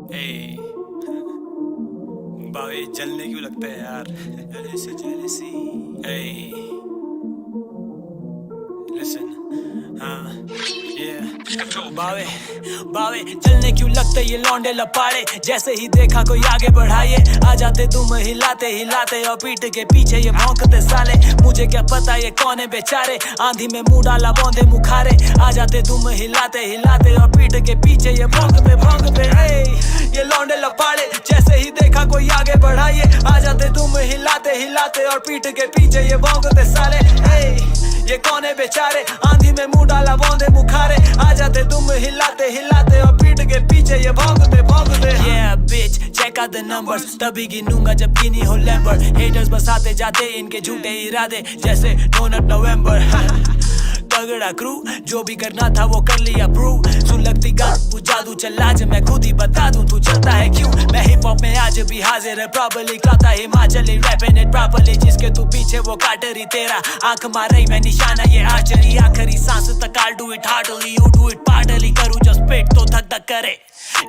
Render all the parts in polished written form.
ए, बावे जलने क्यों लगता है यार? जेलसी ए, लिसन, हाँ, बावे बावे जलने क्यों लगते ये लौंडे लपाड़े, जैसे ही देखा कोई आगे बढ़ाए आ जाते तुम हिलाते हिलाते और पीठ के पीछे ये भौंकते साले। मुझे क्या पता ये कौन है बेचारे, आंधी में मुंह डाला बौंदे मुखारे आ जाते तुम हिलाते हिलाते और पीठ के पीछे ये भौंकते ये लौंडे लपाड़े, जैसे ही देखा कोई आगे बढ़ाए आ जाते तुम हिलाते हिलाते और पीठ के पीछे ये भौंकते साले। ये कौन है बेचारे, आंधी में मुंह डाला बौंदे मुखारे आ जाते तुम हिलाते हिलाते और पीठ के पीछे ये भौंकते। Yeah bitch check out the numbers, तभी गिनूंगा जब गिनी हो लैम्बर। हेटर्स बसाते जाते इनके झूठे इरादे जैसे डोनट नवंबर। तगड़ा क्रू जो भी करना था वो कर लिया प्रूव, सुन लगती गात तू जादू चल आज मैं खुद ही बता दूं तू चलता है क्यों। मैं हिप हॉप में आज भी हाजिर है प्रॉपर्ली, गाता हिमाचली रैपिंग इट प्रॉपर्ली, जिसके तू पीछे वो काटरी तेरा आंख मार रही मैं निशाना ये आर्चरी। आखिरी सांस तक I'll do it heartily, you do it partly, करूँ जो स्पिट तो धक धक करे।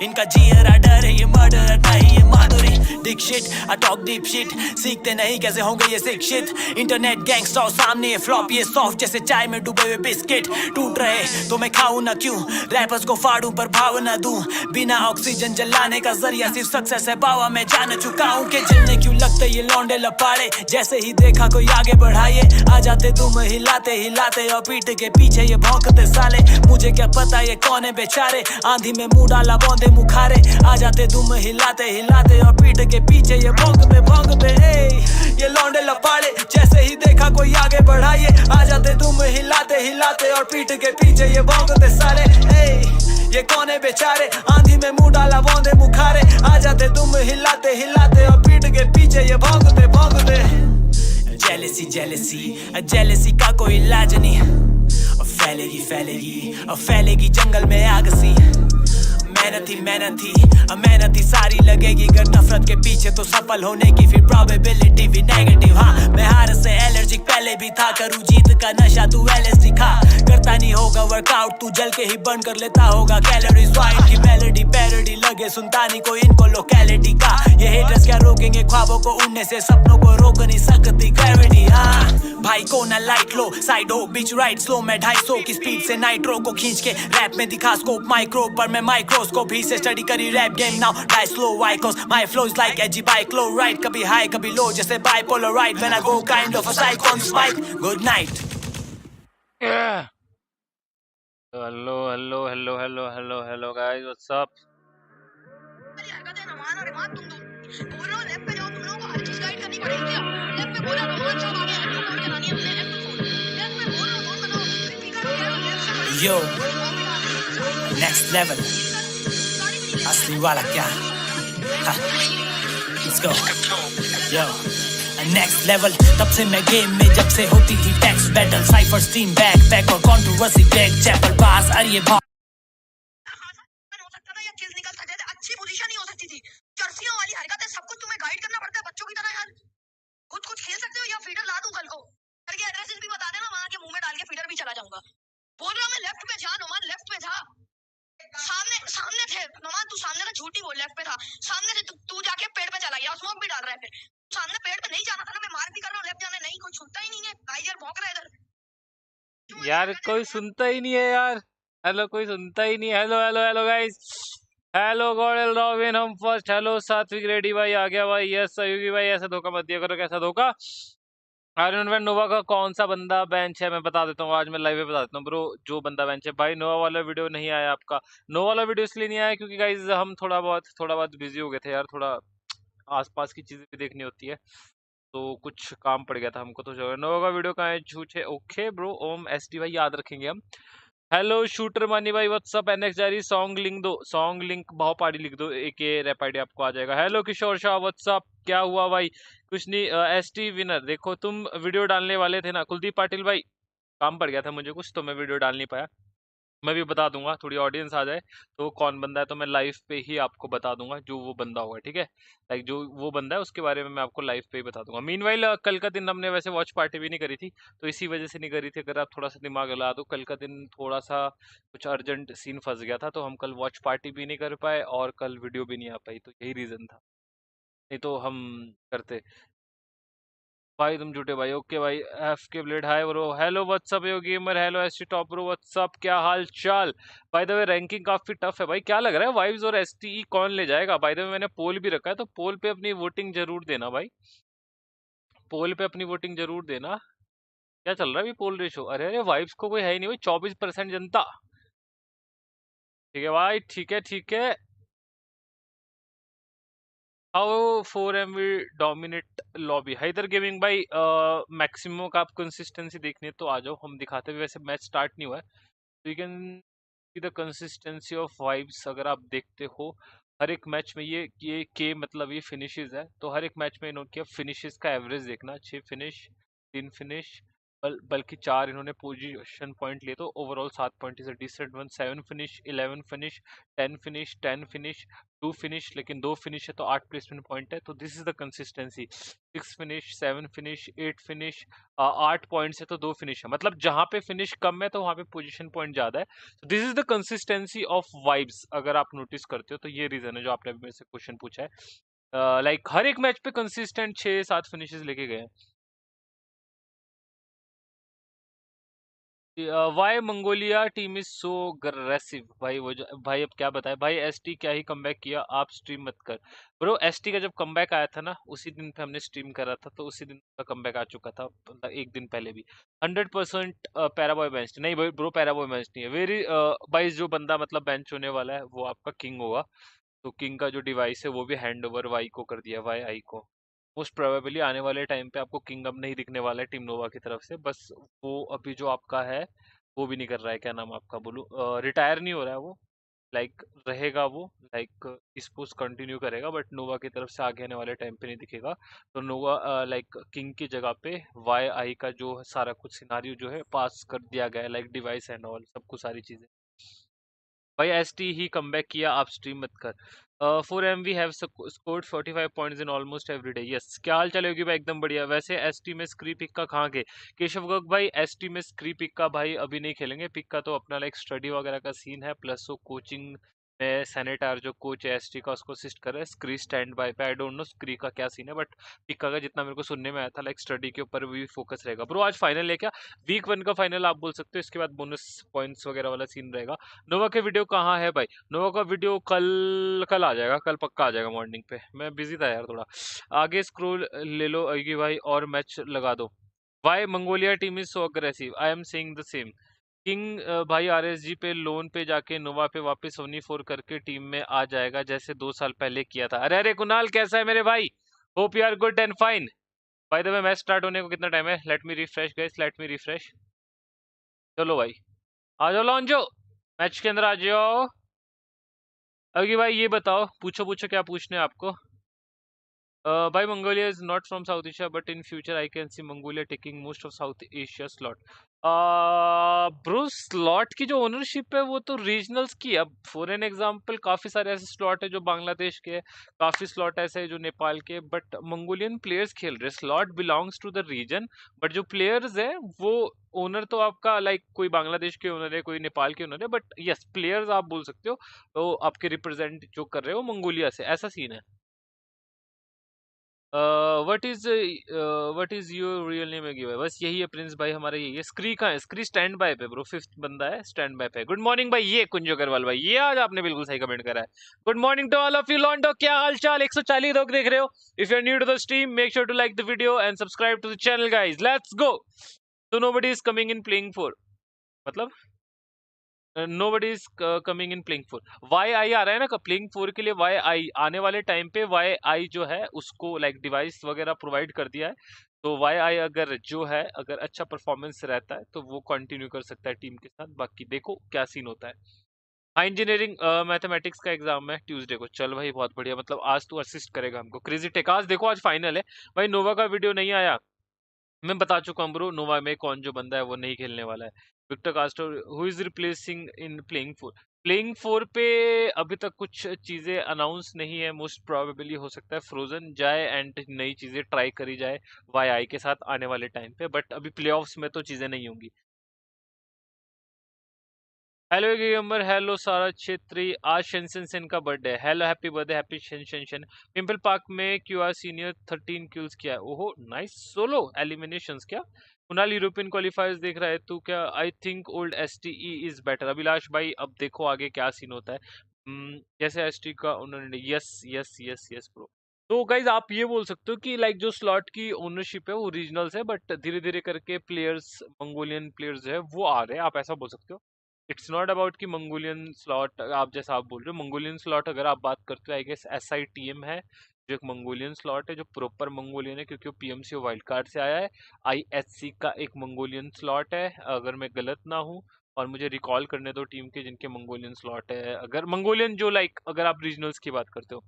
इनका जियरा डर है ये मर्डर नहीं ये Madhuri. Dick shit I talk deep shit, सीखते नहीं कैसे होंगे ये सिक शिट। इंटरनेट गैंगस्टर सामने ये फ्लॉप ये सॉफ्ट जैसे चाय में डूबे हुए बिस्किट। टूट रहे तो मैं खाऊं ना क्यों, रैपर्स को फाड़ूं पर भाव ना दूं। बिना ऑक्सीजन जलाने का जरिया सिर्फ सक्सेस है बावा मैं जान चुका हूं। के जलने क्यों लगते ये लौंडे लपाड़े, जैसे ही देखा कोई आगे बढ़ाए आ जाते तुम हिलाते हिलाते और पीठ के पीछे ये भौंकते साले। मुझे क्या पता ये कौन है बेचारे, आंधी में मुंह डाला बौंदे मुखारे आ जाते तुम हिलाते हिलाते और पीठ के पीछे ये भौंकते ये लौंडे लपाड़े, जैसे ही देखा कोई आगे बढ़ाए आ जाते तुम हिलाते हिलाते और पीठ के पीछे ये भौंकते साले। ये कौन है बेचारे, आंधी में मुंह डाला बौंदे मुखारे आ जाते तुम हिलाते हिलाते और पीठ के पीछे ये भौंकते। जेलसी जेलसी जेलसी का कोई इलाज नहीं, फैलेगी जंगल में आग सी। मेहनती सारी लगेगी, अगर नफरत के पीछे तो सफल होने की फिर प्रोबेबिलिटी भी नेगेटिव। हाँ मैं हार से एलर्जिक पहले भी था, करूँ जीत का नशा तू LSD खा। करता नहीं होगा वर्कआउट तू जल के ही बर्न कर लेता होगा कैलोरीज। वाइट की मेलोडी पैरोडी लगे सुनता नहीं कोई इनको लोकेलिटी का। ये हेटर्स क्या रोकेंगे ख्वाबों को उड़ने से, सपनों को रोक नहीं सकती ग्रेविटी। हाँ भाई को ना लाइट लो साइड हो बीच राइट स्लो, मैं 250 की स्पीड से नाइट्रो को खींच के रैप में दिखा स्कोप माइक्रो पर मैं माइक्रोस्कोप ही से स्टडी करी rap game now die slow because my flow is like AG bike low right, कभी हाई कभी लो जैसे bipolar right when I go kind of a cyclone spike. Good night. Hello guys what's up. Yo, next level, असली वाला क्या? Let's go. Yo, next level. तब से मैं game में जब से होती थी tax battle, cipher steam back और कंट्रोवर्सी बैक चैपल पास। अरे भाई हो सकता था या किल निकलता जैसे अच्छी पोजीशन ही हो सकती थी। जर्सियों वाली हरकत है, सब कुछ तुम्हें गाइड करना पड़ता है बच्चों की तरह यार। कुछ खेल सकते हो या फीडर ला दूं कल को करके एड्रेस भी बता देना, वहां के मुंह में डाल के फीडर भी चला जाऊंगा। बोल रहा मैं लेफ्ट पे जा नोमान, लेफ्ट पे जा। सामने थे नोमान, तू सामने था, झूठी बोल, लेफ्ट पे था सामने से। तू जाके पेड़ पे चला गया, स्मोक भी डाल रहा है। फिर सामने पेड़ पे नहीं जाना था ना, मैं मार्क भी कर रहा हूँ लेफ्ट जाने, नहीं कोई सुनता ही नहीं है। टाइगर भौंक रहा है इधर यार, कोई सुनता ही नहीं है यार। हेलो कोई सुनता ही नहीं है। हेलो गाइस, हेलो गॉडल रॉबिन हम फर्स्ट। हेलो सात्विक रेडी भाई आ गया भाई। यस सहयोगी भाई, ऐसा धोखा मत दिया करो। कैसा धोखा? आयरन मैन नोवा का कौन सा बंदा बेंच है मैं बता देता हूँ, आज मैं लाइव में बता देता हूँ ब्रो। जो बंदा बेंच है भाई, नोवा वाला वीडियो नहीं आया आपका। नोवा वाला वीडियो इसलिए नहीं आया क्योंकि गाइज हम थोड़ा बहुत बिजी हो गए थे यार। थोड़ा आसपास की चीजें भी देखनी होती है तो कुछ काम पड़ गया था हमको। तो जो नोवा का वीडियो कहाँ है? झूठे ओके ब्रो। ओम SD भाई याद रखेंगे हम। हेलो शूटर मानी भाई व्हाट्सअप। NX जारी सॉन्ग लिंक दो, सॉन्ग लिंक भाव पाड़ी लिख दो, एक रैप आईडी आपको आ जाएगा। हेलो किशोर शाह व्हाट्सअप। क्या हुआ भाई? कुछ नहीं। ST विनर देखो, तुम वीडियो डालने वाले थे ना कुलदीप पाटिल भाई, काम पड़ गया था मुझे कुछ तो मैं वीडियो डाल नहीं पाया। मैं भी बता दूंगा, थोड़ी ऑडियंस आ जाए तो कौन बंदा है तो मैं लाइव पे ही आपको बता दूंगा जो वो बंदा होगा, ठीक है। लाइक जो वो बंदा है उसके बारे में मैं आपको लाइव पे ही बता दूंगा। मीनवाइल कल का दिन हमने वैसे वॉच पार्टी भी नहीं करी थी, तो इसी वजह से नहीं करी थी। अगर आप थोड़ा सा दिमाग लगा दो, कल का दिन थोड़ा सा कुछ अर्जेंट सीन फंस गया था, तो हम कल वॉच पार्टी भी नहीं कर पाए और कल वीडियो भी नहीं आ पाई, तो यही रीजन था, नहीं तो हम करते। भाई तुम झूठे भाई। ओके भाई, F K blade hi bro, hello what's up yo gamer, hello ST top bro what's up, क्या हाल चाल। बाय द वे रैंकिंग काफी टफ है भाई, क्या लग रहा है वाइव्स और एसटीई कौन ले जाएगा? बाय द वे मैंने पोल भी रखा है, तो पोल पे अपनी वोटिंग जरूर देना भाई, पोल पे अपनी वोटिंग जरूर देना। क्या चल रहा है अभी पोल रेशो? अरे अरे वाइव्स को कोई है ही नहीं भाई, 24% जनता। ठीक है भाई, ठीक है ठीक है। How 4 MV dominate lobby Haider gaming भाई, मैक्सिमम का आप कंसिस्टेंसी देखनी है तो आ जाओ, हम दिखाते हैं। वैसे मैच स्टार्ट नहीं हुआ है, तो you can see the consistency of vibes. अगर आप देखते हो हर एक मैच में ये के मतलब ये फिनिशेस है, तो हर एक मैच में इन्होंने किया फिनिशेस का एवरेज देखना, 6 फिनिश, 3 फिनिश, बल्कि 4 इन्होंने पोजीशन पॉइंट लिए, तो overall 7 point is a decent one. 7 finish, 11 finish, 10 finish, 10 finish, 2 finish, लेकिन 2 फिनिश है तो 8 प्लेसमेंट पॉइंट है, तो this is the consistency. 6 finish, 7 finish, 8 finish, 8 points है तो 2 फिनिश है, मतलब जहां पे फिनिश कम है तो वहां पे पोजीशन पॉइंट ज्यादा है। This is the consistency of vibes. अगर आप नोटिस करते हो तो ये रीजन है जो आपने अभी मेरे से क्वेश्चन पूछा है। लाइक हर एक मैच पे कंसिस्टेंट 6-7 फिनिशेस लेके गए हैं। Why Mongolia team is so aggressive भाई, वो जो भाई अब क्या बताए भाई, एसटी क्या ही कमबैक किया, आप स्ट्रीम मत कर। ब्रो एसटी का जब कमबैक आया था ना, उसी दिन पे हमने स्ट्रीम करा था, तो उसी दिन का कमबैक आ चुका था, मतलब एक दिन पहले भी। 100% पैराबॉय बेंच नहीं भाई ब्रो, पैराबॉय बेंच नहीं है। वेरी भाई जो बंदा मतलब बेंच होने वाला है वो आपका किंग होगा, तो किंग का जो डिवाइस है वो भी हैंड ओवर वाई को कर दिया, वाई आई को। मोस्ट प्रोबेबली आने वाले टाइम पे आपको किंग अब नहीं दिखने वाला है टीम नोवा की तरफ से, बस वो अभी जो आपका है वो भी नहीं कर रहा है, क्या नाम आपका बोलूं, रिटायर नहीं हो रहा है वो, लाइक रहेगा वो, लाइक स्पोर्ट्स कंटिन्यू करेगा, बट नोवा की तरफ से आगे आने वाले टाइम पे नहीं दिखेगा। तो नोवा लाइक किंग की जगह पे वाई आई का जो सारा कुछ सिनारियो जो है पास कर दिया गया है, लाइक डिवाइस एंड ऑल सब कुछ सारी चीजें। भाई एसटी ही कमबैक किया, आप स्ट्रीम मत कर। 4 MV have scored 45 points in almost every day. Yes, क्या हाल चलेगी भाई? एकदम बढ़िया। वैसे एसटी में स्क्री पिक का कहाँ के केशव गर्ग भाई? एसटी में स्क्री पिक का भाई अभी नहीं खेलेंगे, पिक का तो अपना लाइक स्टडी वगैरह का सीन है, प्लस वो कोचिंग में सैनेटार जो कोच है एसटी का उसको असिस्ट कर रहा है। स्क्री स्टैंड बाय पे, आई डोंट नो स्क्री का क्या सीन है, बट पिक्का का जितना मेरे को सुनने में आया था लाइक स्टडी के ऊपर भी फोकस रहेगा। ब्रो आज फाइनल है क्या? वीक 1 का फाइनल आप बोल सकते हो, इसके बाद बोनस पॉइंट्स वगैरह वाला सीन रहेगा। नोवा के वीडियो कहाँ है भाई? नोवा का वीडियो कल कल आ जाएगा, कल पक्का आ जाएगा मॉर्निंग पे। मैं बिजी था यार थोड़ा। आगे स्क्रोल ले लो अगी भाई और मैच लगा दो। Why Mongolia team is so aggressive, I am saying the same. King भाई आरएसजी पे लोन पे जाके नोवा पे वापस ओनी 4 करके टीम में आ जाएगा, जैसे 2 साल पहले किया था। अरे अरे कुणाल कैसा है मेरे भाई? Hope you are good and fine. By the way match start होने को कितना टाइम है? Let me refresh guys, let me refresh. चलो भाई आ जाओ लॉन्जो, मैच के अंदर आ जाओ। अगी भाई ये बताओ, पूछो पूछो क्या पूछने है आपको। भाई Mongolia is not from south Asia, but in future I can see Mongolia taking most of south Asia slot. Bro slot की जो ओनरशिप है वो तो रीजनल्स की है। अब फॉर एन एग्जांपल काफी सारे ऐसे स्लॉट है जो बांग्लादेश के हैं, काफी स्लॉट ऐसे है जो नेपाल के, बट मंगोलियन प्लेयर्स खेल रहे। Slot belongs to the region, but जो प्लेयर्स है वो ओनर तो आपका लाइक कोई बांग्लादेश के ओनर है, कोई नेपाल के ओनर है, बट यस प्लेयर्स आप बोल सकते हो, तो आपके रिप्रेजेंट जो कर रहे हो मंगोलिया से, ऐसा सीन है। What is your real name है? बस यही है प्रिंस भाई हमारा, यही है। स्क्री कहाँ है? स्क्री स्टैंड बाय पे ब्रो, फिफ्थ बंदा है स्टैंड बाय पे। गुड मॉर्निंग भाई, ये कुंजो अग्रवाल भाई, ये आज आपने बिल्कुल सही कमेंट करा है। Good morning to all of you लॉन्डो, क्या हाल चाल? 140 लोग देख रहे हो। If you are new to the stream make sure to like the video and subscribe to the channel guys, let's go. तो nobody is coming in playing four, मतलब nobody is coming in playing four. वाई आई आ रहा है ना playing four के लिए, वाई आई आने वाले टाइम पे वाई आई जो है उसको लाइक डिवाइस वगैरह प्रोवाइड कर दिया है, तो वाई आई अगर जो है अगर अच्छा परफॉर्मेंस रहता है तो वो कंटिन्यू कर सकता है टीम के साथ। बाकी देखो क्या सीन होता है। हाँ इंजीनियरिंग मैथमेटिक्स का एग्जाम है ट्यूसडे को। चल भाई बहुत बढ़िया, मतलब आज तू असिस्ट करेगा हमको। क्रेजी टेक आज देखो आज फाइनल है भाई। नोवा का वीडियो नहीं आया, मैं बता चुका हूँ ब्रो, नोवा में कौन जो बंदा है वो नहीं खेलने वाला है। Victor caster who is replacing in playing 4। Playing 4 पे अभी तक कुछ चीजें अनाउंस नहीं है, मोस्ट प्रोबेबली हो सकता है फ्रोजन जाए एंड नई चीजें ट्राई करी जाए वाई आई के साथ आने वाले टाइम पे, बट अभी प्लेऑफ्स में तो चीजें नहीं होंगी। हेलो गेमर, हेलो सारा छेत्री, आज शेंशन सेन का बर्थडे है। Hello happy birthday, happy sanction. Pimple park में क्यूआर सीनियर 13 किल्स किया है। ओहो नाइस, सोलो एलिमिनेशंस क्या? कुणाल यूरोपियन क्वालिफायर्स देख रहा है तू क्या? I think old STE is better. Abhilash भाई अब देखो आगे क्या सीन होता है। जैसे एसटी का उन्होंने yes yes yes yes bro. तो गाइज आप ये बोल सकते हो कि लाइक जो स्लॉट की ओनरशिप है वो रीजनल्स है, बट धीरे धीरे करके प्लेयर्स, मंगोलियन प्लेयर्स जो है वो आ रहे हैं, आप ऐसा बोल सकते हो। इट्स नॉट अबाउट कि मंगोलियन स्लॉट, आप जैसा आप बोल रहे हो मंगोलियन स्लॉट अगर आप बात करते हो, आई गेस SITM है जो एक मंगोलियन स्लॉट है, जो प्रॉपर मंगोलियन है क्योंकि वो PMC वाइल्ड कार्ड से आया है। IHC का एक मंगोलियन स्लॉट है अगर मैं गलत ना हूँ, और मुझे रिकॉल करने दो टीम के जिनके मंगोलियन स्लॉट है, अगर मंगोलियन जो लाइक अगर आप रीजनल्स की बात करते हो।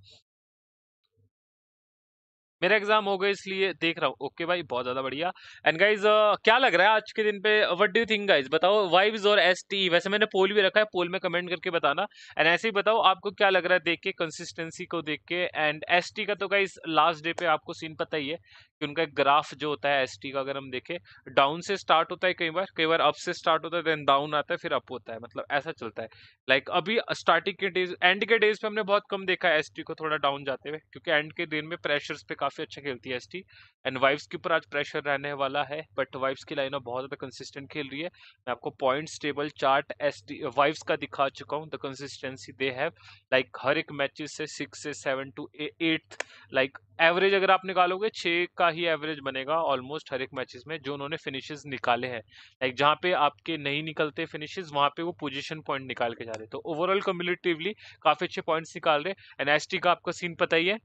मेरा एग्जाम हो गया इसलिए देख रहा हूँ। ओके भाई, बहुत ज्यादा बढ़िया। एंड गाइज क्या लग रहा है आज के दिन पे, what do you think guys, बताओ वाइब्स और ST। वैसे मैंने पोल भी रखा है, पोल में कमेंट करके बताना। एंड ऐसे ही बताओ आपको क्या लग रहा है देख के, कंसिस्टेंसी को देख के। एंड ST का तो गाइज लास्ट डे पे आपको सीन पता ही है कि उनका एक ग्राफ जो होता है ST का, अगर हम देखें डाउन से स्टार्ट होता है, कई बार अप से स्टार्ट होता है, देन डाउन आता है, फिर अप होता है, मतलब ऐसा चलता है। लाइक अभी स्टार्टिंग के डेज, एंड के डेज पे हमने बहुत कम देखा है ST को थोड़ा डाउन जाते हुए, क्योंकि एंड के दिन में प्रेशर्स पे काफी अच्छा खेलती है ST। एंड वाइव्स के ऊपर आज प्रेशर रहने वाला है, बट वाइव्स की लाइनअप बहुत ज्यादा कंसिस्टेंट खेल रही है। मैं आपको points table chart ST vibes का दिखा चुका हूँ, the consistency they have. Like हर एक मैचेस से 6 से 7 to 8, लाइक एवरेज अगर आप निकालोगे 6 का ही एवरेज बनेगा ऑलमोस्ट हर एक मैचेस में जो उन्होंने फिनिशेस निकाले हैं। लाइक जहाँ पे आपके नहीं निकलते फिनिशेस वहां पे वो पोजीशन पॉइंट निकाल के जा रहे, तो ओवरऑल कम्युलेटिवली काफी अच्छे पॉइंट्स निकाल रहे। एंड ST का आपका सीन पता ही है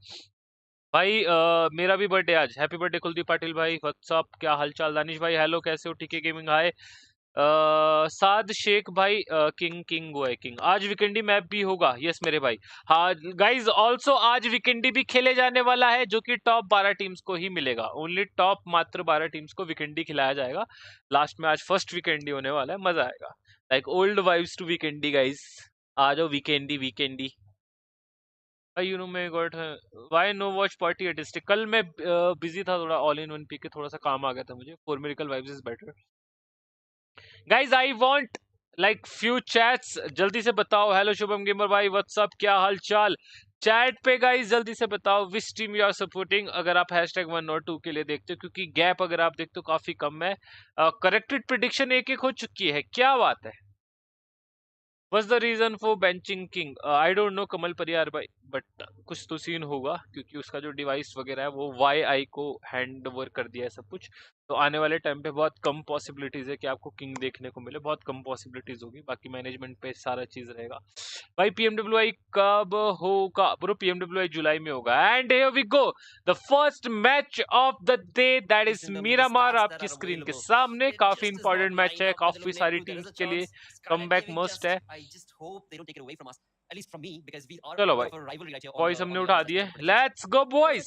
भाई। मेरा भी बर्थडे आज, हैप्पी बर्थडे कुलदीप पाटिल भाई, व्हाट्सअप, क्या हालचाल? दानिश भाई हेलो, कैसे हो? TK gaming hi. Saad Shaikh भाई, किंग किंग वो है किंग। आज वीकेंडी मैप भी होगा, यस मेरे भाई। हाँ गाइज, ऑल्सो आज वीकेंडी भी खेले जाने वाला है जो कि टॉप 12 टीम्स को ही मिलेगा, ओनली टॉप मात्र 12 टीम्स को वीकेंडी खिलाया जाएगा लास्ट में। आज फर्स्ट वीकेंडी होने वाला है, मजा आएगा। Like old vibes to Vikendi guys, आ जाओ वीकेंडी वीकेंडी। यू नो मैं got why no watch party district, कल मैं बिजी था थोड़ा, ऑल इन वन पी के थोड़ा सा काम आ गया था मुझे। For miracle vibes is better guys, I want like few chats, जल्दी से बताओ। हेलो शुभम गेमर भाई, व्हाट्सअप, क्या हाल चाल? चैट पे गाइज जल्दी से बताओ which team you are supporting, अगर आप #1 और 2 के लिए देखते हो, क्योंकि गैप अगर आप देखते हो काफी कम है। करेक्टेड प्रिडिक्शन एक एक हो चुकी है, क्या बात है। What's the reason for benching King? I don't know कमल परियार भाई, बट कुछ तो सीन होगा क्योंकि उसका जो डिवाइस वगैरह है वो YI को हैंड ओवर कर दिया है सब कुछ। तो आने वाले टाइम पे बहुत कम पॉसिबिलिटीज है कि आपको किंग देखने को मिले, बहुत कम पॉसिबिलिटीज होगी, बाकी मैनेजमेंट पे सारा चीज रहेगा। भाई PMWI कब होगा ब्रो? PMWI जुलाई में होगा। And here we go, the first match of the day, that is Miramar आपकी स्क्रीन के सामने। काफी इंपॉर्टेंट मैच है, काफी सारी टीम्स के लिए कमबैक मस्ट है। चलो भाई, बॉयज हमने उठा दिए, लेट्स गो बॉयज।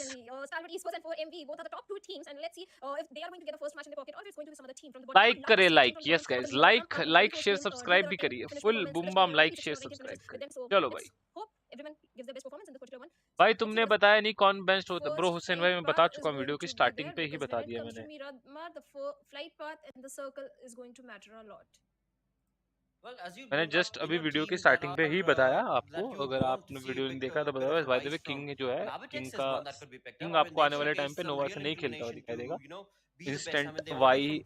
लाइक करे, like, yes guys, like like share subscribe भी करिए, full boom bam like share subscribe करिए। चलो भाई, भाई तुमने बताया नहीं कौन बेंच होता ब्रो? हुसैन भाई मैं बता चुका हूँ, वीडियो की स्टार्टिंग पे ही बता दिया मैंने। मैंने जस्ट अभी वीडियो की स्टार्टिंग पे ही बताया आपको, अगर आपने वीडियो नहीं देखा तो बताया। बाय द वे किंग जो है, किंग आपको आने वाले टाइम पे नोवा से नहीं खेलता हुआ दिखाई देगा। इंस्टेंट वाई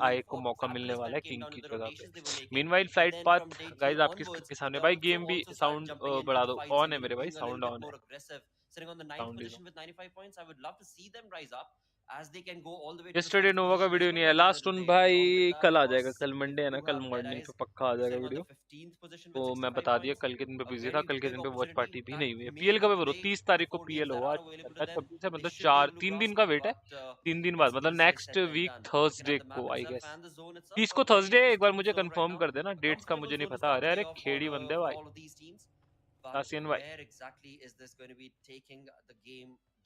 आई को मौका मिलने वाला है किंग की जगह पे। मीनवाइल फ्लाइट पाथ गाइस आपकी स्क्रीन के सामने। भाई गेम भी साउंड बढ़ा दो, ऑन है मेरे भाई, साउंड ऑन है, साउंड इज यस्टरडे नोवा का वीडियो नहीं है, लास्ट वन भाई कल आ जाएगा, कल मंडे है ना, कल मॉर्निंग पे पक्का आ जाएगा वीडियो। तो मैं बता दिया, कल के दिन पे बिजी था, कल के दिन पे वॉच पार्टी भी नहीं हुई है। PL कब है ब्रो? 30 तारीख को PL होगा, 26 है, मतलब 3 दिन का वेट है, 3 दिन बाद, मतलब नेक्स्ट वीक थर्सडे को आई गेस। 30 को थर्सडे, एक बार मुझे कंफर्म कर देना, डेट्स का मुझे नहीं पता। अरे अरे खेड़ी बंदे भाई, तासियन भाई।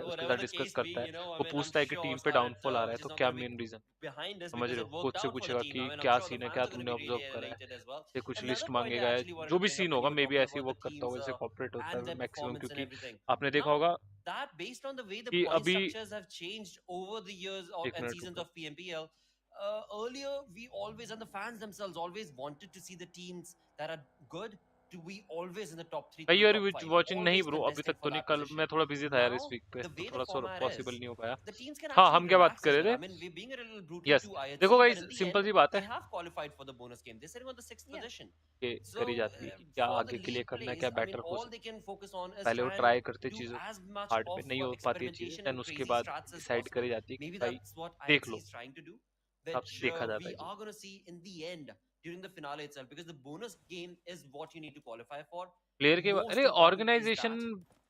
है, उसके साथ डिस्कस करता है, वो पूछता है कि टीम पे डाउनफॉल आ रहा है तो क्या मेन रीजन, behind us समझ because रहे it हो, worked कोच से out for the पूछेगा team. कि I mean, I'm क्या sure the सीन है, fans क्या are going to तुमने be ऑब्जर्व really करा है, elated as well. ये कुछ लिस्ट Another point I मांगेगा, है actually wanted जो to भी bring सीन up when होगा you were may be talking ऐसे ही about वर्क the करता होगा, teams जैसे कॉर्पोरेट होता and है their मैक्सिमम, performance and क्योंकि everything. आपने देखा Now, होगा that based on the way the कि point अभी structures have changed over the years एक and मिनट seasons रुको, of PMPL, earlier we always, and the fans themselves always wanted to see the teams that are good to be always in the top 3 to भाई the you are top 5, watching नहीं always bro, अभी contesting तक तो for नहीं, that कल मैं position. थोड़ा busy था यार इस Now, वीक पे, the तो way the थोड़ा सा format पॉसिबल is, नहीं हो पाया। the teams can हाँ, actually हम क्या बात relax कर as रहे well. I थे, mean, we're being a little brutal yes to देखो IHC, but guys in the simple end, सी बात they है have qualified for the bonus game. They're sitting on the 6th Yeah. position. कि So, करी जाती है कि क्या for the आगे के लिए league करना है, plays, क्या I mean, बेटर हो all they सकता है, can focus on is पहले वो try and ट्राई करते do चीजों as much हार्ड पे of नहीं हो पाती है चीजें, experimentation देन and उसके crazy बाद strats as डिसाइड करी possible. जाती है कि Maybe भाई that's what देख IHC low, is trying to do, अब which देखा जाता we है जी। are going to see in the end during the finale itself, because the bonus game is what you need to qualify for. Player के Most अरे important is organisation that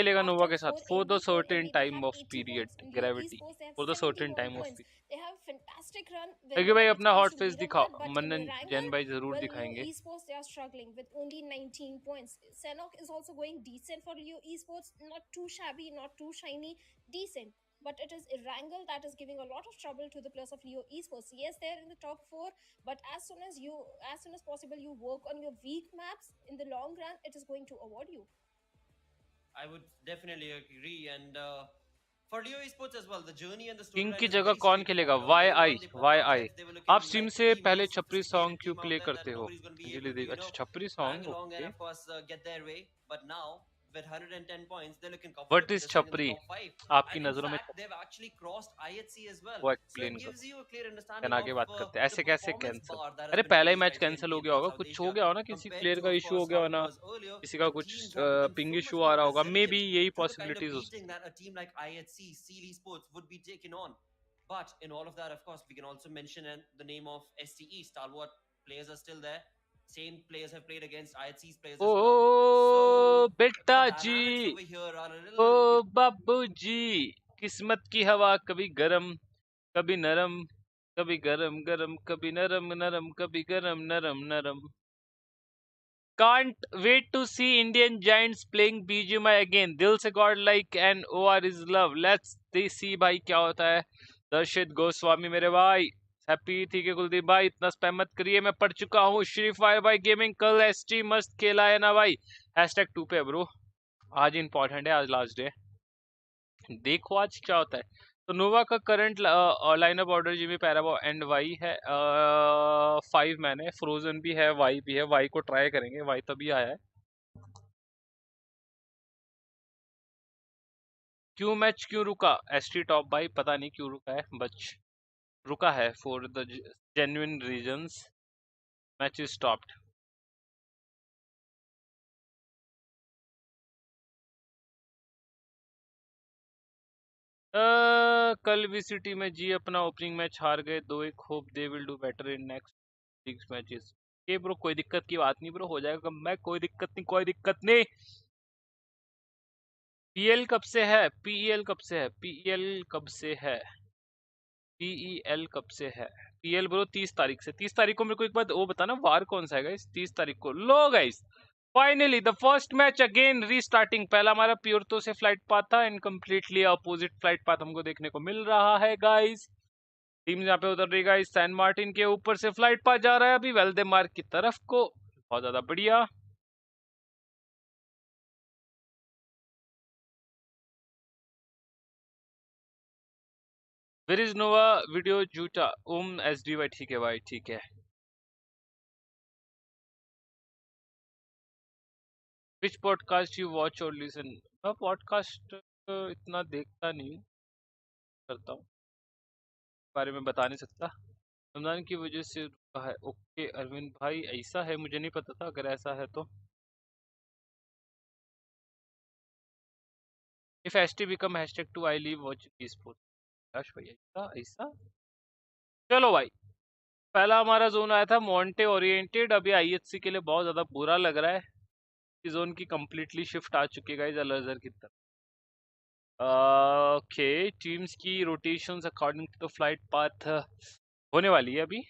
खेलेगा नोवा after के साथ 4 for the MV4 certain MV, they time have of 80 period points. Blue gravity Esports, they have for the certain 71 time of points. period. They have fantastic run क्योंकि when भाई it अपना comes hot to face दिखा Miramar, but Manan Jain Erangel, भाई जरूर well, Leo दिखाएंगे. Esports, they are struggling with only 19 points. Sanhok is also going decent for Leo Esports, not too shabby, not too shiny, decent. but it is Erangel that is giving a lot of trouble to the players of Leo Esports. Yes, they're in the top 4, but as soon as possible, you work on your weak maps. In the long run, it is going to award you. I would definitely agree. And for Leo Esports as well, the journey and the king storyline की is जगह very कौन खेलेगा? straightforward. On why day I one, they popped why out I heads. They were आप looking stream like a से team, पहले most छपरी song sophisticated क्यों team out play there that करते हो? nobody's going to be Anjali able to, देवी अच्छा छपरी drag song along and okay of course get their way. But now with 110 points, they're looking what comfortable. Is They're sitting in the छपरी top 5. आपकी And in नजरों में? fact, they've actually crossed IHC as well. वो So it explain gives करो you a clear then understanding आगे of बात करते हैं। the ऐसे कैसे performance cancel? bar that has अरे been पहला ही placed match right here in cancel हो गया PMPL होगा, South कुछ हो Asia गया हो ना, किसी compared प्लेयर to, का of इशू हो course, गया how हो it ना, was earlier. किसी का The कुछ teams have become ping so much issue आ more रहा होगा, मे बी resilient यही to the kind of possibilities हो beating that a team like IHC, Seal Esports would be taken on. But in all of that, of course, we can also mention the name of STE. Stalwart players are still there. Same players have played against IHC's players as well. So ओ बेटा the ji, dynamics over here are a O little, बाबू जी, किस्मत की हवा कभी गरम कभी नरम, कभी गरम गरम कभी नरम नरम, कभी गरम नरम नरम। Can't wait to see Indian Giants playing BGMI again. दिल से God like and OR is love. Let's see भाई क्या होता है। दर्शित गोस्वामी मेरे भाई, हैप्पी थी कि कुलदीप भाई इतना स्पैम मत करिए, मैं पढ़ चुका हूँ। श्री फायर भाई गेमिंग कल एसटी मस्त खेला है ना भाई। #2 पे ब्रो, आज इंपॉर्टेंट है, आज लास्ट डे। देखो आज क्या होता है। तो नोवा का करंट लाइनअप ऑर्डर जिमी पैराबो एंड वाई है। 5 मैन है, फ्रोजन भी है, वाई भी है। वाई को ट्राई करेंगे, वाई तभी आया है। क्यों मैच क्यों रुका? एसटी टॉप भाई पता नहीं क्यों रुका है, बच रुका है for the genuine reasons. Match is stopped. कल वीसीटी में जी अपना ओपनिंग मैच हार गए 2-1। Hope they will do better in next 6 matches. ये ब्रो कोई दिक्कत की बात नहीं ब्रो, हो जाएगा कमबैक, कोई दिक्कत नहीं, कोई दिक्कत नहीं। पीएल कब से है? पीएल कब से है? पीएल कब से है? पीईएल कब से है? पीएल ब्रो 30 तारीख से। 30 तारीख को मेरे को एक बात वो बताना, वार कौन सा है गाइस? 30 तारीख को। लो guys, finally the first match again restarting. पहला हमारा प्योरतो से फ्लाइट पाथ था and completely opposite flight path हमको देखने को मिल रहा है गाइस। टीम यहाँ पे उतर रही गाइस। सैन मार्टिन के ऊपर से फ्लाइट पाथ जा रहा है अभी वेल्डेमार की तरफ को। बहुत ज्यादा बढ़िया। वेयर इज नोवा वीडियो जूटा? ओम एसडी वाई, ठीक है भाई, ठीक है। विच पॉडकास्ट यू वॉच और लिसन? मैं पॉडकास्ट इतना देखता नहीं करता हूँ, बारे में बता नहीं सकता। रमजान की वजह से रुका है। ओके अरविंद भाई, ऐसा है, मुझे नहीं पता था। अगर ऐसा है तो if ST become #2 I leave watching sports. भाई ऐसा ऐसा, चलो भाई। पहला हमारा जोन आया था मॉन्टे ओरिएंटेड। अभी आईएचसी के लिए बहुत ज्यादा बुरा लग रहा है। इस जोन की कंप्लीटली शिफ्ट आ चुकी है गाइस अल-अज़हर की तरफ। ओके, टीम्स की rotations according to the flight path होने वाली है अभी।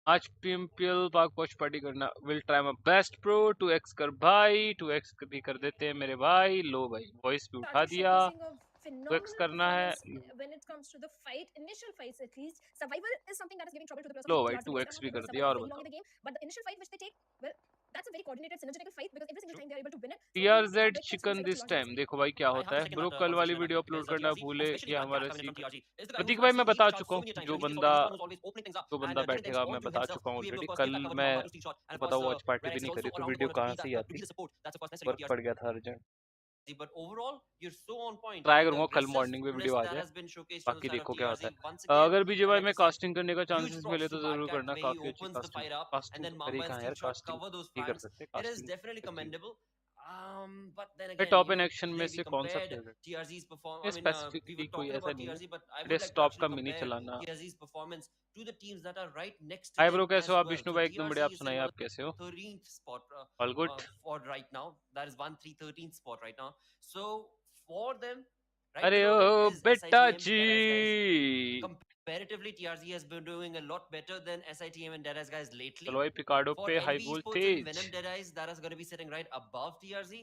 आज पीएमपीएल पाक वॉच पार्टी करना। Will try my best pro. 2x कर भाई, 2x भी कर देते हैं मेरे भाई। लो भाई, वॉइस भी उठा Started दिया। showcasing a 2x phenomenal करना है। performance when it comes to the fight, initial fights at least. Survival is something that is giving trouble to the players low of भाई, TRZ. 2x भी They're कर not दिया। able और to survive very long बताओ, in the game, but the initial fight which they take, well, that's a very coordinated, synergetical fight because every single time they're able to win it. So teams TRZ take big hits chicken from the this TRZ time. side. देखो भाई क्या I होता have to है second bro, that कल वाली conversation video that upload because करना TRZ, भूले, and especially ये the हमारे gas coming in from secret. TRZ, is the guy who Prateek has भाई मैं seen बता these shots चुका so हूँ many times. जो When he's बंदा focused, he's always opening things up and turning things बैठेगा मैं onto बता himself चुका हूँ to be able, already. of course, कल get that cover मैं from 1 2 3 shot. And of पता course, वॉच पार्टी Renex भी is नहीं also करी तो around the video corner to कहाँ be से that, ही to be आती। the support. That's of course necessary work for पड़ TRZ. गया था urgent. But overall, you're so on point. Try The करूंगा कल मॉर्निंग में aggressiveness वीडियो आ that जाए, has been showcased on the बाकी side of देखो क्या होता TRZ है। once again. अगर बीजे And भाई like में you said, कास्टिंग करने का huge चांसेस मिले props तो to जरूर Badcat, करना। the way he काफी अच्छी opens the casting, fight up and casting then तो कर ही Mamba and कहाँ यार, Slingshot कास्टिंग cover those ही कर flanks. सकते। It is casting definitely commendable. But then है। again, टॉप इन एक्शन में today we से कौन सा compared फेवरेट? TRZ's perform. ये I mean, we specifically were कोई talking ऐसा about नहीं है। TRZ, but I would desk like to top actually का मिनी compare चलाना। TRZ's performance to the teams that are right next to hi them bro, कैसे as हो आप? well. Vishnu So भाई एकदम बढ़िया, TRZ आप is sitting सुनाइए on आप कैसे हो? the 13th spot all good. for right now. That is 13th spot right now. So for them, right अरे below them ओ is बेटा SITM, ji, Deadass guys. Comparatively, TRZ has been doing a lot better than SITM and Deadass guys lately. चलो भाई पिकाडो For पे high NV Esports and voltage. Venom Deadies, that is going to be sitting right above TRZ.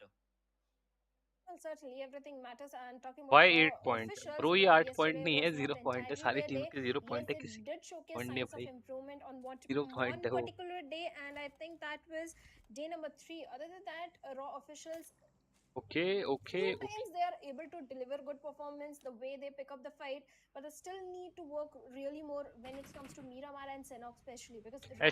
matter. Well, certainly everything matters. And talking about Why raw 8 point officials, bro? ये well, 8 point yesterday नहीं है, was 0 not point है, entirely सारी their team day. के 0 Yes, point है, they किसी did showcase point नहीं है signs of भाई, improvement on what 0 one point है वो। particular day, and I think that was day number 3. Other than that, raw officials Okay. Sometimes they are able to deliver good performance the way they pick up the fight, but they still need to work really more when it comes to Miramar and Sanhok especially, because Erangel raw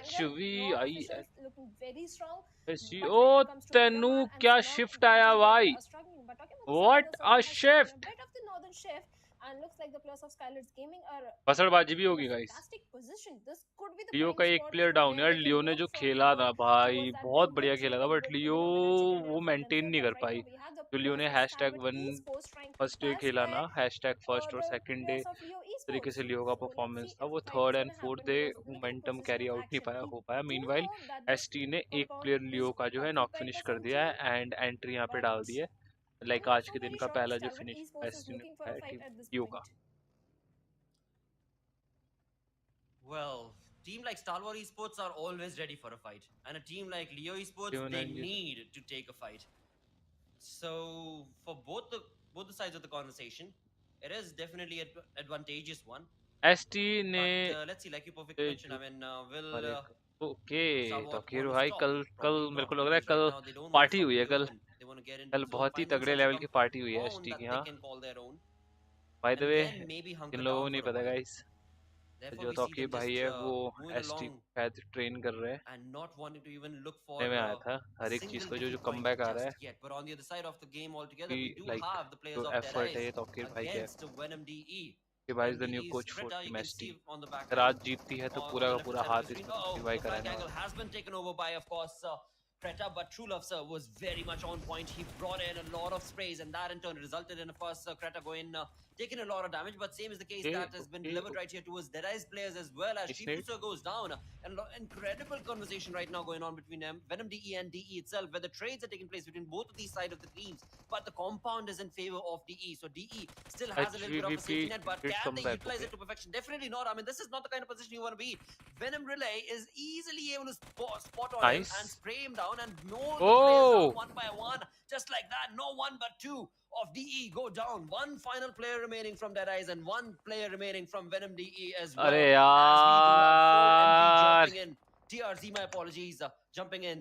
officials looking very strong, but when ओ it comes to Tanu Miramar and क्या Sanhok, shift that आया is where they भाई are struggling. But talking about the what Southerners, a Southern has taken a shift bit of the northern shift, and looks like the players of Skylar's Gaming are पसड़बाजी भी in a होगी guys fantastic position. This could be the Leo prime का एक spot player from down where यार they Leo can ने work जो from खेला था भाई towards that बहुत breakthrough बढ़िया through खेला था a but good Leo elimination area वो for मेंटेन themselves. नहीं But कर right pi now we have the जो लियो players ने of hashtag Skyward one Esports trying to first day pass खेला by ना हैशटैग फर्स्ट और the second day players of Leo इस तरीके Esports. से लियो का So let's परफॉर्मेंस see था if वो the fight is third going and to fourth happen, day because looking momentum carry positional out नहीं action, पाया we हो पाया do meanwhile know that the ST ने एक compound प्लेयर is लियो का जो है नॉक occupied फिनिश by कर some दिया team, है एंड एंट्री यहाँ पे but डाल दी है I'm लाइक not आज so के दिन very का sure if पहला जो Stalwart finish Esports is ST ने looking for a है fight टीम at this लियो का point. Well, team like Stalwart Esports are always ready for a fight, and a team like Leo Esports, Leo they ने ये need to take a fight. So for both the sides of the conversation, it is definitely an advantageous one. ST ने But let's see, like you perfectly mentioned, I mean, will मारेगा okay तो Stalwart hero want to भाई stop? कल कल Probably मेरे को not, लग रहा है because right कल now they don't want to party stop हुई in है the कल open. They want to get into कल the zone, बहुत ही find तगड़े themselves a लेवल की पार्टी हुई है compound एसटी की that they हाँ can call their own, by the and way then maybe जिन hunker लोगों को down नहीं for a पता while. गाइस Therefore, जो we see तौकीर them भाई just है वो moving एसटी along शायद ट्रेन कर रहे हैं and not wanting to even look for में आया था a हर एक चीज single को जो victory point कमबैक आ रहा just है yet. But on the other side of the game altogether, कि we do like have the players जो of एफर्ट है Deadies ये तौकीर भाई का है against Venom DE. कि भाई is Venom the new DE's coach for Frita, you team can ST see on the back अगर angle, आज जीतती है तो or पूरा on the का left पूरा side of the हाथ screen. इसमें Oh, तौकीर भाई the back कराने angle वाला has been taken over by, of course, Preta, but True Love Sir was very much on point. He brought in a lot of sprays, and that in turn resulted in, of course, Kreta going taking a lot of damage. But same is the case okay that has been delivered right here towards Deadi's players as well, as इसने Shifu Sir goes down. And incredible conversation right now going on between them, Venom DE and DE itself, where the trades are taking place between both of these sides of the teams. But the compound is in favor of DE, so DE still has a little bit of a safety net. But did can come they back utilize okay it to perfection? Definitely not. I mean, this is not the kind of position you want to be. Venom Relay is easily able to spot on him and nice spray him down, and no, the players oh down one by one, just like that. No one but two of DE go down. One final player remaining from Deadies and one player remaining from Venom DE as well. अरे As we do have 4 MP यार jumping in. TRZ, my apologies, jumping in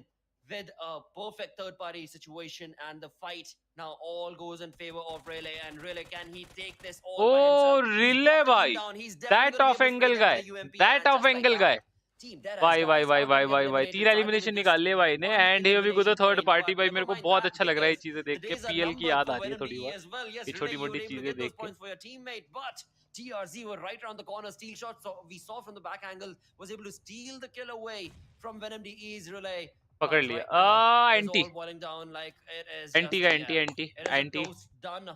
with a perfect third-party situation, and the fight now all goes in favor of Relay. And Relay, can he take this all by oh himself? He's relay got the भाई team down. He's definitely that going off to be able to angle spray them guy with a UMP, that and off just like angle that, guy Team Deadies भाई भाई guys भाई are भाई going to get भाई भाई eliminated. 3 Sadly, elimination with निकाल just लिए भाई ने one and here we go the elimination third point. Party But भाई never मेरे को mind बहुत that, अच्छा लग रहा है ये because चीजें the देख के days are पीएल की numbered याद आ for रही है Venom थोड़ी DE बहुत as well. Yes, ये Relay, छोटी you were मोटी able to चीजें get those देख के points for your teammate, but TRZ were right around the corner. Steal shot, so we saw from the back angle, was able to steal the kill away from Venom DE's Relay. पकड़ But लिया right now, it is anti all boiling down like it is anti just, का yeah, anti it is a anti toast done.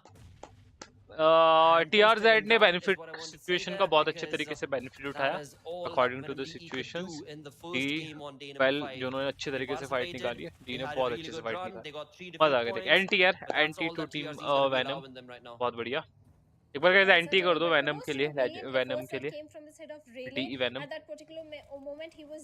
And toasted TRZ and ने done is what I benefit want to say situation का there, बहुत अच्छे because तरीके से benefit that उठाया is all that according to Venom the DE could situations do in the डी first game on day number well 5. जिन्होंने अच्छे They तरीके से फाइट participated, निकाली है डी they ने had a बहुत really अच्छे से good फाइट run, निकाली they got 3 मजा आ defeat गया देख points, एंटी यार but that's anti all to that team TRZ is going to be Venom allowing them right now. बहुत बढ़िया एक बार कैसे Well एंटी said, कर Ravi, दो but वैनम kudos के to लिए the valiant वैनम efforts के that लिए came from the side of Relay. D Venom At that particular moment, he was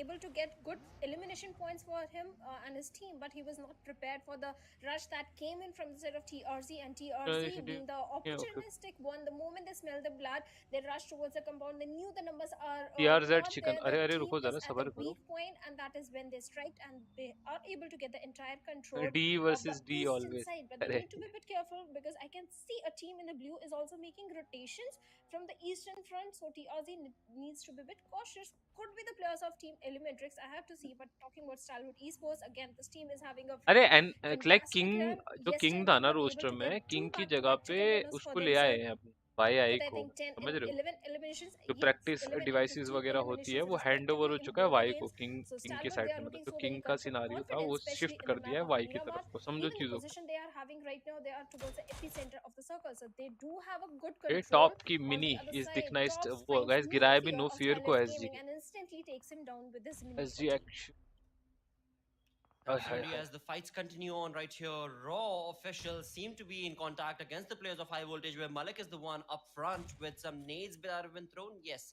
able to get good elimination points for him and his team, but he was not prepared for the rush that came in from the side of TRZ. And TRZ, being the opportunistic one, the moment they smell the blood, they rush towards the compound. They knew the numbers are TRZ not chicken there. अरे The अरे team रुको is जरा at the सबर करो weak point, and that is when they strike, and they are able to get the entire control D of the versus D eastern always side. But they अरे need to be a bit careful, because I can see a team in the blue is also making rotations from the eastern front, so TRZ needs to be a bit cautious. Could be the players of Team Elementrix, I have to see. But talking about Stalwart Esports, again, this team is having a अरे and like fantastic king run. जो king Yesterday, था they ना were able roster to में get king 2 की जगह back-to-back पे chicken dinners for उसको ले आए themselves हैं अपने भाई आई with, I को think, 10 समझ रहे हो 11 eliminations. जो Yes, प्रैक्टिस 11 and डिवाइसेस 15 वगैरह होती है eliminations वो हैंड ओवर respectively हो in चुका है both the वाई को games. किंग So किंग के Stalwart, साइड they पे are मतलब looking जो so किंग very का सिनारियो था वो confident, especially shift in the कर दिया map है of वाई की Miramar. तरफ को समझो Even the चीजों को position they are having right now, they are towards the epicenter of the circle, so they do have a good ये control. टॉप की On mini the other is side, दिखना इस Tops वो finds guys no गिराया भी fear no of fear को Skylar's SG Gaming के and instantly takes him down with his mini SG ulti. Action Absolutely, as the fights continue on right here, Raw officials seem to be in contact against the players of High Voltage, where Malik is the one up front with some nades that have been thrown. Yes,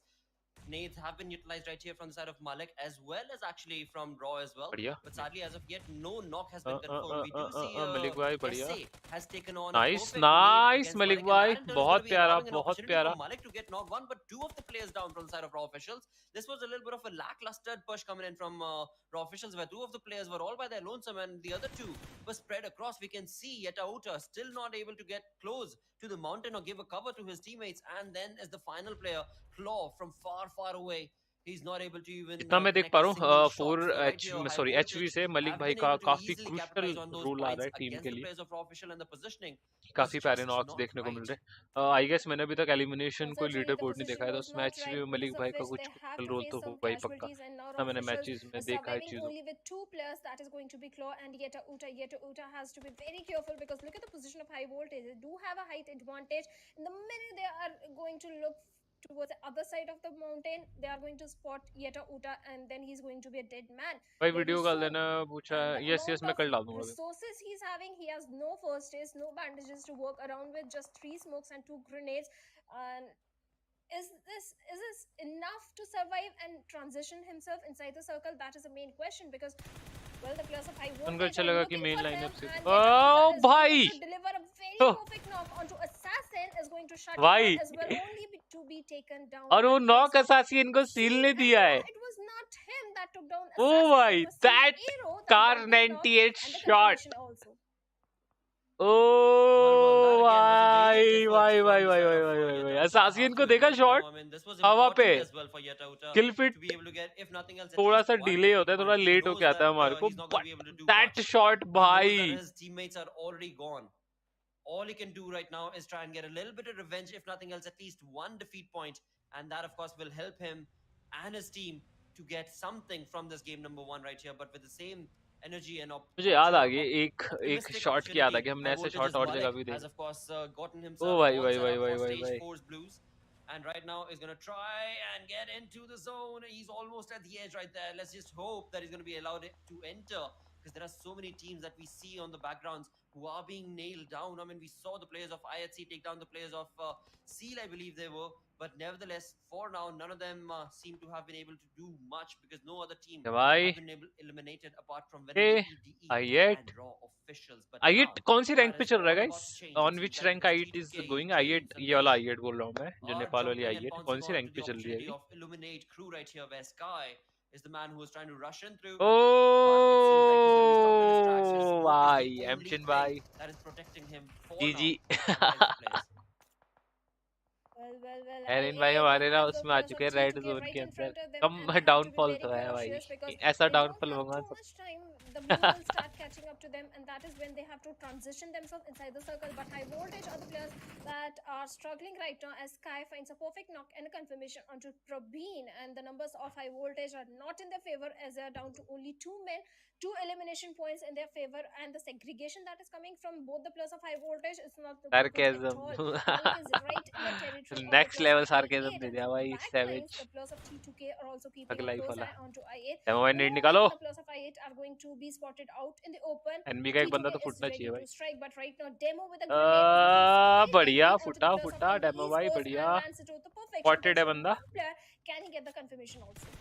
nades have been utilized right here from the side of Malik, as well as actually from Raw as well. बढ़िया But sadly, as of yet, no knock has been confirmed. We do see Malik भाई बढ़िया SA has taken on a nice perfect nade nice against Malik Malik, and भाई that in turn is going बहुत to be प्यारा allowing an बहुत opportunity प्यारा for Malik to get knocked one, but two of the players down from the side of Raw officials. This was a little bit of a lackluster push coming in from Raw officials, where two of the players were all by their lonesome, and the other two were spread across. We can see Yeta Uta still not able to get close to the mountain or give a cover to his teammates, and then as the final player, Claw from far away. He's not able to even जितना मैं देख connect पा a रहा single हूँ shot. Four So right H here, High sorry HV Voltage से Malik have भाई been का able to काफी easily crucial capitalize on those role आ रहा points है टीम against के the लिए players of Raw Official, and the positioning काफी was प्यारे just नॉक्स not देखने को मिल right. रहे आई गेस मैंने अभी तक एलिमिनेशन कोई लीडर Unfortunately, the बोर्ड नहीं देखा position है तो was उसमें not एचवी right, में मलिक because of भाई का which कुछ they have crucial to role face तो some होगा ही पक्का casualties, and now ना मैंने officials मैचेस में are देखा है surviving चीजों only with two players. That is going to be Claw and Yeta Uta. Yeta Uta has to be very careful, because look at the position of High Voltage. They do have a height advantage. In the minute they are going to look towards the other side of the mountain, they are going to spot Yeta Uta, and then he's going to be a dead man. भाई They'll be video call so, देना पूछा and है the yes amount yes मैं of कल डाल दूंगा अभी resources he's having, he has no first aid, no bandages to work around with, just 3 smokes and 2 grenades. And is this enough to survive and transition himself inside the circle? That is the main question, because well, the players of High उनको Voltage अच्छा are लगा कि looking main for lineup him, से and oh Yeta Uta is भाई able to deliver a very oh, perfect knock onto Assassin, is going to shut him भाई out as well, only to be taken down और वो at knock first. असासी इनको See, seal ने and दिया है no, it was not him that took down oh Assassin. It भाई was Seal that Arrow that कार got the knock 98 and the shot confirmation also. Oh Well, that again was a valiant भाई effort भाई from भाई the भाई side भाई of भाई भाई Yeta भाई Uta, I असासी have इनको to देखा admit. Shot I mean, this was हवा पे important as well for Yeta Uta kill to fit be able to get, if nothing else, at थोड़ा least सा one डिले defeat होता है point. थोड़ा He late knows होके आता है that हमारे को he's not going but to be able to do that much. Shot He knows that भाई his teammates are already gone. All he can do right now is try and get a little bit of revenge, if nothing else, at least one defeat point, and that, of course, will help him and his team to get something from this game number 1 right here. But with the same energy and मुझे याद आ गई एक optimistic shot की याद आ opportunity, गई हमने High ऐसे shot Voltage's और जगह Malik भी has, देखे of course, gotten O himself भाई all भाई set भाई up भाई for भाई stage भाई 4's Blues. And right now is going to try and get into the zone. He's almost at the edge right there. Let's just hope that he's going to be allowed to enter, because there are so many teams that we see on the backgrounds who are being nailed down. I mean, we saw the players of IHC take down the players of Seal, I believe they were. But nevertheless, for now, none of them seem to have been able to do much, because no other team भाई have been eliminated apart from A winning the EDE आई8 and Raw officials. But now, I eight कौन सी rank that पे is चल रहा है all guys about to change, it on seems which like, rank because I eight is T2K, going James, I eight and ये वाला Beige आई8 बोल रहा हूँ मैं जो are नेपाल वाली jumping and आई8 कौन pouncing सी on रैंक to पे the चल रही है opportunity अभी of Illuminate crew right here, where Sky is the man who is trying to rush in through. Oh But it seems like he's going to be stopped in his tracks. His smoke is the भाई only एमचिन thing भाई that is protecting him for जी now जी from the rest of the players. Well, एरिन भाई I हमारे ना have the उसमें आ players चुके of हैं रेड T2K जोन right के in अंदर front of them, कम and they have to be downfall very हो रहा है भाई cautious, because ऐसा they don't डाउनफॉल have होगा too सब much time. The blues will start catching up to them, and that is when they have to transition themselves inside the circle. But High Voltage are the players that are struggling right now, as Sky finds a perfect knock and a confirmation onto Probeen, and the numbers of High Voltage are not in their favor, as they are down to only 2 men. 2 elimination points in their favor, and the segregation that is coming from both the players of High Voltage is not good at sarcasm all. Malik is right in the territory of the next players level of sarcasm I8, they and दिया from भाई back lines, savage the players of T2K are also keeping tug a life close वाला eye onto I8. Demo भाई The net moment निकालो the players of I8 are going to be spotted out in the open, NB का एक बंदा T2K तो is फुटना ready चाहिए to भाई strike. But right now, Demo with a grenade is looking quite बढ़िया tempting onto the फुटा players of फुटा MB डेमो भाई Esports, बढ़िया and lands it with the perfection. Spotted है There's बंदा one player. Can he get the confirmation also?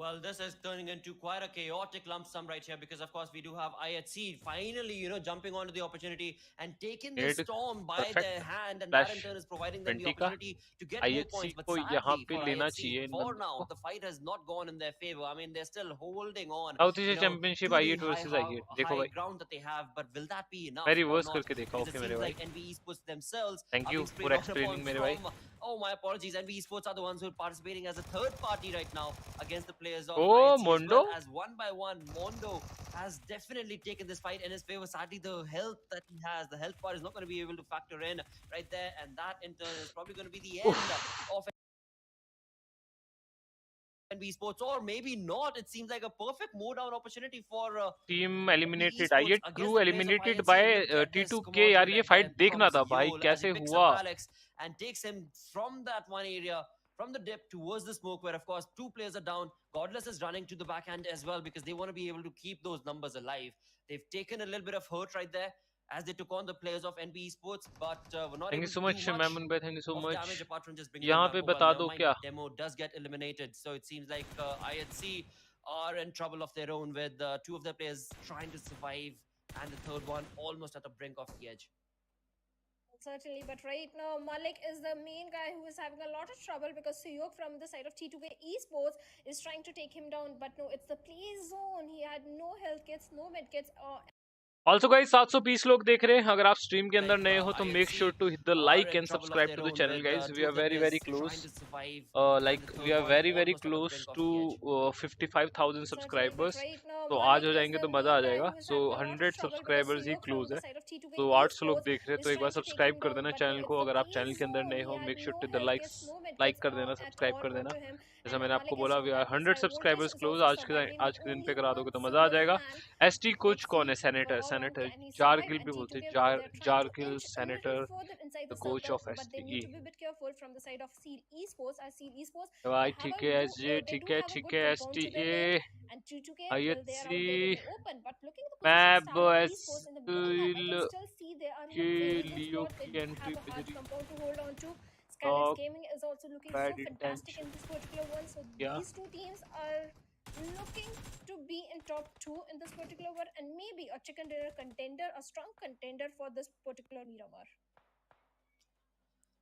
Well, this is turning into quite a chaotic lump sum right here, because, of course, we do have IHC finally, jumping onto the opportunity and taking the net storm by their perfect hand, and that in flash turn is providing them the 20 का opportunity to get more IHC points. But को यहाँ sadly पे for लेना IHC, चाहिए इन for बंदों now, को the fight has not gone in their favor. I mean, they're still holding on, South Asia Championship to the I eight versus I eight देखो high भाई ground that they have. But will that be मैं enough or reverse not? करके देखा Because it okay मेरे seems भाई like NB Esports themselves thank are you being sprayed for out upon explaining मेरे भाई from. Oh, my apologies. NB Esports are the ones who are participating as a third party right now against the players of oh IHC as मोंडो well. As one by one, Mondo has definitely taken this fight in his favor. Sadly, the health that he has, the health part is not going to be able to factor in right there, and that in turn is probably going to be the end of NB Sports, or maybe not. It seems like a perfect move down opportunity for team NB eliminated Esports आई8 against crew the players of eliminated IHC. By Look at this T2K commodity यार ये right fight there देखना from था भाई Ziol as कैसे he picks हुआ up Alex and takes him from that one area, from the dip towards the smoke, where, of course, two players are down. Godless is running to the backhand as well, because they want to be able to keep those numbers alive. They've taken a little bit of hurt right there, as they took on the players of NB Esports, but were not thank able you to so do much much Memon भाई, thank you so of much. damage apart from just bringing यहाँ them पे back. Oh, बता well, दो never क्या mind. Demo does get eliminated, so it seems like IHC are in trouble of their own with two of their players trying to survive, and the third one almost at the brink of the edge. Certainly, but right now Malik is the main guy who is having a lot of trouble because Suyok from the side of T2K Esports is trying to take him down, but no, it's the play zone. He had no health kits, no med kits. Also guys 720 लोग देख रहे हैं। अगर आप stream के अंदर Like नए हो तो make IHC sure to hit the are like in and trouble of subscribe their to the own channel with guys. We two are of their very players very close, trying to survive, and like the we third are one very very almost at the close brink of to the edge. 55,000 Certainly, but subscribers. right now तो आज Malik हो is जाएंगे the तो मजा main आ guy जाएगा। who is so having a lot of 100 trouble because subscribers he Suyok from close the है। side of T2K तो 800 लोग Esports देख रहे हैं, is तो एक बार trying to take subscribe him कर down, देना but no, चैनल it's को। the अगर आप play चैनल के अंदर zone. नए He हो had make sure no to the health likes, kits, no med like kits कर देना, at सब्सक्राइब all कर देना। onto him. जैसा And मैंने आपको Malik बोला, is we are that the 100 high voltage subscribers is close. also आज के surviving with आज के दिन पे only करा one दोगे तो मजा आ single जाएगा। man. एसटी Let's कोच कौन है? see for senator, how long senator can he survive. जारगिल And भी बोलते हैं, T2K, well, they're trying to जारगिल inch a little senator, further inside the the coach circle, of but they need ST. to be a bit careful from the side of Seal Esports. As Seal Esports, भाई ठीक है SJ, they ठीक do है have a ठीक good है compound ST to their name. A, And T2K, well, they are IHC, out there in the open. But looking at the position मैब stand of Esports in the middle map, I एसकिल can still see they are in के a very good Leo spot. They की entry have a hard Pejari compound to hold on to. Skylets talk Gaming is also looking so bad fantastic in intention. this particular one. So क्या these two teams are looking to be in top 2 in this particular one, and maybe a chicken dinner contender, a strong contender for this particular Miramar.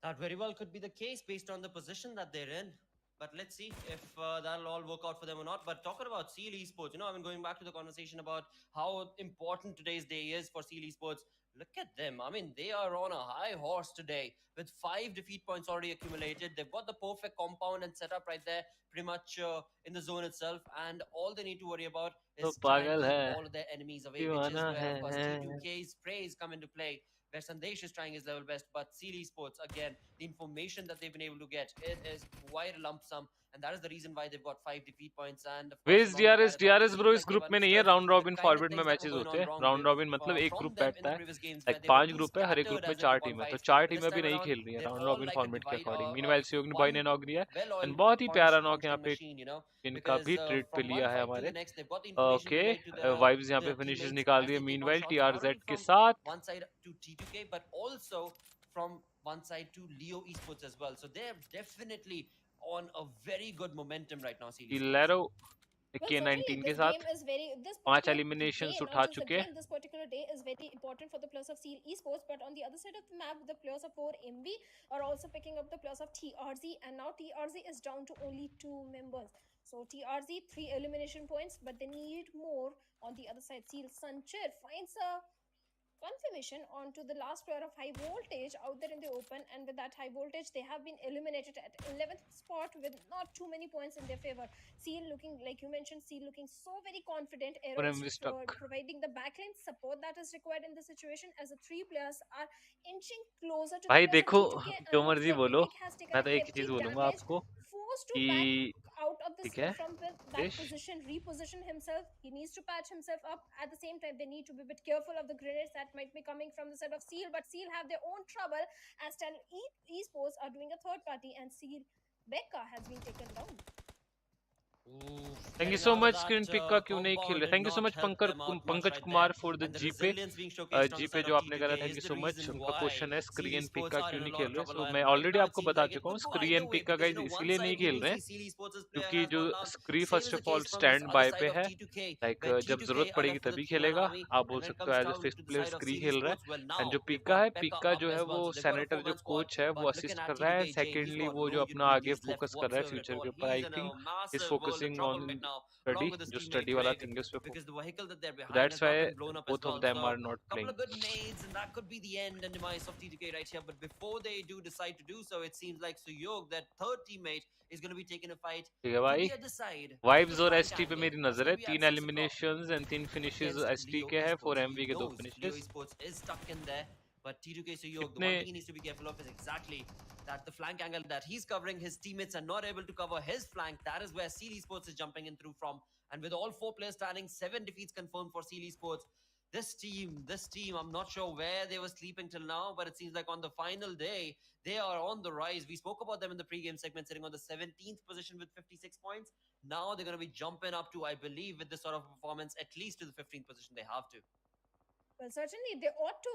That very well could be the case based on the position that they're in. But let's see if that'll all work out for them or not. But talking about Seal Esports, I mean, going back to the conversation about how important today's day is for Seal Esports, look at them. I mean, they are on a high horse today with 5 defeat points already accumulated. They've got the perfect compound and setup right there, pretty much in the zone itself. And all they need to worry about तो is trying to पागल keep है, all of their enemies away, which is दीवाना where, है। of course, T2K's sprays come into play, where Sandesh is trying his level best, but Seal Esports, again, the information that they've been able to get, it is quite a lump sum, and that is the reason why they've got 5 defeat points. And of course, वेज along with that, it also DRS seems bro इस like they've group में नहीं है। understood round the robin kind of format में things that matches were going होते on हैं। wrong round robin मतलब एक from ग्रुप them in बैठता the है, previous games, where like they were 5 too group है, हर एक scattered ग्रुप में as they 4 took on team है। तो fights. 4 But this टीमें अभी time नहीं around, खेल रही है they're round all robin like a format के अकॉर्डिंग। divide, मीनवाइल सियोग्नि बॉय ने one नॉक दिया है एंड well-oiled बहुत ही प्यारा नॉक punch यहाँ punching पे machine, इनका because भी ट्रेड पे from one लिया है fight to the हमारे। next, they've got the information okay, relayed to their vibes यहाँ पे फिनिशेस teammates निकाल as रही है। they take on meanwhile shots not only टीआरजेड के from साथ one side to T2K, but also from one side to Leo Esports as well. So they're definitely on a very good momentum right now, Seal Esports. इलेरो Well, के certainly 19 के this game साथ is very, this 5 particular eliminations day, उठा not just the चुके हैं। game, this particular day is very important for the players of Seal Esports. But on the other side of the map, the players of Pmwi are also picking up the players of TRZ, and now TRZ is down to only 2 members. So TRZ 3 elimination points, but they need more on the other side. Seal Sanchir finds a confirmation onto the last player of high voltage out there in the open, and with that high voltage they have been eliminated at 11th spot with not too many points in their favor. Seal looking, like you mentioned, Seal looking so very confident. और Arrows MV stuck. providing the backline support that is required in this situation, as the 3 players are inching closer to the भाई players of देखो, T2K, जो and looks मर्जी like बोलो, Epic has taken मैं a तो एक ही heavy चीज बोलूंगा damage, आपको forced to कि back out of this ठीक है from that देश, position, reposition himself. He needs to patch himself up. At the same time, they need to be a bit careful of the grenades that might be coming from the side of Seal, but Seal have their own trouble, as Esports are doing a third party, and Seal Becca has been taken down. Thank you so much screen pick का क्यों नहीं खेल रहे। Thank you so much Pankaj Kumar for the GPay. GPay जो आपने करा, thank you so much. उनका question है स्क्रीन पिक का क्यों नहीं खेल रहे। सो मैं ऑलरेडी आपको बता चुका हूँ, स्क्रीन पिक का गाइस इसीलिए नहीं खेल रहे क्योंकि जो screen first of all stand by पे है, लाइक जब जरूरत पड़ेगी तभी खेलेगा। आप बोल सकते हो एज ए फिफ्थ प्लेयर स्क्री खेल रहा है। एंड जो पिका है, पिका जो है वो सेनेटर जो कोच है वो असिस्ट कर रहा है। सेकेंडली वो जो अपना आगे फोकस कर रहा है फ्यूचर के ऊपर, I think is focusing on study, जो स्टडी वाला थिंग है उस पे, because the vehicle that they're behind that's has not why been blown up as both well. of them So, are not couple playing. of good nades, and that could be the end and demise of T2K right here. But before they do decide to do so, it seems like Suyog, their third teammate, is going to be taking a fight ठीक है to भाई, the other side. Vibes और Flank ST पे angle. मेरी That's नजर है। gonna be at 3 6 o'clock eliminations and 3 finishes against ST Leo के हैं, 4 Esports. एमवी He के 2 knows Leo finishes. Esports is stuck in there, but T2K Suyog, the कितने one thing he needs to be careful of is exactly that the flank angle that he's covering, his teammates are not able to cover his flank. That is where Seal Esports is jumping in through from. And with all 4 players standing, 7 defeats confirmed for Seal Esports. This team, I'm not sure where they were sleeping till now, but it seems like on the final day, they are on the rise. We spoke about them in the pre-game segment, sitting on the 17th position with 56 points. Now they're going to be jumping up to, I believe, with this sort of performance, at least to the 15th position. They have to. Well, certainly they ought to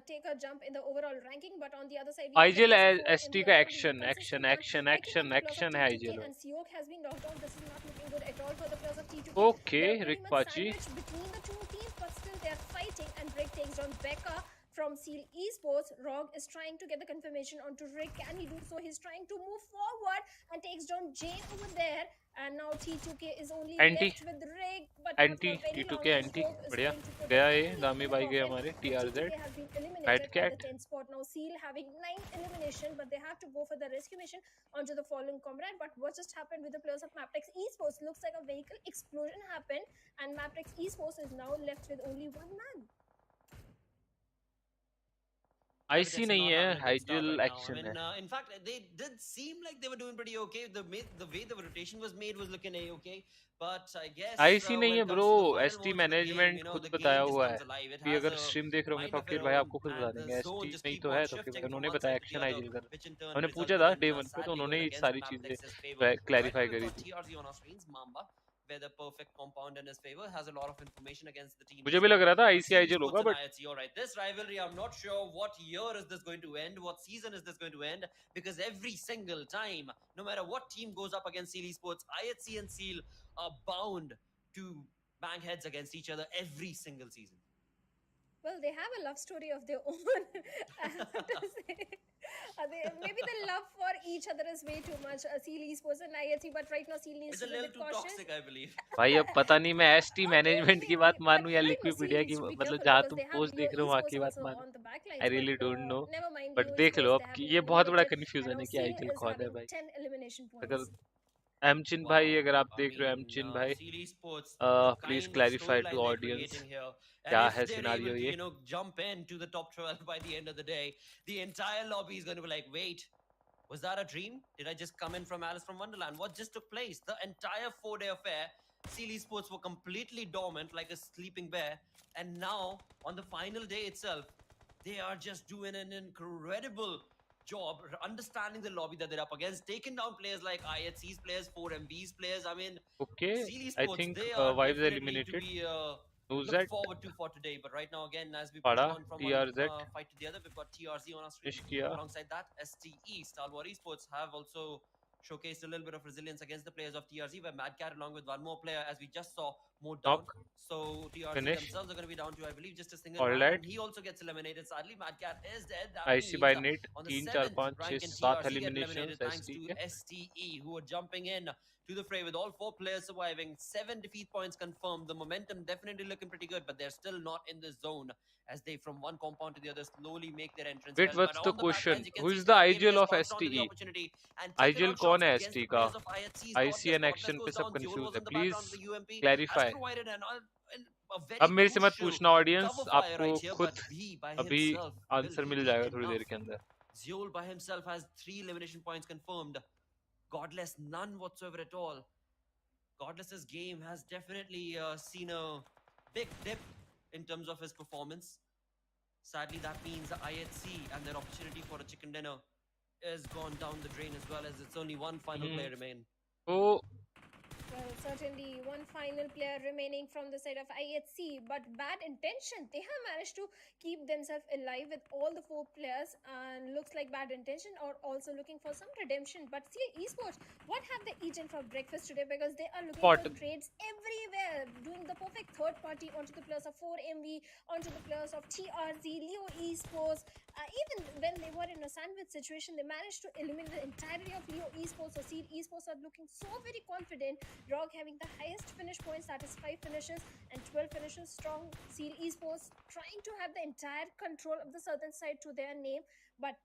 take a jump in the overall ranking, but on the other side, we have the IGL players of 4MV ST का also being action consistent, action but action breaking action up the players of action है T2K IGL में. and Seok has been knocked down. This is not looking good at all for the players of T2K. Okay They're pretty Rick much पाची. sandwiched between the two teams, but still they're fighting, and Rick takes down Becca from Seal Esports. Rog is trying to get the confirmation onto Rick. Can he do so? He's trying to move forward and takes down Jane over there. And now T2K is only Anti. left with Rick, but anti not for very long. T2K anti Smoke is बढ़िया going to put गया an ये end दामी to भाई गए it. हमारे The TRZ. T2K has been eliminated Mad at Cat. the 10th spot. Now Seal having 9 elimination, but they have to go for the rescue mission onto the fallen comrade. But what just happened with the players of Maptex Esports? Looks like a vehicle explosion happened, and Maptex Esports is now left with only one man. IC नहीं है Right IGL now. I action mean, है. in fact, they did seem like they were doing pretty okay. The way the rotation was made was looking okay. But I guess IC नहीं when है it bro. comes to the final ST moments of the game, management खुद the बताया game just हुआ comes है. alive. It भी has अगर a stream देख रहे होंगे mind तो of फिर its भाई own, आपको खुद बता and the देंगे. zone एसटी just नहीं keep तो on है तो shifting फिर from उन्होंने one बताया side to the action other, IGL कर. which in turn उन्होंने पूछा resulted था in डे 1 पे तो sadly उन्होंने going ये against सारी Maptex's चीजें favor. Right now clarify we've करी got थी. TRZ on our screens. Mamba, where the perfect compound in his favor, has a lot of information against the team मुझे as भी well. लग रहा था But IC CE IGL Sports होगा and but IHC, all right, this rivalry, I'm not sure what year is this going to end, what season is this going to end, because every single time, no matter what team goes up against Seal Esports, IHC and Seal are bound to bang heads against each other every single season. Well, they have a love story of their own. I have to say. Maybe the love for each other is way too much. Seal Esports and IHC, but right now Seal needs It's a to be a little bit too cautious. toxic, I believe. भाई अब पता नहीं मैं ST management की बात Maybe, मानूं but या right now Seal लिक्विपीडिया की needs to be मतलब careful जहाँ because तुम they have पोस्ट Leo देख रहे हो वहाँ Esports की बात also मानो. on the back I lines. Really But don't know. never mind, but Leo देख लो Esports, अब they have कि been ये बहुत बड़ा eliminated. And कंफ्यूजन है now कि Seal आईजीएल is कौन है having भाई. 10 elimination अगर points. एमचिन भाई अगर आप देख रहे हो एमचिन भाई Seal Esports, the please kind of clarify to storyline they're audience creating here, and क्या if है they're सिनारियो able to, ये. jump into the top 12 by the end of the day, the entire lobby is going to be like, wait, was that a dream? Did I just come in from Alice from Wonderland? What just took place? The entire 4-day affair, Seal Esports were completely dormant like a sleeping bear, and now, on the final day itself, they are just doing an incredible job understanding the lobby that they're up against, taking down players like IHC's players, 4MV's players. I mean, okay Seal I Esports, think they are wives definitely to eliminated. be Who's looked that? forward to for today. But right now, again, as we Pada, push on from one TRZ. fight to the other, we've got TRZ on our screen. Ishkia. Alongside that, STE, Star Wars Esports, have also showcased a little bit of resilience against the players of TRZ, where Mad Cat, along with one more player, as we just saw, more down. Knock. So TRZ Finish. themselves are going to be down to, I believe, just a single All man, right. and he also gets eliminated. Sadly, Mad Cat is dead. That IC means by net on the 3 4 7th 5 rank 6 in 7 TRZ get eliminations eliminated thanks ST to के. STE, who are jumping in to the fray with all 4 players surviving. 7 defeat points confirmed. The momentum definitely looking pretty good, but they're still not in the zone as they from one compound to the other slowly make their entrance. Wait, Well, what's but the on the back question? lines, you can Who see is the Star Gaming IGL has of pounced onto the STE? opportunity and taken IGL out कौन shots है against ST the का? players of IHC's. IC and Godless Action goes पे सब down. Zone confuse was है. in the please background of the UMP, has clarify. provided a अब very मेरे से मत crucial पूछना ऑडियंस, cover fire आपको right here, खुद but he by अभी himself, will answer he mill be जाएगा थोड़ी enough? देर के अंदर. Zeol by himself has 3 elimination points confirmed. Godless, none whatsoever at all. Godless's game has definitely seen a big dip in terms of his performance. Sadly, that means the IHC and their opportunity for a chicken dinner is gone down the drain as well, as it's only one final player remain. तो Well, certainly one final player remaining from the side of IHC, but bad intention. They have managed to keep themselves alive with all the 4 players, and looks like bad intention or also looking for some redemption. But see, esports, what have they eaten for breakfast today? Because they are looking What? for trades everywhere, doing the perfect third party onto the players of 4MV, onto the players of TRZ, Leo Esports. Even when they were in a sandwich situation, they managed to eliminate the entirety of Leo Esports. So Seal Esports are looking so very confident. Rog having the highest finish points, that is 5 finishes and 12 finishes strong. Seal Esports trying to have the entire control of the southern side to their name, but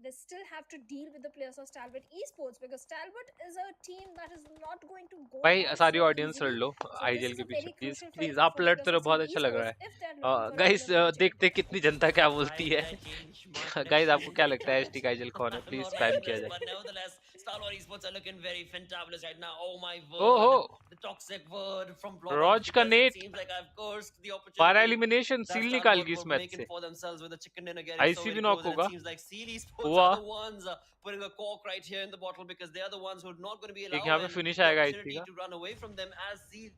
they still have to deal with the players of Stalwart Esports, because Stalwart is a team that is not going to go भाई down सारी so audience लड़ easily. Low So this IGL is के a पीछे. very please crucial please fight आप for the लड़ते players रहो, of बहुत Seal अच्छा लग रहा Esports है. if they're looking for a guys winner victory. देखते कितनी जनता क्या बोलती है. Might change, might गाइस आपको change. क्या लगता है एसटी का आईजीएल कौन है? I'm please not spam liking किया this, जाए. but nevertheless, Star Wars Esports are looking very fantabulous right now. Oh my ओहो, word, the toxic word from Blood, rows का because it net seems like I've cursed the 12 opportunity elimination that seal Star निकाल Wars गई इस were match making से. for themselves with the chicken dinner getting so IC very भी knock close, and होगा. it seems like Seal Esports हुआ. are the ones putting a cork right here in the bottle, because they are the ones who are not going to be एक यहाँ पे allowing finish the आएगा IC opportunity का. to run away from them, as Seal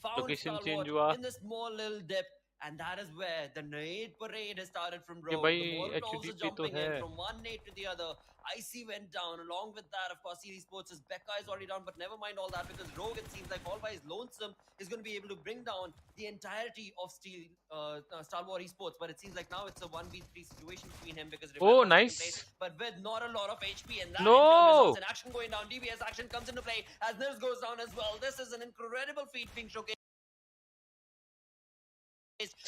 found location Stalwart change हुआ. in this small little dip And that is where the nade parade has started from ये Rogue. भाई The Molotovs are HDP तो jumping है. in from one nade to the other. Icy went down. Along with that, of course, CD Sports' Becca is already down, but never mind all that because Rogue, it seems like all by his lonesome, is going to be able to bring down the entirety of Star Wars Esports. But it seems like now it's a 1v3 situation between him because Oh, Revival is taking nice. place, but with not a lot of HP, and that No. in turn results in action going down. DBS action comes into play as Nils goes down as well. This is an incredible feat being showcased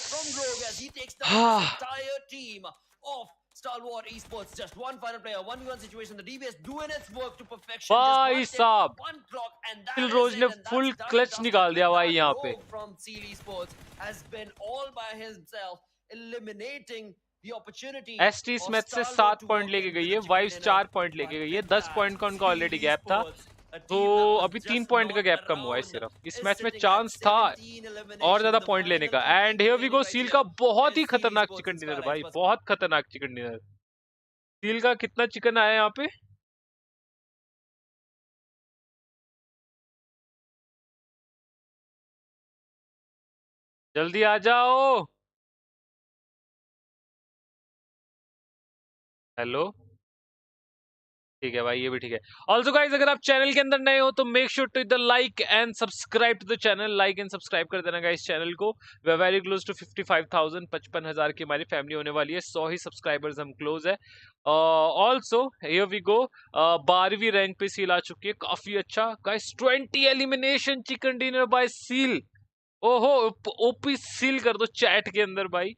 from Rogue as he takes down this entire team of Star Wars Esports. Just one final player, 1v1 situation. The DBS doing its work to perfection. भाई Just साहब, one clock, and that Phil is Rose it, ने and that's full done and clutch dusted निकाल with दिया भाई that. यहाँ पे. Rogue from CD Esports has been all by himself, eliminating the opportunity ST of Smith से Star 7 Wars to point walk लेके in गई with है, a chicken wives dinner. 4 point लेके But गई है. with 10 that, पॉइंट का उनका already CD gap था. Esports, a तो team that was अभी 3 just पॉइंट का not गैप कम हुआ है around, सिर्फ. इस is मैच में sitting at चांस था 17 और eliminations. ज्यादा The पॉइंट लेने final का. team and keeping here we winning go, right Seal here का बहुत is ही CD खतरनाक Sports chicken and dinner Scarlet भाई, Express. बहुत खतरनाक चिकन डिनर. सील का कितना चिकन आया यहाँ पे? जल्दी आ जाओ. हेलो, ठीक है भाई, ये भी ठीक है. ऑल्सो गाइज, अगर आप चैनल के अंदर नए हो तो make sure to the like and subscribe to the channel. Like and subscribe कर देना गाइज चैनल को. We are very close to 55,000. 55,000 की हमारी फैमिली होने वाली है. 100 ही सब्सक्राइबर्स हम क्लोज है. ऑल्सो हियर वी गो, 12वीं रैंक पे सील आ चुकी है. काफी अच्छा guys. 20 elimination chicken dinner by Seal. ओहो, ओपी सील कर दो चैट के अंदर भाई.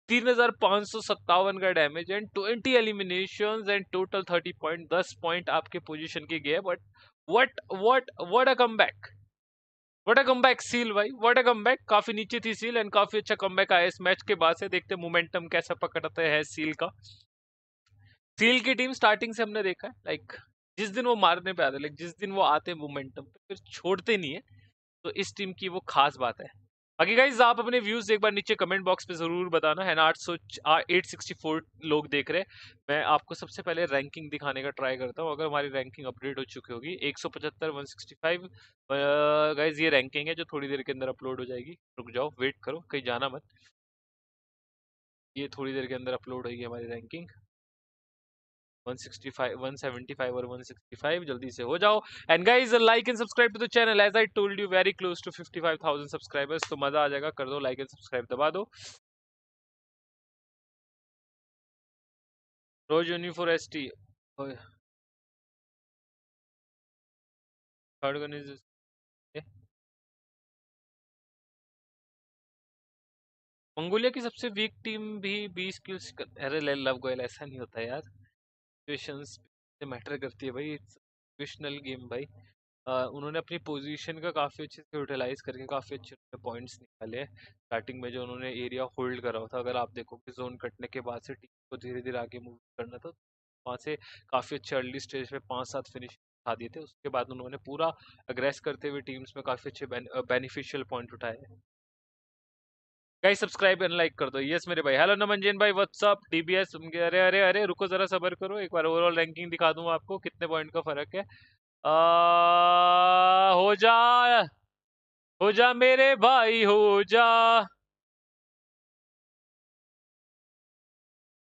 3,557 का damage and 20 eliminations and total 30 point. 10 point आपके पोजीशन के गए. But what a comeback, what a comeback seal भाई, व्हाट अ कमबैक. काफी नीचे थी सील एंड काफी अच्छा कमबैक आया इस मैच के बाद से. देखते मोमेंटम कैसा पकड़ते हैं सील का. सील की टीम स्टार्टिंग से हमने देखा है, लाइक जिस दिन वो मारने पे आते, लाइक जिस दिन वो आते मोमेंटम पे फिर छोड़ते नहीं है. तो इस टीम की वो खास बात है. बाकी गाइज, आप अपने व्यूज एक बार नीचे कमेंट बॉक्स पे जरूर बताना है ना. 864 लोग देख रहे हैं. मैं आपको सबसे पहले रैंकिंग दिखाने का ट्राई करता हूँ. अगर हमारी रैंकिंग अपडेट हो चुकी होगी 175 165 गाइज, ये रैंकिंग है जो थोड़ी देर के अंदर अपलोड हो जाएगी. रुक जाओ, वेट करो, कहीं जाना मत. ये थोड़ी देर के अंदर अपलोड होगी हमारी रैंकिंग. 165 175 और 165 जल्दी से हो जाओ. And guys, like and subscribe to the channel. As I told you, very close to 55,000 subscribers. तो मजा आ जाएगा. कर दो लाइक एंड सब्सक्राइब, दबा दो. रोज यूनिफोर ST third one is Mongolia की सबसे वीक टीम भी 20 किल्स. अरे लव गोयल, ऐसा नहीं होता यार. सिचुएशंस से मैटर करती है भाई. इट्स सिचुएशनल गेम भाई. उन्होंने अपनी पोजीशन का काफ़ी अच्छे से यूटिलाइज करके काफ़ी अच्छे पॉइंट्स निकाले हैं. स्टार्टिंग में जो उन्होंने एरिया होल्ड करा हुआ था, अगर आप देखो कि जोन कटने के बाद से टीम को धीरे धीरे आगे मूव करना था, वहाँ से काफ़ी अच्छे अर्ली स्टेज पे 5-7 फिनिश दिखा दिए थे. उसके बाद उन्होंने पूरा अग्रेस करते हुए टीम्स में काफ़ी अच्छे बेनिफिशियल पॉइंट उठाए हैं. गाइस, सब्सक्राइब एंड लाइक कर दो. यस मेरे भाई. हेलो नमनजैन भाई, व्हाट्सअप. डीबीएस, अरे अरे अरे रुको जरा, सबर करो. एक बार ओवरऑल रैंकिंग दिखा दूं आपको कितने पॉइंट का फर्क है. हो जा, हो जा मेरे भाई, हो जा.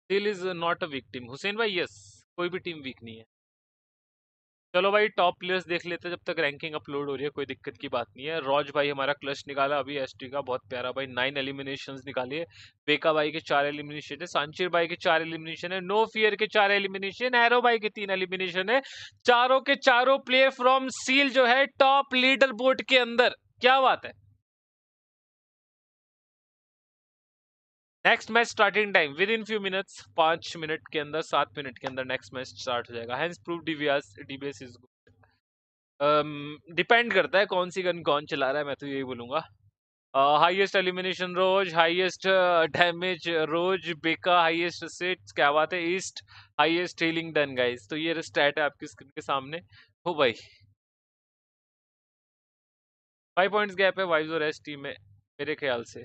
Still is not a week team. Hussain भाई, यस, कोई भी टीम वीक नहीं है. चलो भाई, टॉप प्लेयर्स देख लेते हैं जब तक रैंकिंग अपलोड हो रही है. कोई दिक्कत की बात नहीं है. रॉज भाई हमारा क्लच निकाला अभी एसटी का, बहुत प्यारा भाई. 9 एलिमिनेशंस निकाली है. बेका भाई के 4 एलिमिनेशन है. सांचिर भाई के 4 एलिमिनेशन है. नो फियर के 4 एलिमिनेशन. एरो भाई के 3 एलिमिनेशन है. चारों के चारों प्लेयर फ्रॉम सील जो है टॉप लीडर बोर्ड के अंदर. क्या बात है. Next match starting time with in few minutes. 5 minute के अंदर, 7 मिनट के अंदर नेक्स्ट मैच स्टार्ट हो जाएगा. Hence prove DBS is good. Depend करता है कौन सी गन कौन चला रहा है, मैं तो यही बोलूंगा. हाईएस्ट एलिमिनेशन रोज, हाईएस्ट डैमेज रोज, बेका हाईएस्ट असिस्ट. क्या बात है. East highest healing done guys. तो ये स्टैट है आपकी स्क्रीन के सामने. हो भाई, 5 पॉइंट्स गैप है वाइव्स और एस टीम में मेरे ख्याल से.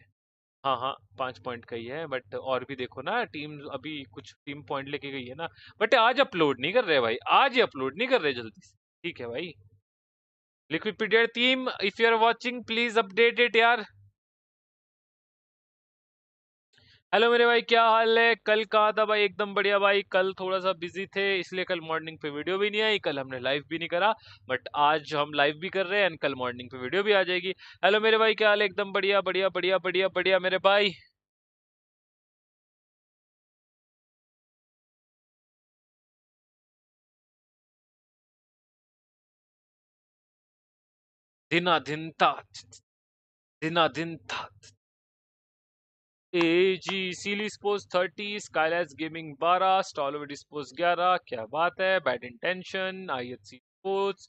हाँ हाँ, 5 पॉइंट का ही है. बट और भी देखो ना, टीम अभी कुछ टीम पॉइंट लेके गई है ना. बट आज अपलोड नहीं कर रहे भाई, आज ही अपलोड नहीं कर रहे जल्दी से. ठीक है भाई. Liquid team, if you are watching please update it यार. हेलो मेरे भाई, क्या हाल है? कल कहाँ था भाई? एकदम बढ़िया भाई। कल थोड़ा सा बिजी थे, इसलिए कल मॉर्निंग पे वीडियो भी नहीं आई। कल हमने लाइव भी नहीं करा, बट आज हम लाइव भी कर रहे हैं एंड कल मॉर्निंग पे वीडियो भी आ जाएगी। हेलो मेरे भाई, क्या हाल है? एकदम बढ़िया बढ़िया बढ़िया बढ़िया बढ़िया मेरे भाई। दिना दिन था, दिना दिन था। एजी सीली sports 30, Skylights gaming 12, Stalwart sports 11। क्या बात है! Bad intention, IHC sports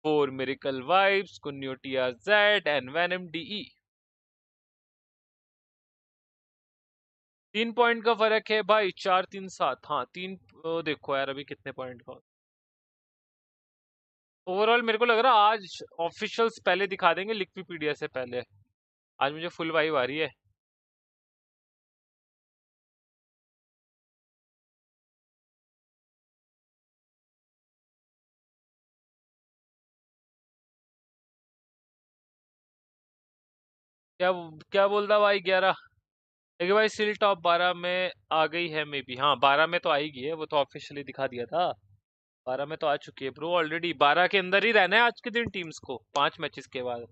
4, miracle vibes, कुन्यो TRZ and Venom DE. 3 point का फर्क है भाई। 4-3-7। हाँ तीन। देखो यार अभी कितने पॉइंट का ओवरऑल मेरे को लग रहा है आज ऑफिशियल्स पहले दिखा देंगे लिक्विपीडिया से पहले। आज मुझे फुल वाइब आ रही है। क्या क्या बोलता भाई? 11। देखिए भाई, सिल टॉप 12 में आ गई है मे बी। हाँ 12 में तो आ ही गई है, वो तो ऑफिशियली दिखा दिया था। 12 में तो आ चुकी है ब्रो ऑलरेडी। 12 के अंदर ही रहना है आज के दिन टीम्स को, 5 मैचेस के बाद।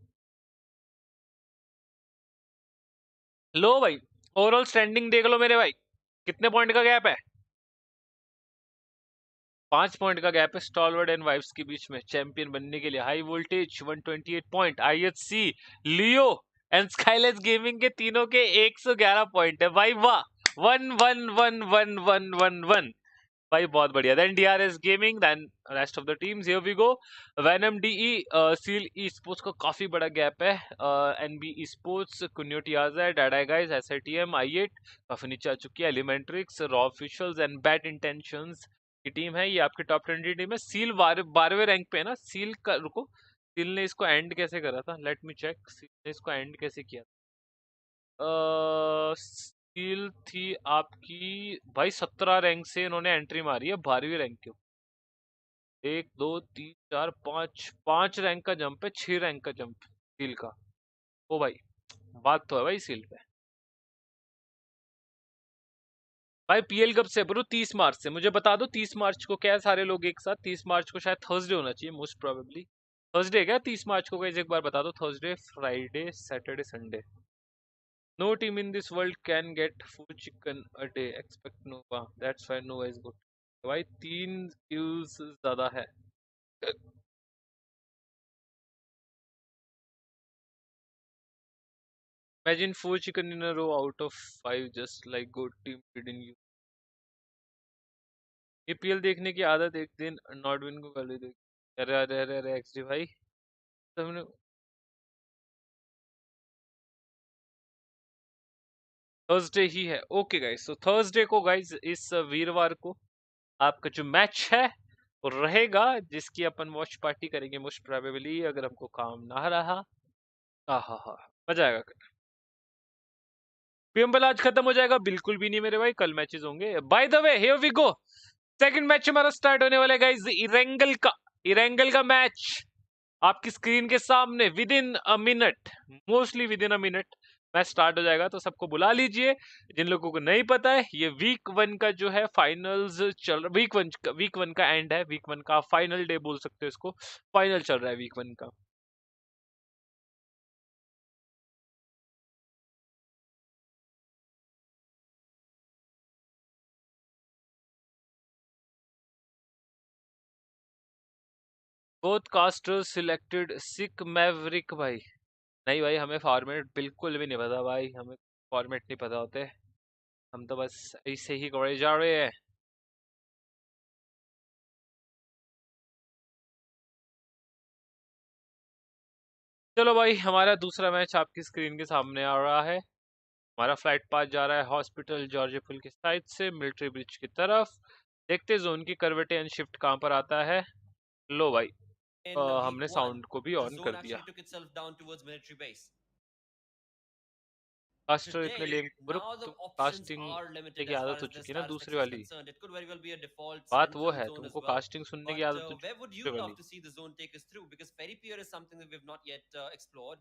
लो भाई, ओवरऑल स्टैंडिंग देख लो मेरे भाई, कितने पॉइंट का गैप है? 5 पॉइंट का गैप है स्टॉलवर्ड एंड वाइब्स के बीच में चैंपियन बनने के लिए। High voltage 128 point, IHC, Leo and Skylights gaming के तीनों के 111 पॉइंट है भाई। वाह! 1-1-1-1-1-1-1 भाई, बहुत बढ़िया। Then DRS gaming, then rest of the teams. Here we go. Venom DE, seal E sports का काफी बड़ा गैप है। एनबी ई स्पोर्ट्स, कुन्यो टीआरजेड, डाडा गाइस, एसआईटीएम, आई8 काफी नीचे आ चुकी है। Elementrix, raw officials and bad intentions की टीम है। ये आपकी टॉप 20 टीम है। सील 12वें रैंक पे है ना? सील का रुको, सील ने इसको एंड कैसे करा था? Let me check. सील ने इसको एंड कैसे किया? स्टील थी आपकी भाई 17 रैंक से इन्होंने एंट्री मारी है 12वीं रैंक के। 1 2 3 4 5 5 रैंक का जंप है, 6 रैंक का जंप सील का। ओ भाई, बात तो है भाई सील पे। भाई पीएल कब से ब्रो? 30 मार्च से। मुझे बता दो 30 मार्च को क्या है सारे लोग एक साथ? 30 मार्च को शायद थर्सडे होना चाहिए मोस्ट प्रोबेबली। थर्सडे क्या 30 मार्च को? गाइस एक बार बता दो। Thursday, Friday, Saturday, Sunday. No team in this world can get full chicken a day. Expect Nova. That's why Nova is good. भाई 3 kills ज्यादा है। Imagine 4 chicken in a row out of 5, just like good team did in you. APL देखने की आदत एक दिन not win को कर ली थी। अरे अरे अरे अरे एक्सडी भाई, तुमने थर्सडे ही है। ओके गाइस, तो थर्सडे को गाइस इस वीरवार को आपका जो मैच है वो रहेगा, जिसकी अपन वॉच पार्टी करेंगे मोस्ट प्रोबेबली, अगर हमको काम ना रहा। हाँ, मजा आएगा। पीएमएल आज खत्म हो जाएगा? बिल्कुल भी नहीं मेरे भाई, कल मैचेस होंगे। By the way here we go, second match हमारा स्टार्ट होने वाला है गाइस। इरेंगल का मैच आपकी स्क्रीन के सामने within a minute, mostly within a minute match start हो जाएगा। तो सबको बुला लीजिए। जिन लोगों को नहीं पता है, ये वीक 1 का जो है फाइनल्स चल रहा। वीक वन का एंड है, वीक 1 का फाइनल डे बोल सकते हो इसको। फाइनल चल रहा है वीक 1 का। बोथ कास्टर्स सिलेक्टेड सिक मैवरिक भाई। नहीं भाई, हमें फॉर्मेट बिल्कुल भी नहीं पता भाई, हमें फॉर्मेट नहीं पता होते। हम तो बस ऐसे ही गड़े जा रहे हैं। चलो भाई, हमारा दूसरा मैच आपकी स्क्रीन के सामने आ रहा है। हमारा फ्लाइट पाथ जा रहा है हॉस्पिटल जॉर्ज पुल की साइड से मिलिट्री ब्रिज की तरफ। देखते जोन की करवटे एंड शिफ्ट कहाँ पर आता है। लो भाई, In week हमने one, साउंड को भी the ऑन zone कर दिया। actually took itself down towards military base. Caster इतने Today, लेम ब्रो, now the तुम options कास्टिंग are सुनने limited की as far आदत हो as the चुकी है ना दूसरी statistics is वाली। concerned. It could very well be a default बात वो central है, zone as तुमको well. कास्टिंग सुनने की But आदत हो where would दूसरी you love वाली। to see the zone take us through? Because Ferry Pier is something that we've not yet explored.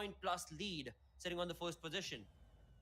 point plus lead, sitting on the first position.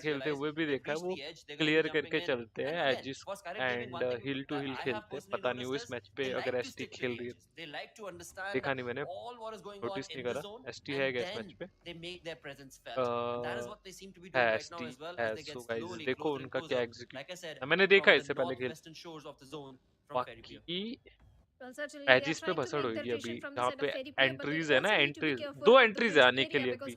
has खेलते realized हुए भी they've देखा है, reached वो the edge. They're going to be clear jumping करके in. चलते And हैं again, Aegis for Scarab Gaming, and one thing hill to that hill I have खेलते हैं। personally पता नहीं वो noticed इस is मैच पे they अगर like to ST stick to खेल the रही है, edges. They like to understand देखा नहीं मैंने, all what is going on notice नहीं in the करा। zone, एसटी है and क्या इस then मैच पे? they make their presence felt. And that is what they seem to be है doing right now ST as well, है। as they get so guys slowly देखो closer and उनका क्या closer. Execute, Like I said, मैंने देखा from the इससे पहले खेल। northwestern shores of the zone from Ferry Pier. बाकी Well, certainly they are Aegis पे trying to भसड़ make their होगी अभी, attrition from the जहाँ side पे of Ferry Pier, but they entries है ना, also need to be entries careful 2 of the entries है bridge आने के area लिए because अभी।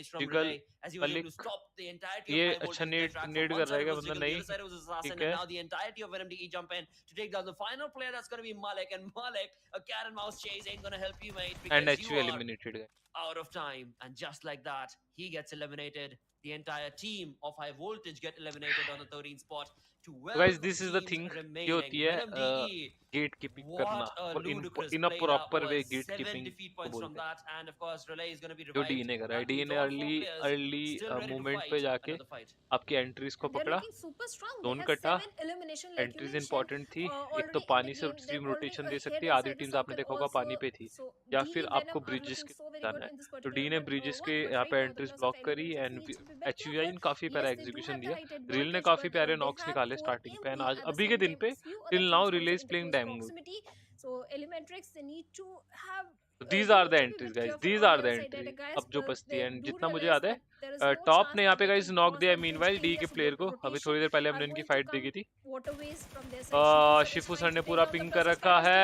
showcased from Jiggle, Renee as he was able to Malik. stop the entirety ये of high अच्छा voltage need track. Need From कर one रहा side है it क्या was बंदा Jiggle, the नहीं other side it was Assassin, ठीक and है now the entirety of Venom DE jump in to take down the final player. That's going to be Malik, and Malik, a cat and mouse chase ain't going to help you, mate, and because you HV are eliminated out of time. And just like that, he gets eliminated. The entire team of High Voltage get eliminated on the 13th spot. 12 guys this is the teams thing, ये remaining. होती है Venom DE, gate keeping करना what a ludicrous in a play that proper way, was. Gate 7 keeping defeat को points from बोलते हैं, that, and of course Relay is going to be जो D revived. ने करा है। That डी means ने all 4 players early still ready to movement fight पे जाके another fight. आपकी एंट्रीज को And they're पकड़ा, looking super strong. They zone have कटा, 7 elimination like you entries mentioned. Important थी। एक तो Already in पानी the से game, team they're already rotation दे ahead सकती है, आधी inside the टीम्स आपने circle देखा होगा also. पानी पे थी, So या DE फिर आपको Venom are ब्रिजेस looking के so very जाना good है। in this तो particular डी ने 1v1, ब्रिजेस के but यहाँ right पे now the entries plus block of करी Elementals and needs to be very एचयूआई careful. काफी प्यारा Yes, they do execution have the दिया। height रिल ने advantage, काफी but प्यारे they नॉक्स have निकाले 4 स्टार्टिंग पे, एंड Pmwi आज at the अभी के same दिन time. पे Few other till teams now also Riley in is the playing close damn good. proximity. So Elementrix, they need to have तो they these are the need to be a entries bit guys, careful these on are the their side. Entry Guys, अब जो बचती they है। And do जितना मुझे realize याद है that there is no top chance ने यहाँ that पे they guys can knock cross दिया that bridge meanwhile D clear, के so प्लेयर the को। अभी rotation थोड़ी देर पहले are हमने इनकी going to फाइट come देखी थी। waterways from their side. Shifu sir is Shifu sir trying ने to take पूरा out the पिंग plus कर of रखा Skylar's है,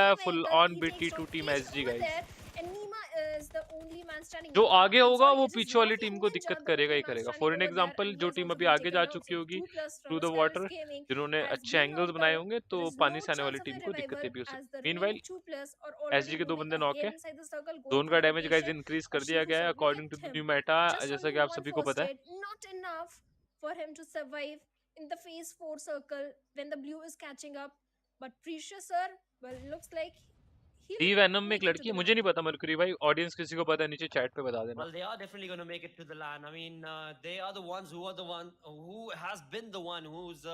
team. But full Venom, on he BT takes to down team Ace SG over guys. there, and Nima is the only man standing. जो No, आगे I'm होगा sorry, वो it is पीछे वाली Mafia team को Ninja, दिक्कत the करेगा only ही man करेगा। standing for an over there, example and he जो has टीम also अभी been आगे taken जा down. चुकी So होगी 2 plus through from the Skylar's water, Gaming जिन्होंने has अच्छे been एंगल्स knocked बनाए out. होंगे, तो There is पानी no से आने वाली chance of टीम a को revival दिक्कतें भी हो as सकती the है। remaining meanwhile 2 players are already SG के दो moving बंदे नॉक ahead है। inside the circle, going zone for का the damage guys rotation. Increase But कर दिया Shifu गया है sir, look according to at the him. New meta, Just जैसा only कि आप one सभी को first पता है। aid, not enough for him to survive in the phase 4 circle when the blue is catching up. But Precious sir, well, looks like D he'll Venom में एक make it to लड़की है, the मुझे land. नहीं पता mercury भाई, audience किसी को पता है नीचे चैट पे बता देना। Well, they are definitely going to make it to the LAN. I mean, they are the ones who has been the one who's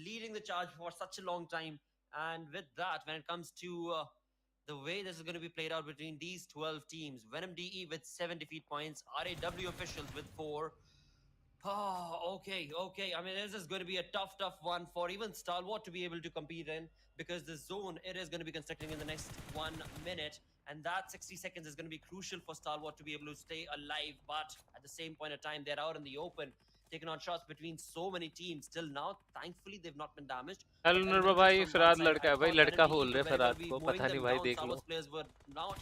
leading the charge for such a long time. And with that, when it comes to the way this is going to be played out between these 12 teams, Venom DE with 7 defeat points, RAW officials with 4. Oh, okay. I mean, this is going to be a tough one for even Stalwart to be able to compete in, because the zone it is going to be constructing in the next 1 minute, and that 60 seconds is going to be crucial for Stalwart to be able to stay alive. But at the same point of time, they're out in the open, taking on shots between so many teams. Till now, thankfully, they've not been damaged. Hello नरवा भाई, फराद लड़का है भाई, लड़का बोल रहे फराद को, पता नहीं भाई, देख लो। Players were not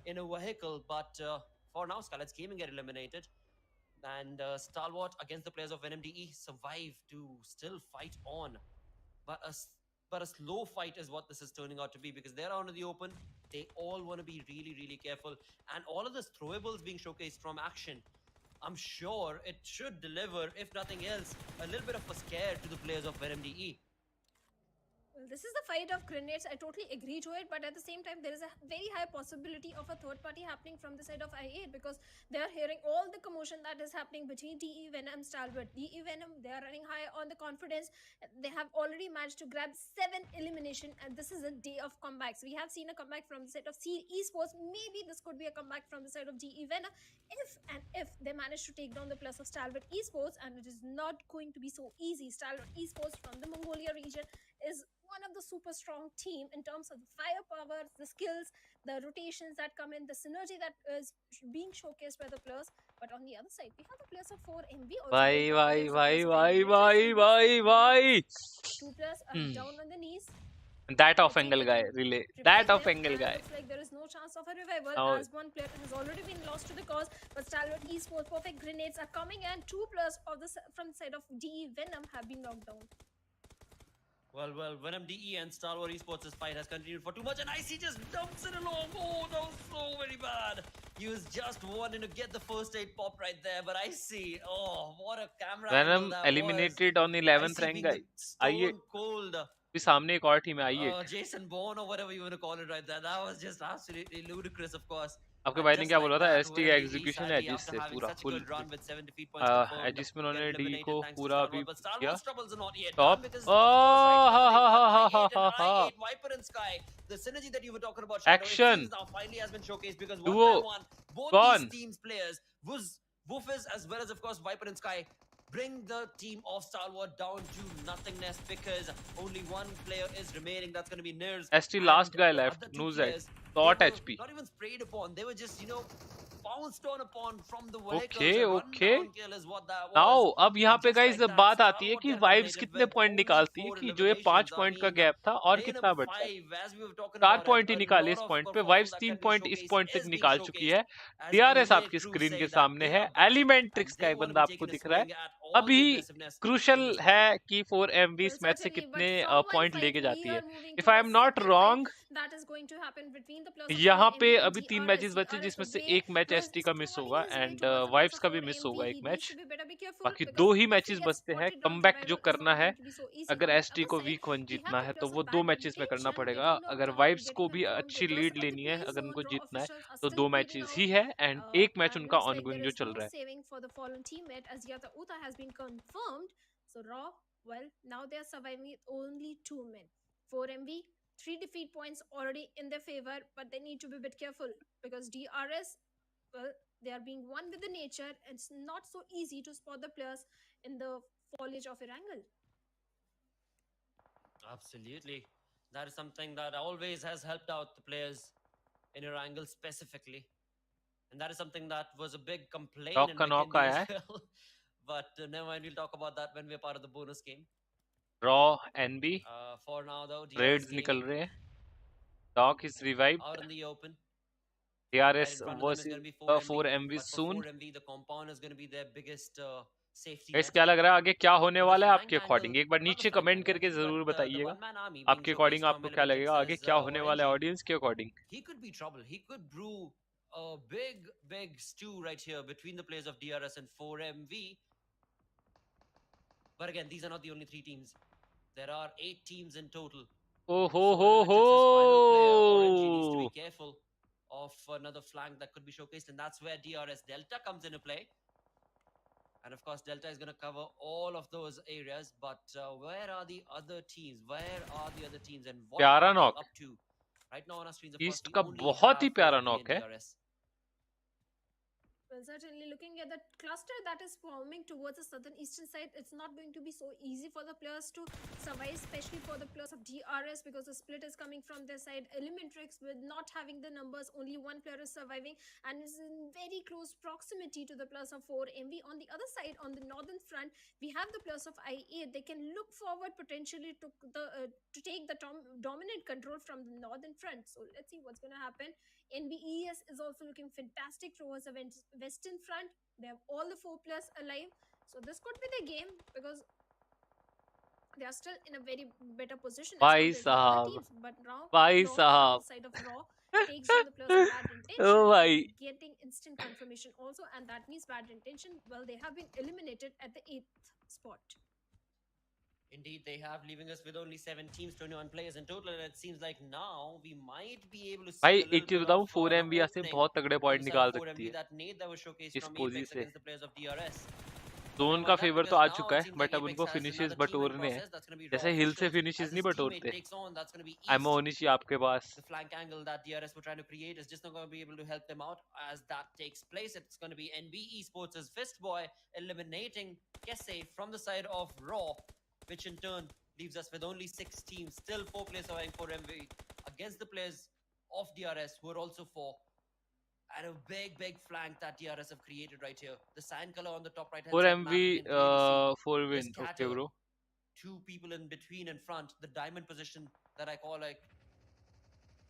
in a vehicle, but for now, Scarlet's Gaming get eliminated. And Stalwart against the players of NMDE survive to still fight on. But a slow fight is what this is turning out to be, because they're out in the open. They all want to be really careful. And all of this throwables being showcased from action, I'm sure it should deliver, if nothing else, a little bit of a scare to the players of NMDE. Well, this is the fight of grenades. I totally agree to it, but at the same time, there is a very high possibility of a third party happening from the side of I8, because they are hearing all the commotion that is happening between DE Venom and Stalwart. DE Venom, they are running high on the confidence. They have already managed to grab 7 elimination, and this is a day of comebacks. We have seen a comeback from the side of C Esports. Maybe this could be a comeback from the side of DE Venom if they manage to take down the plus of Stalwart Esports, and it is not going to be so easy. Stalwart Esports from the Mongolia region is one of the super strong team in terms of the firepower, the skills, the rotations that come in, the synergy that is being showcased by the players. But on the other side, we have the players of 4MB also. Bye. 2 players are down on the knees. That off angle guy, relay. That off angle guy. Looks like there is no chance of a revival, Now, as one player has already been lost to the cause. But Stalwart Esports perfect grenades are coming, and 2 players from the side of DE Venom have been knocked down. Well, Venom DE and Stalwart Esports' fight has continued for too much, and IC just dumps it along. Oh, that was so very bad. He was just wanting to get the first aid pop right there, but IC, oh, what a camera Venom angle that eliminated was. on the 11th IC rank being guy. आइए, stone cold. भी सामने एक और team है, आइए। Jason Bourne or whatever you want to call it right there. That was just absolutely ludicrous, of course. आपके भाई ने क्या बोला था? एसटी का एग्जीक्यूशन एजिस से पूरा फुल, एजिस में उन्होंने डी को पूरा भी किया top. The synergy that you were talking about, Action. now finally has been showcased, because Duo. 1 both Gone. these teams players, Woofers as well as of course Viper and Sky, bring the team of Stalwart down to nothingness, because only one player is remaining. That's going to be Nirs. ST last guy left, Nuzek. Dot HP. Not even sprayed upon. They were just, bounced on upon from the vehicle. Okay. Now, अब यहाँ पे guys बात आती है कि vibes कितने point निकालती है, कि जो ये 5 पॉइंट का गैप था और कितना बढ़ता है। 4 पॉइंट ही निकाले इस पॉइंट पे, वाइब्स 3 पॉइंट इस पॉइंट तक निकाल चुकी है। DRS आपकी स्क्रीन के सामने है, एलिमेंट्रिक्स का एक बंदा आपको दिख रहा है, all अभी the aggressiveness crucial in this है battle. कि 4MV इस Well, मैच से certainly, कितने but from one point fight, लेके जाती we है. are moving if I am towards not second wrong, fight that is going to happen between the players of यहाँ 4MV पे and अभी 3 DRS. Matches बचे DRS, जिसमें the से way एक मैच he एसटी is का miss होगा plotting his way and towards the players vibes of का भी मिस 4MV, होगा एक he needs match. to be better be careful बाकी because दो ही if he मैचेस gets बचते हैं. spotted, round कमबैक जो revival is करना not है, going to be so easy. अगर On the एसटी other को side, वीक वन we जीतना have the है तो players वो of दो bad मैचेस में करना intention पड़ेगा. getting knocked अगर down and वाइब्स को getting भी informed अच्छी because लीड of the लेनी है, play अगर उनको zone. Raw जीतना है, officials are तो still दो peeping मैचेस out. ही है एंड एक मैच And उनका looks like ऑनगोइंग there जो is चल no रहा है. saving for the fallen teammate as Yata Uta has been confirmed. So Raw, well, now they are surviving with only 2 men. 4MV, 3 defeat points already in their favor, but they need to be a bit careful because DRS, well, they are being one with the nature. It's not so easy to spot the players in the foliage of Erangel. Absolutely. That is something that always has helped out the players in Erangel specifically. And that is something that was a big complaint Knock in का knock Vikendi आया as है. well. But never mind, we'll talk about that when we're part of the bonus game. Raw NB For now, though, DRS Reds निकल gaining रहे हैं. Doc is out revived. in the open. Right DRS in front of them is versus going to be 4MV. 4MV But for soon. 4MV, the compound is going to be their biggest safety guys net. क्या लग रहा है आगे क्या होने But the वाला है flank आपके angle, अकॉर्डिंग? एक बार not the नीचे flank कमेंट angle करके actually, जरूर but the बताइएगा one-man army being आपके अकॉर्डिंग showcased from आपको क्या लगेगा Eliminate आगे says क्या होने वाला है Erangel. ऑडियंस के according. He could be trouble. He could brew a big stew right here between the players of DRS and 4MV. But again, these are not the only 3 teams. There are 8 teams in total. Oh So हो Eliminatrix's final player, Erangel, needs to be हो. careful of another flank that could be showcased, and that's where DRS Delta comes into play. And of course, Delta is going to cover all of those areas. But where are the other teams? Where are the other teams, and what प्यारा are they knock. up to? Right now on our screens, of course, east we का only बहुत ही have प्यारा 4MV knock and है. DRS. Well, certainly looking at the cluster that is forming towards the southern eastern side, it's not going to be so easy for the players to survive, especially for the players of DRS because the split is coming from their side. Eliminatrix with not having the numbers, only one player is surviving and is in very close proximity to the players of 4MV. On the other side, on the northern front, we have the players of IA. They can look forward potentially to take the dominant control from the northern front. So let's see what's going to happen. NBES is also looking fantastic towards the western front. They have all the 4 players alive. So this could be the game because they are still in a very better position भाई as compared to the other साहब, teams. But now भाई Raw from साहब. the side of Raw takes down the players of Bad Intention. ओ भाई. Getting instant confirmation also, and that means Bad Intention, well, they have been eliminated at the 8th spot. Indeed, they have, leaving us with only 7 teams, 21 players in total, and it seems like now we might be able to see भाई a little एक चीज bit बताऊं, of 4MV यहाँ से opening बहुत तगड़े on point the side निकाल of सकती 4MV. है That nade that was showcased इस from पोजी Apex से. against the players of DRS. Zone Now का on that, फेवर तो because आ now चुका it है seems बट like अब Apex उनको has finishes another team in बटोरने हैं. process. That's going to be जैसे Raw हिल से officials फिनिशेस as नहीं his teammate बटोरते. takes on. That's going to be MO East. होनी चाहिए आपके पास. The flank angle that DRS were trying to create is just not going to be able to help them out as that takes place. It's going to be NB Esports' Fistboy eliminating Kesse from the side of Raw, which in turn leaves us with only 6 teams. Still 4 players surviving for MV against the players of DRS who are also 4. And a big flank that DRS have created right here. The sign color on the top right hand side map, 4MV you can clearly see 4 the win. Okay scatter. Bro. 2 people in between and front. The diamond position that I call like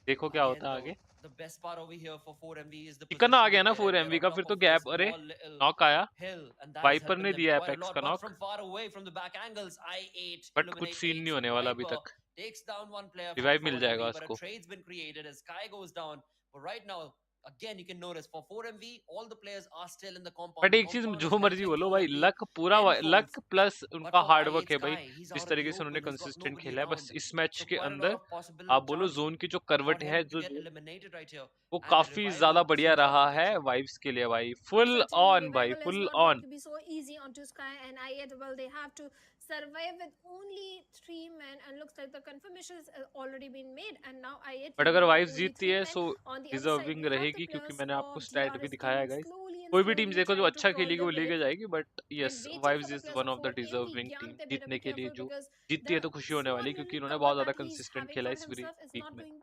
देखो क्या again होता है though, आगे. the best part over here for 4MV is the chicken आ position गया ना where they're 4MV on का, top फिर तो of गैप. this अरे small little नॉक आया. hill, and that is Viper helping ने them दिया quite a एपेक्स lot. का But knock. from far away, from the back angles, I8 but कुछ scene नहीं होने वाला अभी तक. takes down one player from revive mill 4MV, जाएगा but a उसको. trade's been created as Sky goes down. But right now, again, you can notice for 4MV, all the players are still in the compound. But The एक चीज compound जो is मर्जी helping बोलो भाई, 4MV luck पूरा tenfolds. Luck plus But उनका for hard I8 work है भाई. Sky, he's जिस out in तरीके the से उन्होंने open. He's got consistent nobody खेला है, बस around. इस मैच So के quite a अंदर lot of possible आप बोलो chances जोन की जो for करवट है him to जो get eliminated right here. वो And the काफी revival ज्यादा बढ़िया seems out रहा of the है picture. वाइब्स के लिए भाई. फुल Certainly, ऑन भाई, revival is full not going on. to be so easy onto Sky and I8. Well, they have to survive with only 3 men, and looks like the confirmation has already been made. And now I8. But will अगर be vibes only जीतती 3 है men. So On the other side, deserving we have the रहेगी, क्योंकि players मैंने आपको of stat भी DRS दिखाया है team गाइस. slowly and कोई भी slowly टीम देखो जो trying to अच्छा crawl खेलेगी their वो way लेके जाएगी. But and yes, waiting vibes for the is players one of of the 4MV. Deserving Yeah, team they better जीतने be के लिए. careful जो because जीतती है the तो खुशी होने वाली है, small क्योंकि little इन्होंने cover बहुत ज्यादा that he's कंसिस्टेंट having खेला for इस himself is वीक not में. going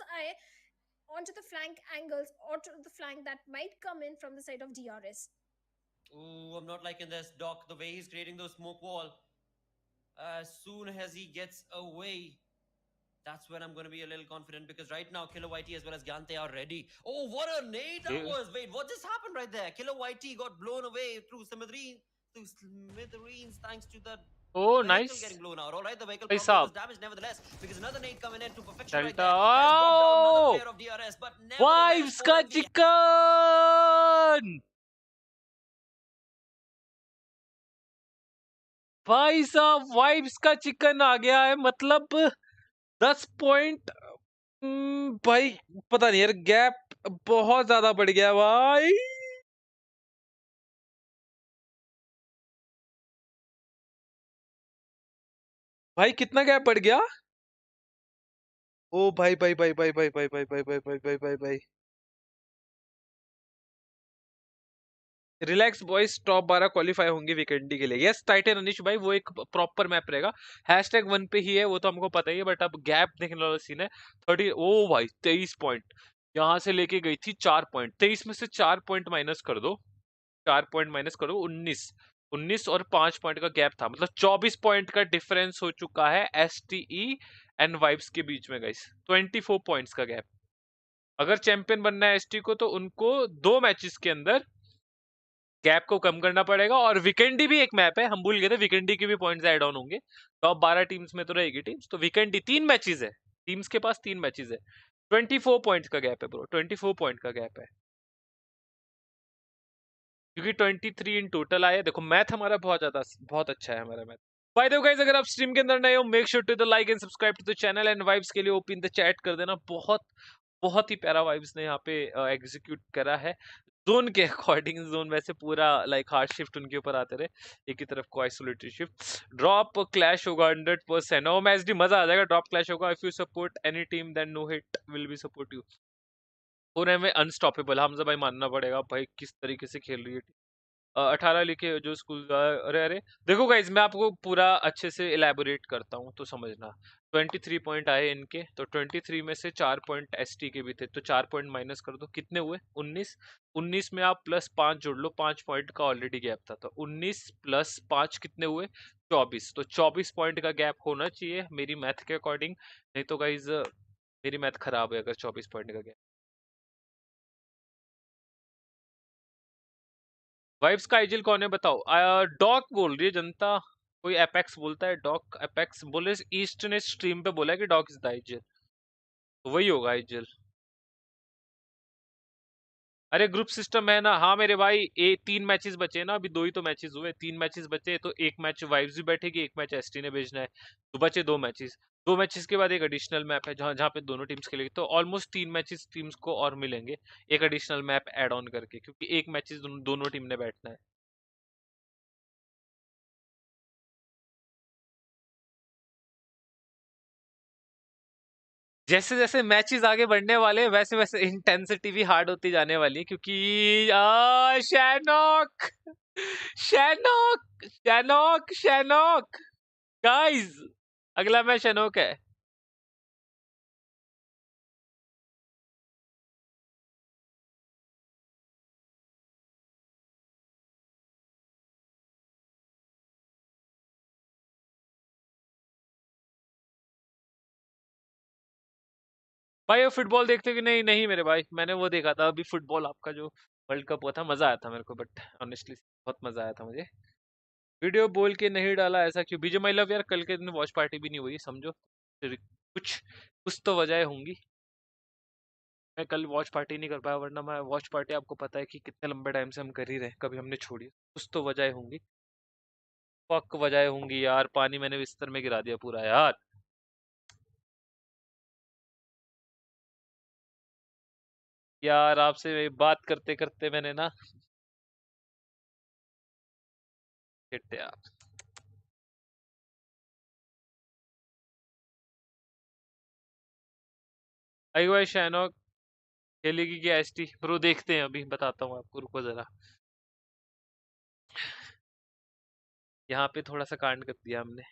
close eye onto the flank angles or to the flank that might come in from the side of DRS. Ooh, I'm not liking this, Doc. The way he's creating those smoke wall. As soon as he gets away, that's when I'm going to be a little confident, because right now Killer Whitey as well as Gante are ready. Oh, what a nade that was! Wait, what just happened right there? Killer Whitey got blown away through smithereens thanks to the Oh, vehicle nice. getting blown out. All right, the vehicle भाई probably was साहब damaged nevertheless, because another nade coming in to perfection right Delta there has brought down another oh player of DRS, but nevertheless Vibes का Pmwi chicken भाई साहब vibes का chicken आ गया है मतलब 10 point भाई पता नहीं यार गैप बहुत ज्यादा बढ़ गया भाई भाई कितना गैप बढ़ गया ओ भाई भाई भाई भाई भाई भाई भाई भाई भाई भाई भाई भाई भाई रिलैक्स बॉयज टॉप 12 क्वालिफाई होंगे वीकेंडी के लिए यस टाइटन अनिश भाई वो एक प्रॉपर मैप रहेगा #1 पे ही है वो तो हमको पता ही है बट अब गैप देखने वाला सीन है 30 ओ भाई 23 पॉइंट यहाँ से लेके गई थी 4 पॉइंट 23 में से 4 पॉइंट माइनस कर दो 4 पॉइंट माइनस करो 19 और 5 पॉइंट का गैप था मतलब 24 पॉइंट का डिफरेंस हो चुका है STE एंड वाइब्स के बीच में गाइस 24 पॉइंट्स का गैप अगर चैंपियन बनना है ST को तो उनको 2 मैचेस के अंदर गैप को कम करना पड़ेगा और वीकेंडी भी एक मैप है हम भूल गए थे वीकेंडी के भी पॉइंट्स ऐड ऑन होंगे टॉप 12 टीम्स में तो रहेगी टीम्स तो वीकेंडी 3 मैचेस है टीम्स के पास 3 मैचेस है 24 पॉइंट्स का गैप है ब्रो 24 पॉइंट का गैप है क्योंकि 23 इन टोटल आए देखो मैथ हमारा बहुत अच्छा है हमारा मैथ बाय द वे गाइस अगर आप स्ट्रीम के अंदर नए हो make sure to the like and subscribe to the channel and Vibes के लिए ओपन द चैट कर देना बहुत ही प्यारा वाइब्स ने यहाँ पे एग्जीक्यूट करा है जोन के अकॉर्डिंग जोन वैसे पूरा लाइक हार्ड शिफ्ट उनके ऊपर आते रहे एक ही तरफ को आइसोलेटेड शिफ्ट ड्रॉप क्लैश होगा 100% ओ मैच डी मजा आ जाएगा ड्रॉप क्लैश होगा if you support any team then no hit will be support you पूरे में अनस्टॉपेबल हमजा भाई मानना पड़ेगा भाई किस तरीके से खेल रही है 18 लिखे जो स्कूल अरे अरे देखो गाइज मैं आपको पूरा अच्छे से इलेबोरेट करता हूँ तो समझना 23 पॉइंट आए इनके तो 23 में से 4 पॉइंट ST के भी थे तो 4 पॉइंट माइनस कर दो कितने हुए 19 में आप +5 जोड़ लो 5 पॉइंट का ऑलरेडी गैप था तो 19 + 5 कितने हुए 24 तो 24 पॉइंट का गैप होना चाहिए मेरी मैथ के अकॉर्डिंग नहीं तो गाइज मेरी मैथ खराब है अगर 24 पॉइंट का गैप वाइब्स का आइजल कौन है बताओ डॉक बोल रही है जनता कोई एपेक्स बोलता है डॉक एपेक्स बोले ईस्ट ने स्ट्रीम पे बोला है कि डॉक इज द आइजल तो वही होगा आइजल अरे ग्रुप सिस्टम है ना हाँ मेरे भाई 3 मैचेस बचे ना अभी 2 ही तो मैचेस हुए 3 मैचेस बचे तो एक मैच वाइब्स भी बैठेगी एक मैच ST ने भेजना है तो बचे 2 मैचेस के बाद एक एडिशनल मैप है जहाँ जहाँ पे दोनों टीम्स खेलेगी तो ऑलमोस्ट 3 मैचेस टीम्स को और मिलेंगे एक एडिशनल मैप ऐड ऑन करके क्योंकि एक मैचेस दोनों टीम ने बैठना है जैसे जैसे मैचेस आगे बढ़ने वाले हैं वैसे वैसे इंटेंसिटी भी हार्ड होती जाने वाली है क्योंकि शैनॉक शैनॉक शैनॉक शैनॉक गाइस अगला मैच शैनॉक है भाई वो फुटबॉल देखते कि नहीं नहीं मेरे भाई मैंने वो देखा था अभी फुटबॉल आपका जो वर्ल्ड कप हुआ था मजा आया था मेरे को बट ऑनेस्टली बहुत मजा आया था मुझे वीडियो बोल के नहीं डाला ऐसा क्यों बीजे माई लव यार कल के दिन वॉच पार्टी भी नहीं हुई समझो फिर कुछ कुछ तो वजह होंगी मैं कल वॉच पार्टी नहीं कर पाया वरना मैं वॉच पार्टी आपको पता है कि कितने लंबे टाइम से हम कर ही रहे कभी हमने छोड़ी कुछ तो वजह होंगी पक वजह होंगी यार पानी मैंने बिस्तर में गिरा दिया पूरा यार यार आपसे बात करते करते मैंने ना हिट यार आई भाई शैनॉक खेलेगी क्या ST ब्रो देखते हैं अभी बताता हूँ आपको रुको जरा यहाँ पे थोड़ा सा कांड कर दिया हमने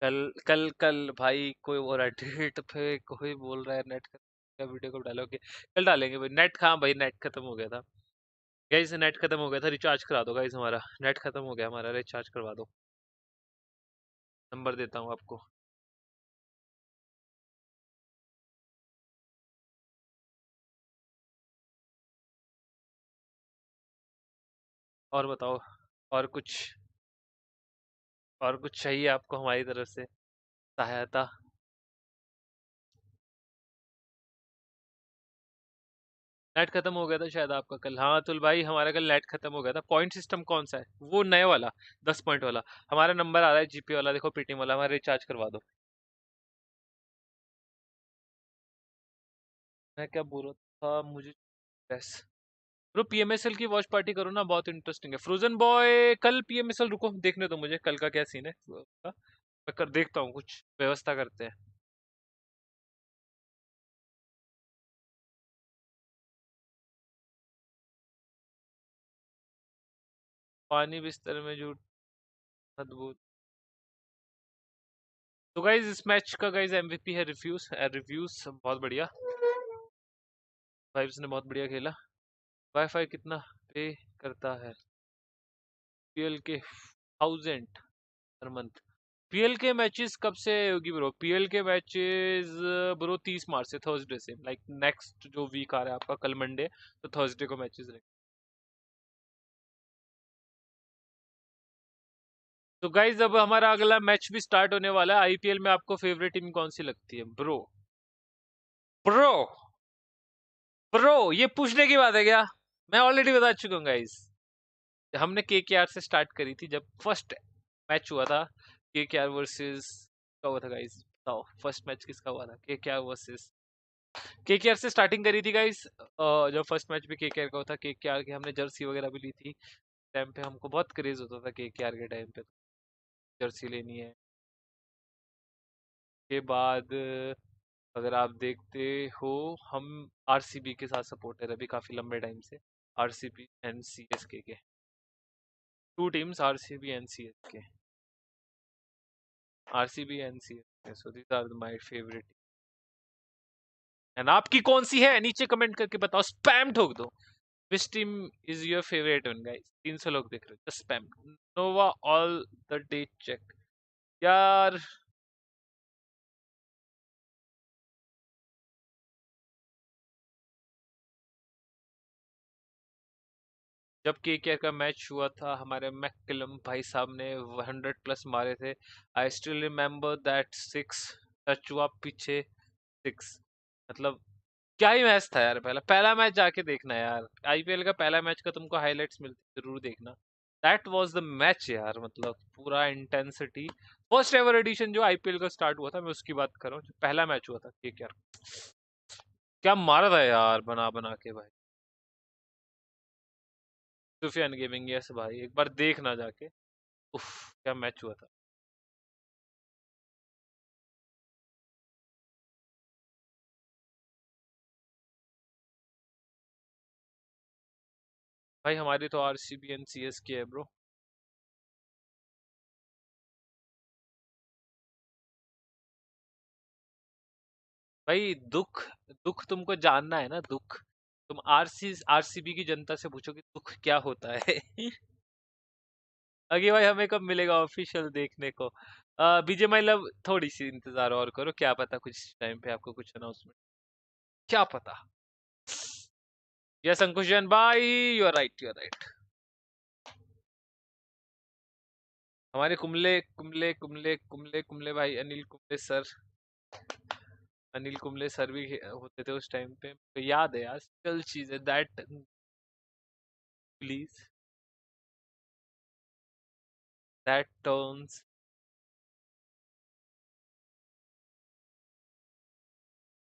कल कल कल भाई कोई बोल रहा है डेट पे, कोई बोल रहा है नेट का वीडियो कब डालोगे? कल डालेंगे भाई। नेट कहाँ भाई, नेट खत्म हो गया था गाइस, नेट खत्म हो गया था। रिचार्ज करा दो गाइस, हमारा नेट खत्म हो गया, हमारा रिचार्ज करवा दो। नंबर देता हूँ आपको। और बताओ, और कुछ, और कुछ चाहिए आपको हमारी तरफ से सहायता? नेट खत्म हो गया था शायद आपका कल। हाँ अतुल भाई, हमारा कल नेट खत्म हो गया था। पॉइंट सिस्टम कौन सा है वो, नए वाला 10 पॉइंट वाला? हमारा नंबर आ रहा है जीपी वाला, देखो पेटीएम वाला, हमारा रिचार्ज करवा दो। मैं क्या बोल रहा था, मुझे बस ब्रो पीएमएसएल की वॉच पार्टी करो ना, बहुत इंटरेस्टिंग है। फ्रोजन बॉय कल पीएमएसएल, रुको देखने दो मुझे कल का क्या सीन है मैं कर देखता हूँ, कुछ व्यवस्था करते हैं। पानी बिस्तर में झूठ अद्भुत। तो गाइज इस मैच का गाइज एमवीपी है रिव्यूज, रिव्यूज बहुत बढ़िया, वाइब्स ने बहुत बढ़िया खेला। वाईफाई कितना पे करता है पीएल के? 1000 पर मंथ। पीएल के मैचेस कब से होगी ब्रो? पीएल के मैचेस ब्रो 30 मार्च से, थर्सडे से, लाइक नेक्स्ट जो वीक आ रहा है आपका, कल मंडे, तो थर्सडे को मैचेस रहेंगे। तो गाइज अब हमारा अगला मैच भी स्टार्ट होने वाला है। आईपीएल में आपको फेवरेट टीम कौन सी लगती है ब्रो? ब्रो ब्रो ये पूछने की बात है क्या? मैं ऑलरेडी बता चुका हूँ गाइज। हमने केकेआर से स्टार्ट करी थी जब फर्स्ट मैच हुआ था। केकेआर वर्सेस का हुआ था गाइज, बताओ फर्स्ट मैच किसका हुआ था? केकेआर वर्सेस, केकेआर से स्टार्टिंग करी थी गाइज। जब फर्स्ट मैच भी केकेआर का होता, केकेआर की हमने जर्सी वगैरह भी ली थी। टाइम पे हमको बहुत क्रेज होता था केकेआर के टाइम पे, जर्सी लेनी है। के बाद अगर आप देखते हो, हम आरसीबी के साथ सपोर्टर है अभी काफी लंबे टाइम से। आरसीबी एंड सीएसके के, two teams, RCB and CSK, RCB and CSK, so these are my favourite. And आपकी कौन सी है नीचे कमेंट करके बताओ, स्पैम ठोक दो। Which team is your favorite one guys? 300 लोग देख रहे हो, just spam Nova all the day check यार। जब केकेआर का मैच हुआ था, हमारे मैककलम भाई साहब ने 100+ मारे थे। I still remember that 6 touch हुआ पीछे 6, मतलब क्या ही मैच था यार। पहला पहला मैच जाके देखना यार, आईपीएल का पहला मैच का तुमको हाइलाइट्स मिलती जरूर देखना। दैट वाज द मैच यार, मतलब पूरा इंटेंसिटी। फर्स्ट एवर एडिशन जो आईपीएल का स्टार्ट हुआ था, मैं उसकी बात कर रहा हूँ, जो पहला मैच हुआ था केकेआर, क्या मारा था यार बना बना के भाई। सुफियान गेमिंग, यस भाई एक बार देखना जाके, उफ क्या मैच हुआ था। भाई हमारी तो आरसीबी एंड सीएसके है ब्रो। भाई दुख, दुख तुमको जानना है ना, दुख तुम आरसीबी की जनता से पूछो कि दुख क्या होता है। आगे भाई हमें कब मिलेगा ऑफिशियल देखने को? बीजे माई लव, थोड़ी सी इंतजार और करो, क्या पता कुछ टाइम पे आपको कुछ अनाउंसमेंट, क्या पता। यस अंकुश जैन भाई, you are right, you are right. हमारे कुमले कुमले कुमले कुमले कुमले भाई, अनिल कुमले सर, अनिल कुमले सर भी होते थे उस टाइम पे, तो याद है यार, चल चीज है दैट, प्लीज दैट टर्न्स।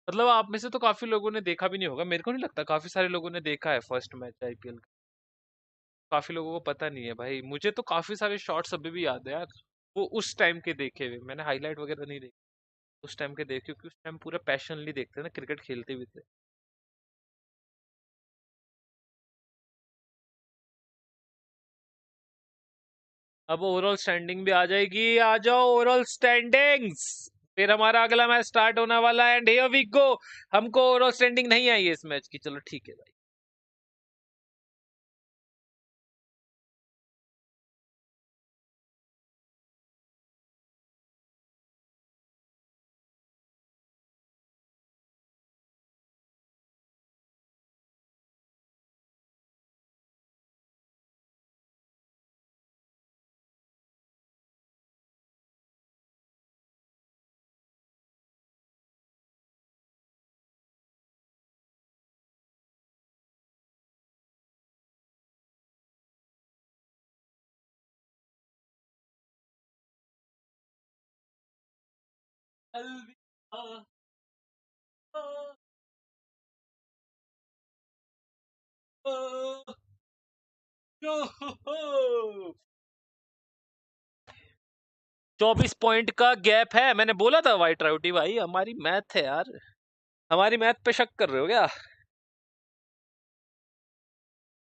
मतलब आप में से तो काफी लोगों ने देखा भी नहीं होगा, मेरे को नहीं लगता काफी सारे लोगों ने देखा है फर्स्ट मैच आईपीएल का। काफी लोगों को पता नहीं है भाई, मुझे तो काफी सारे शॉट्स अभी भी याद है यार, वो उस टाइम के देखे हुए, मैंने हाईलाइट वगैरह नहीं देखे, उस टाइम के देखे, क्योंकि उस टाइम पूरा पैशनली देखते थे ना, क्रिकेट खेलते भी थे। अब ओवरऑल स्टैंडिंग भी आ जाएगी, आ जाओ ओवरऑल स्टैंडिंग्स। फिर हमारा अगला मैच स्टार्ट होने वाला है एंड हियर वी गो। हमको ओवरऑल स्टैंडिंग नहीं आई है इस मैच की, चलो ठीक है भाई। चौबीस पॉइंट का गैप है। मैंने बोला था वाइट राउटी भाई, हमारी मैथ है यार, हमारी मैथ पे शक कर रहे हो क्या?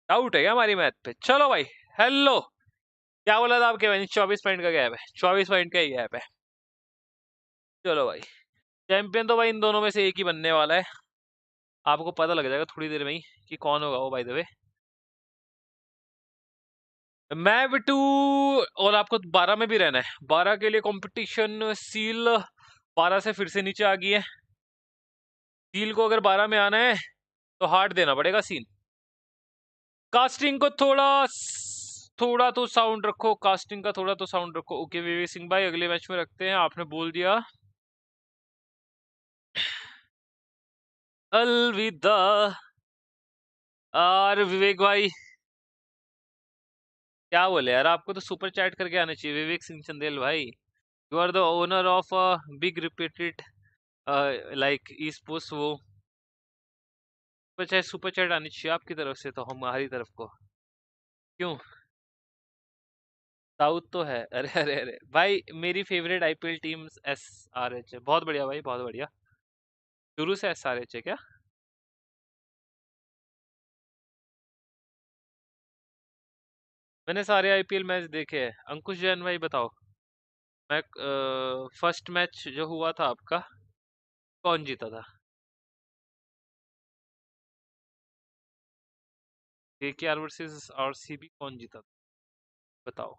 डाउट है क्या हमारी मैथ पे? चलो भाई, हेलो, क्या बोला था आपके भाई? 24 पॉइंट का गैप है, 24 पॉइंट का ही गैप है। चलो भाई, चैंपियन तो भाई इन दोनों में से एक ही बनने वाला है, आपको पता लग जाएगा थोड़ी देर में ही कि कौन होगा वो, बाय द वे। मैं बिटू, और आपको 12 में भी रहना है। 12 के लिए कंपटीशन सील 12 से फिर से नीचे आ गई है। सील को अगर 12 में आना है तो हार्ड देना पड़ेगा सीन। कास्टिंग को थोड़ा तो साउंड रखो, कास्टिंग का थोड़ा तो साउंड रखो। ओके विवेक सिंह भाई, अगले मैच में रखते हैं, आपने बोल दिया। अलविदा। और विवेक भाई क्या बोले यार, आपको तो सुपर चैट करके आना चाहिए विवेक सिंह चंदेल भाई। You are the owner of a big repeated like esports, वो सुपर चैट आनी चाहिए आपकी तरफ से, तो हमारी तरफ को क्यों? साउथ तो है। अरे अरे अरे भाई, मेरी फेवरेट आईपीएल टीम SRH है। बहुत बढ़िया भाई, बहुत बढ़िया। शुरू से SRH है क्या? मैंने सारे आईपीएल मैच देखे हैं। अंकुश जैन भाई बताओ, मैं फर्स्ट मैच जो हुआ था आपका, कौन जीता था? KKR वर्सेस RCB, कौन जीता था बताओ?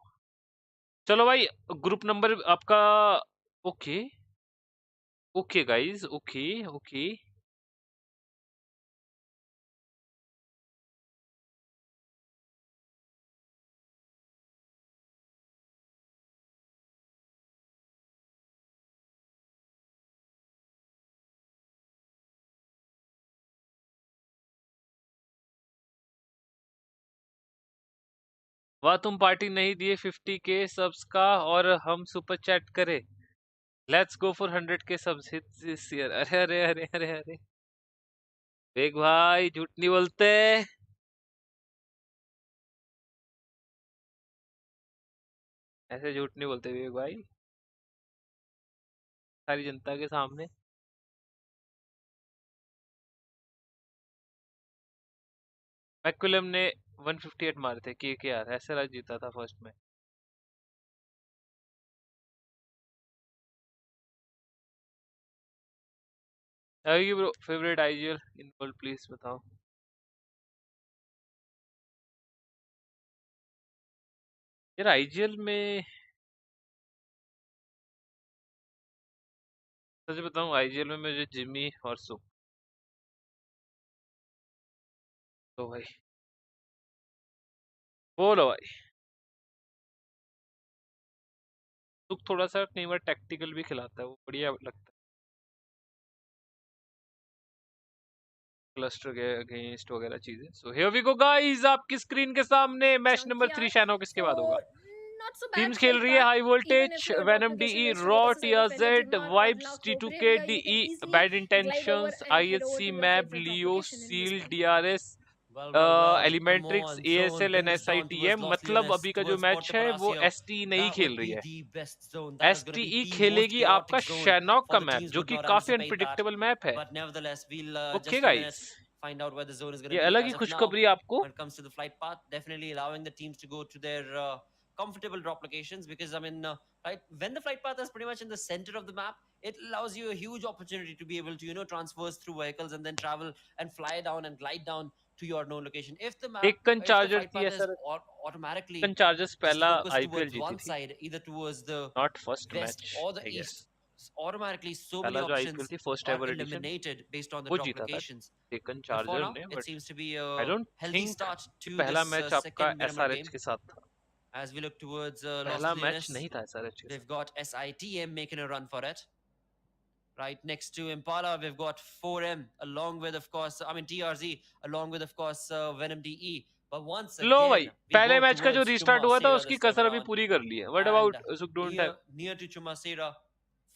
चलो भाई, ग्रुप नंबर आपका, okay okay guys, okay okay. वाह, तुम पार्टी नहीं दिए 50K सब्स का और हम सुपर चैट करे। Let's go for 100K subs this year. अरे अरे अरे अरे अरे वेग भाई, झूठ नहीं बोलते, ऐसे झूठ नहीं बोलते विवेक भाई सारी जनता के सामने। मैकुलम ने 158 मारे थे, KKR SRH जीता था फर्स्ट में। Bro favourite IGL in world please बताओ। यार आईजीएल में सच बताऊं, आईजीएल में मुझे जिमी और सुक, तो भाई बोलो भाई। सुक थोड़ा सा कई बार टैक्टिकल भी खिलाता है, वो बढ़िया लगता है, क्लस्टर के अगेंस्ट वगैरह चीजें। So here we go guys, आपकी स्क्रीन के सामने मैच नंबर 3 शैनोक इसके बाद होगा। Not so bad टीम्स खेल field, रही है but high even voltage, if you venom adopt DE, negotiation raw with the center defender TRZ, Jamar or vibes Blau T2K Bravia, you can DE, easily bad glide over intentions, and head over IHC to your map, favorite Leo, location in this seal, one. DRS, Well, come एलिमेंट्रिक्स, on, zone ASL and brings down towards SITM। Los मतलब Leones, अभी का जो towards match Puerto है वो Palacio. ST नहीं That खेल would रही be है, the best zone. That is going to be STE the most खेलेगी आपका chaotic zone शैनॉक for का the मैप, teams जो would कि not काफी anticipate that. अनप्रिडिक्टेबल मैप है। But nevertheless, we'll okay just a minute guys, find out where the zone is going ये to be अलग ही as of now. खुशखबरी आपको। When it comes to the flight path, definitely allowing the teams to go to their comfortable drop locations, because I mean, right, when the flight path is pretty much in the center of the map, it allows you a huge opportunity to be able to, you know, transverse through vehicles and then travel and fly down and glide down to your known location. If the map, Deccan if the Charger flight थी path is SRH. automatically Deccan Chargers just पहला focused IPL towards जीती one थी, side, either towards the not first west match or the I guess. east, automatically so many पहला जो IPL options थी first are ever edition eliminated based on the वो drop जीता था locations. Deccan But for Charger now, ने, it but seems to be I a don't healthy think start कि to पहला this match आपका second Miramar SRH game. के साथ था. As we look towards Los पहला मैच Leones, नहीं था SRH के साथ. we've got SITM making a run for it. Right next to Impala, we've got 4M, along with, of course, I mean TRZ, along with, of course, Venom DE. But once low again, भाई, we पहले go match का जो towards restart हुआ था Chumasera उसकी this time कसर अभी around. पूरी कर ली है. What And about Sukdun here, Tag? near to Chumasera,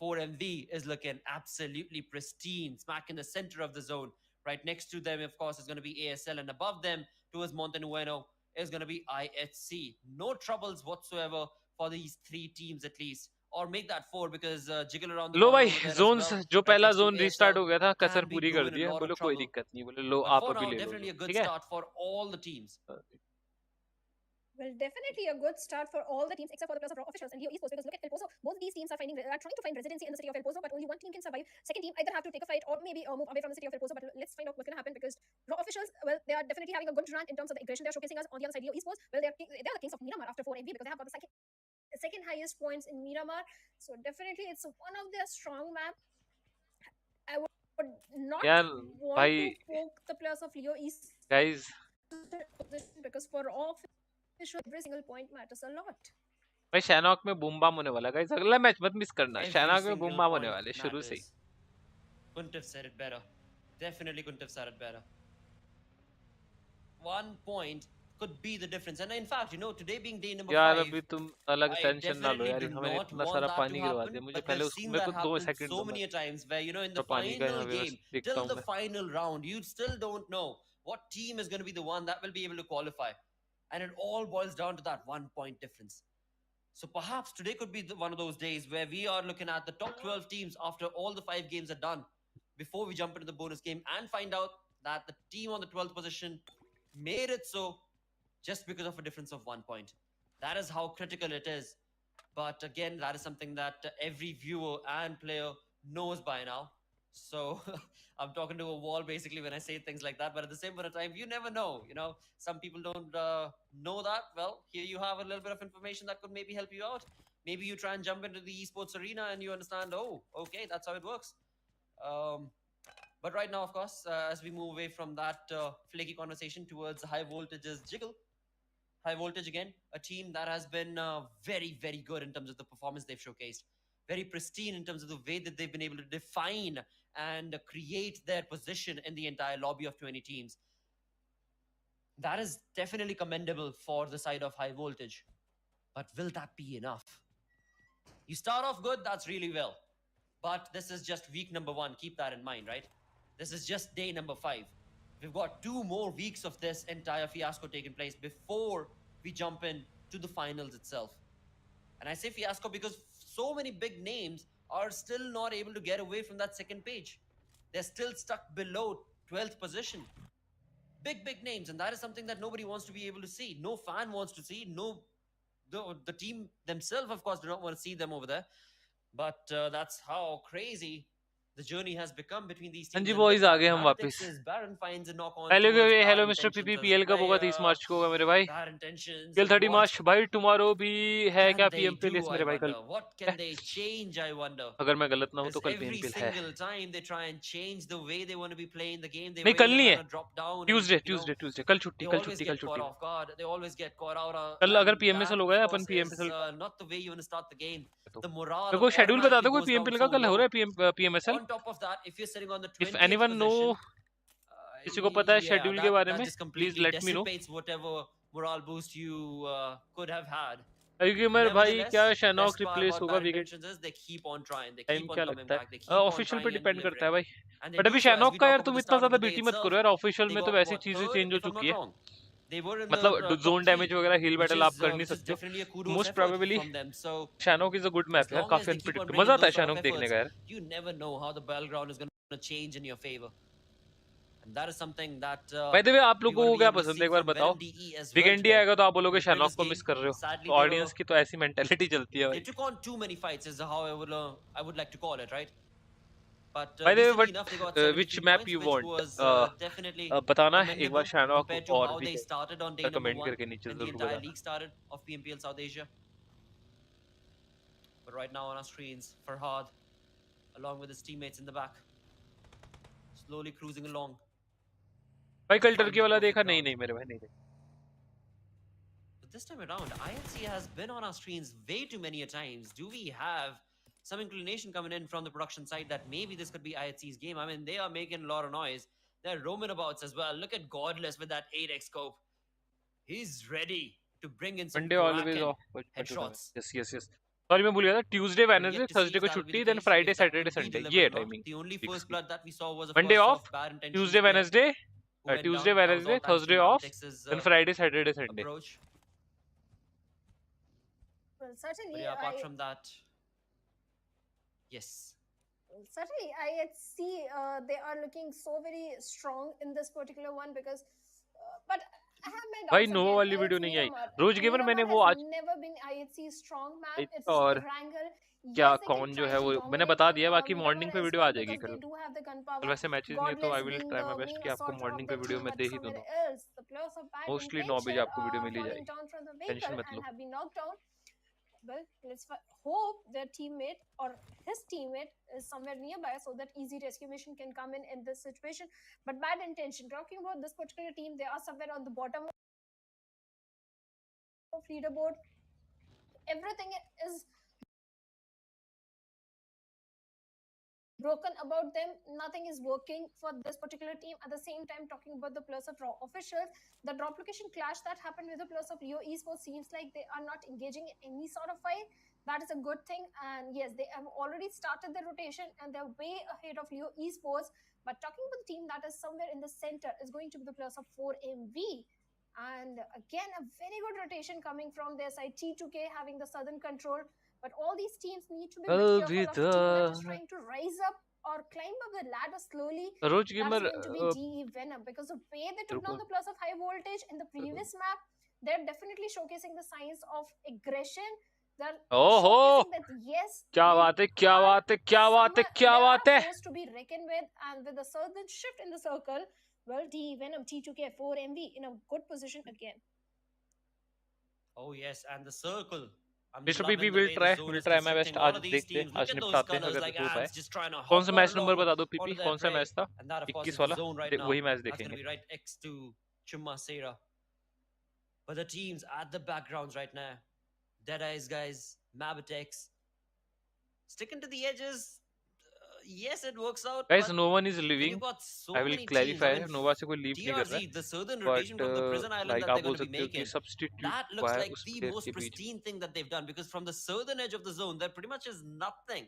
4MV is looking absolutely pristine, smack in the center of the zone. Right next to them, of course, is going to be ASL, and above them, towards Montenueno, is going to be IHC. No troubles whatsoever for these three teams at least. Or make that 4, because jiggle around the लो corner भाई, over there as zones well. जो Right पहला next to zone restart ASL, हो गया था कसर can be पूरी कर doing दी a है. lot बोले of कोई trouble. दिक्कत नहीं, बोले लो But आप for अभी now, ले लो. definitely a good ठीक है. start for all the teams. Well, definitely a good start for all the teams except for the plus of Raw officials and Leo Esports, because look at El Pozo. Both these teams are trying to find residency in the city of El Pozo, but only one team can survive. Second team either have to take a fight or maybe move away from the city of El Pozo. But let's find out what's going to happen, because Raw officials, well, they are definitely having a good run in terms of the aggression they're showcasing us. On the other side, Leo Esports, well, they're the kings of Miramar after 4 MV, because they have got the second highest points in Miramar. So definitely it's one of their strong map. I would not यार want भाई, to poke the players of Leo East guys, position, because for all officials, every single point matters a lot. भाई शैनॉक में boom bam होने वाला. Guys अगला match मत miss करना. Every शैनॉक में single बूम बाम होने point वाले शुरू से ही. matters. Couldn't have said it better. Definitely couldn't have said it better. 1 point could be the difference. And in fact, you know, today being day number यार 5, अभी तुम अलग I tension ना लो definitely यार. do हमें not इतना want सारा that पानी to गिरवा happen. दिया. मुझे But पहले we've seen मेरे that को 2 happen सेकंड so दो. many times where, you know, in तो the पानी का final यहाँ पे बस game, देखता till हूँ the मैं. final round, you still don't know what team is going to be the one that will be able to qualify. And it all boils down to that 1 point difference. So perhaps today could be one of those days where we are looking at the top 12 teams after all the 5 games are done, before we jump into the bonus game and find out that the team on the 12th position made it so just because of a difference of 1 point. That is how critical it is. But again, that is something that every viewer and player knows by now. So I'm talking to a wall basically when I say things like that. But at the same point of time, you never know. You know, some people don't know that. Well, here you have a little bit of information that could maybe help you out. Maybe you try and jump into the esports arena and you understand, oh, okay, that's how it works. But right now, of course, as we move away from that flaky conversation towards high voltage's jiggle, high voltage again, a team that has been very, very good in terms of the performance they've showcased. Very pristine in terms of the way that they've been able to define and create their position in the entire lobby of 20 teams. That is definitely commendable for the side of high voltage. But will that be enough? You start off good, that's really well. But this is just week number 1. Keep that in mind, right? This is just day number 5. We've got 2 more weeks of this entire fiasco taking place before we jump in to the finals itself. And I say fiasco because so many big names are still not able to get away from that second page. They're still stuck below 12th position. Big, big names. And that is something that nobody wants to be able to see. No fan wants to see. No, the team themselves, of course, do not want to see them over there. But that's how crazy the journey has become between these teams. हाँ जी boys, आ गए हम वापस. Hello mister PPL कब होगा? 30 मार्च को होगा मेरे भाई. Till 30 मार्च भाई. tomorrow भी है क्या PMPL? yes मेरे भाई कल. What can they change, I wonder? अगर मैं गलत ना हूँ तो कल Every PMPL है. single time they try and change the way they want to be playing the game. नहीं कल नहीं है. Tuesday. कल छुट्टी. They always get caught out. कल अगर PMSL होगा अपन PMSL. Not the way you want to start the game. The morale. मेरे को शेड्यूल बता दो कोई PMPL का कल हो रहा है PMSL. On top of that, if you're sitting on the 20th If anyone know, position, किसी को पता है शेड्यूल के बारे में, please let me know. Whatever morale boost you could have had. क्योंकि मेरे भाई क्या शैनॉक रिप्लेस होगा wicket? They keep on trying. They time keep क्या on coming लगता back. They है? keep on ऑफिशियल पे trying and डिपेंड करता है delivering. भाई. And they बट do अभी so, as शैनॉक we का talk यार about तुम the इतना start of ज्यादा the day बीटी मत itself, करो यार. ऑफिशियल they में तो got वैसी what, चीजें third, चेंज हो if I'm चुकी not है. wrong. They were in the मतलब top जोन 3, डैमेज वगैरह हील which बैटल is, आप कर नहीं which is सकते. definitely a kudos most effort probably from them. So Sanhok is a good map as यार. long काफी as they keep on unpredictable. bringing मजा आता है those sort of शैनॉक देखने efforts, का यार. you never know how the battleground is going to change in your favor. And that is something that bye the वे आप we're लोगों going to को be क्या able to पसंद है see एक बार from बताओ. Venom DE as well weekend ही today. आएगा तो आप बोलोगे In the previous शैनॉक को game, मिस कर रहे हो. sadly तो they were ऑडियंस की तो ऐसी मेंटालिटी चलती है they भाई. took on too many fights is how I would like to call it, right? But bye the way decently what enough, they got which 73 map points, you which want. was definitely बताना एक बार commendable शैनॉक compared to और how they weekend started on day number comment one करके नीचे when the जरूर entire बताना. league started of PMPL South Asia. But right now on our screens, Farhad, along with his teammates in the back, slowly cruising along. भाई कल Find Turkey the वाला perfect देखा नहीं round. नहीं मेरे भाई नहीं देखा. But this time around, INC has been on our screens way too many a times. Do we have some inclination coming in from the production side that maybe this could be IHC's game? I mean, they are making a lot of noise. They're roaming abouts as well. Look at Godless with that 8x scope. He's ready to bring in some Monday always Kraken off. headshots. Yes yes yes. Sorry मैं भूल गया था. Tuesday We're Wednesday yet to see Thursday if को that'll be छुट्टी the then case, Friday if that Saturday will be Sunday. ये है delivered or not. Timing The only weeks first की. blood that we saw was, of Monday course, off. of Bad Intentions Tuesday player Wednesday. who went Tuesday down. That was Wednesday all thanks to Thursday off. Mavitex's then Friday Saturday Sunday. approach. Well, But certainly, yeah, apart from that, yes. certainly I see they are looking so very strong in this particular one because, but I have my भाई doubts नोवा again. वाली video It's नहीं आई. Miramar. रोज gamer मैंने Miramar वो has आज never been IHC strong map. It's और Erangel. क्या Yes, they can कौन जो try है to वो मैंने dominate बता दिया. बाकी Miramar मॉर्निंग पे as वीडियो आ well जाएगी because कल. they do have the कल gunpowder. वैसे मैचेस नहीं है तो Godless I will being try the my best main कि आपको assaulter मॉर्निंग of पे the वीडियो team, मैं but दे ही दूं. somewhere else, the players of Bad mostly 9 बजे Intention आपको वीडियो मिल ही falling जाएगी. down from the tension vehicle मत and low. have been knocked down. Well, let's hope their teammate or his teammate is somewhere nearby so that easy rescue mission can come in this situation. But Bad Intention, talking about this particular team, they are somewhere on the bottom of leaderboard. Everything is broken about them. Nothing is working for this particular team. At the same time, talking about the plus of raw officials, the drop location clash that happened with the plus of Leo Esports seems like they are not engaging in any sort of fight. That is a good thing. And yes, they have already started their rotation and they're way ahead of Leo Esports. But talking about the team that is somewhere in the center is going to be the plus of Pmwi. And again, a very good rotation coming from their side. T2K having the southern control. But all these teams need to be a bit careful of a team that is trying to rise up or climb up the ladder slowly. रोज That is gamer going to be DE Venom because the way they took down the plus of high voltage in the previous map, they're definitely showcasing the signs of aggression. They're ओहो showcasing that yes, क्या बात है क्या बात है क्या बात है क्या बात है. forced to be reckoned with, and with the sudden shift in the circle, well, DE Venom T2K 4MV in a good position again. Oh yes, and the circle. I'm Mr. loving PP the will way try the zone is my best. constructing. All आज of these देखते हैं teams. आज Look at those निपटाते हैं colors अगर like हो पाए. ants just trying to कौन सा hop मैच नंबर along बता दो onto पीपी. their कौन सा prey. मैच था. And that, of course, 21 is the वाला. zone right now. वही मैच That's going to देखेंगे. be right next to Chumma Sera. But the teams at the backgrounds right now, Dead Eyes guys, Mabitex, sticking to the edges. Yes, it works out. Guys, but no one is when leaving. you've got so I will many clarify. teams, I mean, नोवा से कोई leave नहीं कर रहा है. TRZ, the southern rotation But from the prison island like that they're आप बोल going to be सकते हो कि making, substitute that हुआ looks है like उस the players most के बीच. pristine thing that they've done, because from the southern edge of the zone, there pretty much is nothing.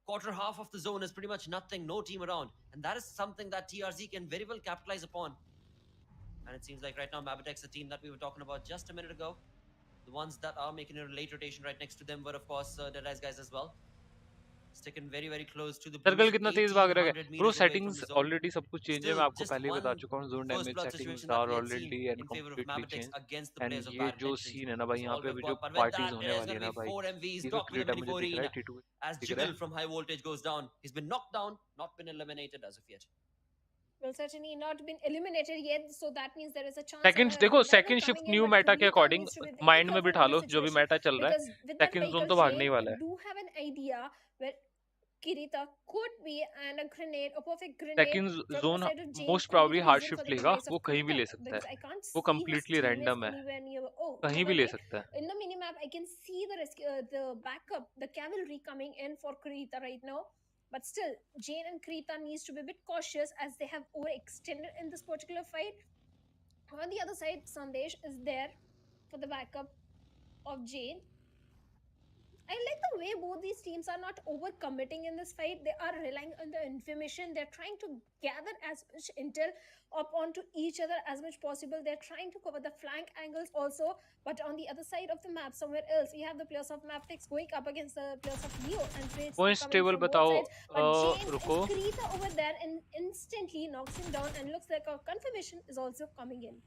Quarter half of the zone is pretty much nothing, no team around. And that is something that TRZ can very well capitalize upon. And it seems like right now, Mabitex, the team that we were talking about just a minute ago, the ones that are making a late rotation right next to them were, of course, Dead Eyes guys as well. Sticking very, very close to the circle कितना तेज भाग रहा है. 1800 bro meters away from settings the zone. Already सब कुछ change है. मैं Still, आपको just पहले ही बता one चुका हूँ. Zone first damage blood settings situation that are we had seen already and in favor of completely Mabitex change. against the and players of ये Bad जो Intentions. सीन है ना भाई That's यहाँ all पे we've जो got. But with parties that, होने it is वाली है going to ना be भाई. 4 MVs. ये जो Doc with क्रेटा the मुझे mini दिख रहा है. arena. T2 As दिख रहा Jiggle है. from high voltage goes down. He's been knocked down, not been eliminated as of yet. Well, certainly not been eliminated yet, so that means there is a chance. Seconds देखो second shift new Meta के according mind में बिठा लो जो भी Meta चल रहा है. Because with that second zone vehicle तो भागने ही chain, वाला I है. do have an idea where Kirita could be, and a grenade, a perfect grenade second from the zone side of Jane most could be probably the hard reason for shift the लेगा. demise of वो कहीं भी Kirita, ले सकता because है. I can't वो see his completely teammates random है. anywhere near. Oh, कहीं no, भी ले wait. सकता है. In the minimap, I can see the the backup, the cavalry coming in for Kirita right now. But still, Jane and Krita needs to be a bit cautious as they have overextended in this particular fight. On the other side, Sandesh is there for the backup of Jane. I like the way both these teams are not overcommitting in this fight. They are relying on the information. They're trying to gather as much intel up onto each other as much possible. They're trying to cover the flank angles also. But on the other side of the map, somewhere else, we have the players of Maptex going up against the players of Leo, and trades are points coming table from both बताओ sides. But Jane रुको is Krita over there and instantly knocks him down, and looks like a confirmation is also coming in.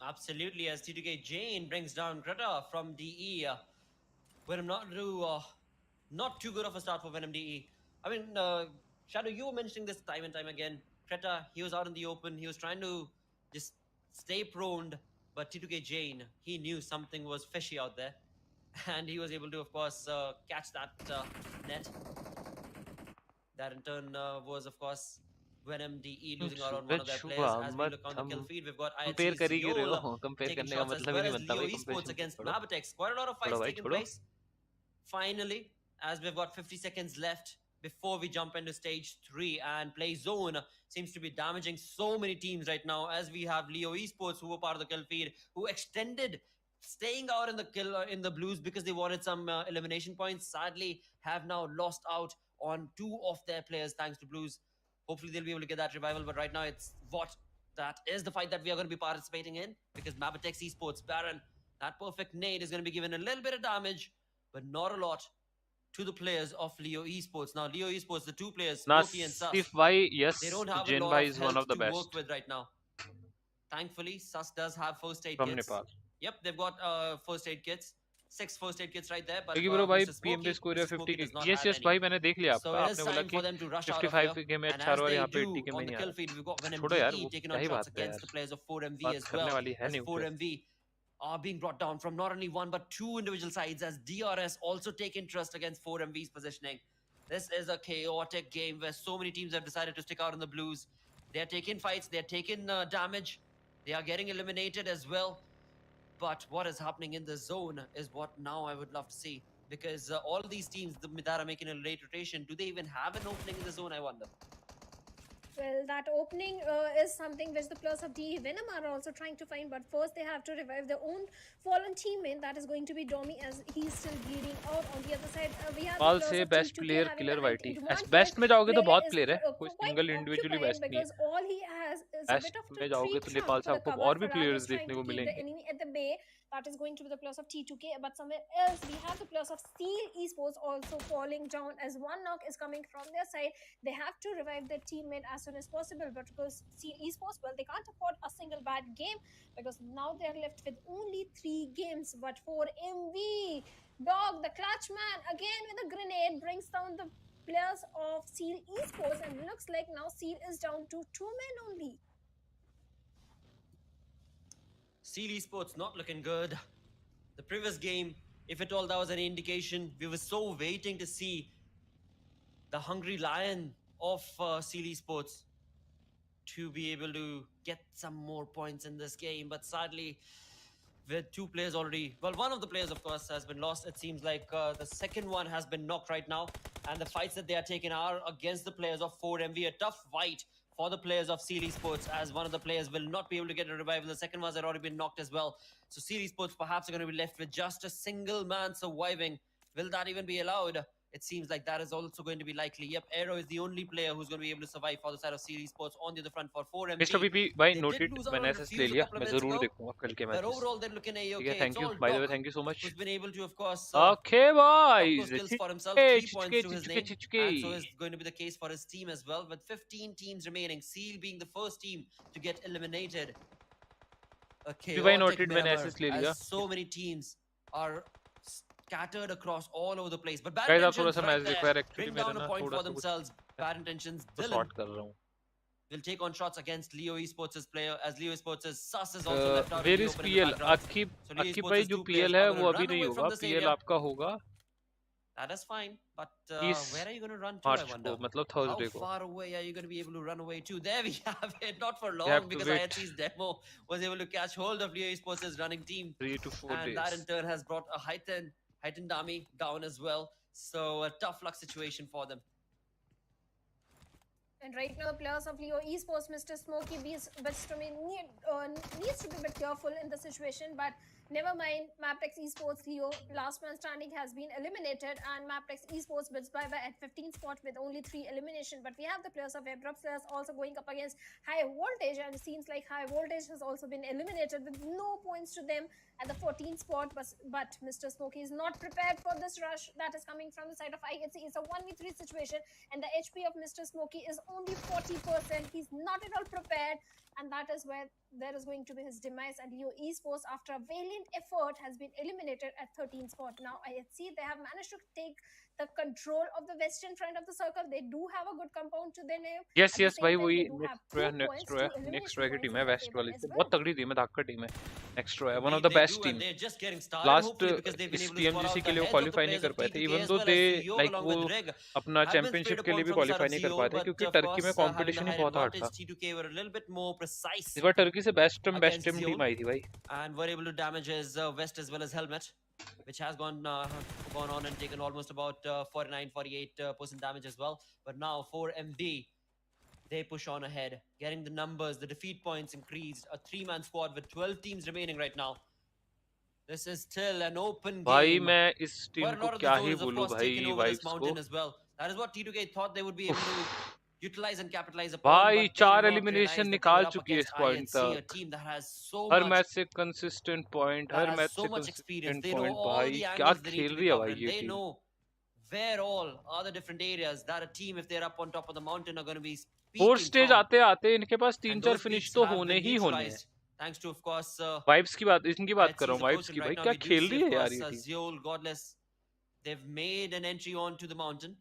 Absolutely, as T2K Jane brings down Greta from DE. Venom not too good of a start for Venom DE. I mean, Shadow, you were mentioning this time and time again. Kreta, he was out in the open. He was trying to just stay prone, but T2K Jane, he knew something was fishy out there. And he was able to, of course, catch that net. That in turn was, of course, Venom DE losing out on one of their players. As we look on the kill feed, we've got compare IHC's कर ही क्यों रहे Yol हो compare taking करने का shots, as मतलब ही well नहीं as बनता Leo भाई Esports कंपेरिजन against छोड़ो Mabatex. Quite a lot of fights छोड़ो भाई taking छोड़ो place. Finally, as we've got 50 seconds left before we jump into stage 3, and play zone seems to be damaging so many teams right now, as we have Leo Esports, who were part of the kill feed, who extended staying out in the kill in the blues because they wanted some elimination points. Sadly, have now lost out on 2 of their players thanks to blues. Hopefully they'll be able to get that revival, but right now it's what that is the fight that we are going to be participating in, because Mabatex Esports Baron, that perfect nade is going to be given a little bit of damage, but not a lot, to the players of Leo Esports. Now, Leo Esports, the 2 players, Smokey and Sus, Nasif भाई yes they don't have a जिन lot भाई of is one health the द to work best with right now. Thankfully, Sus does have first aid from kits. Nepal Yep, they've got first aid kits. 6 first aid kits right there, but क्योंकि bro भाई Mr. PMB score है Mr. 50 Smokey के does not yes have yes any. भाई मैंने देख लिया So आपका it is आपने बोला time कि for them to rush out of 55 here. के में And अच्छा as और they यहाँ पे do 80 के में on the नहीं आ kill रहा feed, we've got Venom छोड़ो यार DE वो taking क्या on ही shots बात है against the यार players of 4MV बात as करने well. वाली है As नहीं फिर 4MV are being brought down from not only 1 but 2 individual sides, as DRS also take interest against 4MV's positioning. This is a chaotic game where so many teams have decided to stick out in the blues. They're taking fights, they're taking damage, they are getting eliminated as well. But what is happening in the zone is what now I would love to see. Because all these teams that are making a late rotation, do they even have an opening in the zone, I wonder? Well, that opening is something which the players of DE Venom are also trying to find, but first they have to revive their own fallen teammate. That is going to be Domi, as he's still bleeding out. On the other side, we have the पाल players से of best T2K player having killer the height YT advantage. Best में जाओगे तो Lele बहुत is player है कोई quite single individually occupied best नहीं है because all he has is a best bit of में a जाओगे tree तो trunk नेपाल से for the आपको cover. और भी Farad प्लेयर्स is trying देखने to को keep the मिलेंगे enemy at the bay. That is going to be the players of T2K, but somewhere else we have the players of Steel Esports also falling down, as one knock is coming from their side. They have to revive their teammate as soon as possible, but because Steel Esports, well, they can't afford a single bad game, because now they're left with only 3 games. But for MV, Dog, the clutch man, again with a grenade, brings down the players of Steel Esports, and looks like now Steel is down to 2 men only. Steel Esports not looking good. The previous game, if at all that was any indication, we were so waiting to see the hungry lion of Steel Esports to be able to get some more points in this game. But sadly, with 2 players already, well, one of the players, of course, has been lost. It seems like the second one has been knocked right now. And the fights that they are taking are against the players of 4MV. A tough fight for the players of Seal Esports, as one of the players will not be able to get a revival. The second ones had already been knocked as well. So Seal Esports perhaps are going to be left with just a single man surviving. Will that even be allowed? It seems like that is also going to be likely. Yep, Aero is the only player who's going to be able to survive for the side of Seal Esports. On the other front for 4MV. Mister PP भाई They noted did lose out मैंने on SS Refuse ले a लिया couple of मैं minutes जरूर ago, देखूंगा कल के but matches overall they're looking ठीक है A-okay. Thank It's you all bye the way Doc thank you so much who's been able to, of course, okay top भाई those kills for himself. 3 points to his name. चिचके And so is going to be the case for his team as well. With 15 teams remaining, Seal being the first team to get eliminated. A chaotic noted मैंने Miramar, SS ले लिया as so many teams are scattered across all over the place. But bad guys आप थोड़ा intentions सा right match देखो यार there actually bring मेरा down a ना point थोड़ा for सा कुछ themselves. Bad intentions. तो Dylan सॉर्ट कर रहा हूं will take on shots against Leo Esports' player, as Leo Esports' Sus is also left out in where the is open in the PL background. Akki So Leo Akki Esports' भाई जो 2 players PL are है going वो to अभी run नहीं away होगा from this PL area. आपका होगा That is fine, but 30 where are you going to run to, I March wonder? को मतलब How थर्सडे को far away are you going to be able to run away to? There we have it. Not for you have long, to because wait IHC's demo was able to catch hold of Leo Esports' running team. 3 to 4 And that in days turn has brought a heightened army down as well. So a tough luck situation for them. And right now, players of Leo Esports, Mr. Smokey needs to be a bit careful in the situation. But Never mind, Maptex Esports Leo, last man standing, has been eliminated, and Maptex Esports wins bye at 15th spot with only 3 elimination. But we have the players of Abrupt players also going up against High Voltage, and it seems like High Voltage has also been eliminated with no points to them at the 14th spot. But Mr. Smokey is not prepared for this rush that is coming from the side of IHC. It's a 1v3 situation, and the HP of Mr. Smokey is only 40%. He's not at all prepared, and that is where there is going to be his demise. And Leo Esports, after a valiant effort, has been eliminated at 13th spot. Now IHC, they have managed to take the control of the western front of the circle. They do have a good compound to their name. Yes At the yes same भाई time, वही they do have 2 points, 2 next elimination रो की points team in है their waste favor वाली as से well. बहुत तगड़ी team है, धाकड़ team है, नेक्स्ट रो है, one of the They best do, and team. they're just getting started. Last Hopefully, because they've been इस able to spot टीएमजीसी out के the लिए वो heads of the क्वालिफाई नहीं players कर of पाए थे, T2K इवन as दो well दे as Zio like along वो with Reg. अपना Have been चैंपियनशिप sprayed के लिए upon भी from the side qualify of नहीं कर Zio, पाए थे but क्योंकि of टर्की में course, having the competition he higher बहुत हार्ड था. advantage, T2K were a little bit more precise इस बार टर्की से बेस्ट against टीम Zio आई थी भाई. and were able to damage his vest as well as helmet, which has gone on and taken almost about 49-48% damage as well. But now for MD, they push on ahead, getting the numbers, the defeat points increased. A 3-man squad with 12 teams remaining right now. This is still an open भाई game. मैं इस But team a को lot of क्या the he Zolas, of बोलूं course, भाई taking over this vibes को. mountain as well. That is what T2K thought they would be able to utilize and capitalize upon. भाई But they 4 did not elimination realize that they निकाल were up चुकी है इस against point IHC, a तक. team that has so हर much match से consistent point, that हर has match so से much experience. Consistent They know point. all भाई the क्या angles they need खेल to रही है recover, भाई and ये they team. know where all are the different areas that a team, if they're up on top of the mountain, are going to be fourth speaking stage from. आते आते इनके पास And 3-4 those finish peaks तो have होने been ही होने हैं. neutralized thanks to, of course, vibes की बात, इनकी बात कर IHC रहा is हूँ, वाइब्स approaching की. भाई right now. क्या We do खेल see, रही of है यार course, ये team. Zeol, Godless. They've made an entry onto the mountain,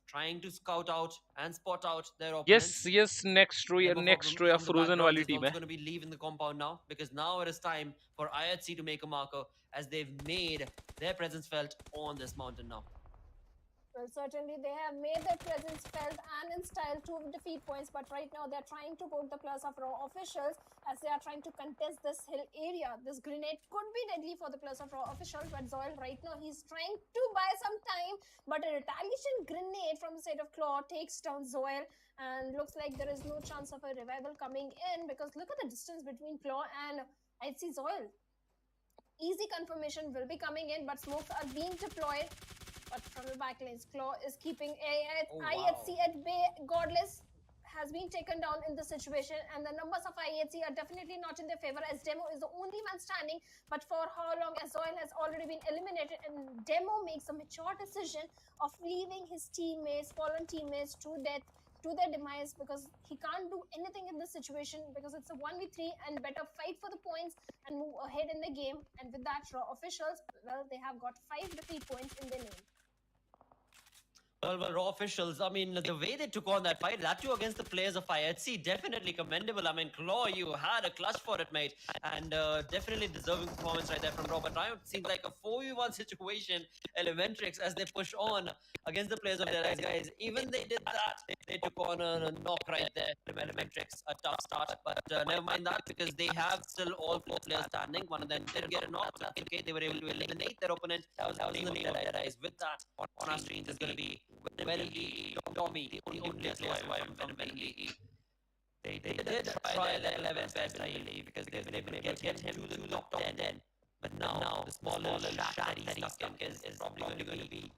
trying to scout out and spot out their yes opponents. Yes next row या Demo next row या from the frozen background वाली is team also है. going to be leaving the compound now, because now it is time for IHC to make a marker as they've made their presence felt on this mountain now. Well, certainly they have made their presence felt and in style to defeat points, but right now they're trying to poke the players of Raw officials as they are trying to contest this hill area. This grenade could be deadly for the players of Raw officials, but Zoil right now, he's trying to buy some time, but a retaliation grenade from the side of Claw takes down Zoil, and looks like there is no chance of a revival coming in, because look at the distance between Claw and I'd see Zoil. Easy confirmation will be coming in, but smokes are being deployed. But from the backlinks, Claw is keeping IHC at bay. Godless has been taken down in this situation, and the numbers of IHC are definitely not in their favor, as Demo is the only man standing. But for how long, as Zoil has already been eliminated, and Demo makes a mature decision of leaving his teammates, fallen teammates, to death, to their demise, because he can't do anything in this situation, because it's a 1v3 and better fight for the points and move ahead in the game. And with that, Raw officials, well, they have got 5 defeat points in their name. Well, Raw officials, I mean, the way they took on that fight, that too against the players of IHC, definitely commendable. I mean, Claw, you had a clutch for it, mate. And definitely deserving performance right there from Raw. But now it seems like a 4v1 situation, Elementrix, as they push on against the players of their guys. Even they did that, they took on a knock right there. Elementrix, a tough start. But never mind that, because they have still all 4 players standing. One of them did get a knock. That's okay. They were able to eliminate their opponent. That was the name of their eyes. With that, on our screens is going to be Pmwi, Tommy, the only player from Pmwi. They did try their 11th best, I believe, because they've been able to get him to the top 10. But now the small little shack that he's stuck in is probably going to be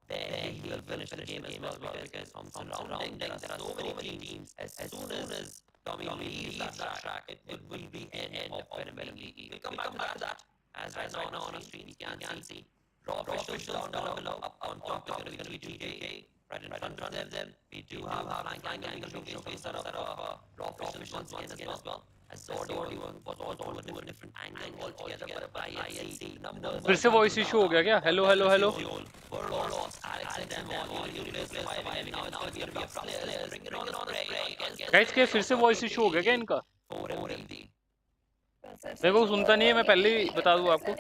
there. He will finish the game as well, because from surrounding, there are so many teams. As soon as Tommy leaves that track, it will be an end of Pmwi. We'll come back to that, as right now on our screen we can see Raw officials down below. Up on top is going to be T2K. Right in front of them, we do have our flank angle showcase set of Raw officials once again as well. As Zordy was also a different angle altogether, but by IHC numbers. फिर से voice issue हो गया क्या? Hello hello hello. Guys के फिर से voice issue हो गया क्या इनका? मेरे को सुनता नहीं है, मैं पहले ही बता दूं आपको.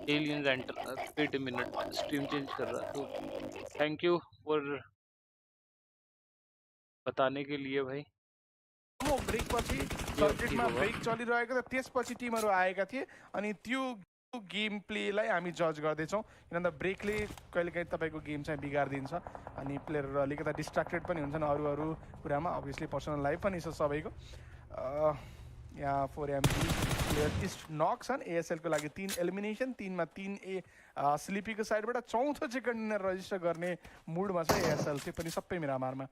Aliens enter 8 minute stream change कर रहा है, तो थैंक यू फॉर बताने के लिए भाई. म ब्रेकपछि सर्किटमा ब्रेक चलिरहेको थियो, त्यसपछि टिमहरू आएका थिए, अनि त्यो गेम प्लेलाई हामी जज गर्दैछौँ, किनभने ब्रेकले कहिलेकाहीँ तपाईँको गेम चाहिँ बिगारिदिन्छ, अनि प्लेयरहरू अलिकति डिस्ट्र्याक्टेड पनि हुन्छन् अरू कुरामा. अभियसली पर्सनल लाइफ पनि छ सबैको. यहाँ 4MG प्लेयर इस्ट नक छन् एएसएल को लागि 3 एलिमिनेसन 3 मा 3 ए स्लिपी को साइडबाट चौथो चाहिँ कन्टेनर रजिस्टर गर्ने मुडमा छ एएसएल चाहिँ पनि सबै मिरामारमा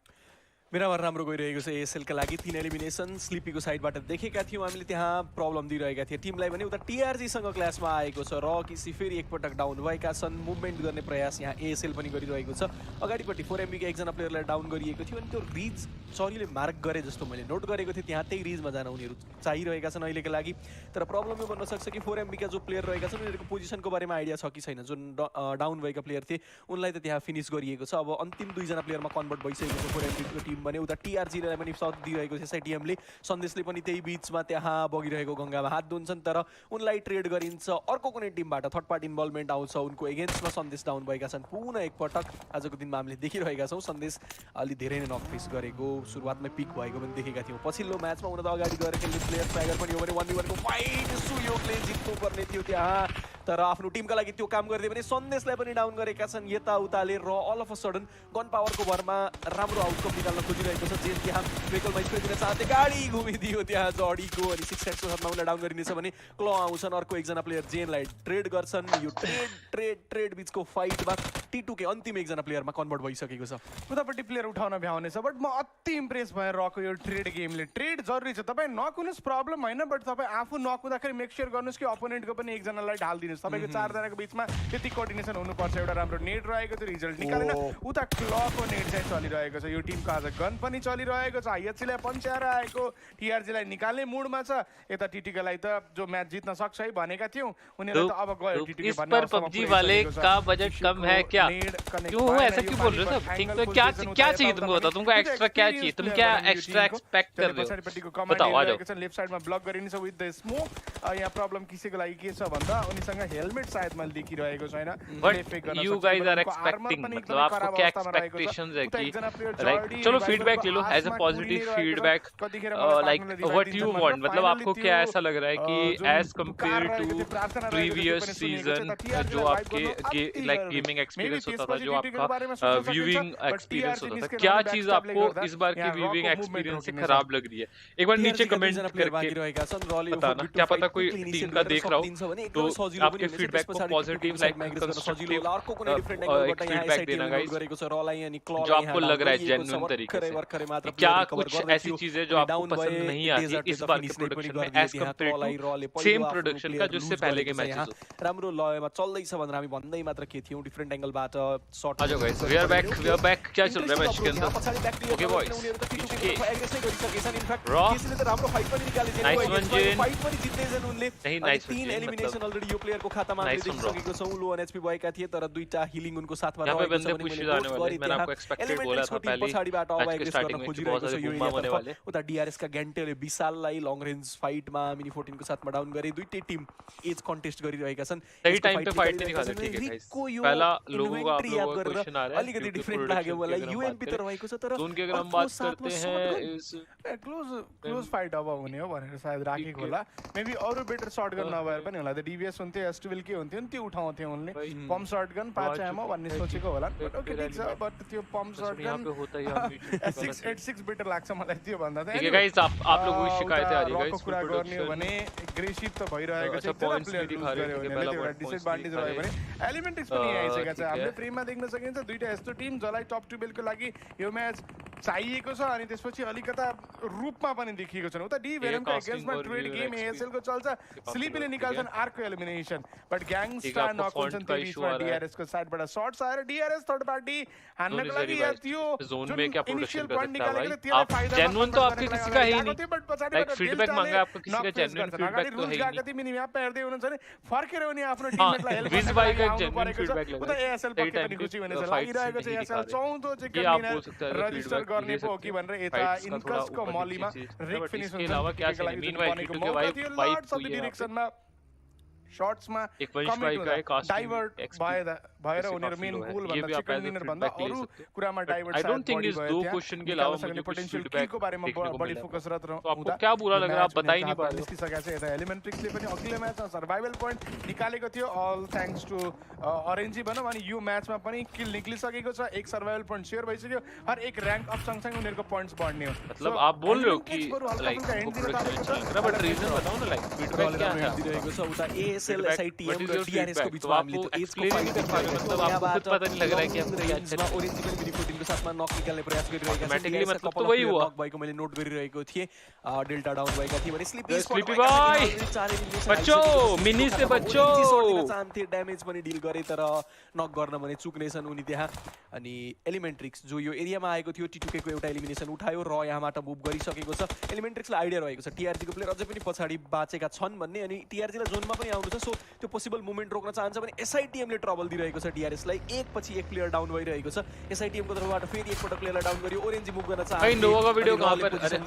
मिरामार राम्रो गइरहेको छ एएसएल का लागि 3 एलिमिनेसन स्लिपीको साइडबाट देखेका थियौँ हामीले त्यहाँ प्रब्लम दिइरहेका थिए टिमलाई भने उता टीआरजी सँग क्लासमा आएको छ र किसी फेरि एकपटक डाउन भएका छन् मुभमेन्ट गर्ने प्रयास यहाँ एएसएल पनि गरिरहेको छ अगाडिपट्टि 4MB का एकजना प्लेयरलाई डाउन गरिएको थियो अनि त्यो रिज चरीले मार्क गरे जस्तो मैले नोट गरेको थिएँ त्यहाँ त्यही रिजमा जान उनीहरू चाहिरहेका छन् अहिलेको लागि तर प्रब्लम यो बन्न सक्छ कि 4MB का जो प्लेयर रहेका छन् उनीहरूको पोजिसनको बारेमा आइडिया छ कि छैन जुन डाउन भएका प्लेयर थिए उनलाई त त्यहाँ फिनिस गरिएको छ अब अन्तिम दुईजना प्लेयरमा कन्भर्ट भइसकेको छ 4MB को टिम भने उता टीआरजीलाई पनि साथ दिइरहेको छ एसआइटिएमले सन्देशले पनि त्यही बीचमा त्यहाँ बगिरहेको गङ्गामा हात धुन्छन् तर उनलाई ट्रेड गरिन्छ अर्को कुनै टिमबाट थर्ड पार्टी इन्भल्भमेन्ट आउँछ उनको एगेन्स्टमा सन्देश डाउन भएका छन् पुनः एकपटक आजको दिनमा हामीले देखिरहेका छौँ सन्देश अलि धेरै नै नक फेस गरेको सुरुवातमै पिक भएको पनि देखेका थियौँ पछिल्लो म्याचमा उन त अगाडि गएर खेल्ने प्लेयर टाइगर पनि हो भने 1v1 को फाइट सुयोगले जित्नुपर्ने थियो त्यहाँ तर आफ्नो टिमका लागि त्यो काम गर्दै भने सन्देशलाई पनि डाउन गरेका छन् यताउताले र all of a sudden gun पावरको भरमा राम्रो आउटकम निकाल्न खोजिरहेको छ जे त्यहाँ भेकलमा स्प्रे दिन साथै गाडी घुमिदियो त्यहाँ जडीको अनि 6x को शटमा उनलाई डाउन गरिनेछ भने क्ल आउँछन् अर्को एकजना प्लेयर जेनलाई ट्रेड गर्छन् यो ट्रेड बीचको फाइटमा T2 के अन्तिम एकजना प्लेयरमा कन्भर्ट भइसकेको छ उतापट्टि प्लेयर उठाउन भ्याउने छ बट म अति इम्प्रेस भएर रहेको यो ट्रेड गेमले ट्रेड जरुरी छ तपाईँ नकुनुस् प्रब्लम होइन बट तपाईँ आफू नकुँदाखेरि मेक स्योर गर्नुहोस् कि अपोनेन्टको पनि एकजनालाई ढालिदिनुहोस् तपाईँको चारजनाको बिचमा त्यति कोअर्डिनेसन हुनुपर्छ एउटा राम्रो नेट रहेको थियो रिजल्ट निकालेन उता क्लको नेट चाहिँ चलिरहेको छ यो टिमको आज गन पनि चलिरहेको छ आइएचसीलाई पन्च्याएर आएको टीआरजीलाई निकाल्ने मुडमा छ यता टीटीको लागि त जो म्याच जित्न सक्छ है भनेका थियौँ उनीहरू त अब गयो टीटीको इस पर पबजी वाले का बजट कम है क्या क्यों हो ऐसा क्यों बोल रहे हो सब थिंक तो क्या चाहिए तुमको बताओ तुमको एक्स्ट्रा क्या चाहिए तुम क्या एक्स्ट्रा एक्सपेक्ट कर रहे हो बताओ आ जाओ लेफ्ट साइडमा ब्लक गरिन्छ विथ द स्मोक यहाँ प्रब्लम किसिको लागि के छ भन्दा उनीसँग हेलमेट सायद मैले देखिरहेको छैन but you guys are expecting मतलब आपको क्या एक्सपेक्टेशंस है कि लाइक चलो फीडबैक ले लो as a positive feedback like what you want मतलब आपको क्या ऐसा लग रहा है कि as compare to previous season जो आपके लाइक गेमिंग एक्सपीरियंस होता था जो आपका व्यूइंग एक्सपीरियंस होता था क्या चीज आपको इस बार की व्यूइंग एक्सपीरियंस से खराब लग रही है एक बार नीचे कमेंट करके बताना क्या पता कोई टीम का देख रहा हो तो आपके फीडबैक को पॉजिटिव लाइक कंस्ट्रक्टिव फीडबैक देना गाइस जो आपको लग रहा है जेन्युइन तरीके से क्या कुछ ऐसी चीजें जो आपको पसंद नहीं आती इस बार के प्रोडक्शन में as compare to same production का जो इससे पहले के मैचेस राम्रो लयमा चल्दैछ भनेर हामी भन्दै मात्र के थियौं डिफरेंट एंगलबाट शॉट आ जाओ गाइस वी आर बैक क्या चल रहा है मैच के अंदर ओके बॉयज किसले त राम्रो फाइट पनि निकाले जेन नाइस वन जेन फाइट पनि जित्दै छन् उनले नहीं नाइस तीन एलिमिनेसन अलरेडी यो प्लेयरको खातामा हामीले देखिसकेको छौं लो एन एचपी भएका थिए तर दुईटा हिलिङ उनको साथमा यहाँ पे बंदे पुश जाने वाले मैंने आपको एक्सपेक्टेड बोला था पहले पछाडीबाट अब मैच के स्टार्टिंग में बहुत सारे बूम आने वाले उता डीआरएस का गेन्टेले विशाललाई लङ रेन्ज फाइटमा मिनी 14 को साथमा डाउन गरे दुईटै टिम एज कन्टेस्ट गरिरहेका छन् सही टाइम पे फाइट नहीं दिखा ठीक है गाइस पहला लोगों का आप लोगों का क्वेश्चन आ रहा है अलिकति डिफरेंट लाग्यो मलाई यूएमपी त रहेको छ तर जोन के अगर हम बात करते हैं इस क्लोज फाइट अब हुने हो भनेर सायद राखेको होला मेबी अरु बेटर शॉट गन नभएर पनि होला त डीबीएस हुन्थ्यो एस्टुवेल के हुन्थ्यो नि त्यो उठाउँथे उनले पम्प शॉट गन 5 एमो भन्ने सोचेको होला बट ओके ठीक छ बट त्यो पम्प शॉट यहाँ पे होता है 686 बेटर लाग्छ मलाई त्यो भन्दा ठीक है गाइस आप लोगों की शिकायतें आ रही है गाइस कुरा गर्ने हो भने एग्रेसिभ त भइरहेको छ पॉइंट्स भी दिखा रहे हैं कि पहला एउटा डिसएडभान्टेज रह्यो भने एलिमेन्ट्स पनि आइसकेको छ हामीले फ्रीमा देख्न सकिन्छ दुईटा यस्तो टिम जसलाई टप 2 बेलको लागि यो म्याच चाहिएको छ अनि त्यसपछि अलिकता रूपमा पनि देखिएको छ उता डी भेरमको अगेन्स्टमा ट्रेड गेम एएसएल को चल्छ स्लिपीले निकाल्छन् आर्को एलिमिनेसन बट ग्याङस्टर नक हुन्छन् त्यो बीचमा डीआरएस को साइडबाट शॉट्स आएर डीआरएस थर्ड पार्टी हान्नको लागि या त्यो जोन में क्या प्रोडक्शन कर सकता है भाई आप जेन्युइन तो आपके किसी का है ही नहीं लाइक फीडबैक मांगा आपको किसी का जेन्युइन फीडबैक तो है ही गति मिनिमम हेर्दै हुनुहुन्छ नि फर्केर उनी आफ्नो टिममेटलाई हेल्प विज भाई का जेन्युइन फीडबैक लगा उता एएसएल पक्कै पनि खुसी हुनेछ लागिरहेको छ एएसएल चौथो चाहिँ कन्टेनर रजिस्टर गर्ने पो कि भनेर यता इन्कसको मलीमा रिक फिनिश हुन्छ अलावा क्या चाहिए मीनवाइल टीटू के वाइफ हुई है डिरेक्सनमा शॉट्समा एक वंश कमिट भाई का हुँदा है, casting डाइभर्ट XP भएर जैसे उनीहरू काफी मेन low है। गोल ये भन्दा भी आप chicken as a dinner feedback भन्दा ले अरू सकते हो। कुरामा But divert I don't think बढी इस भयो दो त्यहाँ क्वेश्चन के निकाल्न अलावा सक्ने मुझे कुछ पोटेन्शियल feedback किलको बारेमा देखने को बढी मिला। फोकसरत तो आपको हुँदा क्या बुरा यो लगा, आप म्याच बता ही भने नहीं पा जहाँबाट रहे हो। निस्किसकेको छ यता एलिमेन्ट्रिक्सले पनि अघिल्लो म्याचमा सर्भाइभल पोइन्ट निकालेको थियो अल थ्याङ्क्स टु अरेन्जी भनौँ अनि यो म्याचमा पनि किल निक्लिसकेको छ एक सर्भाइभल पोइन्ट सेयर भइसक्यो हर एक र्याङ्क अप सँगसँगै उनीहरूको पोइन्ट्स बढ्ने हो मतलब आप बोल रहे हो कि लाइक बट रीजन बताओ ना लाइक फीडबैक क्या था दिइरहेको छ उता एएसएल एसआइटीएम What is र your डीआरएस को feedback? बीचमा तो हामीले आपको त्यो एजको explain फाइट नहीं कर पा रहे, मतलब आपको खुद पता नहीं लग रहा है कि आपको क्या रेन्जमा ओरेन्जी पनि मिनी 14 को साथमा नक निकाल्ने प्रयास गरिरहेका छन् Automatically DRS मतलब couple तो of वही player हुआ। knock भएको मैले नोट गरिरहेको थिएँ डेल्टा डाउन भएका थिए भने स्लिपी स्लिपी भाइ बच्चो मिनी से बच्चो चाहन्थे ड्यामेज पनि डिल गरे तर नक गर्न भने चुक्नेछन् उनी त्यहाँ अनि एलिमेन्ट्रिक्स जो यो एरियामा आएको थियो टी2के को एउटा एलिमिनेसन उठायो र यहाँबाट मुभ गरिसकेको छ एलिमेन्ट्रिक्सलाई आइडिया रहेको छ टीआरजी को प्लेयर अझै पनि पछाडी बाचेका छन् भन्ने अनि टीआरजी लाई जोनमा पनि आउनु छ सो त्यो पोसिबल मुभमेन्ट रोक्न चाहन्छ भने एसआइटीएम ले ट्रबल दिइरहेको छ डीआरएस लाई एक पछि एक प्लेयर डाउन भइरहेको छ एसआइटीएम को तर्फबाट फेरि एक पटक प्लेयरलाई डाउन गरियो ओरेन्जी मुभ गर्न चाहन्छ भाई नोवा का भिडियो कहाँ पर अरे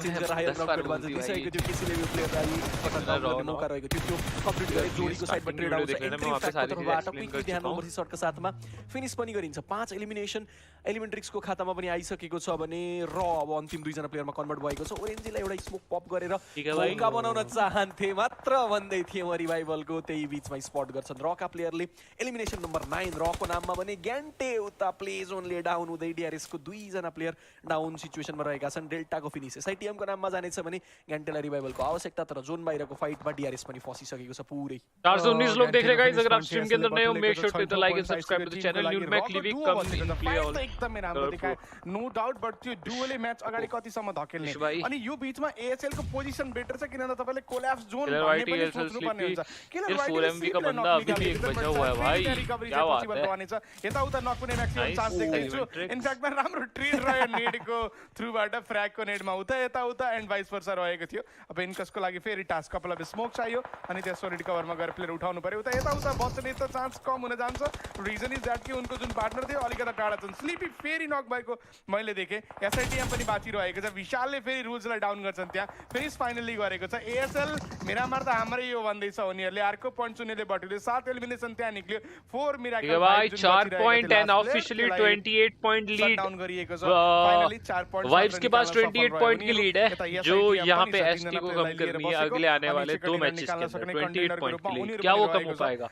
दिइसकेको थियो किसिले यो प्लेयरलाई पटक डाउन गर्ने मौका रहेको थियो त्यो कम्प्लिट गरे जोडीको साइडमा ट्रेड आउँछ तर्फबाट क्विकली ध्यान ओभर सर्टको साथमा फिनिश पनि गरिन्छ 5 एलिमिनेसन एलिमेन्ट्रिक्सको खातामा पनि आइसकेको छ भने र अब अन्तिम दुईजना प्लेयरमा कन्भर्ट भएको छ ओरेन्जीलाई एउटा स्मोक पप गरेर मौका बनाउन चाहन्थे मात्र भन्दै थिए म रिभाइभलको त्यही बीचमा स्पट गर्छन् रका प्लेयरले एलिमिनेसन नम्बर 9 रको नाममा भने ग्यान्टे उता प्ले जोनले डाउन हुँदै डीआरएस को दुईजना प्लेयर डाउन सिचुएसनमा रहेका छन् डेल्टाको फिनिश एसआइटीएम को नाममा जानेछ भने ग्यान्टेलाई रिभाइभलको आवश्यकता तर जोन बाहिरको फाइटमा डीआरएस पनि फसिसकेको छ पुरै 419 लोग देख रहे गाइस अगर आप स्ट्रीम के अंदर नए हो make sure to hit the like and subscribe to the channel new mac Livik come in play all एकदमै राम्रो देखाए नो डाउट बट त्यो डुअले म्याच अगाडि कतिसम्म धकेल्ने अनि यो बीचमा एएसएल को पोजिसन बेटर छ किनभने तपाईले कोल्याप्स जोन भन्ने पनि सोच्नु पर्ने हुन्छ किन 4MV का बंदा अभी भी एक बचा हुआ है भाई क्या बात है यता उता नकुने म्याक्सिमम चान्स देख्दैछु इनफ्याक्ट मा राम्रो ट्रेड रह्यो नेडको थ्रुबाट फ्र्यागको नेडमा यता उता एन्ड भाइस वर्सा रहेको थियो अब इनकसको लागि फेरि टास्क कपल अफ स्मोक चाहियो अनि त्यसो रिकभरमा गएर प्लेयर उठाउनु पर्यो यता उता बच्ने त चान्स कम हुन जान्छ रिजन इज दैट कि उनको जुन पार्टनर थियो अलिकता टाढा छन् स्लिपी फेरि नक भएको मैले देखेँ एसआइटीएम पनि बाँचिरहेको छ विशालले फेरि रुल्सलाई डाउन गर्छन् त्यहाँ फिनिस फाइनली गरेको छ एएसएल मिरामार त हाम्रै यो भन्दैछ उनीहरूले अर्को पोइन्ट चुनेले बटुले 7 एलिमिनेसन त्यहाँ निक्ल्यो 4 मिराकल भाइ 4 point and officially 28 point lead down गरिएको छ फाइनली 4 पॉइंट वाइब्स के पास 28 पॉइंट की लीड है जो यहाँ पे एसटी को कम करनी है अगले आने वाले 2 मैचेस के अंदर 28 पॉइंट की लीड क्या वो कम हो पाएगा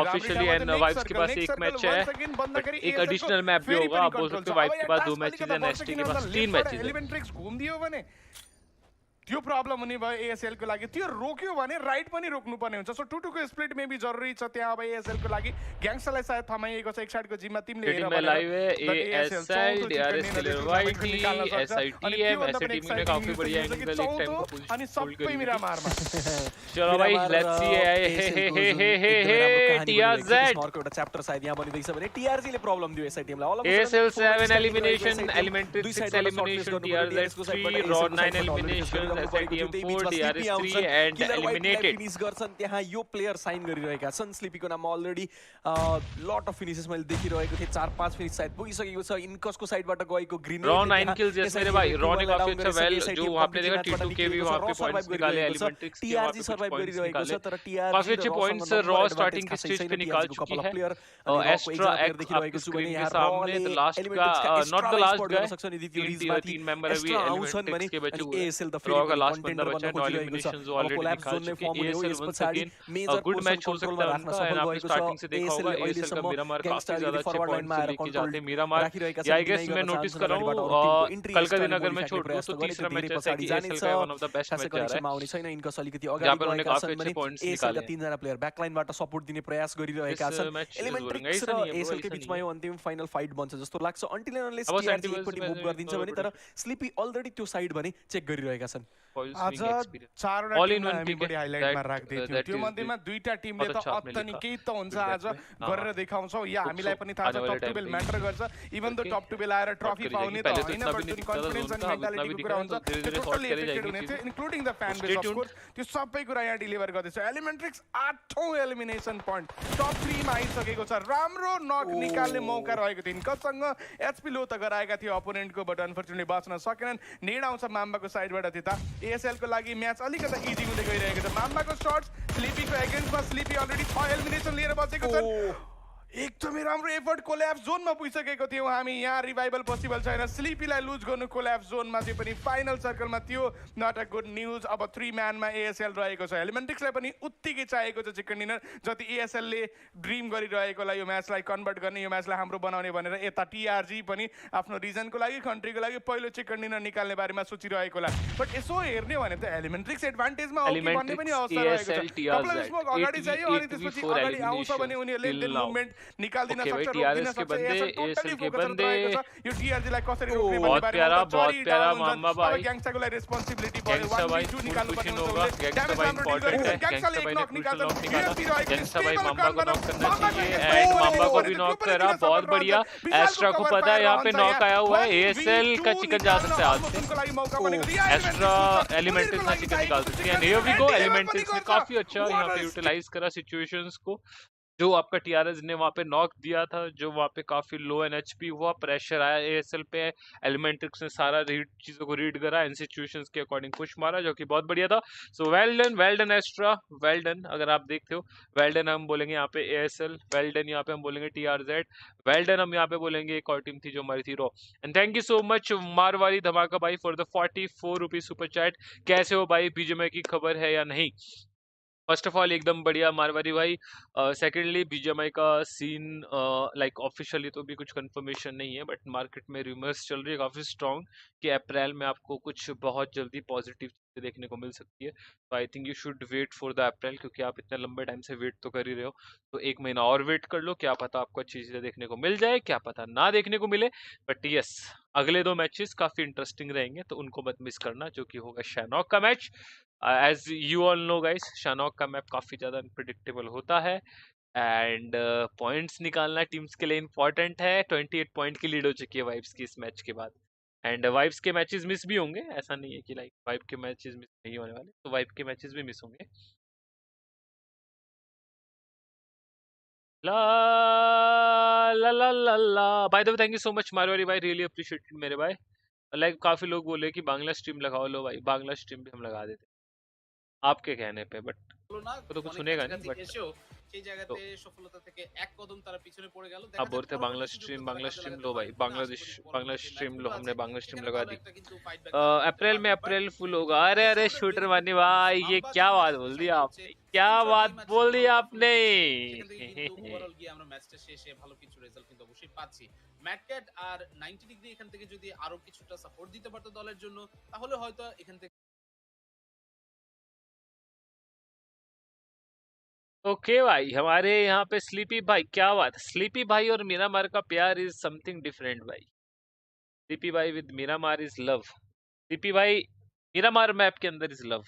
ऑफिशियली एंड वाइब्स के पास एक मैच है एक एडिशनल मैप भी होगा आप बोल सकते हो वाइब्स के पास 2 मैचेस है एसटी के पास 3 मैचेस है एलिमेन्ट्रिक्स घुम्दियो भने त्यो प्रब्लम हुने भयो एएसएल को लागि त्यो रोक्यो भने राइट पनि रोक्नु पर्ने हुन्छ सो 2-2 को स्प्लिट मे बी जरुरी छ त्यहाँ अब एएसएल को लागि ग्याङ्स्टरलाई सायद थमाइएको छ एक साइडको जिममा तिमीले हेर में लाइव है एएसएल डीआरएस के लिए वाइटी एसआईटीएम एसआईटीएम में काफी बढ़िया एंगल एक टाइम को अनि सबै मिरामारमा चलो भाई let's see hey TRZ smoke एउटा च्याप्टर सायद यहाँ बनिदैछ भने टीआरजी ले प्रब्लम दियो एसआईटीएम लाई अल ASL 7 elimination Elementrix 6 elimination TRZ 3 raw 9 elimination SITM 4 DRS 3 and eliminated finish गर्छन् त्यहाँ यो प्लेयर साइन गरिरहेका छन् स्लिपीको नाममा अलरेडी लट अफ फिनिशेस मैले देखिरहेको थिएँ 4-5 फिनिश सायद पुगिसकेको छ इनकसको साइडबाट गएको ग्रीन रॉ 9 किल्स यस मेरे भाई रॉ ने काफी अच्छा वेल जो आपने देखा T2 के भी वहां पे पॉइंट्स निकाले एलिमेंट्रिक्स के वहां पे सर्वाइव गरिरहेको छ तर टीआरजी काफी अच्छे पॉइंट्स रॉ स्टार्टिंग की स्टेज पे निकाल चुकी है एस्ट्रा एक्स आपके स्क्रीन के सामने द लास्ट का not the last guy 3 member अभी एलिमेंट्रिक्स के बचे हुए एएसएल द रॉ का लास्ट बंदा बचा है एलिमिनेशंस ऑलरेडी निकाल चुके ASL once again good match हो सकता है उनका एंड आपने स्टार्टिंग से देखा होगा एएसएल का मिरामार काफी ज्यादा अच्छे पॉइंट्स लेके जाते हैं मिरामार आई गेस मैं नोटिस कर रहा हूं कल का दिन अगर मैं छोड़ दूं तो तीसरा मैच ऐसा कि एएसएल का one of the best match जा रहा है छैन इनकस अलिकति जहाँ पर अगाडि उन्हें काफी अच्छे पॉइंट्स निकाले तीन जना प्लेयर बैकलाइनबाट सपोर्ट दिने प्रयास गरिरहेका छन् एलिमेन्ट्रिक्स र एएसएल के बीचमा यो अन्तिम फाइनल फाइट बन्छ जस्तो लाग्छ अन्टिल एन्ड अनलेस टीआरजी एकपटि मुभ गरिदिन्छ भने तर स्लिपी अलरेडी त्यो साइड भने चेक गरिरहेका छन् आज 4 वटा टिम हामी बढी हाइलाइटमा राख्दै थियौ त्यो मध्येमा दुईटा टिमले त अत्तनिकै त हुन्छ आज गरेर देखाउँछौ या हामीलाई पनि थाहा छ टप टु बेल म्याटर गर्छ इभन द टप टु बेल आएर ट्रफी पाउने त हैन बट जुन कन्फिडेन्स अनि मेन्टालिटीको कुरा हुन्छ त्यो टोटली इफेक्टेड हुने थियो including the fan base of course त्यो सबै कुरा यहाँ डेलिभर गर्दैछ एलिमेन्ट्रिक्स 8औं एलिमिनेसन पोइन्ट टप 3 मा आइसकेको छ राम्रो नक निकाल्ने मौका रहेको थियो इनकसँग एचपी लो त गराएका थियो अपोनेन्टको बट अनफर्चुनेटली बाच्न सकेनन् नेड आउँछ माम्बाको साइडबाट त्यता एएसएल को लागि म्याच अलिकति इजी हुँदै गइरहेको छ माम्बाको शट्स स्लिपीको एगेन्स्टमा स्लिपी अलरेडी 6 एलिमिनेसन लिएर बसेको छ एकदमै राम्रो एफर्ट कोल्याप्स जोनमा पुगिसकेको थियौँ हामी यहाँ रिभाइभल पोसिबल छैन स्लिपीलाई लुज गर्नु कोल्याप्स जोनमा चाहिँ पनि फाइनल सर्कलमा थियो नट अ गुड न्युज अब 3 म्यानमा एएसएल रहेको छ एलिमेन्ट्रिक्सलाई पनि उत्तिकै चाहिएको छ चिकन डिनर जति एएसएलले ड्रिम गरिरहेकोलाई यो म्याचलाई कन्भर्ट गर्ने यो म्याचलाई हाम्रो बनाउने भनेर यता टिआरजी पनि आफ्नो रिजनको लागि कन्ट्रीको लागि पहिलो चिकन डिनर निकाल्ने बारेमा सोचिरहेकोला बट यसो हेर्ने भने त एलिमेन्ट्रिक्स एडभान्टेजमा हो कि भन्ने पनि अवस्था रहेको छ कपल स्मोक अगाडि चाहियो अनि त्यसपछि अगाडि आउँछ भने उनीहरूले देन मुभमेन्ट निकाल दिन सक्छ रोक दिन सक्छ एएसएल टोटली फोकस रहेको छ यो टिआरजी लाई कसरी रोक्ने भन्ने बारेमा बहुत प्यारा मामा भाई ग्याङ्स्टाको लागि रेस्पोन्सिबिलिटी पर्यो ग्याङ्स्टा भाई 1v2 निकाल्नु पर्ने होगा ग्याङ्स्टा भाई इंपॉर्टेंट है ग्याङ्स्टा भाई ने क्रूशल नॉक निकाला ग्याङ्स्टा भाई मामा को नॉक करना चाहिए एंड मामा को भी नॉक करा बहुत बढ़िया एस्ट्रा को पता है यहाँ पे नॉक आया हुआ है एएसएल का चिकन जा सकता है आज से एस्ट्रा एलिमेंट्स ना चिकन निकाल सकते हैं हियर वी गो एलिमेंट्स ने काफी अच्छा यहाँ पे यूटिलाइज करा सिचुएशंस को जो आपका टीआरएस ने वहाँ पे नॉक दिया था जो वहाँ पे काफी लो एन एचपी हुआ प्रेशर आया एएसएल पे एलिमेंट्रिक्स ने सारा चीजों को रीड करा एंड सिचुएशंस के अकॉर्डिंग पुश मारा जो कि बहुत बढ़िया था so well done Astra well done अगर आप देखते हो वेल डन हम बोलेंगे यहाँ पे एएसएल वेल डन यहाँ पे हम बोलेंगे टीआरजेड वेल डन हम यहाँ पे बोलेंगे एक और टीम थी जो हमारी थी raw and thank you so much Marwari धमाका भाई for the 44 rupees super chat कैसे हो भाई बीजेमआई की खबर है या नहीं फर्स्ट ऑफ ऑल एकदम बढ़िया मारवाड़ी भाई सेकेंडली बीजेएमआई का सीन लाइक ऑफिशियली तो भी कुछ कंफर्मेशन नहीं है बट मार्केट में रूमर्स चल रही है काफ़ी स्ट्रॉन्ग कि अप्रैल में आपको कुछ बहुत जल्दी पॉजिटिव चीज़ें देखने को मिल सकती है तो I think you should wait for the April क्योंकि आप इतने लंबे टाइम से वेट तो कर ही रहे हो तो 1 महीना और वेट कर लो क्या पता आपको अच्छी चीज़ें देखने को मिल जाए क्या पता ना देखने को मिले बट यस अगले 2 मैचेस काफ़ी इंटरेस्टिंग रहेंगे तो उनको मत मिस करना जो कि होगा शैनॉक का match as you all know guys Sanhok का मैप काफ़ी ज़्यादा अनप्रिडिक्टेबल होता है एंड पॉइंट्स निकालना टीम्स के लिए इंपॉर्टेंट है 28 पॉइंट की लीड हो चुकी है वाइब्स की इस मैच के बाद एंड वाइब्स के मैचेस मिस भी होंगे ऐसा नहीं है कि लाइक वाइब के मैचेस मिस नहीं होने वाले तो वाइब के मैचेस भी मिस होंगे ला ला ला ला ला by the way thank you so much Marwari भाई रियली अप्रिशिएटेड मेरे भाई लाइक काफ़ी लोग बोले कि बांग्ला स्ट्रीम लगाओ लो भाई बांग्ला स्ट्रीम भी हम लगा देते आपके कहने पे बट तो कुछ सुनेगा नहीं बट সেই জায়গাতে সফলতা থেকে এক কদম তারা পিছনে পড়ে গেল आप बोलते बांग्ला स्ट्रीम लो भाई बांग्ला स्ट्रीम लो हमने बांग्ला स्ट्रीम लगा दी अप्रैल में अप्रैल फुल होगा अरे अरे शूटर मानी भाई ये क्या बात बोल दी आपने क्या बात बोल दी आपने ওভারঅল গিয়ে আমরা ম্যাচটা শেষে ভালো কিছু রেজাল্ট কিন্তু অবশ্যই পাচ্ছি ম্যাটক্যাট আর 90 ডিগ্রি এখান থেকে যদি আরো কিছুটা সাপোর্ট দিতে পারতো দলের জন্য তাহলে হয়তো এখান থেকে ओके भाई हमारे यहाँ पे स्लीपी भाई क्या बात स्लीपी भाई और मीरामार का प्यार इज समथिंग डिफरेंट भाई स्लीपी भाई with Miramar is love Sleepy भाई मीरामार मैप के अंदर is love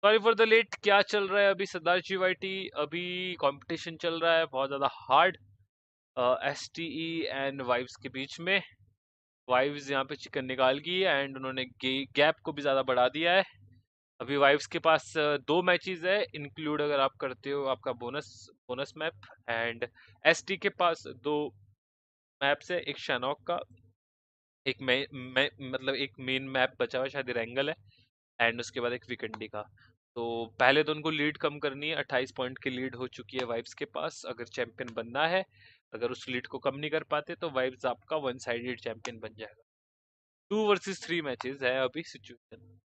sorry for the late क्या चल रहा है अभी सरदार जी वाईटी अभी कंपटीशन चल रहा है बहुत ज़्यादा हार्ड एसटीई एंड वाइव्स के बीच में वाइव्स यहाँ पे चिकन निकाल गई है एंड उन्होंने गैप को भी ज़्यादा बढ़ा दिया है अभी वाइव्स के पास 2 मैचेस है इंक्लूड अगर आप करते हो आपका बोनस मैप एंड एसटी के पास 2 मैप्स है एक शैनॉक का एक मतलब एक मेन मैप बचा हुआ शायद एरेंगल है एंड उसके बाद एक वीकेंडी का तो पहले तो उनको लीड कम करनी है 28 पॉइंट की लीड हो चुकी है वाइव्स के पास अगर चैंपियन बनना है अगर उस लीड को कम नहीं कर पाते तो वाइव्स आपका 1 साइडेड चैंपियन बन जाएगा 2 वर्सेस 3 मैचेस है अभी सिचुएशन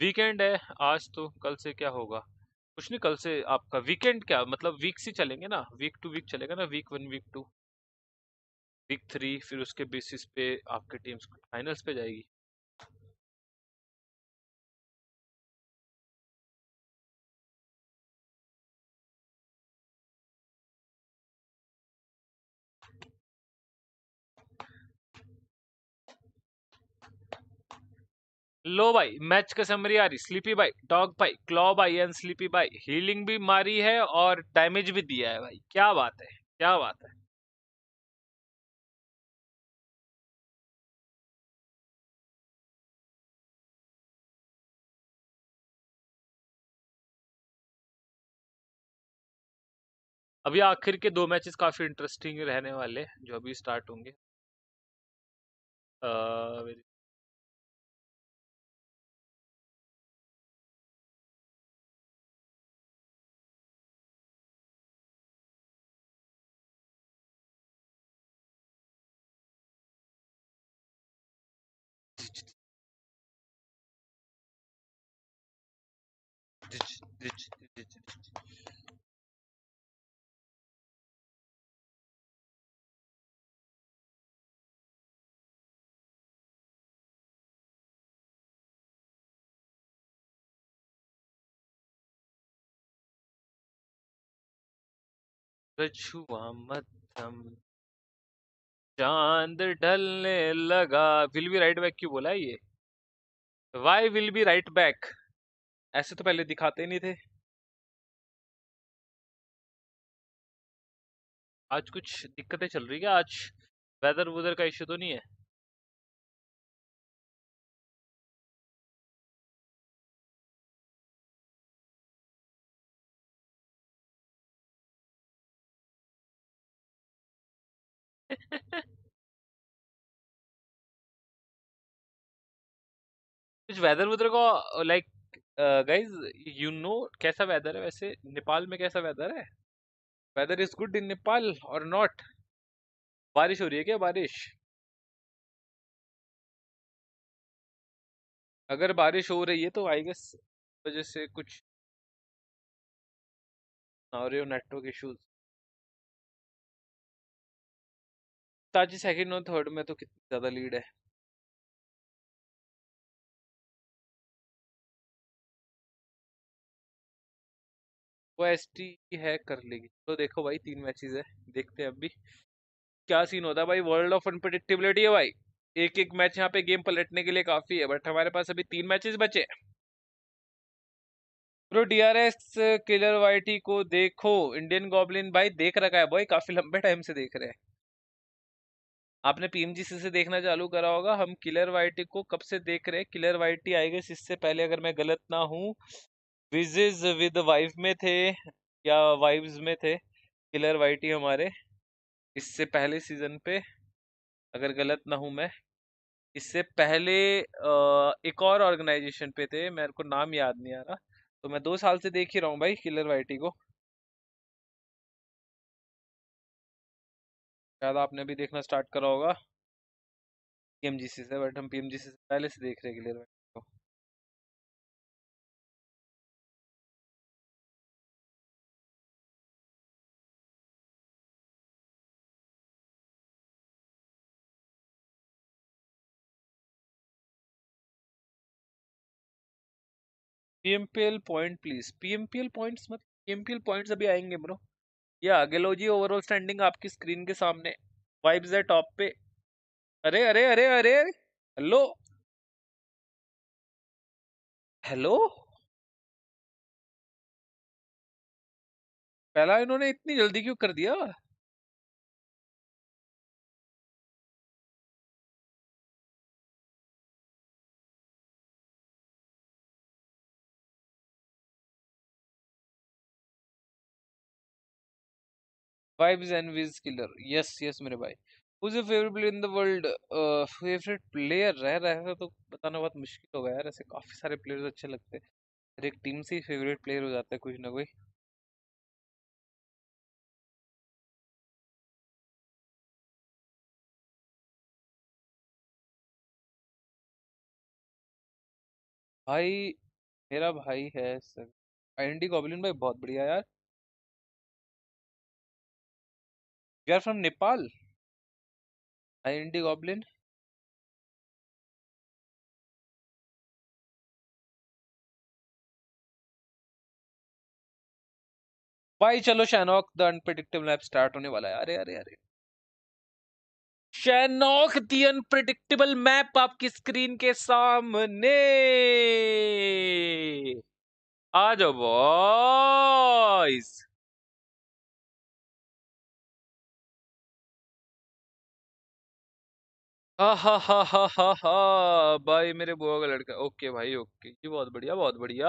वीकेंड है आज तो कल से क्या होगा कुछ नहीं कल से आपका वीकेंड क्या मतलब वीक से चलेंगे ना वीक टू वीक चलेगा ना वीक 1 वीक 2 वीक 3 फिर उसके बेसिस पे आपकी टीम्स फाइनल्स पे जाएगी लो भाई मैच का समरी आ रही स्लीपी भाई डॉग भाई क्लॉ भाई एंड स्लीपी भाई हीलिंग भी मारी है और डैमेज भी दिया है भाई क्या बात है क्या बात है अभी आखिर के 2 मैचेस काफी इंटरेस्टिंग रहने वाले जो अभी स्टार्ट होंगे। वेरी छुआ मत थम, चांद ढलने लगा। विल बी राइट बैक क्यों बोला है ये? Why will be right back? ऐसे तो पहले दिखाते नहीं थे। आज कुछ दिक्कतें चल रही है क्या? आज वेदर वुदर का इश्यू तो नहीं है? कुछ वेदर वुदर को लाइक गाइस, यू नो कैसा वेदर है वैसे नेपाल में? कैसा वेदर है? Weather is good in Nepal और नॉट? बारिश हो रही है क्या? बारिश? अगर बारिश हो रही है तो आई गेस वजह से कुछ ना हो रही हो नेटवर्क इश्यूज। ताजी सेकंड और थर्ड में तो कितनी ज्यादा लीड है। वो एसटी है, कर लेगी तो। देखो भाई 3 मैचेस है, देखते हैं अभी क्या सीन होता है भाई। वर्ल्ड ऑफ अनप्रेडिक्टेबिलिटी है भाई। एक एक मैच यहाँ पे गेम पलटने के लिए काफी है, बट हमारे पास अभी 3 मैचेस बचे। ब्रो डीआरएस किलर वाईटी को देखो। इंडियन गॉब्लिन भाई देख रखा है भाई, काफी लंबे टाइम से देख रहे हैं। आपने पीएमजीसी से देखना चालू करा होगा। हम किलर वाईटी को कब से देख रहे हैं। किलर वाईटी आई गेस इससे पहले, अगर मैं गलत ना हूँ, विजेस विद वाइफ में थे या वाइव्स में थे किलर वाईटी हमारे, इससे पहले सीजन पे, अगर गलत ना हूं मैं। इससे पहले एक और ऑर्गेनाइजेशन पे थे, मेरे को नाम याद नहीं आ रहा। तो मैं 2 साल से देख ही रहा हूँ भाई किलर वाईटी को। शायद आपने भी देखना स्टार्ट करा होगा पीएमजीसी से, बट हम पीएमजीसी से पहले से देख रहे हैं किलर वाईटी को। PMPL point please. PMPL points मतलब पीएमपीएल पॉइंट्स अभी आएंगे ब्रो। ये आगे लो जी, ओवरऑल स्टैंडिंग आपकी स्क्रीन के सामने। वाइब्स है टॉप पे। अरे अरे अरे अरे, हेलो हेलो। पहला इन्होंने इतनी जल्दी क्यों कर दिया? वाइब्स एंड विज किलर, यस यस मेरे भाई। Who's your favorite player in the world? Favourite player रह रहा है तो बताना बहुत मुश्किल होगा यार। ऐसे काफी सारे प्लेयर्स अच्छे लगते हैं, हर एक टीम से ही फेवरेट प्लेयर हो जाता है कुछ ना कोई। भाई मेरा भाई है सर आईएनडी गॉबलिन भाई, बहुत बढ़िया यार। You are from Nepal? IND Goblin भाई। चलो Sanhok the unpredictable map start होने वाला है। अरे अरे अरे, शैनॉक द अनप्रेडिक्टेबल मैप आपकी स्क्रीन के सामने। आ जाओ बॉयज। हा भाई मेरे बुआ का लड़का। ओके भाई ओके जी, बहुत बढ़िया बहुत बढ़िया।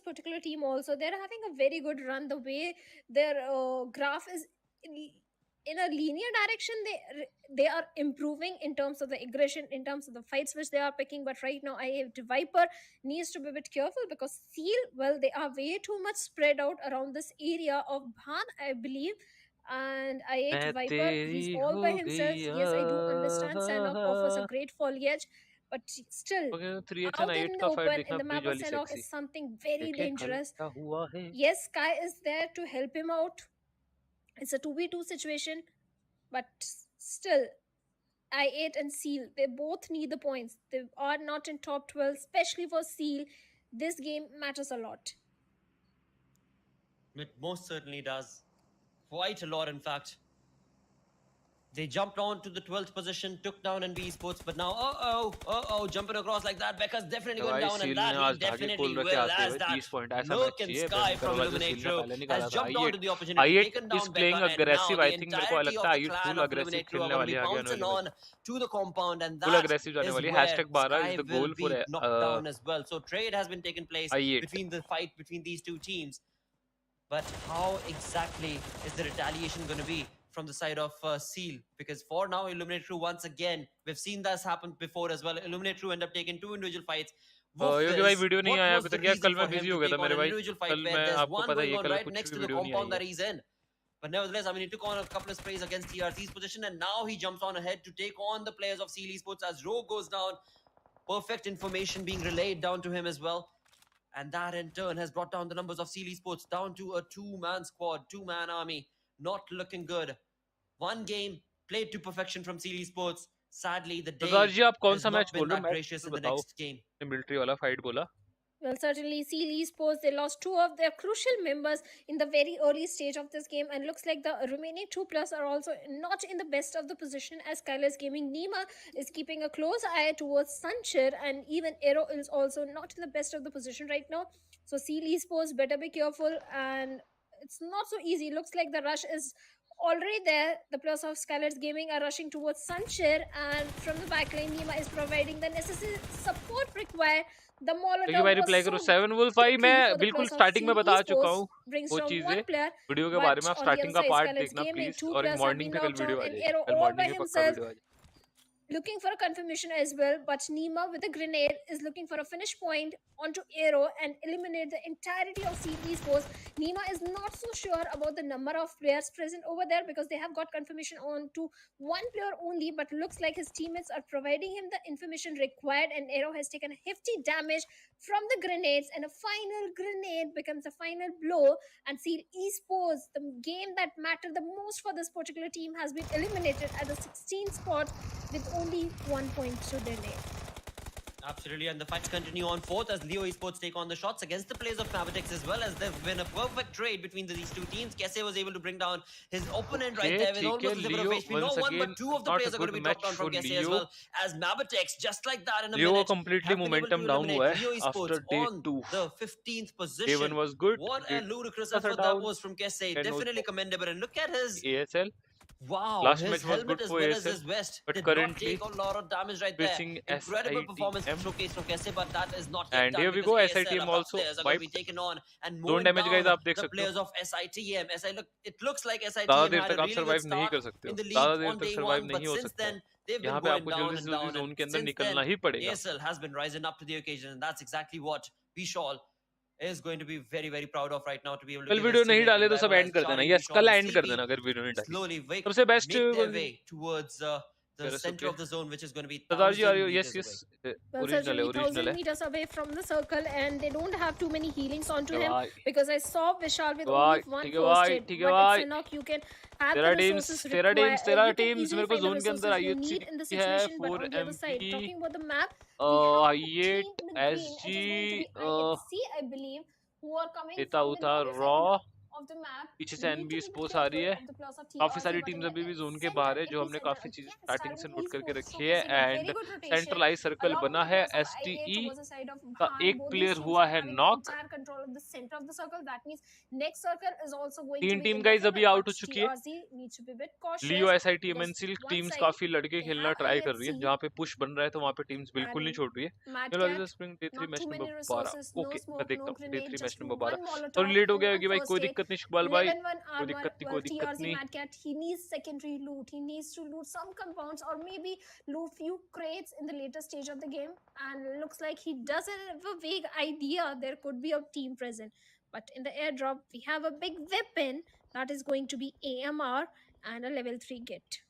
this particular team also. They're having a very good run. The way their graph is in a linear direction, they are improving in terms of the aggression, in terms of the fights which they are picking. But right now, Viper needs to be a bit careful because Seal, well, they are way too much spread out around this area of Bhan, I believe. And मैं Viper, he's तेरी all हो by himself. Yes, I do understand Sanhok offers a गई great foliage, but still, okay 3x and out in 8 the का fight open in देखना the please map of वाली Sanhok sexy is something very देखे कल dangerous. क्या हुआ है Yes, Sky is there to help him out. It's a 2v2 situation, but still, I8 and Seal, they both need the points. They are not in top 12, especially for Seal. this game matters a lot. It most certainly does. Quite a lot, in fact. They jumped on to the 12th position, took down NB Sports, but now, jumping across like that. Becca's definitely going down, and that he definitely will, as that look in sky from Illuminatro has jumped onto the opportunity, I8 taken is down playing Becca, and now aggressive. the I think मेरे को entirety लगता है of the I8 clan full of aggressive Illuminatro खेलने are going वाली to be है आगे bouncing वाली on to the compound, and full that aggressive जाने is वाली है. where Hashtag 12 Sky is the will goal for be knocked down as well. So trade has been taking place I8. between the fight between these two teams. But how exactly is the retaliation going to be from the side of Seal? Because for now, Illuminatru once again, we've seen this happen before as well. Illuminatru end up taking two individual fights. क्योंकि भाई video नहीं What आया was अभी the तक यार. reason कल for मैं him busy to हो गया take था on मेरे an भाई. individual fight कल where मैं there's आपको one पता ही going है on कल right कुछ next भी to the वीडियो नहीं आई compound that है. he's in? But nevertheless, I mean, he took on a couple of sprays against TRC's position, and now he jumps on ahead to take on the players of Seal Esports as Rogue goes down. Perfect information being relayed down to him as well. And that in turn has brought down the numbers of Seal Esports down to a two-man squad, two-man army. Not looking good. One game played to perfection from Seal Esports. Sadly, the day सरदार जी आप कौन has सा not match been बोल रहे हो? that match gracious in the बताओ. next game. Military वाला fight बोला. Well, certainly, Seal Esports, they lost two of their crucial members in the very early stage of this game, and looks like the remaining 2+ are also not in the best of the position, as Skylar's Gaming Nima is keeping a close eye towards Sanchir, and even Aero is also not in the best of the position right now. So Seal Esports better be careful, and it's not so easy. Looks like the rush is already there. The players of Skylar's Gaming are rushing towards Sanchir, and from the backline, Nima is providing the necessary support required. The देखिए Molotov भाई was reply so करो. 7 wolf भाई quickly मैं for the बिल्कुल players of starting में Seal बता चुका Esports, हूँ brings वो down चीजें. one player. वीडियो के But बारे में आप on the other स्टार्टिंग का side, पार्ट Skylar's देखना Gaming, प्लीज. two और players have मॉर्निंग been पे कल knocked वीडियो down, आ and जाएगी. Aero कल all by मॉर्निंग पे पक्का himself, वीडियो आ जाएगी. looking for a confirmation as well. But Nima with a grenade is looking for a finish point onto Aero and eliminate the entirety of Seal Esports. Nima is not so sure about the number of players present over there, because they have got confirmation on to one player only, but looks like his teammates are providing him the information required, and Aero has taken hefty damage from the grenades, and a final grenade becomes a final blow, and Seal Esports, the game that mattered the most for this particular team, has been eliminated at the 16th spot with only 1 point to their name. Absolutely, and the fights continue on fourth as Leo Esports take on the shots against the players of Mavitex as well, as there's been a perfect trade between these two teams. Kese was able to bring down his opponent right there with almost a zipper of HP. Not one, but two of the players are going to be dropped down from Kese as well, as Mavitex, just like that in a Leo minute, completely have been able to momentum down eliminate हुआ Leo है Esports after day on 2. the 15th Day position. 1 was good. What a ludicrous was a effort that down. was from Kese. And Definitely commendable. And look at his... ASL. Wow, Last his match was helmet good as for well as ASL, his vest but did not currently take a lot of damage right there. facing Incredible performance SITM. showcase from Kese, but that is not yet And done here we because go, ASL SITM above also players are going to be wiped. taken on and Don't mowing damage down guys आप देख the सकते players हो. of SITM. It looks like ज़्यादा SITM there had तक a आप really good survive नहीं start कर सकते हो. in the ज़्यादा league देर on तक day survive one, but नहीं हो since सकता है. then they've यहाँ been पे going आपको down जल्दी and से जल्दी down. जोन And के अंदर since निकलना then, ही पड़ेगा. ASL has been rising up to the occasion, and that's exactly what Vishal is going to be very, very proud of right now, to be able to कल give video his नहीं teammate डाले तो सब revival and as कर देना. Charlie, yes Vishal कल and and कर CP देना अगर वीडियो नहीं डाली. slowly सबसे best make their way towards the Yes, center okay. of the zone, which is going to be Sardar ji 1,000 are you? meters Yes, away. Well, original है, certainly original 1,000 है. meters away from the circle, and they don't have too many healings onto him, भाई because I saw Vishal with भाई only one ठीक है first भाई aid. ठीक है But भाई. it's Sanhok, you can have तेरा the टीम्स resources तेरा required. टीम्स तेरा You can टीम्स easily मेरे को find the जोन के अंदर resources you I need in the है. situation. But 4 on the other side, MP talking about the map, we have a I8 team in the green. It is SG going to be IHC, I believe, who are coming इता from the उता north raw side of the map. पीछे We से need to NB be sports आ रही careful है. of the players of काफी TRC, सारी but in teams the अभी भी जोन के center, बाहर है, जो AP हमने center, काफी चीजें again, स्टार्टिंग से Stalin नोट करके Esports रखी है. showcasing a and very good rotation centralise circle along बना with the है. players of IA STE towards the side of का Han. एक Both प्लेयर these teams हुआ are है having knock. entire control of the center of the circle. That means next circle is also going to तीन be team in guys their अभी favor, out but हो चुकी है. TRC needs to be a bit cautious, Leo SIT because MNC one teams side काफी लड़के they खेलना have try कर रही है. IHC जहाँ पे पुश बन रहा है तो वहाँ पे टीम्स बिल्कुल नहीं and छोड़ रही है. Mad चलो Cat. Spring day 3 Not match too number many 12. resources, no okay मैं smoke, देखता no हूँ day grenade, 3 match just number one 12. Molotov थोड़ी लेट हो and गया one होगी भाई, first कोई aid. दिक्कत नहीं इकबाल भाई. 11-1 कोई armor. दिक्कत नहीं, Well, कोई दिक्कत TRC नहीं. Mad Cat, he needs secondary loot. He needs to loot some compounds, or maybe loot few crates in the later stage of the game. And looks like he doesn't have a vague idea there could be a team present. But in the airdrop, we have a big weapon that is going to be AMR and a level 3 kit.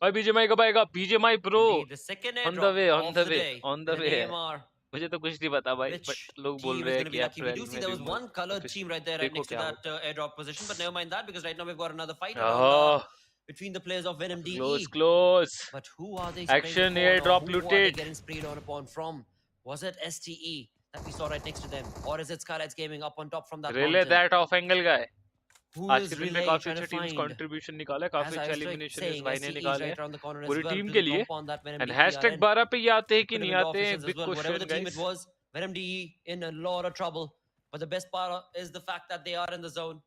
भाई BGMI कब आएगा? BGMI pro Indeed, the second on the airdrop way, on of the the way, day on the with an वे है. AMR. मुझे तो कुछ नहीं पता भाई, Which बट लोग बोल team रहे is हैं going to कि be lucky? We April do see में there was rumors one colored official. team right there, right देखो next to क्या that होगा. airdrop position, but never mind that, because right now we've got another fight around, between the players of Venom DE. Close. But who are they Action spraying upon, or airdrop who are they looted. getting sprayed on upon from? Was it STE? that we saw right next to them, or is it Skylights Gaming up on top from that Relay mountain? that off angle guy. Who आज is के दिन में Relay काफी trying अच्छा to teams find? Contribution निकाला है, काफी As I अच्छा was एलिमिनेशन इस saying, भाई ने SCE is निकाले right हैं around the corner as पूरी well. टीम To के the लिए। compound that and VenMDE are hashtag in. 12 पे ये आते हैं कि Could have नहीं been the आते हैं, officials as big well. Whatever question the team it guys. was, VenMDE in a lot of trouble. But the best part is the fact that they are in the zone.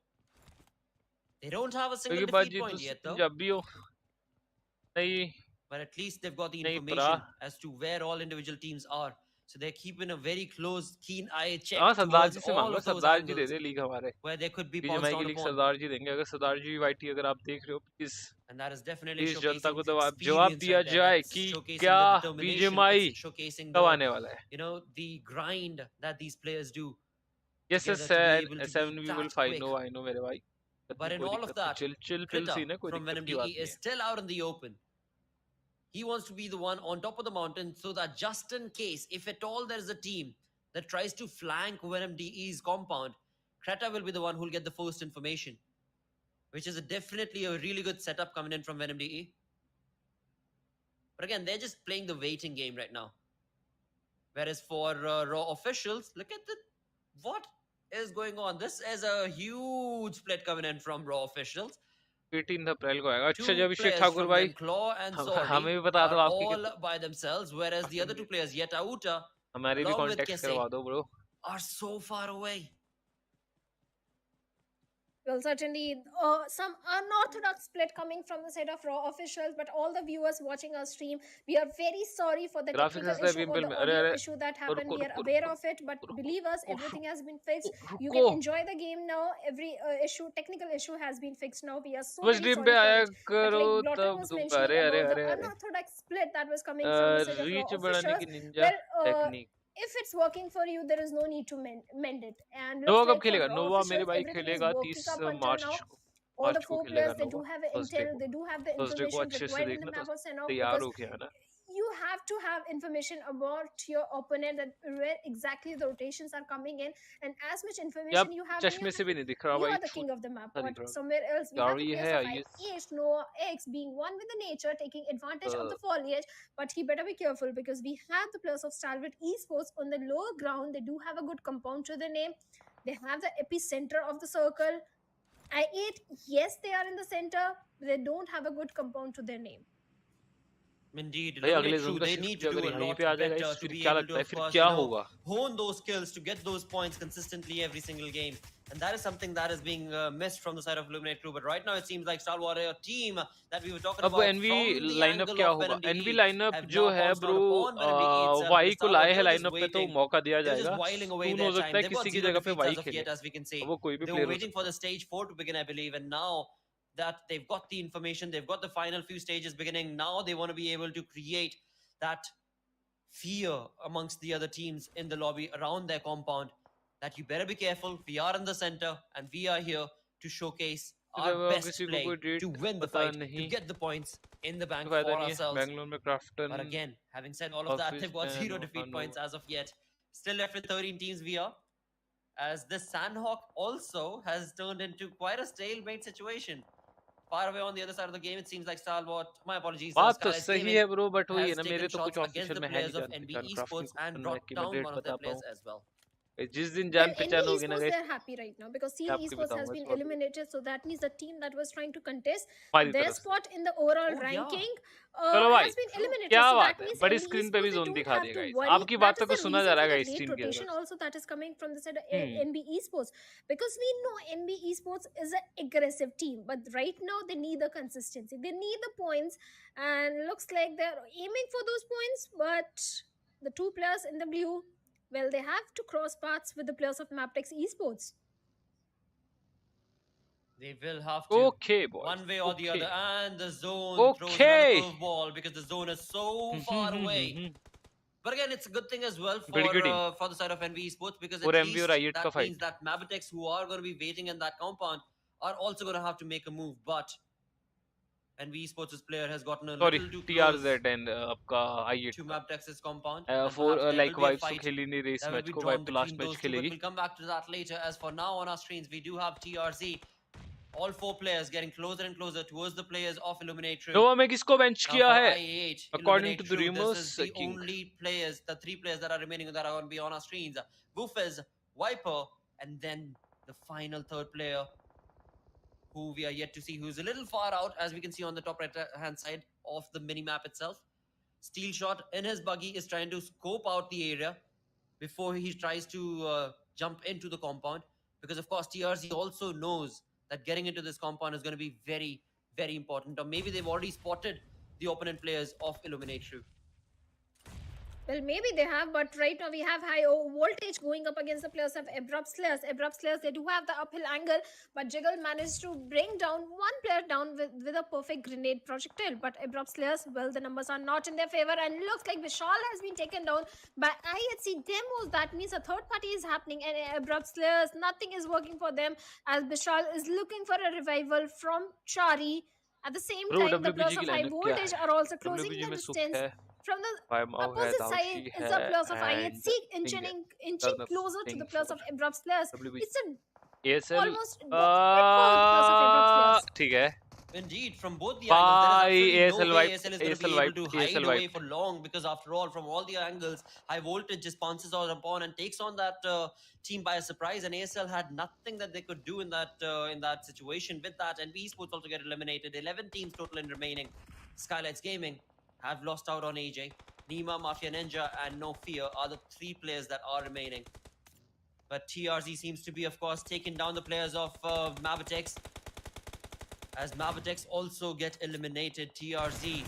They don't have a single क्योंकि defeat बात जी point तो yet, though. Punjabi हो नहीं But at least they've got the नहीं information परा। as to where all individual teams are. So they're keeping a very close, keen eye check हाँ सरदार towards जी से all मांगो, of those सरदार जी दे angles दे लीग हमारे। where they could be pounced BGMI की down league upon. Sardar ji देंगे, अगर सरदार जी YT अगर आप देख रहे हो please And that is definitely please Janata showcasing को experience जवाब दिया right there. जाए That's कि showcasing क्या the determination. BGMI It's showcasing कब the, आने वाला है। you know, the grind that these players do Yes, together yes, to be able to seven be we will that fight. quick. I know मेरे भाई। But in कोई all of दिक्कत नहीं, that, chill pill Krita scene है, कोई from दिक्कत की बात VenMDE नहीं is है। still out in the open. He wants to be the one on top of the mountain so that just in case, if at all there is a team that tries to flank VenMDE's compound, Kreta will be the one who will get the first information, which is definitely a really good setup coming in from VenMDE. But again, they're just playing the waiting game right now. Whereas for Raw officials, look at what is going on. This is a huge split coming in from Raw officials. 18 अप्रैल को आएगा। अच्छा Two ji Abhishek players Thakur from भाई, them, Claw and Sorry, हमें भी बता दो are आपकी all by themselves, whereas the other two players, Yetauta, हमारी भी along with कांटेक्ट करवा Kese, दो bro. are so far away. Well, certainly some unorthodox split coming from the side of Raw officials, but all the viewers watching our stream, we are very sorry for the Graphics technical is the issue or Pmpl the में, audio अरे issue that happened. रुको We are रुको aware रुको of it, but believe us, everything has been fixed. You रुको। can enjoy the game now. Every technical issue has been fixed now. We are so बस very team sorry पे for आया it. But करो like Blotter तब was तुम। mentioning अरे अरे about अरे the अरे unorthodox split that was coming from the side of Raw reach बढ़ाने officials. की Ninja Well, technique. if it's working for you, there is no need to mend it. And Nova looks कब like for खेलेगा? Raw नोवा मेरे officials, भाई everything is खेलेगा working 30 up until now. मार्च को। All the मार्च को 4 खेलेगा players, they do Nova, have the Thursday intel, को। they do have the Thursday को information अच्छे से required in the देखना, map तो of Sanhok, तैयार because हो गया ना। you have to have information about your opponent, that where exactly the rotations are coming in, and as much यार information you have in चश्मे your से भी नहीं दिख रहा you भाई। are the king of the map. दिख But रहा। somewhere else, we यार have the ये players है of ये H, Noah, X being one with the nature, taking advantage of the foliage. But he better be careful because we have the players of Stalwart Esports on the lower ground. They do have a good compound to their name. They have the epicenter of the circle. I8, yes, they are in the center, but they don't have a good compound to their name. Indeed, भाई अगले true. Zone का They shift need भी to do अगर a यहीं lot पे आ जाएगा better इस, to फिर be क्या able लगता to, है of फिर course, क्या होगा? hone those skills to get those points consistently every single game. And that is something that is being missed from the side of Luminate Crew. But right now, it seems like Star Warrior team that we were talking अब about NV from the lineup angle क्या of होगा? VenMDE NV lineup have जो now है pounced bro down upon VenMDE itself. Why With को Star लाए Wars, हैं they were just lineup पे तो waiting. मौका दिया They were just जाएगा। whiling away सून their हो सकता time. है They've got किसी की 0 जगह पे defeats वाई as of खेले, yet, as we can see. अब वो कोई भी They were प्लेयर हो waiting सकता for है। the stage 4 to begin, I believe. And now that they've got the information, they've got the final few stages beginning. Now they want to be able to create that fear amongst the other teams in the lobby around their compound, that you better be careful. We are in the center and we are here to showcase our best किसी को play कोई to date win the पता fight, to नहीं, get the points in the bank फायदा for नहीं है। ourselves. Bangalore में Krafton But again, having said all of that, office they've got में 0 नोवा defeat Nova. points as of yet. Still left with 13 teams VR. As this Sanhok also has turned into quite a stalemate situation. Far away on the other side of the game, it seems like Stalwart, my apologies, बात तो Skylights सही Gaming है bro, but वही है has ना, taken मेरे तो shots कुछ against ऑफिशियल the में है players नहीं of जानती NB जान क्राफ्टिंग Esports and मैं brought कि मैं down date one of their बताता players हूँ। as well. जिस दिन Well, जान पहचान NB होगी ना Esports, guys, they're happy right now because Seal आपको Esports has बताऊंगा been इस बात। eliminated. So that means the team that was trying to contest हमारी their तरफ से spot in the overall Oh, yeah. ranking चलो भाई, has been eliminated. क्या So बात that है, means बड़ी NB स्क्रीन पे Esports, भी they जोन don't दिखा have दिया to गाइस। worry. आपकी That बात is को the सुना reason जा रहा for है the गाइस late टीम की rotation तरफ। also that is coming from the side of NB Esports, because we know NB Esports is an aggressive team, but right now they need the consistency. They need the points, and looks like they're aiming for those points, but the two players in the blue, well, they have to cross paths with the players of Maptex Esports. They will have to. Okay, boys. One way or the Okay. other. And the zone throws another Okay. curveball because the zone is so far away. But again, it's a good thing as well Goody for the side of NV Esports, because और at MV least और IET का that fight। means that Mabitex, who are going to be waiting in that compound, are also going to have to make a move. But NV Esports' player has gotten a sorry little too TRZ close and आपका I8 to का Mabitex's compound. And four perhaps there like will be a vibes तो fight खेली नहीं रही इस that will match be को, drawn vibe तो last between match those two. But खेलेगी। we'll come back to that later. As for now, on our screens, we do have TRZ All 4 players getting closer and closer towards the players of Illuminate True. नोवा में किसको bench Now किया for है? I8, According Illuminate to the True, this rumors, is the King. only players, the 3 players that are remaining that are going to be on our screens. Goofus, Viper, and then the final 3rd player, who we are yet to see, who's a little far out, as we can see on the top right-hand side of the mini-map itself. Steel Shot in his buggy is trying to scope out the area before he tries to jump into the compound. Because, of course, TRZ also knows that getting into this compound is going to be very, very important. Or maybe they've already spotted the opponent players of Illuminate True. Well, maybe they have, but right now we have high voltage going up against the players of A+B+C+D. A+B+C+D, they do have the uphill angle, but Jiggle managed to bring down one player down with a perfect grenade projectile. But A+B+C+D, well, the numbers are not in their favor, and looks like Vishal has been taken down by IHC demos. That means a third party is happening, and A+B+C+D, nothing is working for them, as Vishal is looking for a revival from Chari. At the same time, the players of high voltage are also closing the distance. From the opposite side is the players of IHC inching closer to the players of A+B+C+D. It's almost death pit for the players of A+B+C+D. ठीक है. Indeed, from both the angles, there is absolutely no way ASL ASL is going to be able to hide away for long, because after all, from all the angles, high voltage just pounces out upon and takes on that team by a surprise, and ASL had nothing that they could do in that situation. With that, and esports also get eliminated. 11 teams total in remaining. Skylights Gaming have lost out on AJ. Nima, Mafia Ninja, and No Fear are the 3 players that are remaining. But TRZ seems to be, of course, taking down the players of Mavitex. As Mavitex also get eliminated, TRZ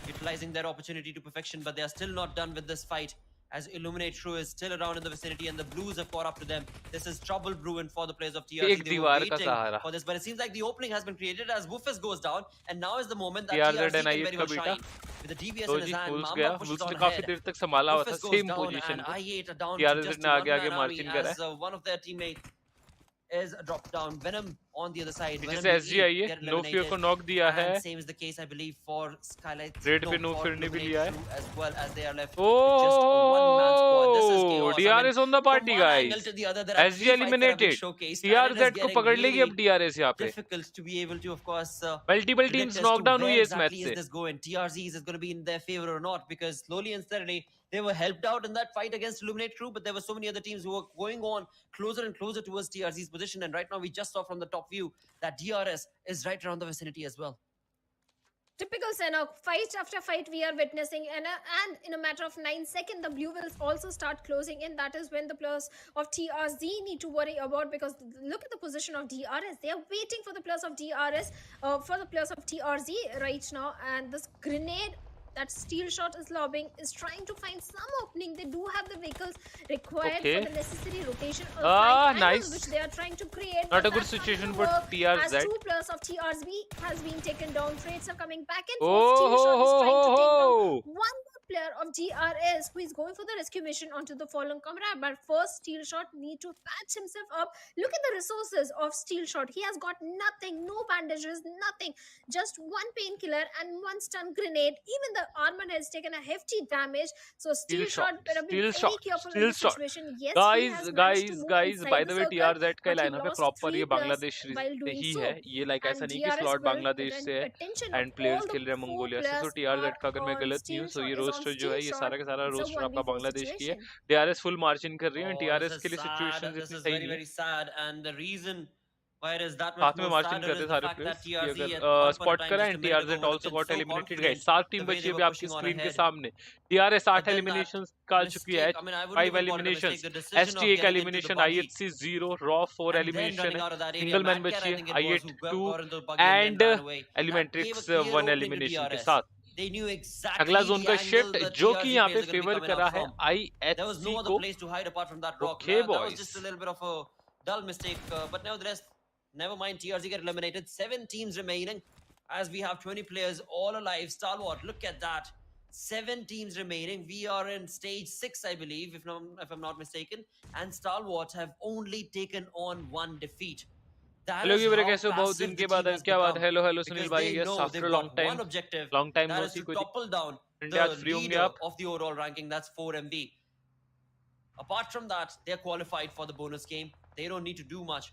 utilizing their opportunity to perfection, but they are still not done with this fight, as Illuminate True is still around in the vicinity, and the Blues have caught up to them. This is trouble brewing for the players of TRZ. They were waiting for this, but it seems like the opening has been created as Woofus goes down, and now is the moment that TRZ can very well shine. With the DBS in his hand, Mamba pushes on ahead. Woofus goes down, and I8 are down to just one man army, as one of their teammates is dropped down. Venom on the other side. जैसे SG आई है, No Fear को knock दिया है. Same is the case, I believe, for Skylight. Red पे No Fear ने भी लिया है. As well, as they are left with just a one-man squad. This is chaos. DRS on the party, guys. SG eliminated. TRZ को पकड़ लेगी अब DRS यहाँ पे. Difficult to be able to, of course, multiple teams knocked down हुई है इस match से. Is this going? TRZ is going to be in their favor or not? Because slowly and steadily, they were helped out in that fight against Illuminate True, but there were so many other teams who were going on closer and closer towards TRZ's position. And right now, we just saw from the top view that DRS is right around the vicinity as well. Typical Sanhok, fight after fight we are witnessing, and in a matter of 9 seconds, the blue will also start closing in. That is when the players of TRZ need to worry about, because look at the position of DRS. They are waiting for the players of DRS, for the players of TRZ right now, and this grenade that Steel Shot is lobbing is trying to find some opening. They do have the vehicles required for the necessary rotation nice, which they are trying to create. Not a good situation for TRZ. As 2 players of TRZ has been taken down. Trades are coming back in. Steel Shot is trying to take down one more player of DRS who is going for the rescue mission onto the fallen comrade. But first, Steel Shot need to patch himself up. Look at the resources of Steel Shot. He has got nothing, no bandages, nothing. Just one painkiller and one stun grenade. Even the armor has taken a hefty damage. So Steel Shot better be very careful in this situation. Yes, guys, by the way, TRZ का lineup है proper, ये बांग्लादेश ही है. ये like ऐसा नहीं कि slot Bangladesh से है and players खेल रहे हैं मंगोलिया से. So TRZ का अगर मैं गलत नहीं हूँ, so ये रोस्टर जो है ये सारा का सारा रोस्टर आपका बांग्लादेश की है. DRS full margin कर रही है, TRS के लिए सिचुएशन इतनी सही नहीं है. Very sad, and the reason why it is that साथ में मार्जिन करते सारे प्लेयर्स कि अगर स्पॉट करा and TRZ also got eliminated. Guys 7 team बची है अभी आपकी स्क्रीन के सामने. TRS 8 एलिमिनेशंस निकाल चुकी है, 5 eliminations. ST 1 elimination, IHC 0, raw 4 elimination है, सिंगल मैन बची है, I8 2 एंड एलिमेंट्रिक्स 1 एलिमिनेशन के साथ. अगला जोन का शिफ्ट जो कि यहाँ पे फेवर करा है IHC को. Okay boys, dull mistake, but nevertheless, never mind. TRZ get eliminated. 7 teams remaining, as we have 20 players all alive. Stalwart, look at that. 7 teams remaining. We are in stage 6, I believe, if I'm not mistaken. And Stalwart have only taken on 1 defeat. Hello की break कैसे हो? बहुत दिन के बाद क्या बात. Hello Sunil भाई, yes after long time no see कोई topple down इंडिया फ्री होंगे आप. of the overall ranking, that's 4 MB. Apart from that, they're qualified for the bonus game. They don't need to do much.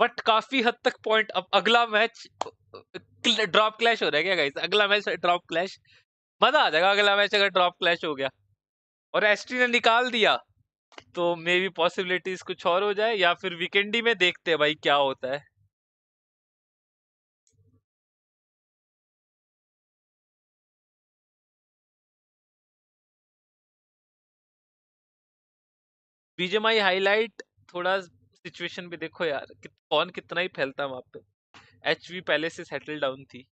But काफी हद तक point. अब अगला match drop clash हो रहा है क्या गाइस? अगला मैच ड्रॉप क्लैश, मजा आ जाएगा अगला मैच अगर ड्रॉप क्लैश हो गया। और एसटी ने निकाल दिया, तो मे बी पॉसिबिलिटीज कुछ और हो जाए, या फिर वीकेंडी में देखते हैं भाई क्या होता है। बीजेएमआई हाईलाइट, थोड़ा सिचुएशन भी देखो यार कौन कितना ही फैलता है वहां पे। एचवी पहले से सेटल डाउन थी,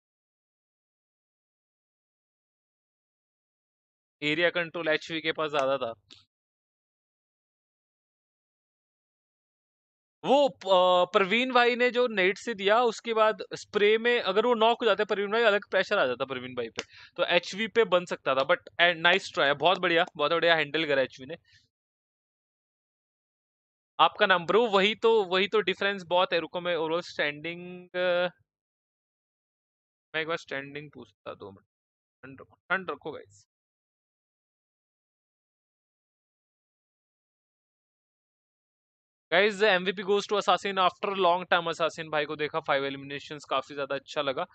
एरिया कंट्रोल एचवी के पास ज्यादा था। वो प्रवीण भाई ने जो नेट से दिया उसके बाद स्प्रे में अगर वो नॉक हो जाते प्रवीण भाई, अलग प्रेशर आ जाता प्रवीण भाई पे, तो एचवी पे बन सकता था। बट नाइस ट्राई, बहुत बढ़िया हैंडल करा एचवी ने। आपका नाम ब्रो, वही तो डिफरेंस बहुत है। रुको मैं ओवरऑल स्टैंडिंग, मैं एक बार स्टैंडिंग पूछता, 2 मिनट ठंड रखो guys. Guys MVP goes to Assassin after long time. Assassin भाई को देखा 5 एलिमिनेशंस, काफी ज्यादा अच्छा लगा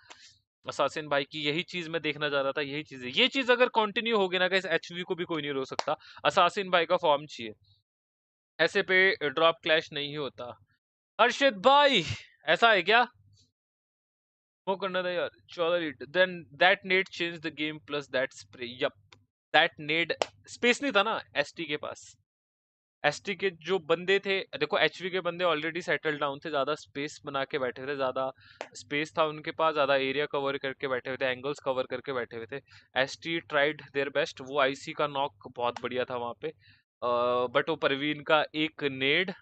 असासिन भाई की। यही चीज मैं देखना चाह रहा था, यही चीज है। ये चीज अगर कंटिन्यू होगी ना गाइस, एचवी को भी कोई नहीं रोक सकता। असासिन भाई का फॉर्म चाहिए, ऐसे पे ड्रॉप क्लैश नहीं होता। हर्षित भाई ऐसा है क्या? वो करना था यार 14 then that Ned change the game plus that spray. Yep, that Ned space नहीं था ना एसटी के पास। एसटी के जो बंदे थे, देखो एचवी के बंदे ऑलरेडी सेटल डाउन थे, ज्यादा स्पेस बना के बैठे थे, ज्यादा स्पेस था उनके पास, ज्यादा एरिया कवर करके बैठे हुए थे, एंगल्स कवर करके बैठे हुए थे। एसटी ट्राइड देयर बेस्ट, वो आईसी का नॉक बहुत बढ़िया था वहां पे, बट वो परवीन का एक नेड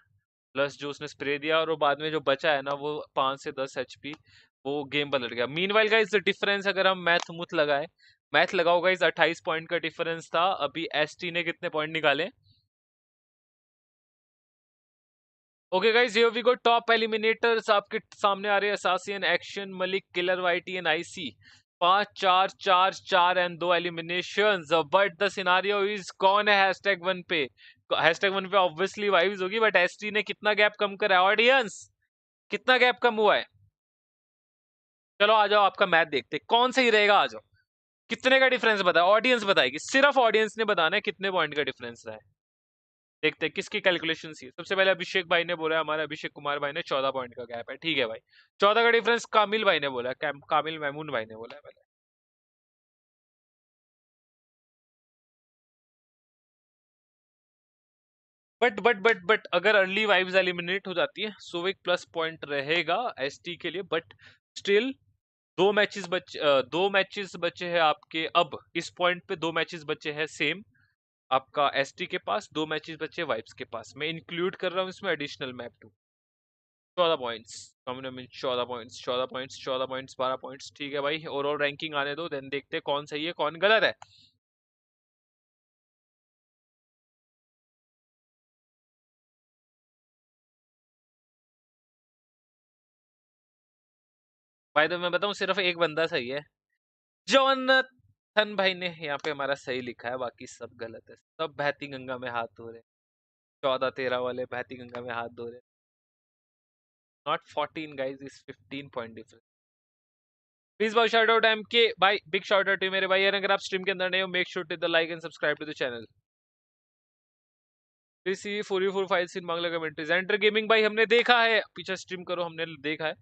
प्लस जो उसने स्प्रे दिया और वो बाद में जो बचा है ना, वो 5 से 10 एचपी, वो गेम पलट गया। मीनवाइल गाइस डिफरेंस अगर हम मैथ लगाए, मैथ लगाओ गाइस, 28 पॉइंट का डिफरेंस था। अभी एसटी ने कितने पॉइंट निकाले? Okay guys, here we go top eliminators आपके सामने आ रहे हैं। Assassin, Action, Malik, Killer, YT and IC. 5 4 4 4 and 2 eliminations. But the scenario is कौन है #1 पे? #1 पे ऑब्वियसली वाइव्स होगी, बट एसटी ने कितना गैप कम करा है? ऑडियंस कितना गैप कम हुआ है? चलो आ जाओ, आपका मैथ देखते कौन सही रहेगा। आ जाओ, कितने का डिफरेंस बताए? ऑडियंस बताएगी, सिर्फ ऑडियंस ने बताना है कितने पॉइंट का डिफरेंस रहा है। देखते हैं किसकी कैलकुलेशन सी है। सबसे पहले अभिषेक भाई ने बोला है, हमारे अभिषेक कुमार भाई ने 14 पॉइंट का गैप है। ठीक है भाई, 14 का डिफरेंस कामिल भाई ने बोला है, कामिल महमूद भाई ने बोला है पहले। बट अगर अर्ली वाइव्स एलिमिनेट हो जाती है, सो एक प्लस पॉइंट रहेगा एसटी के लिए। बट स्टिल 2 मैचेस बचे हैं आपके। अब इस पॉइंट पे 2 मैचेस बचे हैं सेम आपका एसटी के पास, 2 मैचेस बचे वाइब्स के पास। मैं इंक्लूड कर रहा हूँ इसमें additional map two. 14 points, common में 14 पॉइंट्स, 14 पॉइंट्स, 14 पॉइंट्स, 12 पॉइंट्स। ठीक है भाई, ओवरऑल रैंकिंग आने दो, देन देखते हैं कौन सही है कौन गलत है। भाई तो मैं बताऊं, सिर्फ एक बंदा सही है, जॉनथन भाई ने यहाँ पे हमारा सही लिखा है, बाकी सब गलत है। सब बहती गंगा में हाथ धो रहे हैं, 14 13 वाले बहती गंगा में हाथ धो रहे हैं। Not 14 guys, is 15 point difference. Please भाई शाउट आउट एम के भाई, बिग शाउट आउट टू मेरे भाई। अगर आप स्ट्रीम के अंदर नहीं हो, make sure to the like and subscribe to the channel. Please see 4u4 files in Bangla commentaries. Enter Gaming भाई हमने देखा है, पीछे स्ट्रीम करो, हमने देखा है।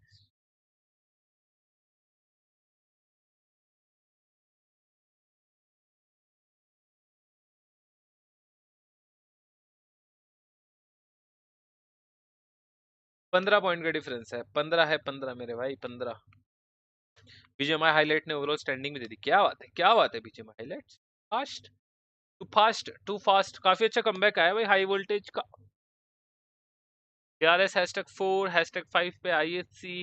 पंद्रह पॉइंट का डिफरेंस है, 15 है, 15 मेरे भाई, 15। बीजेएमआई हाईलाइट ने ओवरऑल स्टैंडिंग में दे दी। क्या बात है, क्या बात है BGMI highlight. Fast to fast, to fast. काफी अच्छा कमबैक आया भाई हाई वोल्टेज का। ARS #4 #5 पे ISC,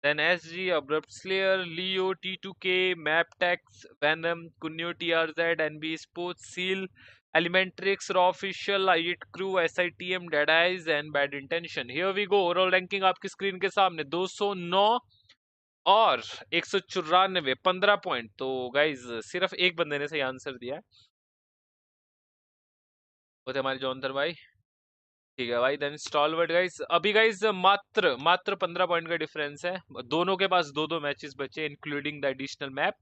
then SG, abrupt slayer, Leo, T2K, Maptex, Venom, कुन्यो, TRZ, NB sports, seal, Elementrix, raw official, आईट क्रू, SITM, dead eyes and bad intention. Here we go, overall ranking आपकी screen के सामने। 209 और 194, 15 point. तो गाइज सिर्फ एक बंदे ने सही आंसर दिया है, वो थे हमारे जॉनथन भाई। ठीक है भाई, देन स्टॉलवर्ड गाइस। अभी गाइस मात्र 15 पॉइंट का डिफरेंस है। दोनों के पास 2 2 मैचेस बचे, इंक्लूडिंग द एडिशनल मैप।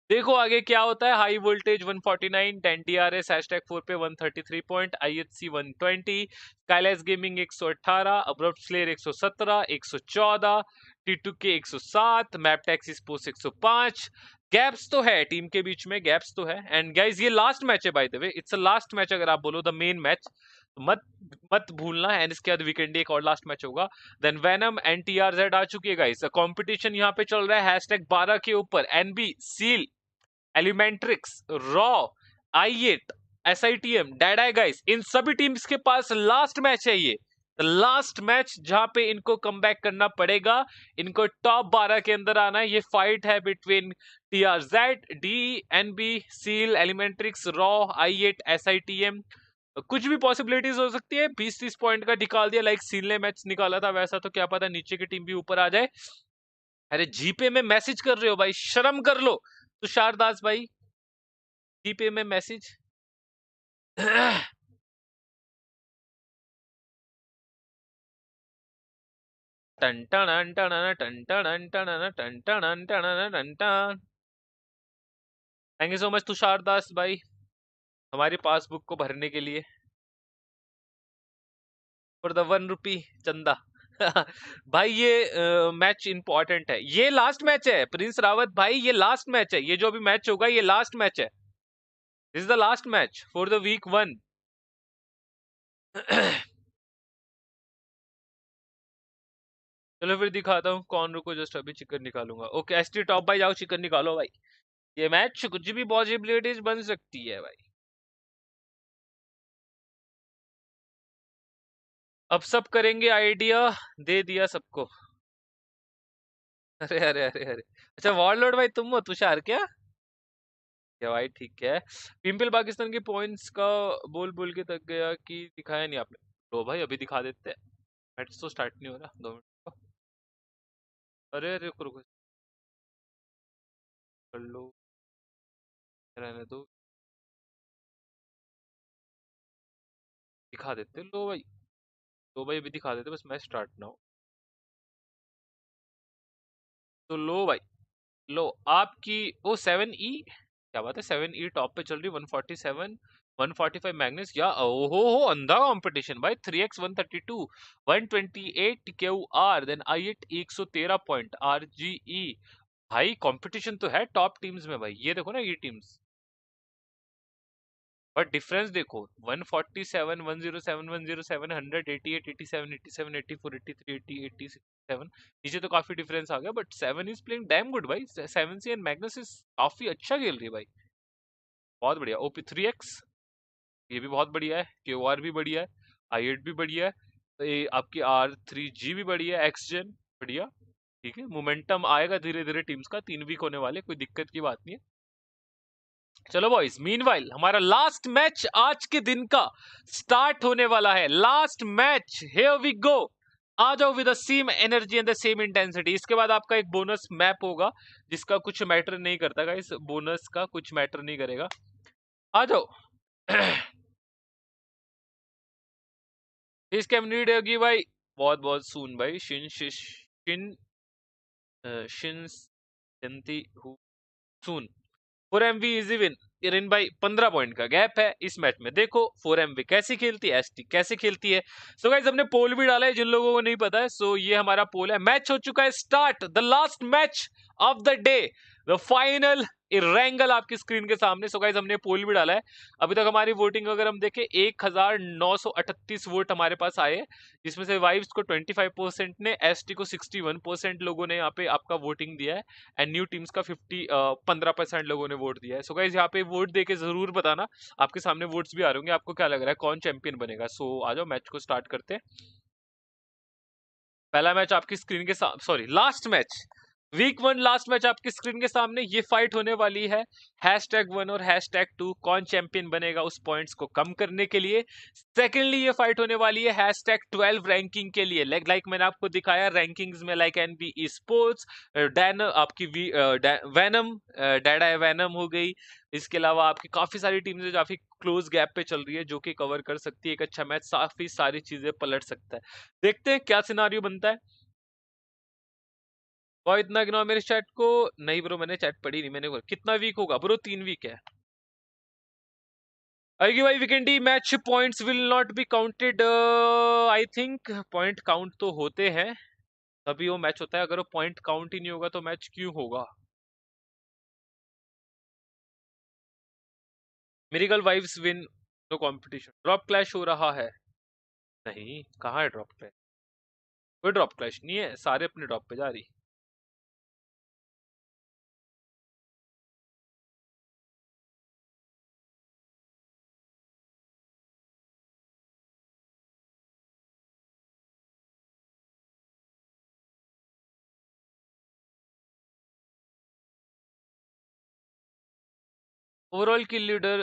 देखो आगे क्या होता है। हाई वोल्टेज 149, 10 TRS #4 पे 133 point, IHC 120, Skylightz gaming 118, abrupt slayer 117, 114, T2K 107, map taxi sports 105। Gaps तो है टीम के बीच में, गैप्स तो है। एंड गाइस ये लास्ट मैच है by the way, it's a last match अगर आप बोलो द मेन मैच, मत मत भूलना। एंड इसके बाद वीकेंड एक और लास्ट मैच होगा। देन वेनम एंड TRZ आ चुकी है गाइस। कंपटीशन यहाँ पे चल रहा है #12 के ऊपर। NB, Seal, Elementrix, raw, I8, SITM, dead eye guys, इन सभी टीम्स के पास लास्ट मैच है ये। लास्ट मैच जहां पे इनको कमबैक करना पड़ेगा, इनको टॉप 12 के अंदर आना है। ये फाइट है between TRZ, D, NB, Seal, Elementrix, raw, I8, SITM। कुछ भी पॉसिबिलिटीज हो सकती है। 20-30 पॉइंट का निकाल दिया, लाइक सील ने मैच निकाला था वैसा, तो क्या पता नीचे की टीम भी ऊपर आ जाए। अरे जीपे में मैसेज कर रहे हो भाई, शर्म कर लो। तुषार दास भाई, जीपे में मैसेज। टन टन टन टन टन टन टन टन टन टन। Thank you so much Tushar Das भाई, हमारी पासबुक को भरने के लिए, फॉर द 1 रुपी चंदा। भाई ये मैच इंपॉर्टेंट है, ये लास्ट मैच है प्रिंस रावत भाई, ये लास्ट मैच है। ये जो अभी मैच होगा ये लास्ट मैच है। This is the last match for the week 1। चलो फिर दिखाता हूँ कौन। रुको जस्ट अभी चिकन निकालूंगा। ओके ST टॉप भाई जाओ चिकन निकालो भाई। ये मैच कुछ भी पॉसिबिलिटीज बन सकती है भाई। अब सब करेंगे आइडिया, दे दिया सबको। अरे अरे अरे अरे, अच्छा वॉरलॉर्ड भाई तुम हो तुषार क्या? क्या भाई ठीक है। पिंपल पाकिस्तान के पॉइंट्स का बोल बोल के थक गया कि दिखाया नहीं आपने। तो भाई अभी दिखा देते हैं, मैच तो स्टार्ट नहीं हो रहा, 2 मिनट। अरे अरे रुको रुको, कर लो, रहने दो, दिखा देते। लो भाई, लो भाई अभी दिखा देते, बस मैच स्टार्ट ना हो। तो लो भाई, लो आपकी ओ 7E, क्या बात है, 7E टॉप पे चल रही, 147, 145 मैग्नेस, या ओहो हो अंधा कंपटीशन भाई। 3x 132, 128 QR, then I8 113 point, RGE। भाई कंपटीशन तो है टॉप टीम्स में भाई, ये देखो ना ये टीम्स, बट डिफरेंस देखो, 147, 107, 107, 100, 88, 87, 87, 84, 83, 80, 80, 67, नीचे तो काफी डिफरेंस आ गया, but 7 is playing damn good भाई। 7C एंड मैग्नस इज काफी अच्छा खेल रही है भाई, बहुत बढ़िया। OP3X ये भी बहुत बढ़िया है, KOR भी बढ़िया है, I8 भी बढ़िया है, तो ये आपकी R3G भी बढ़िया है, XGen बढ़िया। ठीक है, मोमेंटम आएगा धीरे धीरे टीम्स का, 3 वीक होने वाले, कोई दिक्कत की बात नहीं है। चलो बॉयज, मीनवाइल हमारा लास्ट मैच आज के दिन का स्टार्ट होने वाला है। Last match, here we go. आ जाओ with the same energy and the same intensity. इसके बाद आपका एक बोनस मैप होगा जिसका कुछ मैटर नहीं करता गाइस, बोनस का कुछ मैटर नहीं करेगा। आ जाओ। इस कैम नीड होगी भाई, बहुत बहुत सून भाई। शिन जंती हु सून। 4MV easy win. इरिन भाई 15 पॉइंट का गैप है इस मैच में। देखो 4MV कैसी खेलती है, ST कैसे खेलती है। सो गाइस हमने पोल भी डाला है जिन लोगों को नहीं पता है। सो ये हमारा पोल है। मैच हो चुका है start, the last match of the day, the final Erangel आपकी स्क्रीन के सामने। सो गाइस हमने पोल भी डाला है। अभी तक हमारी वोटिंग अगर हम देखें 1938 वोट हमारे पास आए, जिसमें से वाइव्स को 25% ने, ST को 61% लोगों ने यहाँ पे आपका वोटिंग दिया है, एंड न्यू टीम्स का 15% लोगों ने वोट दिया है। सो गाइस यहाँ पे वोट देके जरूर बताना, आपके सामने वोट्स भी आ रहे होंगे, आपको क्या लग रहा है कौन चैंपियन बनेगा। सो आ जाओ मैच को स्टार्ट करते हैं। पहला मैच आपकी स्क्रीन के सामने, sorry last match, week 1 last match आपकी स्क्रीन के सामने। ये फाइट होने वाली है #1 और #2, कौन चैंपियन बनेगा उस पॉइंट्स को कम करने के लिए। सेकेंडली ये फाइट होने वाली है #12 रैंकिंग के लिए। लाइक मैंने आपको दिखाया रैंकिंग्स में, लाइक NB स्पोर्ट्स, डैन आपकी वैनम, डेडा वैनम हो गई। इसके अलावा आपकी काफी सारी टीम्स है जो काफी क्लोज गैप पे चल रही है, जो कि कवर कर सकती है एक अच्छा मैच, काफी सारी चीजें पलट सकता है। देखते हैं क्या सिनारियो बनता है। और इतना इग्नोर मेरे चैट को नहीं ब्रो, मैंने चैट पढ़ी नहीं मैंने। कितना वीक होगा ब्रो? 3 वीक है। आएगी भाई वीकेंडी match points will not be counted. I think point count तो होते हैं तभी वो मैच होता है। अगर वो पॉइंट काउंट ही नहीं होगा तो मैच क्यों होगा? Miracle Vibes win no competition. Drop clash हो रहा है? नहीं, कहाँ है ड्रॉप क्लैश? कोई ड्रॉप क्लैश नहीं है, सारे अपने ड्रॉप पे जा रही। ओवरऑल किल लीडर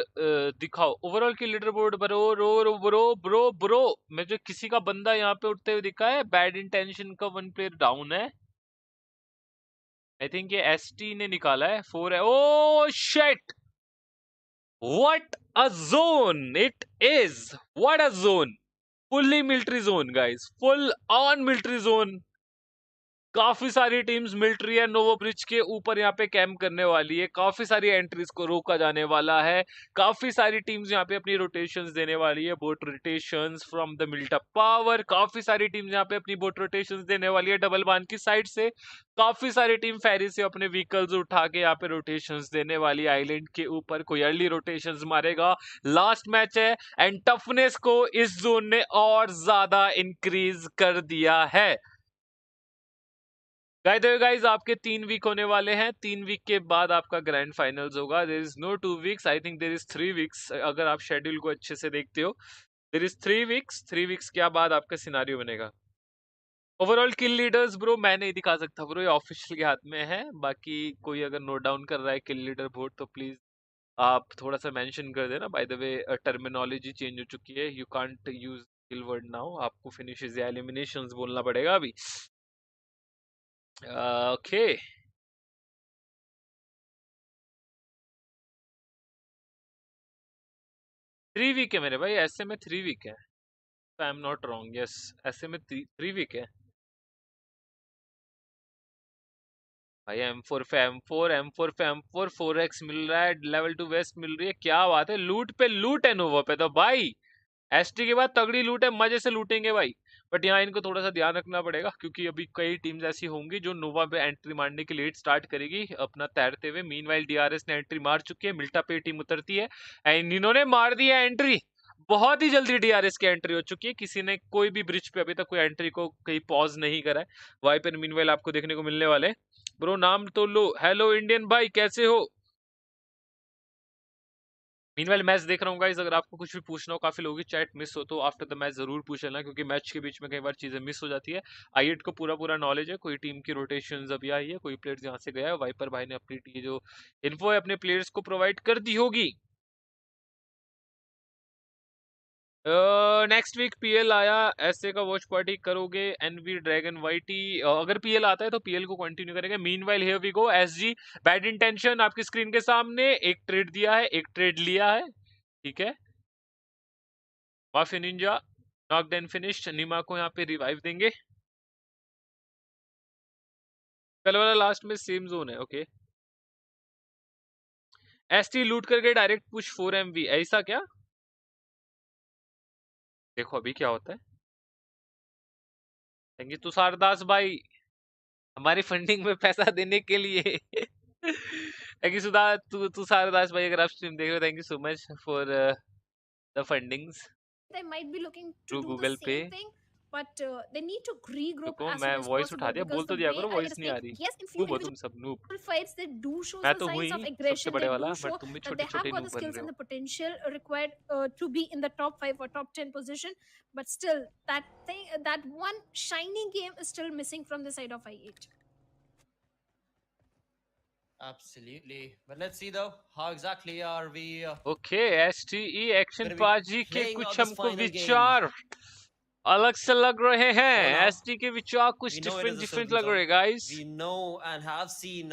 दिखाओ। Overall kill leader board bro row row bro bro bro मुझे किसी का बंदा यहाँ पे उठते हुए दिखा है। बैड इंटेंशन का 1 प्लेयर डाउन है। आई थिंक ये एसटी ने निकाला है। 4 है। Oh shit, what a zone it is, what a zone. Fully military zone guys, full on military zone. काफी सारी teams military and novo bridge के ऊपर यहाँ पे कैंप करने वाली है। काफी सारी एंट्रीज को रोका जाने वाला है। काफी सारी टीम्स यहाँ पे अपनी रोटेशंस देने वाली है, boat rotations from the Mylta power. काफी सारी टीम्स यहाँ पे अपनी बोट रोटेशंस देने वाली है डबल बान की साइड से। काफी सारी टीम फेरी से अपने व्हीकल्स उठा के यहाँ पे रोटेशंस देने वाली आइलैंड के ऊपर। कोई अर्ली रोटेशंस मारेगा। लास्ट मैच है एंड टफनेस को इस जोन ने और ज्यादा इंक्रीज कर दिया है। गाइस आपके 3 वीक होने वाले हैं। 3 वीक के बाद आपका ग्रैंड फाइनल्स होगा। There is no 2 weeks, I think there is 3 weeks. अगर आप शेड्यूल को अच्छे से देखते हो, देयर इज 3 वीक्स। 3 वीक्स के बाद आपका सिनारियो बनेगा। ओवरऑल किल लीडर्स ब्रो मैं नहीं दिखा सकता ब्रो, ये ऑफिशियल के हाथ में है। बाकी कोई अगर नोट डाउन कर रहा है किल लीडर बोर्ड तो प्लीज आप थोड़ा सा मेंशन कर देना। Bye the way terminology change हो चुकी है, you can't use kill word now, आपको फिनिशेस या एलिमिनेशंस बोलना पड़ेगा अभी। Okay okay. 3 वीक है मेरे भाई, ऐसे में 3 वीक है। I am not wrong, yes ऐसे में 3 वीक है भाई। M4 4x मिल रहा है, लेवल 2 वेस्ट मिल रही है, क्या बात है। लूट पे लूट है नोवा पे तो भाई। एसटी के बाद तगड़ी लूट है, मजे से लूटेंगे भाई। बट यहाँ इनको थोड़ा सा ध्यान रखना पड़ेगा क्योंकि अभी कई टीम्स ऐसी होंगी जो नोवा पे एंट्री मारने के लिए स्टार्ट करेगी अपना तैरते हुए। मीनवाइल डीआरएस ने एंट्री मार चुकी है, मिल्टा पे टीम उतरती है एंड इन्होंने मार दी है एंट्री। बहुत ही जल्दी डीआरएस की एंट्री हो चुकी है। किसी ने कोई भी ब्रिज पे अभी तक कोई एंट्री को कहीं पॉज नहीं करा है। वाइपर मीनवाइल आपको देखने को मिलने वाले। ब्रो नाम तो लो। हेलो इंडियन भाई कैसे हो? मीनवाइल मैच देख रहा हूँ गाइस, अगर आपको कुछ भी पूछना हो, काफी लोगों की चैट मिस हो तो आफ्टर द मैच जरूर पूछ लेना क्योंकि मैच के बीच में कई बार चीजें मिस हो जाती है। आई8 को पूरा नॉलेज है, कोई टीम की रोटेशंस अभी आई है, कोई प्लेयर्स यहाँ से गया है। वाइपर भाई ने अपनी जो इन्फो है अपने प्लेयर्स को प्रोवाइड कर दी होगी। नेक्स्ट वीक पीएल आया, ऐसे का वॉच पार्टी करोगे? एनवी ड्रैगन वाईटी अगर पीएल आता है तो पीएल को कंटिन्यू करेंगे। Meanwhile here we go. SG bad intention आपकी स्क्रीन के सामने, एक ट्रेड दिया है, एक ट्रेड लिया है, ठीक है। Mafia ninja knock then finish. निमा को यहाँ पे रिवाइव देंगे। कल वाला लास्ट में सेम जोन है, ओके। एसटी लूट करके डायरेक्ट पुश 4MV, ऐसा क्या? देखो अभी क्या होता है। थैंक यू तुषार दास भाई हमारी फंडिंग में पैसा देने के लिए। थैंक यू तुषार दास भाई, अगर आप स्ट्रीम देख रहे हो thank you so much for the fundings They might be looking to through do the Google पे। same thing, but they need to regroup रुको as मैं soon as वॉइस उठा possible दिया, बोल because तो the दिया way करो, I voice नहीं आ respect, रही। yes, in few नूब हो individual तुम सब noob. fights they do show मैं some तो signs हुई of सबसे aggression, बड़े they वाला, do बट show तुम भी that छोटे they have छोटे got नूब the बन skills रहे and हो। the potential required to be in the top 5 or top 10 position, but still that thing, that one shiny game is still missing from the side of I8. Absolutely. But let's see though, how exactly are we okay STE action gonna be पाजी के playing कुछ out this हमको final game? विचार अलग से लग रहे For हैं। now, एसटी के विचार we कुछ know it is a different certain लग zone. रहे guys. We know and have seen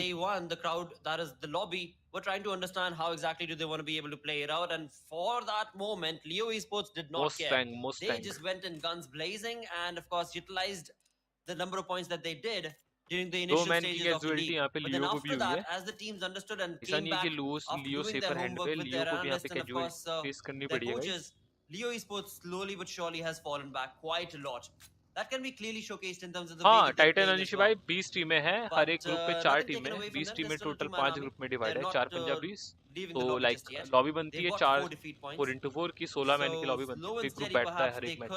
day one, the crowd, that is the lobby, were trying to understand how exactly do they want to be able to play it out. And for that moment, Leo Esports did not care. They just went in guns blazing and, of course, utilized the number of points that they did during the initial stages of the league. But then after that, as the teams understood and came back after doing their homework with their analysts and, of course, their coaches, Leo Esports slowly but surely has fallen back quite a lot. That can be clearly showcased in terms of the way that Titan Anish भाई 20 टीमें हैं, हर एक group पे 4 टीमें हैं, 20 टीमें total 5 group में divide है, 4 पंजा 20, तो लाइक लॉबी बनती है 4x4 की 16 मैन की लॉबी बनती है, एक ग्रुप बैठता है हर एक मैच,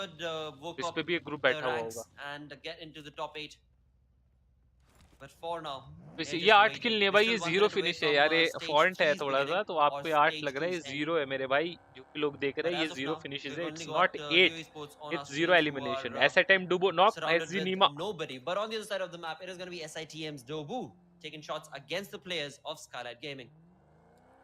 इस पे भी एक ग्रुप बैठा हुआ होगा। But for now, वैसे ये 8 किल नहीं है भाई, ये 0 फिनिश है यार, ये फॉन्ट है थोड़ा सा, तो आपको 8 लग रहा है, ये 0 है मेरे भाई, जो भी लोग देख रहे हैं ये 0 फिनिशेस है, it's not 8, it's 0 elimination. SITM Dubo knock, SG Nima. Nobody, but on the other side of the map, it is going to be SITM's Dobu taking shots against the players of Skylight Gaming.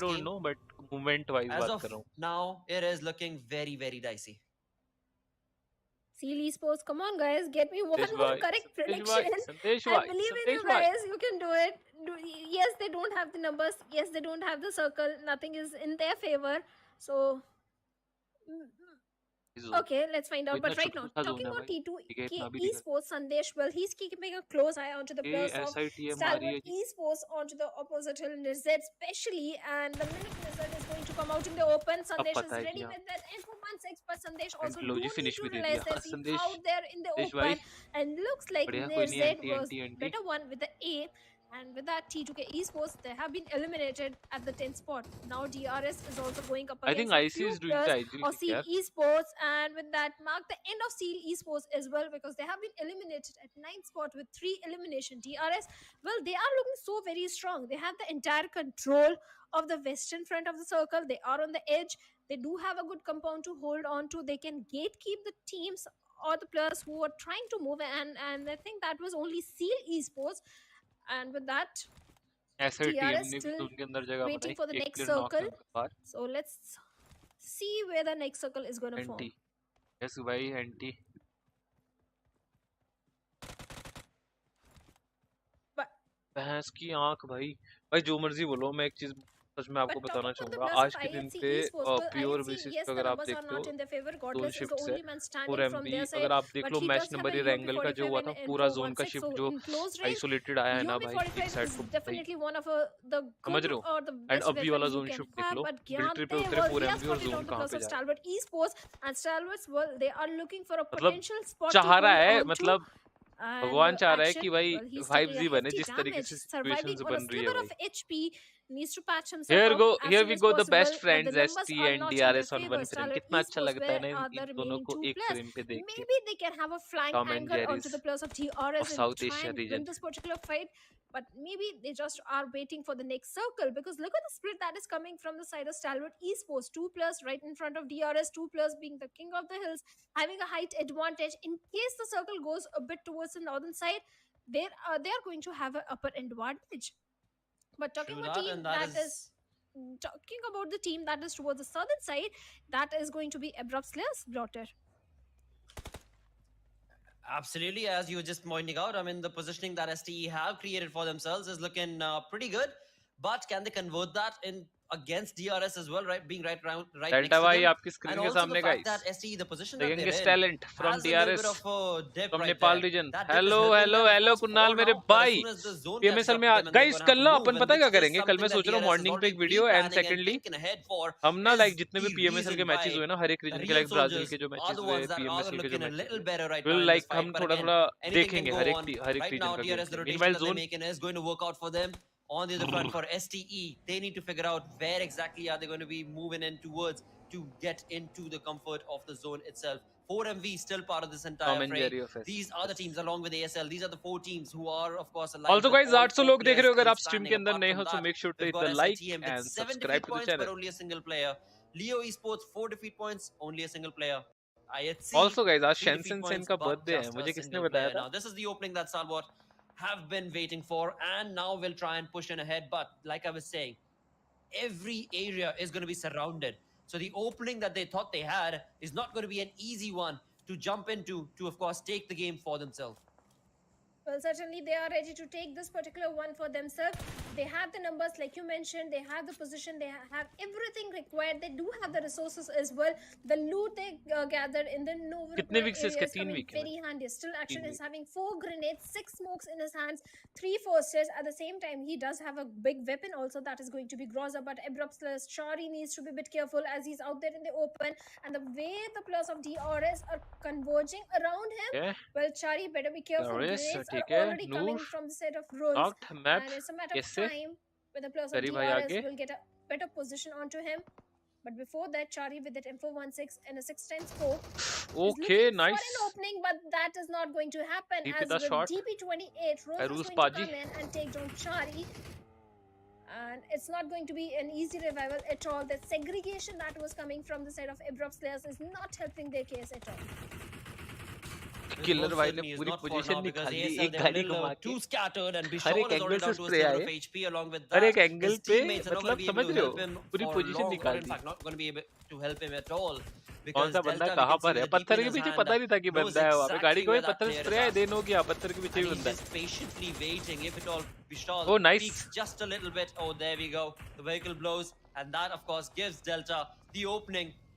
this don't game. know, but movement wise As बात of कर रहा हूँ. now, it is looking very, very dicey. Seal Esports, come on guys, get me one Sandesh more bhai, correct Sandesh bhai, prediction. Sandesh I bhai, believe in you Sandesh bhai. guys. You can do it. Yes, they don't have the numbers. Yes, they don't have the circle. Nothing is in their favor. So Okay, let's find out. But right now, talking about T2 esports, Sandesh, well, he's keeping a close eye onto the players of Stalwart esports onto the opposite hill Nirzet especially, and the minute Nirzet is going to come out in the open, Sandesh is ready with that info 16, but Sandesh also do need to realize that he's out there in the open, and looks like Nirzet was better one with the A. And with that, T2K esports, they have been eliminated at the 10th spot. Now DRS is also going up against I think IC is doing the ideal or Seal esports, and with that mark the end of Seal esports as well, because they have been eliminated at 9th spot with 3 elimination. DRS, well, they are looking so very strong. They have the entire control of the western front of the circle. They are on the edge. They do have a good compound to hold on to. They can gatekeep the teams or the players who are trying to move, and I think that was only Seal esports. And with that, TRS still waiting for the next circle. So let's see where the next circle is going to form. Yes, भाई anti. भैंस की आंख भाई जो मर्जी बोलो, मैं एक चीज सच में आपको बताना चाहूंगा, आज के दिन पे प्योर बेसिस पे अगर आप देखते हो 2 शिफ्ट से 4 MP, अगर आप देख लो मैच नंबर एरेंगल का जो हुआ था, पूरा जोन का शिफ्ट जो आइसोलेटेड आया है ना भाई, एक साइड को समझ रहे हो, एंड अभी वाला जोन शिफ्ट देख लो, मिलिट्री पे उतरे 4 MP और जोन कहां पे जा रहा है, मतलब चाह रहा है, मतलब भगवान चाह रहा है कि भाई 5G बने जिस तरीके से सिचुएशंस बन रही है भाई। Here we go, the best friends ST and DRS on one frame. कितना अच्छा लगता है ना इन दोनों को एक फ्रेम पे देख के। Maybe they can have a flying angle onto the players of DRS of South Asia region. Win this particular fight, but maybe they just are waiting for the next circle, because look at the split that is coming from the side of Stalwart esports. 2 players right in front of DRS, 2 players being the king of the hills, having a height advantage. In case the circle goes a bit towards the northern side, they are going to have an upper advantage. But talking about the team that is towards the southern side, that is going to be A+B+C+D's daughter. Absolutely, as you were just pointing out, I mean, the positioning that STE have created for themselves is looking pretty good. But can they convert that in against DRS as well, right? Being right next to them. आपकी screen के सामने guys, that STE, the position that the they're in, talent from DRS from Nepal region. Hello Kunal मेरे भाई, PMSL में guys कल ना अपन पता क्या करेंगे, कल मैं सोच रहा हूँ मॉर्निंग पे एक वीडियो, एंड सेकंडली हम ना लाइक जितने भी PMSL के मैचेस हुए ना, हर एक रीजन के, लाइक ब्राजील के जो मैचेस हुए, PMSL के जो मैचेस हुए, लाइक हम थोड़ा देखेंगे हर एक रीजन का। Meanwhile zone on the other front for STE, they need to figure out where exactly are they going to be moving in towards to get into the comfort of the zone itself. 4MV still part of this entire fray. These are the teams along with ASL. These are the 4 teams who are of course alive. Also guys, 800 लोग देख रहे हो, अगर आप stream के अंदर नए हो तो make sure to hit the like and subscribe to the channel. But only a single player. Leo Esports 4 defeat points, only a single player. IHC, also guys, आज शेंसन सेन का बर्थडे है, मुझे किसने बताया था? Now this is the opening that Stalwart have been waiting for, and now we'll try and push in ahead. But like I was saying, every area is going to be surrounded, so the opening that they thought they had is not going to be an easy one to jump into to of course take the game for themselves. Well, certainly they are ready to take this particular one for themselves. They have the numbers, like you mentioned. They have the position. They have everything required. They do have the resources as well. The loot they gathered in the Nova area is coming very handy. Still, Action is having 4 grenades, 6 smokes in his hands, 3 forces. At the same time, he does have a big weapon also that is going to be Groza. But A+B+C+D Chari needs to be a bit careful as he's out there in the open. And the way the players of DRS are converging around him, well, Chari better be careful. Grenades are already coming from the set of rolls, and it's a matter of time when the players of DRS will get a better position onto him. But before that, Chari with that info 16 and a 6-10 scope. Okay, nice. For an opening, but that is not going to happen as with DP28, Rose is going to come in and take down Chari. And it's not going to be an easy revival at all. The segregation that was coming from the side of A+B+C+D is not helping their case at all. Killer भाई ने पूरी position निकाली, एक गाड़ी को मार के हर एक एंगल से स्प्रे आए, हर एक एंगल पे, मतलब समझ रहे हो, पूरी पोजीशन निकाल दी। कौन सा बंदा कहाँ पर है? पत्थर के पीछे पता नहीं था कि बंदा है वहाँ पे, गाड़ी को पत्थर स्प्रे आए, देन हो गया, पत्थर के पीछे भी बंदा है। Oh nice. Just a little bit. Oh, there we go. The vehicle blows, and that of course gives Delta the opening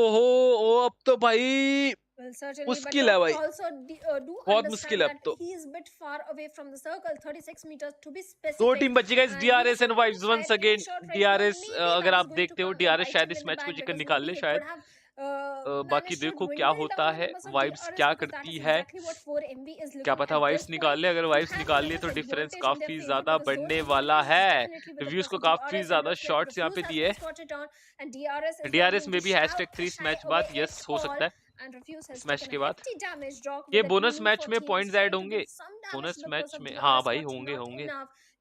ओहो ओ अब तो भाई Well, certainly, but मुश्किल है Doc भाई also do बहुत मुश्किल understand है अब that तो he is a bit far away from the circle, 36 meters to be specific. दो टीम बची guys And DRS he and was Vibes trying to once fire again any shot right here. DRS Maybe अगर that is आप going to देखते हो come and DRS bite शायद him इस in the match को back जीतकर because निकाल maybe ले he शायद could have बाकी देखो क्या होता है, वाइब्स क्या करती है, क्या पता वाइब्स निकाल ले। अगर वाइब्स निकाल लिए तो डिफरेंस काफी ज्यादा बढ़ने वाला है। रिव्यूज को काफी ज्यादा शॉट्स यहाँ पे दिए। डीआरएस में भी #3 इस मैच बाद, यस हो सकता है इस मैच के बाद। ये बोनस मैच में पॉइंट्स ऐड होंगे, बोनस मैच में, हाँ भाई होंगे होंगे।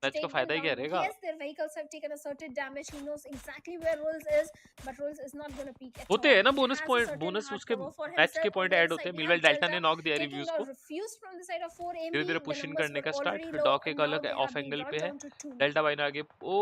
मैच का फायदा ही क्या रहेगा। Yes, their vehicles have taken asserted damage. He knows exactly where Rolls is, but Rolls is not going to peek at होते all. हैं ना He bonus has a point, certain bonus hard उसके cover for match के himself. Point On the add other होते हैं। side, मीनवेल Erangel delta ने knock दिया taking reviews a को, refuse from the side of 4MB. धीरे धीरे The पुशिंग numbers करने were का स्टार्ट। already फिर low, डॉक एक and now अलग they of have been angle brought पे है। down to 2. डेल्टा भाई ने आगे, Absolutely,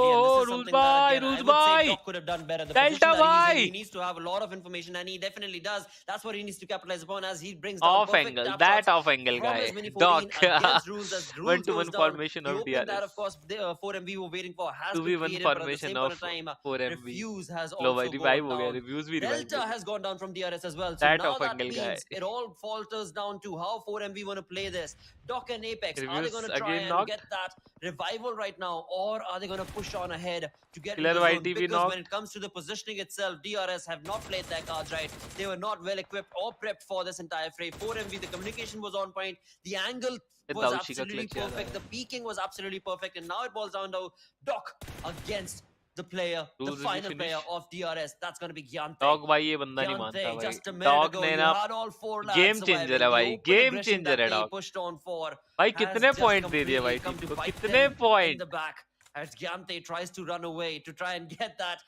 and this is rules something that भाई, again I rules would say भाई, Doc could have done better. The delta position that he's in, भाई, he needs to have a lot of information, and he definitely does. That's what he needs to capitalize upon as he brings down off perfect angle, tap that shots off angle from guy, his mini 14 डॉक। against Rules as Rules 1-to-1 goes down. Formation The off opening that, DRS, of course, the 4MB were waiting for has been 2v1 created, but at the formation same point of of time, 4MB। Refuse has लो भाई also revive gone हो गया, down. Reviews भी revive Delta हो गए। has gone down from DRS as well. So that now of that angle guy, means it all falters down to how 4MB want to play this. Doc and Apex, are they reviews going to try again and knocked. get that revival right now, or are they going to push on ahead to get killer into the वाई zone? TV Because when knocked. it comes to the positioning itself, DRS have not played their cards right. They were not well equipped or prepped for this entire fray. 4MV, the communication was on point, the angle was दाऊची का absolutely clutch याद आ perfect, the रहा है। peaking was absolutely perfect, and now it boils down to Doc against the player, the Rules is final finished. player of DRS. That's going to be Gyante. Dog भाई ये बंदा नहीं मानता Gyante, भाई। just a minute dog ago, ने you ना had all four game lads changer surviving. है The भाई, open game aggression changer that है they dog pushed on for भाई। has कितने just पॉइंट दे दिए भाई completely come टीम to को, bite कितने them in point. the back as Gyante tries to run away to try and get that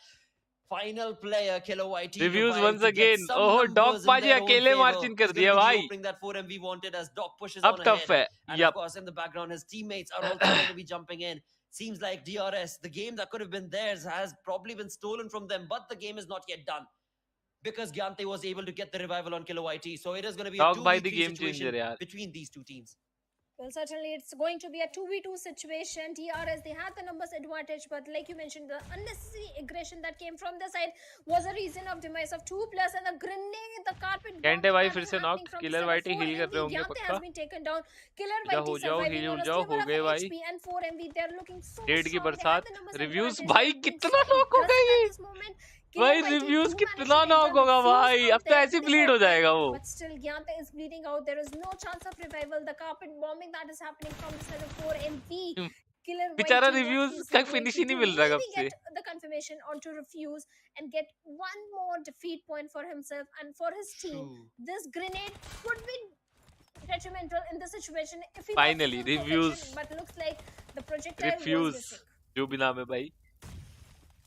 final player, Killer YT, reviews revive once to get again. some ओहो dog numbers in बाजी their own अकेले favor. Marching कर Is going दिया to be the भाई। opening that 4MV wanted as Doc pushes अब on tough ahead. है। And of course, in the background, his teammates are also going to be jumping in. Seems like DRS, the game that could have been theirs, has probably been stolen from them, but the game is not yet done because Gyante was able to get the revival on Killer YT. So it is going to be a dog भाई the 2v3 game situation changer यार। between these two teams. Well, certainly it's going to be a 2v2 situation. DRS, they had the numbers advantage, but like you mentioned, the unnecessary aggression that came from the side was a reason of demise of 2+, and the grenade, the carpet कैंटे bombing भाई that फिर is से happening knock. from the killer side YT of heal कर रहे 4MV. होंगे Gyante पक्का। has been taken down. Killer जा YT हो जाओ, surviving हील on a जाओ, sliver हो of गए an भाई। HP, and 4MV, they're looking so dead की strong. They have बरसात। the numbers reviews advantage. भाई They're being कितना so नॉक होगा aggressive ये at this moment. भाई। Killer YT reviews do manage कितना to नॉक enter, होगा refuse भाई। out अब तो there. ऐसे They ब्लीड हो got जाएगा वो। but still Gyante is bleeding out. There is no chance of revival. The carpet bombing that is happening from the side of 4MV. Killer बेचारा YT, what reviews he's का going finish to ही नहीं do. मिल रहा Will कब he से। get the confirmation onto refuse and get one more defeat point for himself and for his team? This grenade could be detrimental in the situation if he finally loses his reviews, position, but looks like the projectile was refuse missing. जो भी नाम है भाई।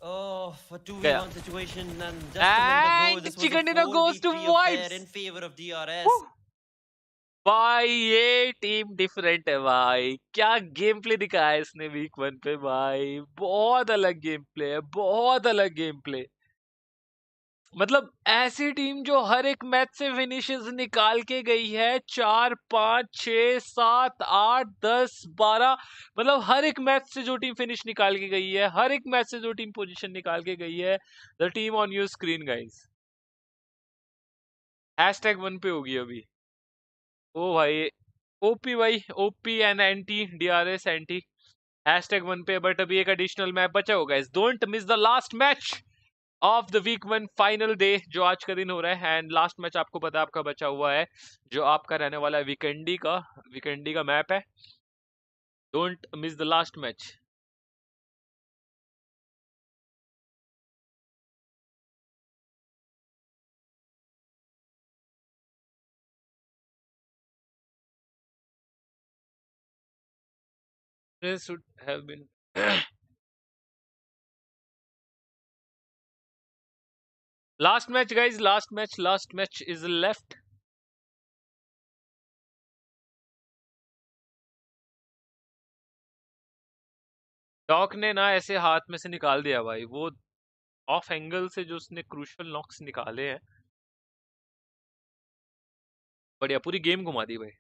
Oh, for 2v1 गया। situation, and just a minute ago, And this was a chicken dinner goes to 4v3 affair vibes। in favor of DRS. भाई ये team different है भाई। क्या गेम प्ले दिखाया है इसने वीक 1 पे भाई। बहुत अलग गेम प्ले है, बहुत अलग गेम प्ले। मतलब ऐसी टीम जो हर एक मैच से फिनिशेस निकाल के गई है, 4 5 6 7 8 10 12, मतलब हर एक मैच से जो टीम फिनिश निकाल के गई है, हर एक मैच से जो टीम पोजीशन निकाल के गई है, the team on your screen guys. #1 पे होगी अभी। ओ भाई ओपी भाई, OP and Anti, DRS Anti #1 पे। बट अभी एक एडिशनल मैच बचा होगा guys. Don't miss the last match of the week 1 final day, जो आज का दिन हो रहा है। एंड लास्ट मैच आपको पता है आपका बचा हुआ है, जो आपका रहने वाला है वीकेंडी का मैप है। Don't miss the last match. This should have been last match guys, last match is left. Doc ने ना ऐसे हाथ में से निकाल दिया भाई, वो ऑफ एंगल से जो उसने क्रूशियल नॉक्स निकाले हैं, बढ़िया पूरी गेम घुमा दी भाई।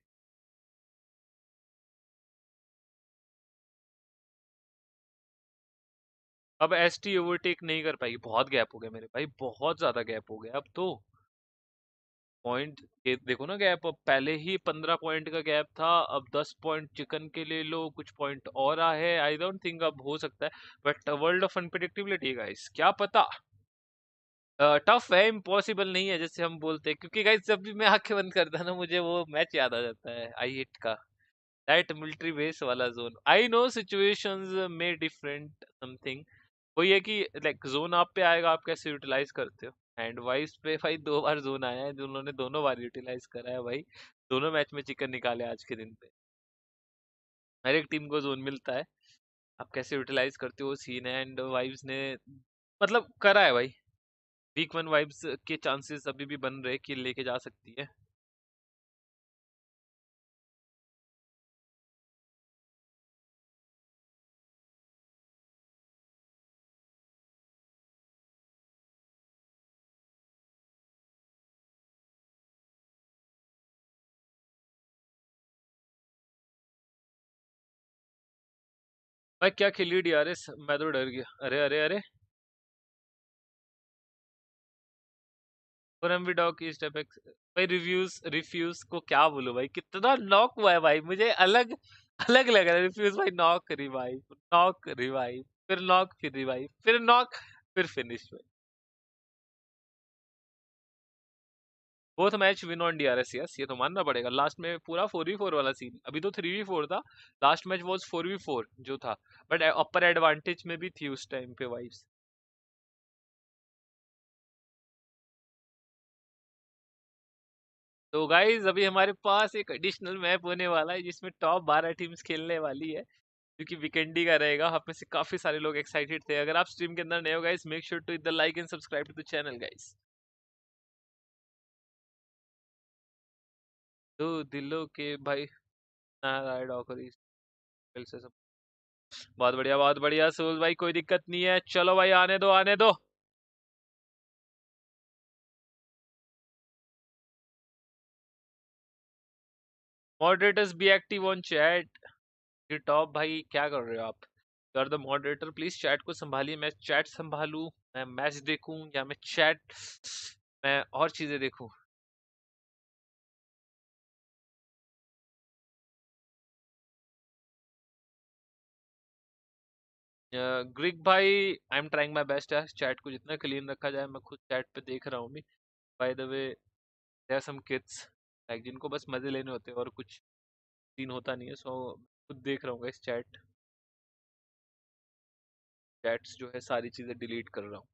अब एसटी ओवरटेक नहीं कर पाएगी, बहुत गैप हो गया मेरे भाई, बहुत ज्यादा गैप हो गया। अब तो पॉइंट देखो ना गैप, अब पहले ही 15 पॉइंट का गैप था, अब 10 पॉइंट चिकन के ले लो, कुछ पॉइंट और आए। आई डोंट थिंक अब हो सकता है, but world of unpredictability guys, क्या पता। टफ है, इम्पॉसिबल नहीं है जैसे हम बोलते हैं, क्योंकि गाइस जब भी मैं आंखें बंद करता ना मुझे वो मैच याद आ जाता है आई हिट का, दैट मिलिट्री बेस वाला जोन। आई नो सिचुएशंस में डिफरेंट समथिंग, वही है कि लाइक जोन आप पे आएगा आप कैसे यूटिलाइज करते हो। एंड वाइस पे भाई 2 बार जोन आया है, उन्होंने दोनों बार यूटिलाइज करा है भाई, दोनों मैच में चिकन निकाले आज के दिन पे। हर एक टीम को जोन मिलता है, आप कैसे यूटिलाइज करते हो सीन है। एंड वाइब्स ने मतलब करा है भाई, वीक 1 वाइब्स के चांसेस अभी भी बन रहे कि लेके जा सकती है। भाई क्या खेली डीआरएस, मैं तो डर गया। अरे अरे अरे, और एमवी डॉग इस टाइप भाई, रिव्यूज रिफ्यूज को क्या बोलूं भाई, कितना नॉक हुआ है भाई, मुझे अलग अलग लग रहा है। रिफ्यूज भाई, नॉक रिवाइव, नॉक रिवाइव, फिर नॉक, फिर रिवाइव, फिर नॉक, फिर फिनिश भाई। Both match win on DRS, yes ये तो मानना पड़ेगा। लास्ट में पूरा 4v4 वाला सीन, अभी तो 3v4 था, लास्ट मैच वाज 4v4 जो था, बट अपर एडवांटेज में भी थी उस टाइम पे वाइब्स। तो गाइज अभी हमारे पास एक एडिशनल मैप होने वाला है जिसमें टॉप 12 टीम्स खेलने वाली है, क्योंकि वीकेंडी का रहेगा। हम में से काफी सारे लोग एक्साइटेड थे। अगर आप स्ट्रीम के अंदर नए हो guys, make sure to hit the like and subscribe to the channel guys. तो दिलों के भाई, नारायण ऑकरी से सब बहुत बढ़िया, बहुत बढ़िया सोल भाई, कोई दिक्कत नहीं है, चलो भाई आने दो आने दो। Moderators be active on chat. ये टॉप भाई क्या कर रहे हो आप, you are the moderator, please chat को संभालिए। मैं चैट संभालूं, मैं मैच देखूं, या मैं चैट, मैं और चीजें देखूं। ग्रिक भाई, I am trying my best है, चैट को जितना क्लीन रखा जाए। मैं खुद चैट पे देख रहा हूँ भी, by the way there are some kids like जिनको बस मजे लेने होते हैं और कुछ सीन होता नहीं है, सो खुद देख रहा हूँ इस चैट्स जो है सारी चीजें डिलीट कर रहा हूँ।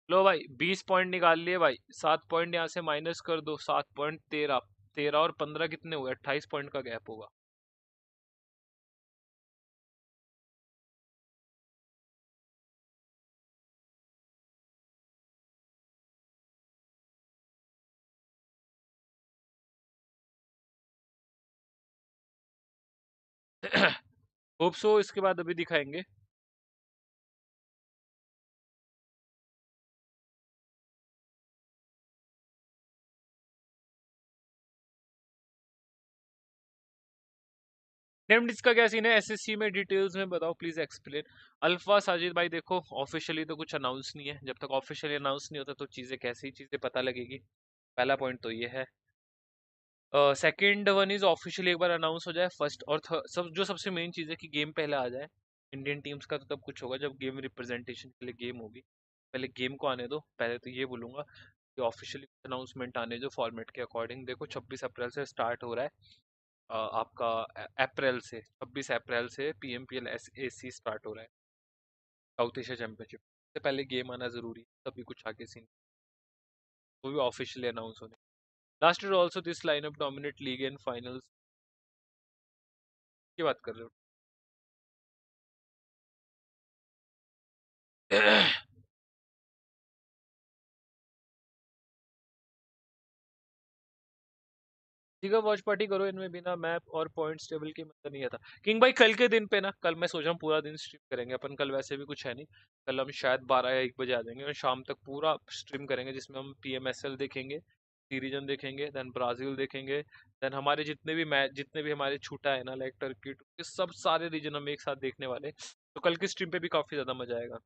लो भाई 20 पॉइंट निकाल लिए भाई, 7 पॉइंट यहाँ से माइनस कर दो, 7 पॉइंट 13, 13 और 15 कितने हुए, 28 पॉइंट का गैप होगा। होप सो इसके बाद अभी दिखाएंगे। नेम्ड इसका क्या सीन है एसएससी में, डिटेल्स में बताओ प्लीज एक्सप्लेन। अल्फा साजिद भाई देखो, ऑफिशियली तो कुछ अनाउंस नहीं है, जब तक ऑफिशियली अनाउंस नहीं होता तो चीजें कैसी चीजें पता लगेगी, पहला पॉइंट तो ये है। सेकंड वन इज ऑफिशियली एक बार अनाउंस हो जाए फर्स्ट, और सब जो सबसे मेन चीज़ है कि गेम पहले आ जाए इंडियन टीम्स का, तो तब कुछ होगा जब गेम रिप्रेजेंटेशन के लिए गेम होगी। पहले गेम को आने दो, पहले तो ये बोलूंगा कि ऑफिशियली अनाउंसमेंट आने जो फॉर्मेट के अकॉर्डिंग। देखो 26 अप्रैल से स्टार्ट हो रहा है आपका, अप्रैल से 26 अप्रैल से पीएमपीएल एसएसी स्टार्ट हो रहा है, साउथ एशिया चैंपियनशिप। से पहले गेम आना जरूरी है, तभी कुछ आगे सीन, वो भी ऑफिशियली अनाउंस होने। Last year also this lineup dominate league and finals की बात कर रहे हो। ठीक है, वॉच पार्टी करो, इनमें बिना मैप और पॉइंट्स टेबल के मजा नहीं आता। किंग भाई कल के दिन पे ना, कल मैं सोच रहा हूँ पूरा दिन स्ट्रीम करेंगे अपन, कल वैसे भी कुछ है नहीं। कल हम शायद 12 या 1 बजे आ जाएंगे और शाम तक पूरा स्ट्रीम करेंगे जिसमें हम पीएमएसएल देखेंगे, रीजन देखेंगे, देन ब्राजील देखेंगे, देन हमारे जितने भी मैच, जितने भी हमारे छूटा है ना, लाइक टर्की, ये सब सारे रीजन हम एक साथ देखने वाले हैं। तो कल की स्ट्रीम पे भी काफी ज्यादा मजा आएगा।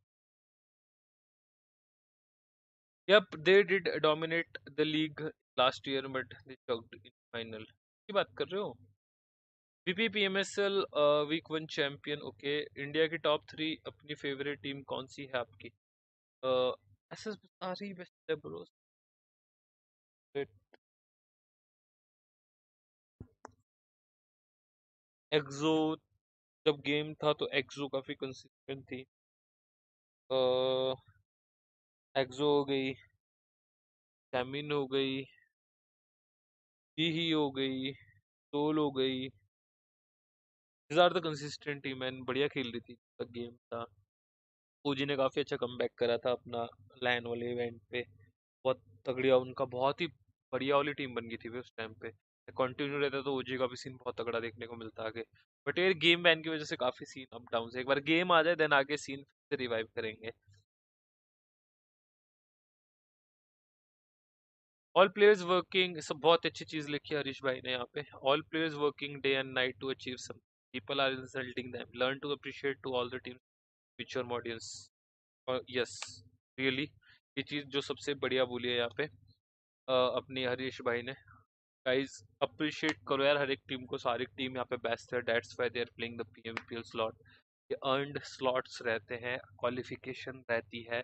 Yep, they did dominate the league last year, but they choked in final. की बात कर रहे हो? VP PMSL week 1 champion. Okay, India की टॉप 3 अपनी फेवरेट टीम कौन सी है आपकी? एसएस सारी बेस्ट है ब्रो। एक्सो, जब गेम था तो एक्सो काफी कंसिस्टेंट थी। एक्सो हो गई, कैमिन हो गई, ही हो गई, सोल हो गई। These are the consistent team and बढ़िया खेल रही थी तक गेम था। ओजी ने काफी अच्छा कमबैक करा था अपना लैन वाले इवेंट पे, बहुत तगड़िया उनका, बहुत ही बढ़िया वाली टीम बन गई थी उस टाइम पे। कंटिन्यू रहता तो ओजी का भी सीन बहुत तगड़ा देखने को मिलता आगे, बट ये गेम बैन की वजह से काफी सीन अप डाउन है। एक बार गेम आ जाए देन आगे सीन फिर से रिवाइव करेंगे। ऑल प्लेयर्स वर्किंग, सब बहुत अच्छी चीज लिखी है हरीश भाई ने यहाँ पे। All players working day and night to achieve some, people are insulting them, learn to appreciate to all the teams future audience. Yes, really ये चीज जो सबसे बढ़िया बोली है यहाँ पे अपनी हरीश भाई ने। गाइस अप्रिशिएट करो यार हर एक टीम को, सारी टीम यहाँ पे बेस्ट है, that's why they are playing the PMPL slot. ये अर्नड स्लॉट्स रहते हैं, क्वालिफिकेशन रहती है,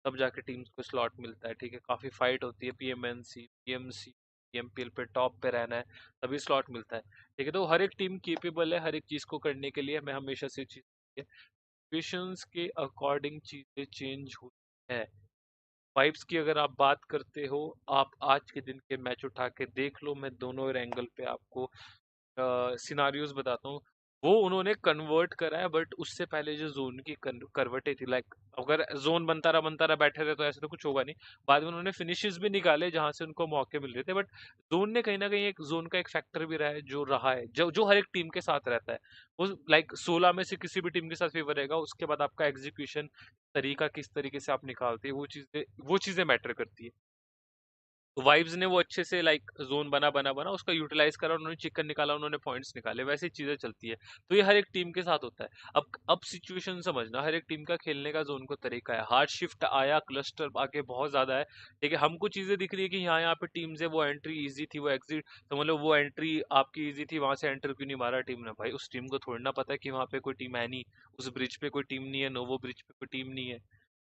तब जाके टीम्स को स्लॉट मिलता है। ठीक है, काफी फाइट होती है, पीएमएनसी पीएमसी पीएमपीएल पे टॉप पे रहना है तभी स्लॉट मिलता है। ठीक है, तो हर एक टीम केपेबल है हर एक चीज को करने के लिए। मैं हमेशा से चीज सिचुएशंस के अकॉर्डिंग चीजें चेंज होती है। वाइब्स की अगर आप बात करते हो, आप आज के दिन के मैच उठा के देख लो, मैं दोनों एंगल पे आपको सिनारियोज बताता हूँ। वो उन्होंने कन्वर्ट करा है, बट उससे पहले जो जोन की करवटें थी, लाइक अगर जोन बनता रहा बैठे रहे तो ऐसे तो कुछ होगा नहीं। बाद में उन्होंने फिनिशेस भी निकाले जहां से उनको मौके मिल रहे थे, बट जोन ने कहीं ना कहीं एक जोन का एक फैक्टर भी रहा है, जो रहा है जो जो हर एक टीम के साथ रहता है। वो लाइक 16 में से किसी भी टीम के साथ फेवर रहेगा, उसके बाद आपका एग्जीक्यूशन तरीका किस तरीके से आप निकालते हैं, वो चीजें मैटर करती है। तो वाइब्स ने वो अच्छे से लाइक जोन बना उसका यूटिलाइज करा, उन्होंने चिकन निकाला, उन्होंने पॉइंट्स निकाले, वैसी चीजें चलती है। तो ये हर एक टीम के साथ होता है। अब सिचुएशन समझना, हर एक टीम का खेलने का जोन को तरीका है। हार्ड शिफ्ट आया, क्लस्टर आगे बहुत ज्यादा है। ठीक है, हमको चीजें दिख रही है कि यहाँ पे टीम्स है, वो एंट्री इजी थी, वो एग्जिट, तो मतलब वो एंट्री आपकी इजी थी, वहां से एंटर क्यों नहीं मारा टीम ने? भाई उस टीम को थोड़ी ना पता है कि वहां पे कोई टीम है नहीं, उस ब्रिज पे कोई टीम नहीं है, नोवो ब्रिज पे कोई टीम नहीं है।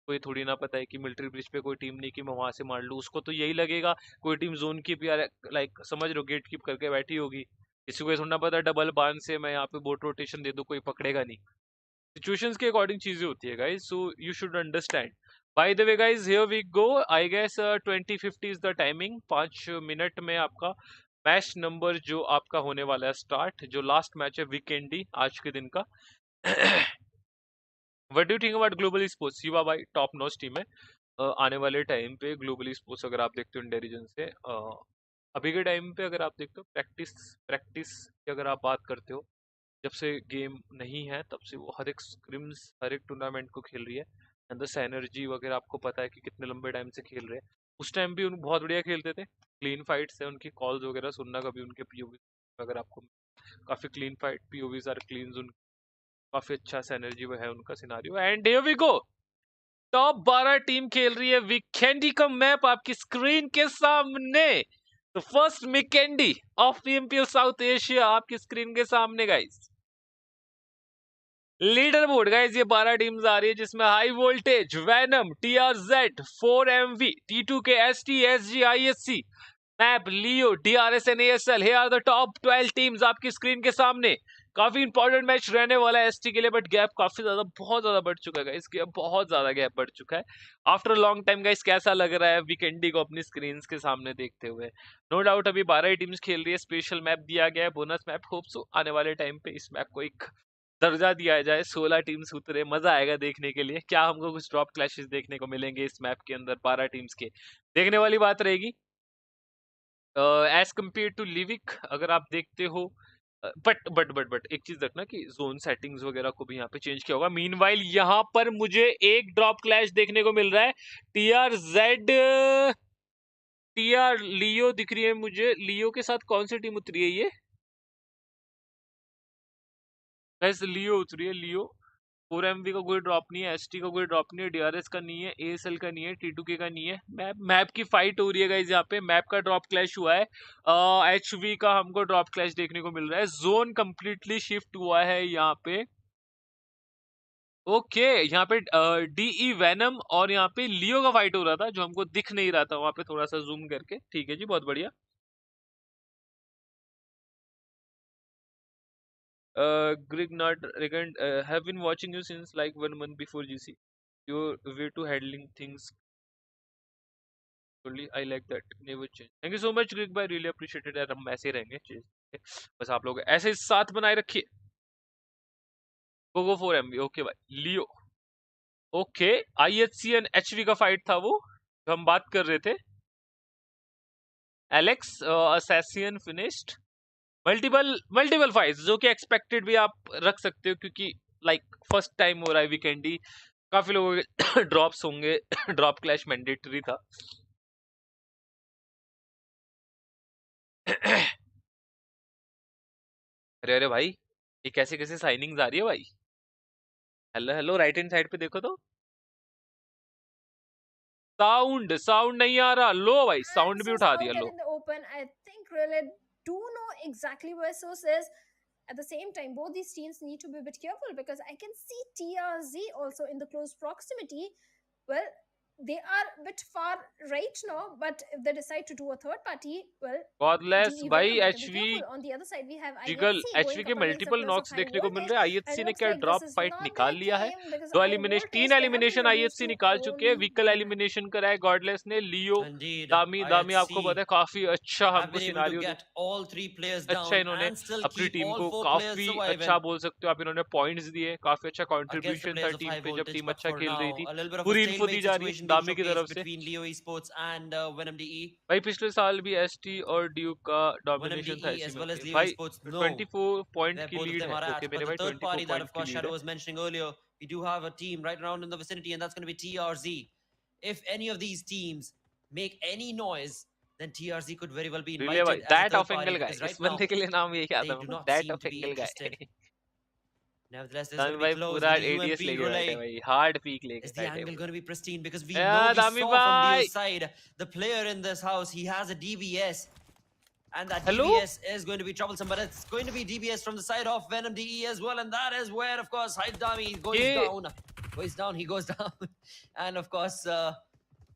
कोई थोड़ी ना पता है कि मिलिट्री ब्रिज पे कोई टीम नहीं, कि मैं वहां से मार लूं। उसको तो यही लगेगा कोई टीम जोन कीप या लाइक समझ रहे हो गेट कीप करके बैठी होगी, किसी को ये थोड़ा ना पता डबल बान से मैं यहाँ पे बोट रोटेशन दे दूं, कोई पकड़ेगा नहीं। सिचुएशंस के अकॉर्डिंग चीजें होती है guys, so you should understand. By the way guys, here we go, I guess 20:50 is the timing. 5 minute में आपका मैच नंबर जो आपका होने वाला है स्टार्ट, जो लास्ट मैच है वीकेंडी आज के दिन का। What do you think about global sports? युवा भाई टॉप नॉच टीम है। आने वाले टाइम पे ग्लोबल स्पोर्ट्स अगर आप देखते हो इंडिया रीजन से, अभी के टाइम पे अगर आप देखते हो प्रैक्टिस प्रैक्टिस की अगर आप बात करते हो, जब से गेम नहीं है तब से वो हर एक स्क्रिम्स हर एक टूर्नामेंट को खेल रही है। एंड द एनर्जी वगैरह आपको पता है कि कितने लंबे टाइम से खेल रहे हैं। उस टाइम भी उन बहुत बढ़िया खेलते थे, क्लीन फाइट्स है, उनकी कॉल्स वगैरह सुनना कभी उनके पीओवी अगर आपको, काफी clean fight, POVs are clean, काफी अच्छा सा एनर्जी है उनका scenario. And here we go, top 12 team खेल रही है वीकेंडी का मैप आपकी स्क्रीन के सामने। तो first वीकेंडी of PMPL south Asia आपकी स्क्रीन के सामने गाइस। लीडर बोर्ड गाइस, ये 12 टीम्स आ रही है जिसमें high voltage, Venom, TRZ, 4MV, T2K, ST, SG, ISC, map, Leo, DRS and ASL। here are the top 12 teams आपकी स्क्रीन के सामने। काफी इंपॉर्टेंट मैच रहने वाला है एसटी के लिए, बट गैप काफी ज्यादा, बहुत ज्यादा बढ़ चुका है गाइस, बहुत ज्यादा गैप बढ़ चुका है आफ्टर लॉन्ग टाइम गाइस। कैसा लग रहा है वीकेंडी को अपनी स्क्रीन के सामने देखते हुए? नो डाउट अभी 12 टीम्स खेल रही है, स्पेशल मैप दिया गया है, बोनस मैप। होप सो आने वाले टाइम पे इस मैप को एक दर्जा दिया जाए, 16 टीम्स उतरे, मजा आएगा देखने के लिए। क्या हमको कुछ ड्रॉप क्लैशेस देखने को मिलेंगे इस मैप के अंदर 12 टीम्स के? देखने वाली बात रहेगी। एज कम्पेयर टू लिविक अगर आप देखते हो, बट एक चीज रखना कि जोन सेटिंग्स वगैरह को भी यहाँ पे चेंज किया होगा। मीनवाइल यहाँ पर मुझे एक ड्रॉप क्लैश देखने को मिल रहा है, TRZ टीआर लियो दिख रही है मुझे। लियो के साथ कौन सी टीम उतरी है ये? वैसे लियो उतरी है, लियो। 4MV का कोई ड्रॉप नहीं है, एसटी का कोई ड्रॉप नहीं है, डीआरएस का नहीं है, एएसएल का नहीं है, T2K का नहीं है। मैप की फाइट हो रही है गाइस यहाँ पे। मैप का ड्रॉप क्लैश हुआ है। HV का हमको ड्रॉप क्लैश देखने को मिल रहा है। जोन कंप्लीटली शिफ्ट हुआ है यहाँ पे। ओके यहाँ पे डीई वैनम और यहाँ पे लियो का फाइट हो रहा था, जो हमको दिख नहीं रहा था वहां पे, थोड़ा सा जूम करके। ठीक है जी, बहुत बढ़िया। Greg not Regent, have been watching you since like 1 month before GC. Your way to handling things. Only I like that. Never change. Thank you so much, Greg भाई. Really appreciate it. यार हम ऐसे ही रहेंगे चीज। बस आप लोग ऐसे ही साथ बनाए रखिए। Go 4MB. ओके भाई। Leo. Okay IHC and HV का फाइट था वो, जो हम बात कर रहे थे। Alex assassin finished. Multiple fights जो कि एक्सपेक्टेड भी आप रख सकते हो, क्योंकि लाइक फर्स्ट टाइम हो रहा है वीकेंडी। काफी लोगों के ड्रॉप्स होंगे। ड्रॉप क्लैश मैंडेटरी था। अरे अरे भाई, ये कैसे कैसे साइनिंग्स आ रही है भाई। Hello hello, right hand side पे देखो तो। साउंड नहीं आ रहा। लो भाई, साउंड भी उठा दिया। लो do know exactly where Source is. At the same time, both these teams need to be a bit careful, because I can see TRZ also in the close proximity. Well, they are a bit far right now, but if they decide to do a third party, well, Godless DE भाई, Venom, better be HV careful. On the other side, we have Jiggle IHC HV going के up against the multiple players of Knox high देखने को मिल voltage. रहे हैं। And IHC ने looks क्या like drop this is fight not निकाल their लिया है। game, because दो high elimination, voltage, 3 they have been elimination reduced IHC to निकाल चुके हैं। only vehicle 1 man. एलिमिनेशन करा है गॉडलेस ने। लियो Indeed, दामी आपको IHC पता है काफी अच्छा have हमको been able to scenario get all 3 players अच्छा down इन्होंने and still अपनी keep टीम all को 4 players काफी surviving अच्छा बोल सकते हो आप। इन्होंने पॉइंट्स दिए, काफी अच्छा against the कंट्रीब्यूशन था players of टीम high पे जब voltage. टीम But अच्छा for खेल रही now, थी। a little bit of a पूरी इन्फो दी stalemate जा रही है situation being दामी की showcased तरफ से। between Leo Esports and Venom.de. भाई पिछले साल भी एसटी और ड्यूक का डोमिनेशन था Venom.de इसी as में। well as ओके Leo भाई, Esports know 24 पॉइंट where की both of लीड them है। are okay at. मेरे But the भाई third 24 party that, point of की course, लीड Shadow है। was mentioning earlier, we do have a team right around in the vicinity, and that's going to be TRZ. If any of these teams make any noise, then TRZ could very well be relay भाई, invited as a that third of party, angle guy, because इस right now बंदे के लिए नाम यही they आता do है, not that seem of to be angle interested. Guy. Nevertheless, there's going दामी to be भाई close पूरा with the एडीएस UMP लेके बैठे relay. भाई, हार्ड पीक लेके Is the बैठे angle पूरा। going to be pristine? Because we या know, we दामी saw from भाई, Leo's side, the player in this house, he has a DBS. And that hello DBS is going to be troublesome, but it's going to be DBS from the side of Venom DE as well. And that is where, of course, Hyde Dami goes ये down, he goes down. And of course,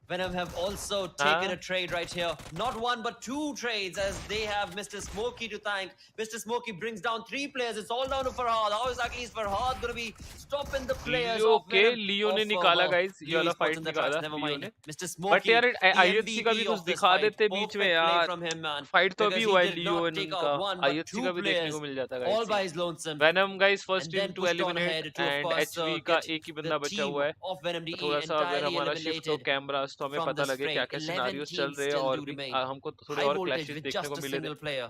Venom have also taken हाँ a trade right here. Not one, but 2 trades, as they have Mr. Smokey to thank. Mr. Smokey brings down 3 players. It's all down to Farhad. How exactly is Farhad going to be stopping the players Leo of के Venom? लियो ने Of, निकाला well, guys, ये Leo वाला Esports fight in the निकाला tracks, never लियो mind. ने। Mr. But Smokey, यार the IHC का भी MVP कुछ of this दिखा fight. देते बीच में Perfect play यार। from him, man. फाइट तो Because अभी he हुआ है did लियो not take इनका, out 1, but आईएचसी 2 का भी देखने को players, मिल जाता है all guys. by his lonesome. Venom guys first And team then to pushed on eliminate, ahead to, of and course, HV का get एक ही the बंदा बचा team हुआ है। of Venom तो DE थोड़ा सा अगर entirely हमारा शिफ्ट हो eliminated कैमरास तो हमें from पता this लगे क्या fray. क्या 11 सिनारियोस चल teams रहे हैं, still और do भी remain. हमको थोड़े High और voltage क्लैशेस with देखने just को a मिले थे। single player.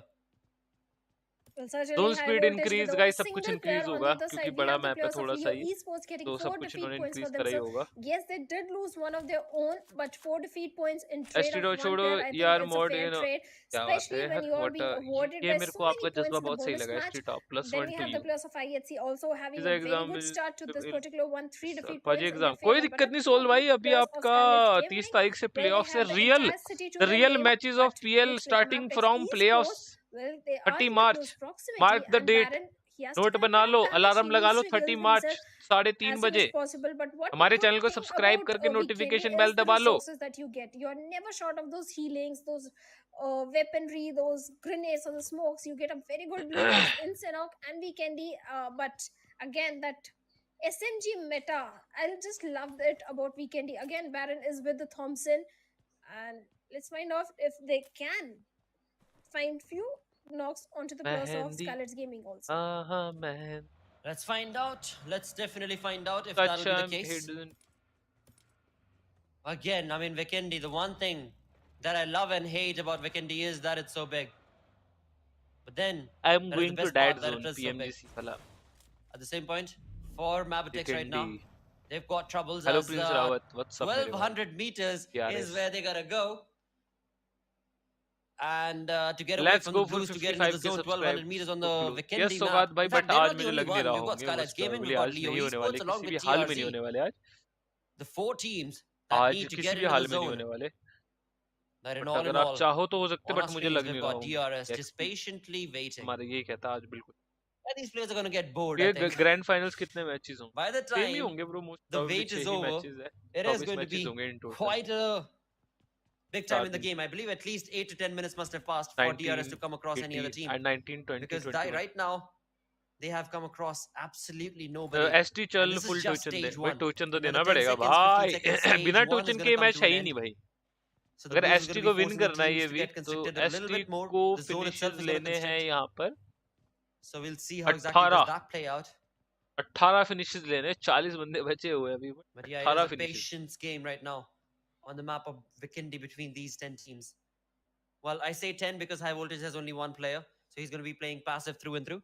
Well, certainly zone high speed voltage with increase a guys, सब कुछ single player इंक्रीज on होगा the other क्योंकि side. We बड़ा have the मैप है players of थोड़ा सा Leo ही, Esports getting तो 4 सब कुछ defeat इन्होंने points for इंक्रीज करा ही themselves. होगा। Yes, they did lose one of their own, but 4 defeat points in trade ST of one छोड़ो player, I think यार, it's a mode fair you know trade, क्या बात है especially when यार। you are what being awarded ये by मेरे so को many आपका जज्बा points in the बहुत सही bonus लगा। match. ST top Then we +1 to have the you players of IHC also having इस a very exam good start to this में particular one, 3 defeat फर्जी points in their एग्जाम कोई favor. But दिक्कत let's नहीं go soul to the भाई, अभी players of आपका Scarlet 30 Gaming. तारीख से Well, they प्लेऑफ्स है। have the real entire city to their real name, matches of but PL looks like starting Mapex from Esports, playoffs well, they are 30 in the close मार्च। proximity, mark the and date, Baron, he has to note fight बना Baron लो, damage. Alarm He लगा needs लो, to 30 heal मार्च himself 3:30 as soon as बजे। possible. But what a हमारे good channel को thing subscribe about करके Weekend notification is bell the दबा लो। resources that you get. You're never short of those healings, those weaponry, those grenades or the smokes. You get a very good loot in Sanhok and Weekendy. But again, that SMG meta, I just love it about Weekendy. Again, Baron is with the Thompson, and let's find out if they can find few knocks onto the players of mehndi Scarlet's Gaming also. हाँ mehndi Let's find out. Let's definitely find out if that'll be the case. Again, I mean, Vikendi, the one thing that I love and hate about Vikendi is that it's so big. But then, I'm that is the going to best that part, that it zone is so big. PMGC fala At the same point, for Mabatex right now, Weekendy। they've got troubles hello as Prince Rawat, what's up मेरे भाई 1200 meters यार is where they gotta go. and to get away Let's from go the for Blues to get into the 55k zone 1200 meters on the subscribers. Vikendi Yes map. सौगात भाई, In fact, but they're आज not the मुझे only लग नहीं one. रहा We've got होंगे Skylights most Gaming, probably we've got आज Leo नहीं होने वाले, Esports along किसी with भी हाल में नहीं TRZ. होने वाले आज The 4 teams that आज need to किसी get भी into हाल the में नहीं zone. होने वाले But in बट all अगर in आप all, चाहो तो हो सकते on बट our मुझे screens, लग we've नहीं got रहा होंगे DRS just XP patiently waiting. हमारा यही कहता आज बिल्कुल And these players are going to get bored, I ये think. ग्रैंड फाइनल्स कितने मैचेस होंगे By the same he time होंगे bro most the probably wait 6 is he over, matches है it is 24 going to matches be होंगे in total quite a big time in the 4 दिन game. I believe at least 8 to 10 minutes must have passed for DRS to come across any other 18 team. and 19 20 Because 21 right now, they have come across absolutely nobody. ST And चल this is full just टोचन दे stage भाई 1. टोचन तो Another देना 10 पड़ेगा seconds, 15 भाई seconds, stage बिना 1 is टोचन going के to come मैच to है an ही end. नहीं भाई So the अगर Blues is going ST to be को विन forcing the करना है ये teams to वीक get तो constricted a little ST bit more. को The zone itself finishes is going to लेने हैं constrict. यहाँ पर So we'll see how exactly 18 does that play out. 18 finishes लेने हैं 40 बंदे बचे हुए हैं अभी But yeah, it is 18 a finishes patience game right now on the map of Vikendi between these 10 teams. Well, I say 10 because High Voltage has only one player, so he's going to be playing passive through and through.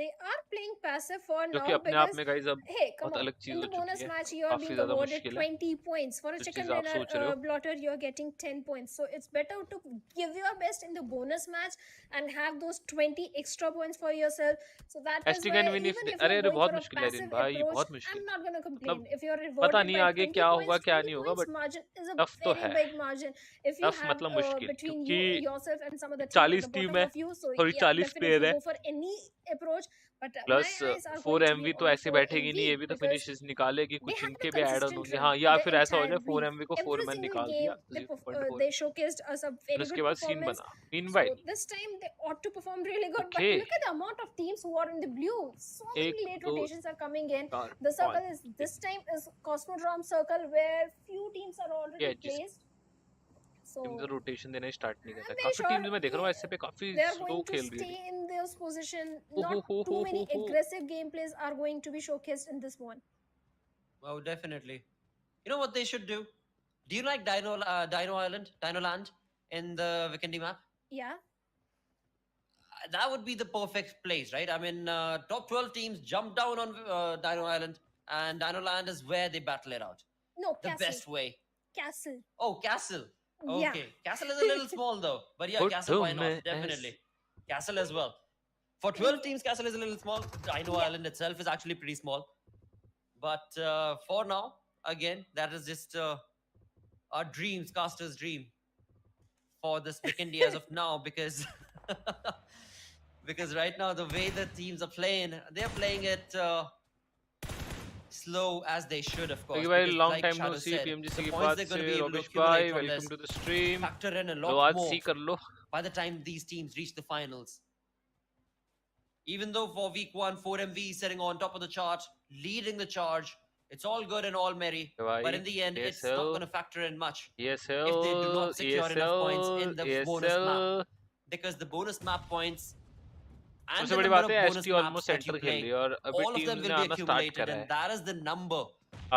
They are playing passive for जो कि now अपने आप because में guys अब hey, come बहुत on. अलग चीज In हो the bonus चुकी है match, you are काफी being ज्यादा awarded मुश्किल है 20 points. For a जो chicken चीज आप dinner सोच रहे हो blotter, you're getting 10 points. So it's better to give your best in the bonus match and have those 20 extra points for yourself. So that is ST where can win even if अरे you're अरे going बहुत for a मुश्किल है दिन passive भाई approach, बहुत मुश्किल I'm not going to complain. मतलब If you're पता rewarded नहीं by आगे 20 क्या points, होगा क्या 20 नहीं होगा points but margin is a tough तो very है big margin. If you tough have मतलब मुश्किल between क्योंकि you, yourself and some other team at 40 the team bottom है of you, so और yeah, 40 प्लेयर definitely है go for any approach. But my plus eyes are 4 going to be MV on तो the ऐसे 4 बैठेगी नहीं MV ये भी तो because फिनिशेस निकालेगी they कुछ had इनके a भी ऐड ऑन consistent होंगे run हाँ या the फिर ऐसा हो entire जाए 4 week. एमवी को 4 Every मैन single निकाल game दिया 0.4 they showcased us a फिर very उसके good बाद सीन performance. बना So meanwhile this time they ought to perform really good. Okay But look at the amount of teams who are in the blue. So many 1 late 2 rotations are coming in. 4 The circle is this time is Cosmodrome circle where few teams are already ये placed. So team rotation देना start नहीं I'm करता very काफी sure teams में देख रहा हूँ ऐसे पे काफी they are slow going to खेल रही stay है in this position. हो Not हो too हो many हो aggressive gameplays are going to be showcased in this one. Oh, definitely. You know what they should do? Do you like Dino Island, Dino Land in the Vikendi map? Yeah. That would be the perfect place, right? I mean, top 12 teams jump down on Dino Island, and Dino Land is where they battle it out. No, The Castle. best way. Castle. Oh, Castle. Yeah. Okay. Castle is a little small though, but yeah, Put Castle, why them not? as- Definitely. Castle as well. For 12 teams, Castle is a little small. Dino Island itself is actually pretty small. But for now, again, that is just our dreams, caster's dream for this Vikendi as of now, because because right now the way the teams are playing, they're playing it slow as they should, of course. क्योंकि भाई because long like time no Shadow सी said, PMG the की points बात they're going से to be able to rubbish accumulate भाई from welcome this to the stream factor in a लो lot आज more सी कर लो by the time these teams reach the finals. Even though for week 1, 4MV is sitting on top of the chart, leading the charge, it's all good and all merry. But in the end, it's not going to factor in much if they do not secure enough points in the bonus map. Because the bonus map points and सबसे the बड़ी number बात of है bonus ST maps almost that you centre खेल रही play, है और अभी all of them teams will ने be आना स्टार्ट accumulated, करा and है that is the number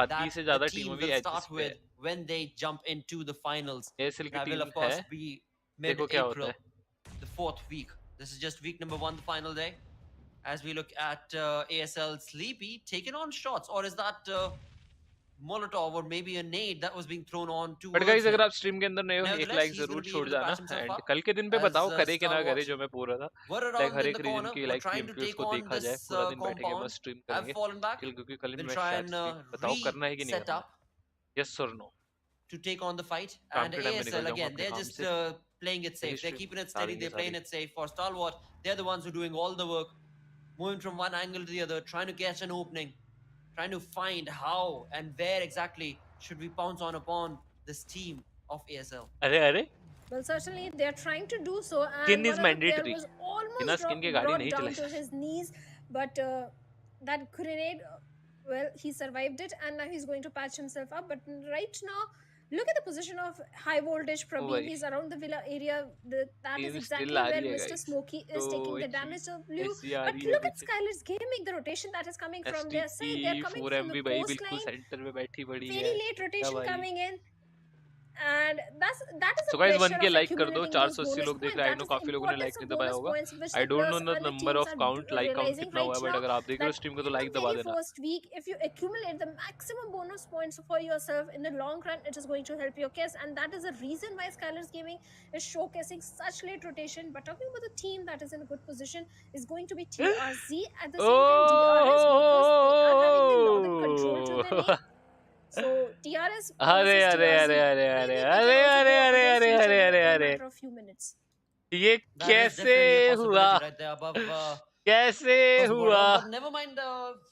आधी that से the ज्यादा team टीमों will भी start एचएस पे with when they jump into the finals. ASL की That will, team of course, है be देखो क्या होता mid-April, है the 4th week. This is just week number 1, the final day. As we look at ASL Sleepy taking on shots, or is that Molotov or maybe a nade that was being thrown on but towards guys him? अगर आप stream के अंदर नए हो एक Nevertheless, like he's going to जरूर be छोड़ able to जाना patch himself एंड up कल के दिन पे as बताओ करे कि ना Stalwart करे जो मैं पूछ रहा था were like around her in एक the रीजन corner, की were like trying game to play take उसको on देखा जाए this पूरा दिन बैठेंगे compound, मस्त स्ट्रीम have करेंगे fallen back, क्योंकि कल will मैं try शायद and स्ट्रीम बताओ करना है कि नहीं set करना up यस और no to take on the fight. काम And के टाइम में निकल ASL, जाऊंगा again, अपने they're काम just से playing it safe. They're stream keeping it बता steady. देंगे They're playing सारी it safe. For Stalwart, they're the ones who are doing all the work, moving from one angle to the other, trying to catch an opening, trying to find how and where exactly should we pounce on upon this team of ASL. अरे अरे Well, certainly they are trying to do so, and Skin is one other player mandatory. was बिना almost skin के गाड़ी brought नहीं down चलाई to his knees, but that grenade, well, he survived it, and now he's going to patch himself up. But right now, look at the position of high voltage Prabir. भाई। He's around the villa area. That is Team exactly still uh where रही है, Mr. guys. Smokey is तो taking the ऐसी- damage of blue. ऐसी आ But रही है look at अभी Skylar's Gaming, the rotation that is coming from ST their side. They're की coming 4 from MV the भाई बिल्कुल coastline. सेंटर में बैठी पड़ी Very है late rotation भाई। coming in. And that is So a guys, pressure 1K of like कर दो, accumulating those 480 bonus लोग देख points. रहे हैं, I That know is the काफी लोगों ने like importance नहीं of दबाया bonus होगा. points which I the don't players know the and the number teams of are count like count realizing कितना हुआ right है, but now. अगर आप देख रहे हो That stream को तो in like the दबा very देना. first week, if you accumulate the maximum bonus points for yourself, in the long run it is going to help your case, and that is the reason why Skylers Gaming is showcasing such late rotation. But talking about the team that is in a good position is going to be TRZ. At the same time, DRS, because they are having the northern control to the lane. So TRS अरे versus अरे TRZ, अरे अरे अरे maybe they अरे can also अरे go अरे against अरे each अरे other अरे in a अरे matter of few minutes. ये That is कैसे definitely a हुआ? possibility right there above. कैसे हुआ? But never mind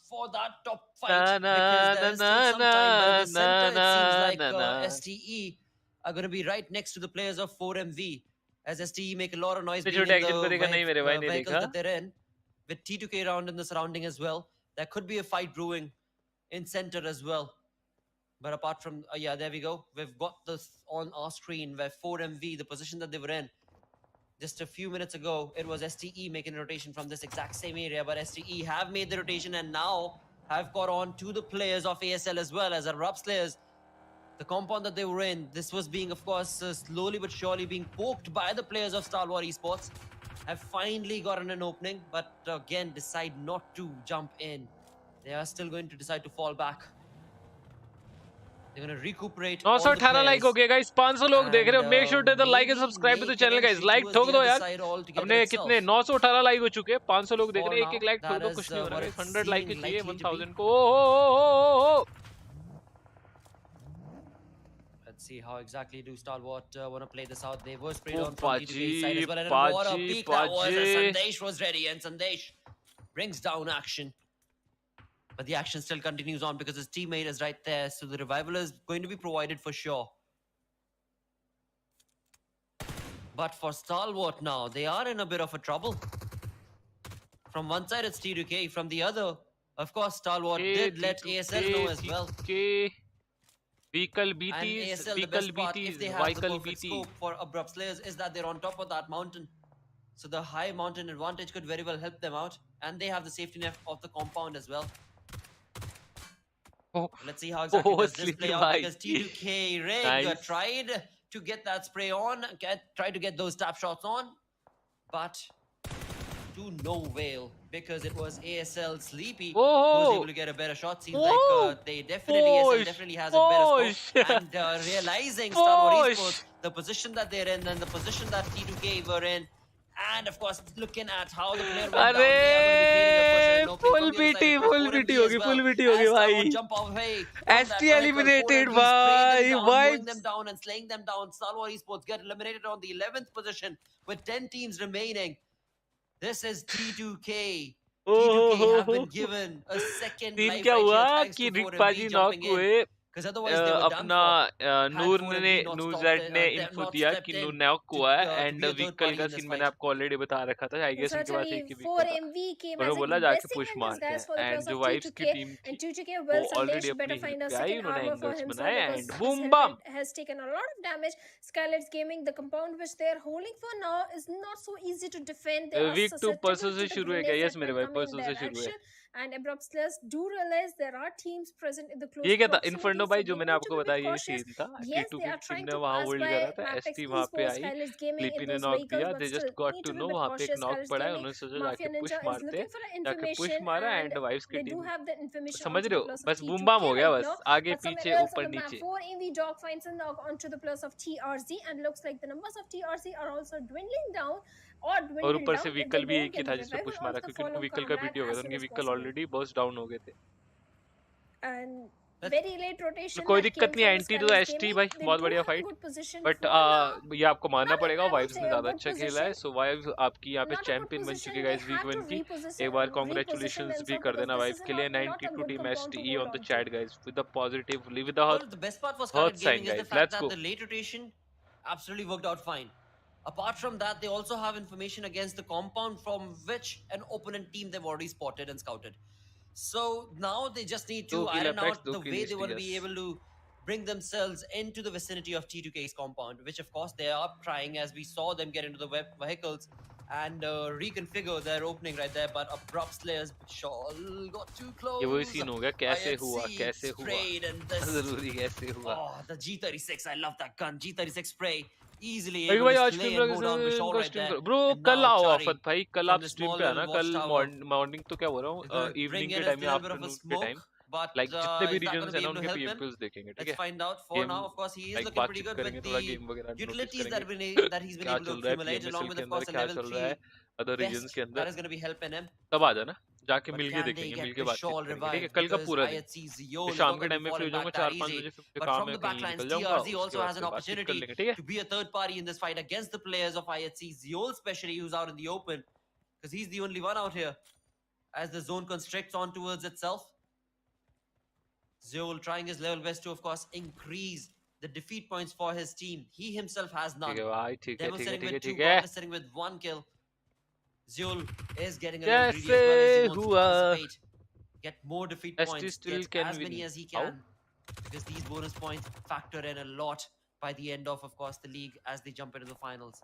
for that top fight, Na na because there na is na still some na time. But in the na center, it seems na like na na. STE are going to be right next to the players of 4MV, as STE make a lot of noise इतने being छोटे in the action को देखा नहीं मेरे भाई ने vehicles देखा. that they're in. With T2K around in the surrounding as well, there could be a fight brewing in center as well. But apart from, yeah, there we go. We've got this on our screen where 4MV, the position that they were in, just a few minutes ago, it was STE making a rotation from this exact same area, but STE have made the rotation and now have got on to the players of ASL as well as Arabs players. The compound that they were in, this was being, of course, slowly but surely being poked by the players of Star Wars Esports. Have finally gotten an opening, but again decide not to jump in. They are still going to decide to fall back. They're going to recuperate all the 918 like हो players. गया guys, 500 लोग देख रहे हो. Make sure to the like and maybe subscribe to the make channel an guys. entry like towards ठोक the दो other यार. side altogether हमने itself. कितने 918 लाइक हो चुके हैं, 500 लोग देख For रहे हैं. now, एक लाइक ठोक that दो, is, कुछ नहीं हो रहा what guys. it's 100 like seeming चाहिए likely to be. 1000 को. ओ. Let's see how exactly do Stalwart want to play this out. They were sprayed Oh, on from T2K side as well. And what a peek that was. And Sandesh was ready. And Sandesh brings down action. But the action still continues on because his teammate is right there. So the revival is going to be provided for sure. But for Stalwart now, they are in a bit of a trouble. From one side, it's T2K. From the other, of course, Stalwart did let ASL know as well. Vehicle And BTs, ASL, the vehicle best part, if they BTs, have the vehicle perfect BT. scope for abrupt players, is that they're on top of that mountain. So the high mountain advantage could very well help them out. And they have the safety net of the compound as well. Oh. Let's see how exactly does this Sleepy play out, bhai. because T2K Rig Nice. tried to get that spray on, tried to get those tap shots on, but to no avail, because it was ASL Sleepy who was able to get a better shot. Seems like they definitely, ASL definitely has a better scope. And realizing Star Wars Esports, the position that they're in and the position that T2K were in, and of course looking at how the player went down, they are going to be creating a push and an opening full from the other BT, side for full 4MV BT as होगी, well. full BT होगी As Star भाई. Wars jump away from that ST vehicle, eliminated 4MV sprayed them भाई, down, mowing vibes. them down and slaying them down. Star Wars Esports get eliminated on the 11th position with 10 teams remaining. This is T2K. T2K have been given a second scene life क्या right हुआ here thanks कि to Rick 4MV पाजी knock jumping in. हुए. Because otherwise they were done अपना for. Had Noor 4MV ने not news stopped एड it, ने they have info not दिया stepped कि in नू नॉक to, हुआ है. to and be a third vehicle party का in this सीन मैंने fight. आपको ऑलरेडी बता रखा था. आई गेस इनके पास Certainly, एक ही व्हीकल था. 4MV came और as वो a बोला जाके blessing पुश in मार disguise के. for the एंड players जो of वाइब्स की T2K. टीम थी And T2K वो will ऑलरेडी Sandesh better अपनी find हिल a पे आई. second उन्होंने armor for एंगल्स himself बनाए because and his boom bam. helmet has taken a lot of damage. Skylights Gaming, the compound which they are holding for now is not so easy to defend. They are week 2 susceptible परसों to से the शुरू है क्या? grenades yes that मेरे might भाई, come in परसों their से शुरू है. direction. And abrupt players do realize there are teams present in the close ये क्या था? proximity, इन्फर्नो so भाई they जो मैंने need to आपको be a bit बताया यही cautious. सीन था. Yes, T2 they की are टीम trying ने to वहां pass होल्ड by करा था. Mapex एसटी वहां पे Esports, आई. Skylights Gaming in स्लीपी ने those नॉक vehicles, दिया. but they still just got need to to be know a bit वहां पे एक cautious. नॉक Skylights पड़ा है. Gaming, उन्होंने सोचा जाके Mafia पुश Ninja is मारते. looking for जाके पुश information, मारा and एंड वाइब्स की they do team have the information समझ onto रहे the हो. plus of बस बूम T2K बम हो गया right बस. now. आगे But somewhere पीछे else ऊपर on the map, नीचे. 4MV dog finds a knock onto the plus of TRZ, and looks like the numbers of TRZ are also dwindling down or और dwindled ऊपर down से if vehicle they भी don't एक ही get था the जिसने revival push मारा, onto the क्योंकि उनको follow व्हीकल का comeback बीटी हो गया था. as soon उनके as vehicle possible. Already burst down हो गए थे. And very late rotation कोई that दिक्कत came नहीं. from the एंटी तो Skylights एसटी Gaming. भाई They बहुत do बढ़िया have a fight. good position but for now. ये आपको मानना Not पड़ेगा. I would वाइब्स say ने a ज्यादा good अच्छा खेला position. है. सो वाइब्स आपकी यहाँ पे Not a good चैंपियन बन position. चुकी है They guys week had to 1 की. reposition, एक बार reposition कॉन्ग्रेचुलेशंस भी themselves कर because देना this वाइब्स is के लिए. not a 92 good team compound to STE hold on the on to. chat guys with the positive with the Well, the best part for hurt Scarlet sign Gaming is the guys. fact Let's that go. the late rotation absolutely worked out fine. Apart from that, they also have information against the compound from which an opponent team they've already spotted and scouted. So now they just need to 2 kill iron Apex, out 2 the kill way they want to be STS. able to bring themselves into the vicinity of T2K's compound, which of course they are trying, as we saw them get into the vehicles and reconfigure their opening right there, but abrupt slayers Shawl got too close. ये वही scene हो गया, कैसे हुआ, IHC कैसे हुआ, sprayed and this जरूरी कैसे हुआ. oh, the G36, I love that gun. G36 spray easily भाई able भाई to आज slay stream and mow down Bishal इनका right स्ट्रीम there. करो ब्रो. And कल now आओ Chari आफत भाई, कल from आप the स्ट्रीम small पे आना. little कल watchtower मॉर्निंग तो क्या बोल रहा is going हूँ, to bring इवनिंग in के a टाइम या little bit of a afternoon के टाइम, smoke, but लाइक जितने भी is that going reasons to है be ना able to उनके help him? PMPLs देखेंगे. ठीक Let's है, find out. For game now, of course, he is like looking pretty बातचीत good करेंगे, with थोड़ा the गेम वगैरह नोटिस utilities करेंगे that he's been क्या able to चल रहा है accumulate, along PMSL with, के of अंदर, course, the क्या level चल रहा 3 है अदर रीजन्स best के that अंदर. is going to be helping him. तब आ जाना, जाके But मिलके can they देखेंगे, get मिलके बातचीत Bishal करेंगे. ठीक है, revived? कल का Because पूरा दिन. IHC फिर Ziol is शाम not के going to टाइम be में फ्री हो falling जाऊंगा, back that 4-5 easy. बजे से मुझे But काम from है, the कहीं backlines, निकल जाऊंगा. TRZ उसके also बाद has an फिर बातचीत कर opportunity लेंगे. ठीक है. to be a third party in this fight against the players of IHC. Ziol especially, who's out in the open, because he's the only one out here. As the zone constricts on towards itself, Ziol trying his level best to, of course, increase the defeat points for his team. He himself has ठीक none. है भाई, ठीक है, Demo ठीक है, sitting ठीक है, with 2, ठीक है. Godless sitting with 1 kill. Ziol is getting a little greedy कैसे as well as he wants to हुआ? participate. Get more defeat ST points, still get can as win. many as he How? can. Because these bonus points factor in a lot by the end of course, the league as they jump into the finals.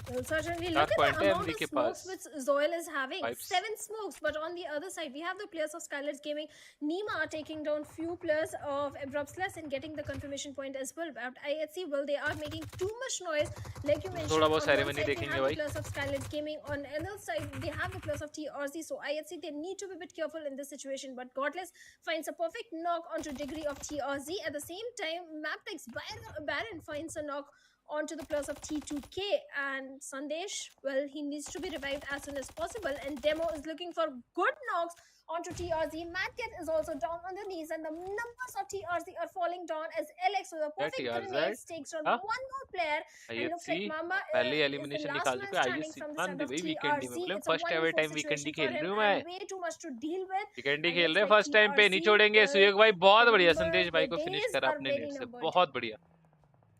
Well, certainly, Dark look at point the है amount MD of के smokes pass. which Zoil is having. Pipes. 7 smokes, but on the other side, we have the players of Skylights Gaming. Nima are taking down few players of Abrupt Slash and getting the confirmation point as well. But IHC, well, they are making too much noise. Like you mentioned, थोड़ा on बहुत one ceremony side, they देखेंगे have the भाई. players of Skylights Gaming. On another side, they have the players of TRZ. So IHC, they need to be a bit careful in this situation. But Godless finds a perfect knock onto Degree of TRZ. At the same time, Maptex Baron finds a knock onto the players of T2K, and Sandesh, well, he needs to be revived as soon as possible, and Demo is looking for good knocks onto TRZ. Madcat is also down on the knees, and the numbers of TRZ are falling down as Alex with a perfect TRZ? grenade takes on Huh? one more player, and looks like IHC Mama पहले is the elimination last निकाल man चुके. standing IHC from the मान side they of भाई, वीकेंडी में TRZ. मतलब It's a first ever 1v4 time वीकेंडी situation for खेल him, रही हूँ मैं. and way too much to deal with. वीकेंडी And खेल looks रहे हैं, like फर्स्ट टाइम पे नहीं TRZ, छोड़ेंगे. well, सुयोग भाई बहुत बढ़िया, the संदेश भाई को फिनिश days करा are अपने very नेट से, numbered. बहुत बढ़िया.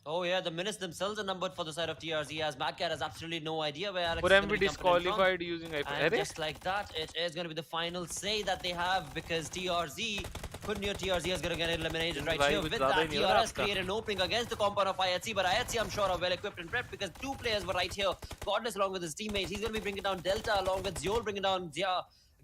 Oh yeah, the minutes themselves are numbered for the side of TRZ as Madcat has absolutely no idea where Alex For is MV going to be jumping in from. disqualified using IP. And अरे just like that, it is going to be the final say that they have because TRZ, Kunyo TRZ is going to get eliminated right Bhai, here. कुछ With ज़्यादा that, ही नहीं हो रहा TRS आपका. created an opening against the compound of IHC, but IHC I'm sure are well equipped and prepped because 2 players were right here. Godless along with his teammates. He's going to be bringing down Delta along with Ziol bringing down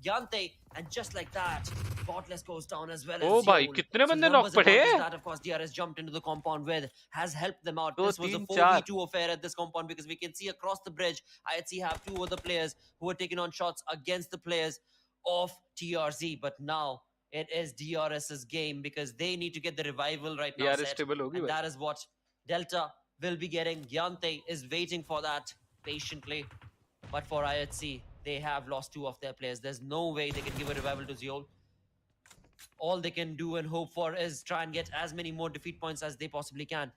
Gyante, and just like that, Godless goes down as well as ओ भाई Ziol. कितने So बंदे numbers knock and पड़े. numbers that of course DRS jumped into the compound with has helped them out. दो, This was a तीन, चार. 4v2 affair at this compound because we can see across the bridge IHC have 2 other players who are taking on shots against the players of TRZ, but now it is DRS's game because they need to get the revival right now DRS set, stable होगी and भाई. that is what Delta will be getting. Gyante is waiting for that patiently, but for IHC they have lost 2 of their players. There's no way they can give a revival to Ziol. All they can do and hope for is try and get as many more defeat points as they possibly can.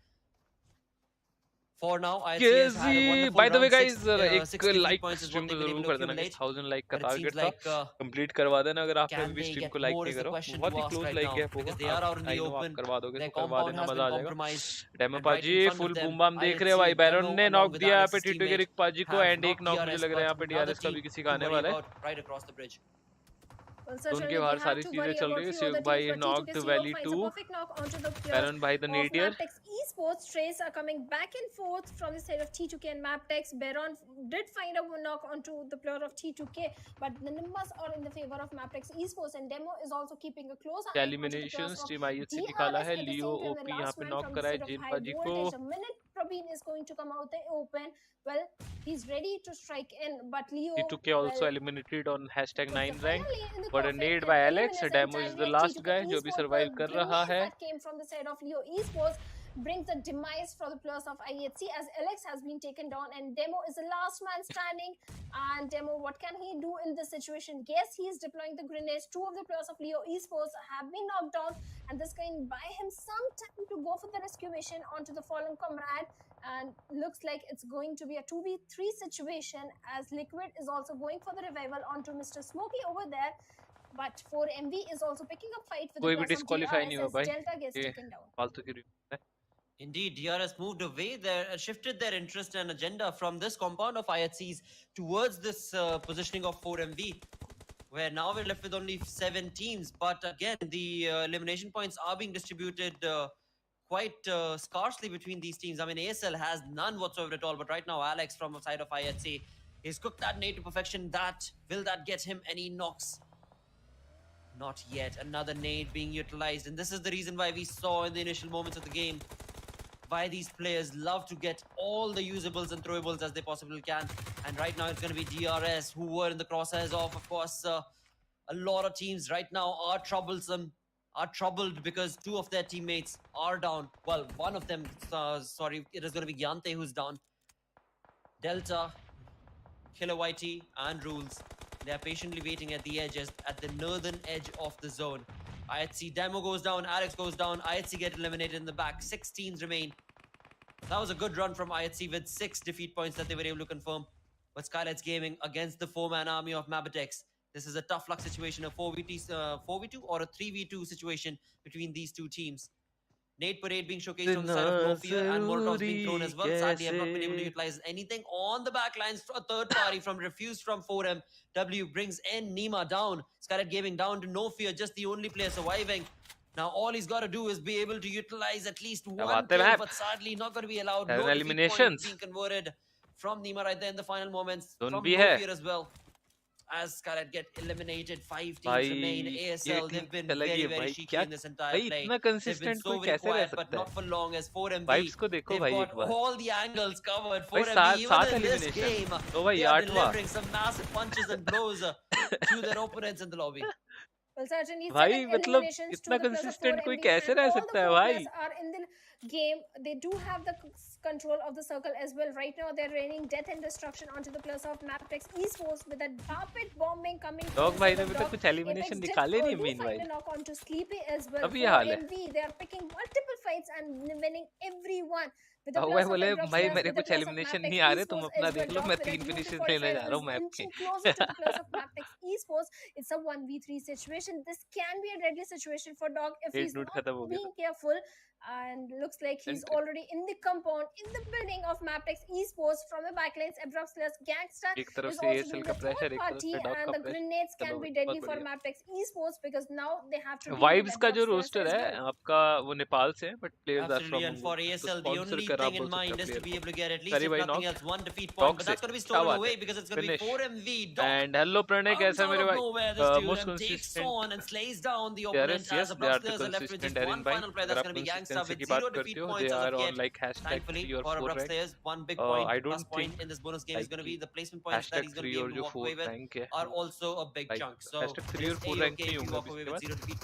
For now, IHC has had a wonderful by the way round. guys, 6 एक defeat like points is stream what को they've been जरूर able कर to देना guys. accumulate. 1000 like का But it seems target था, like complete करवा देना अगर आपने can अभी they स्ट्रीम get को लाइक more नहीं is the करो. question बहुत to ही ask close right like now gap because होगा. they are out in आई the नो आप open. करवा दोगे Their तो करवा compound देना, has मजा been आ जाएगा. compromised. डेमो And right पाजी in front full of them, boom bam देख रहे हो भाई. IHC, बैरन Demo ने along नॉक with दिया यहाँ पे Alex's टीटू के teammate रिक पाजी को, have एंड एक knocked नॉक मुझे DRS, लग रहा है यहाँ but पे now the DRS का team भी किसी का to आने worry वाला है. about right across the bridge. Well, तो उनके certainly बाहर they सारी have to चीजें worry चल about रही है. few other सुयोग भाई teams, but knocked T2K valley finds 2, a perfect knock onto the players बैरन भाई the of नेटियर. Maptex Esports. Trays are coming back and forth from the side of T2K and Maptex. Baron did find a knock onto the player of T2K, but the numbers are in the favor of Maptex Esports, and Demo is also keeping a close eye onto the elimination players of stream ISC निकाला DRS. है. At the Leo same time, the OP यहाँ last पे man knock from the करा है side of Jin High पाजी को. Voltage. A minute Praveen is going to come out the open. Well, he's ready to strike in, but Leo, T2K also well, eliminated on hashtag it's the 9 rank. finally in the But a coffin nade in by 20 Alex. minutes Demo and is time the here, last T2K guy जो भी Esports, survive well, कर रहा grenade है. that came from the side of Leo Esports brings the demise for the players of IHC as Alex has been taken down and Demo is the last man standing. And Demo, what can he do in this situation? Yes, he is deploying the grenades. 2 of the players of Leo Esports have been knocked down, and this can buy him some time to go for the rescue mission onto the fallen comrade. And looks like it's going to be a 2v3 situation as Liquid is also going for the revival onto Mr. Smokey over there. But 4MV is also picking up fight with the कोई भी players of disqualify नहीं हुआ DRS as भाई. Delta gets ये taken down. फालतू की review है. Indeed, DRS moved away there, shifted their interest and agenda from this compound of IHCs towards this positioning of 4MV, where now we're left with only 7 teams. But again, the elimination points are being distributed quite scarcely between these teams. I mean, ASL has none whatsoever at all. But right now, Alex from the side of IHC He's cooked that nade to perfection. Will that get him any knocks? Not yet. Another nade being utilized. And this is the reason why we saw in the initial moments of the game why these players love to get all the usables and throwables as they possibly can. And right now it's going to be DRS who were in the crosshairs of course, a lot of teams right now are troubled because two of their teammates are down. Well, one of them, sorry, it is going to be Gyante who's down. Delta, Killer YT, and Rules. They are patiently waiting at the edges, at the northern edge of the zone. IHC Demo goes down, Alex goes down, IHC get eliminated in the back. 6 teams remain. That was a good run from IHC with 6 defeat points that they were able to confirm. But Skylights Gaming against the 4-man army of Mabitex. This is a tough luck situation, a 4v2 or a 3v2 situation between these two teams. Nade Parade being showcased on the side of No Fear and Molotovs being thrown as well. Sadly, I've not been able to utilize anything on the back lines. A third party from Refused from 4MW brings in Nima down. Skylight Gaming down to No Fear, just the only player surviving. Now all he's got to do is be able to utilize at least one kill, but sadly not going to be allowed. No eliminations being converted from Nima right there in the final moments. From No Fear as well. As Skylight get eliminated, 5 teams remain. ASL, they've been very cheeky in this entire play. They've been so very quiet, but not for long as 4MV, they've got all the angles covered. 4MV, even in this game, they are delivering some massive punches and blows to their opponents in the lobby. Well, certainly, भाई मतलब इतना consistent कोई कैसे रह सकता है भाई? Are in the game. They do have the control of the circle as well. Right now, they're raining death and destruction onto the players of Maptex Esports with a carpet bombing coming. Dog भाई ने अभी तक कुछ elimination निकाले नहीं meanwhile. Knock onto Sleepy as well. अभी हाल है. They are picking multiple fights and winning every one. वो बोले भाई मेरे कुछ एलिमिनेशन नहीं आ रहे, तुम अपना देख लो, मैं 3 फिनिशेस लेने जा रहा हूँ मैप के. It's a 1v3 situation. This can be a deadly situation for Dog if he's not being careful. And looks like he's already in the compound, in the building of Maptex Esports from the backlines. Abrupt/Gangster is also doing the third party, and the grenades can be deadly for Maptex Esports because now they have to. Vibes का जो roster है आपका वो नेपाल से है, but players are from. And for ASL, the only thing in mind is to be able to get at least if nothing else 1 defeat point, but that's going to be stolen away because it's going to be 4MV. And hello Pranay, कैसा मेरे भाई? Most consistent. On and slays down the opponent as a Abrupt players are left with just one final player. That's going to be Gangster with 0 defeat points as of yet. Like Thankfully for Abrupt players, one big point, plus point in this bonus game is going to be the placement points that he's going to be able to walk away with are also a big chunk. So #3 और 4 rank नहीं होंगे.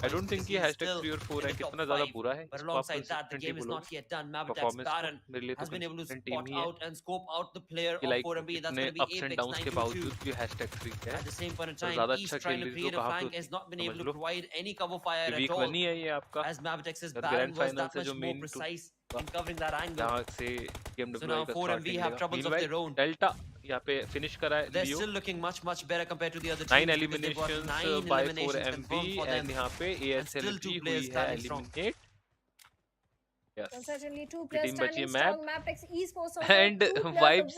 I don't think ये #3 और 4 rank इतना ज़्यादा बुरा है. But alongside that, the game is not yet done. Mabitex Baron has been able to spot out and scope out the player of 4MB. That's going to be Apex 92. At the same point in time, East trying to create a flank has not been able to provide any cover fire at all. As Mabitex's Baron was that much more precise in covering that angle. So now 4MB have troubles of their own. Delta यहाँ पे finish करा है. They're still looking much better compared to the other teams. 9 eliminations by 4MB and यहाँ पे ASLG हुई है eliminate. Yes. And certainly 2 players standing map. strong. Maptex Esports and vibes.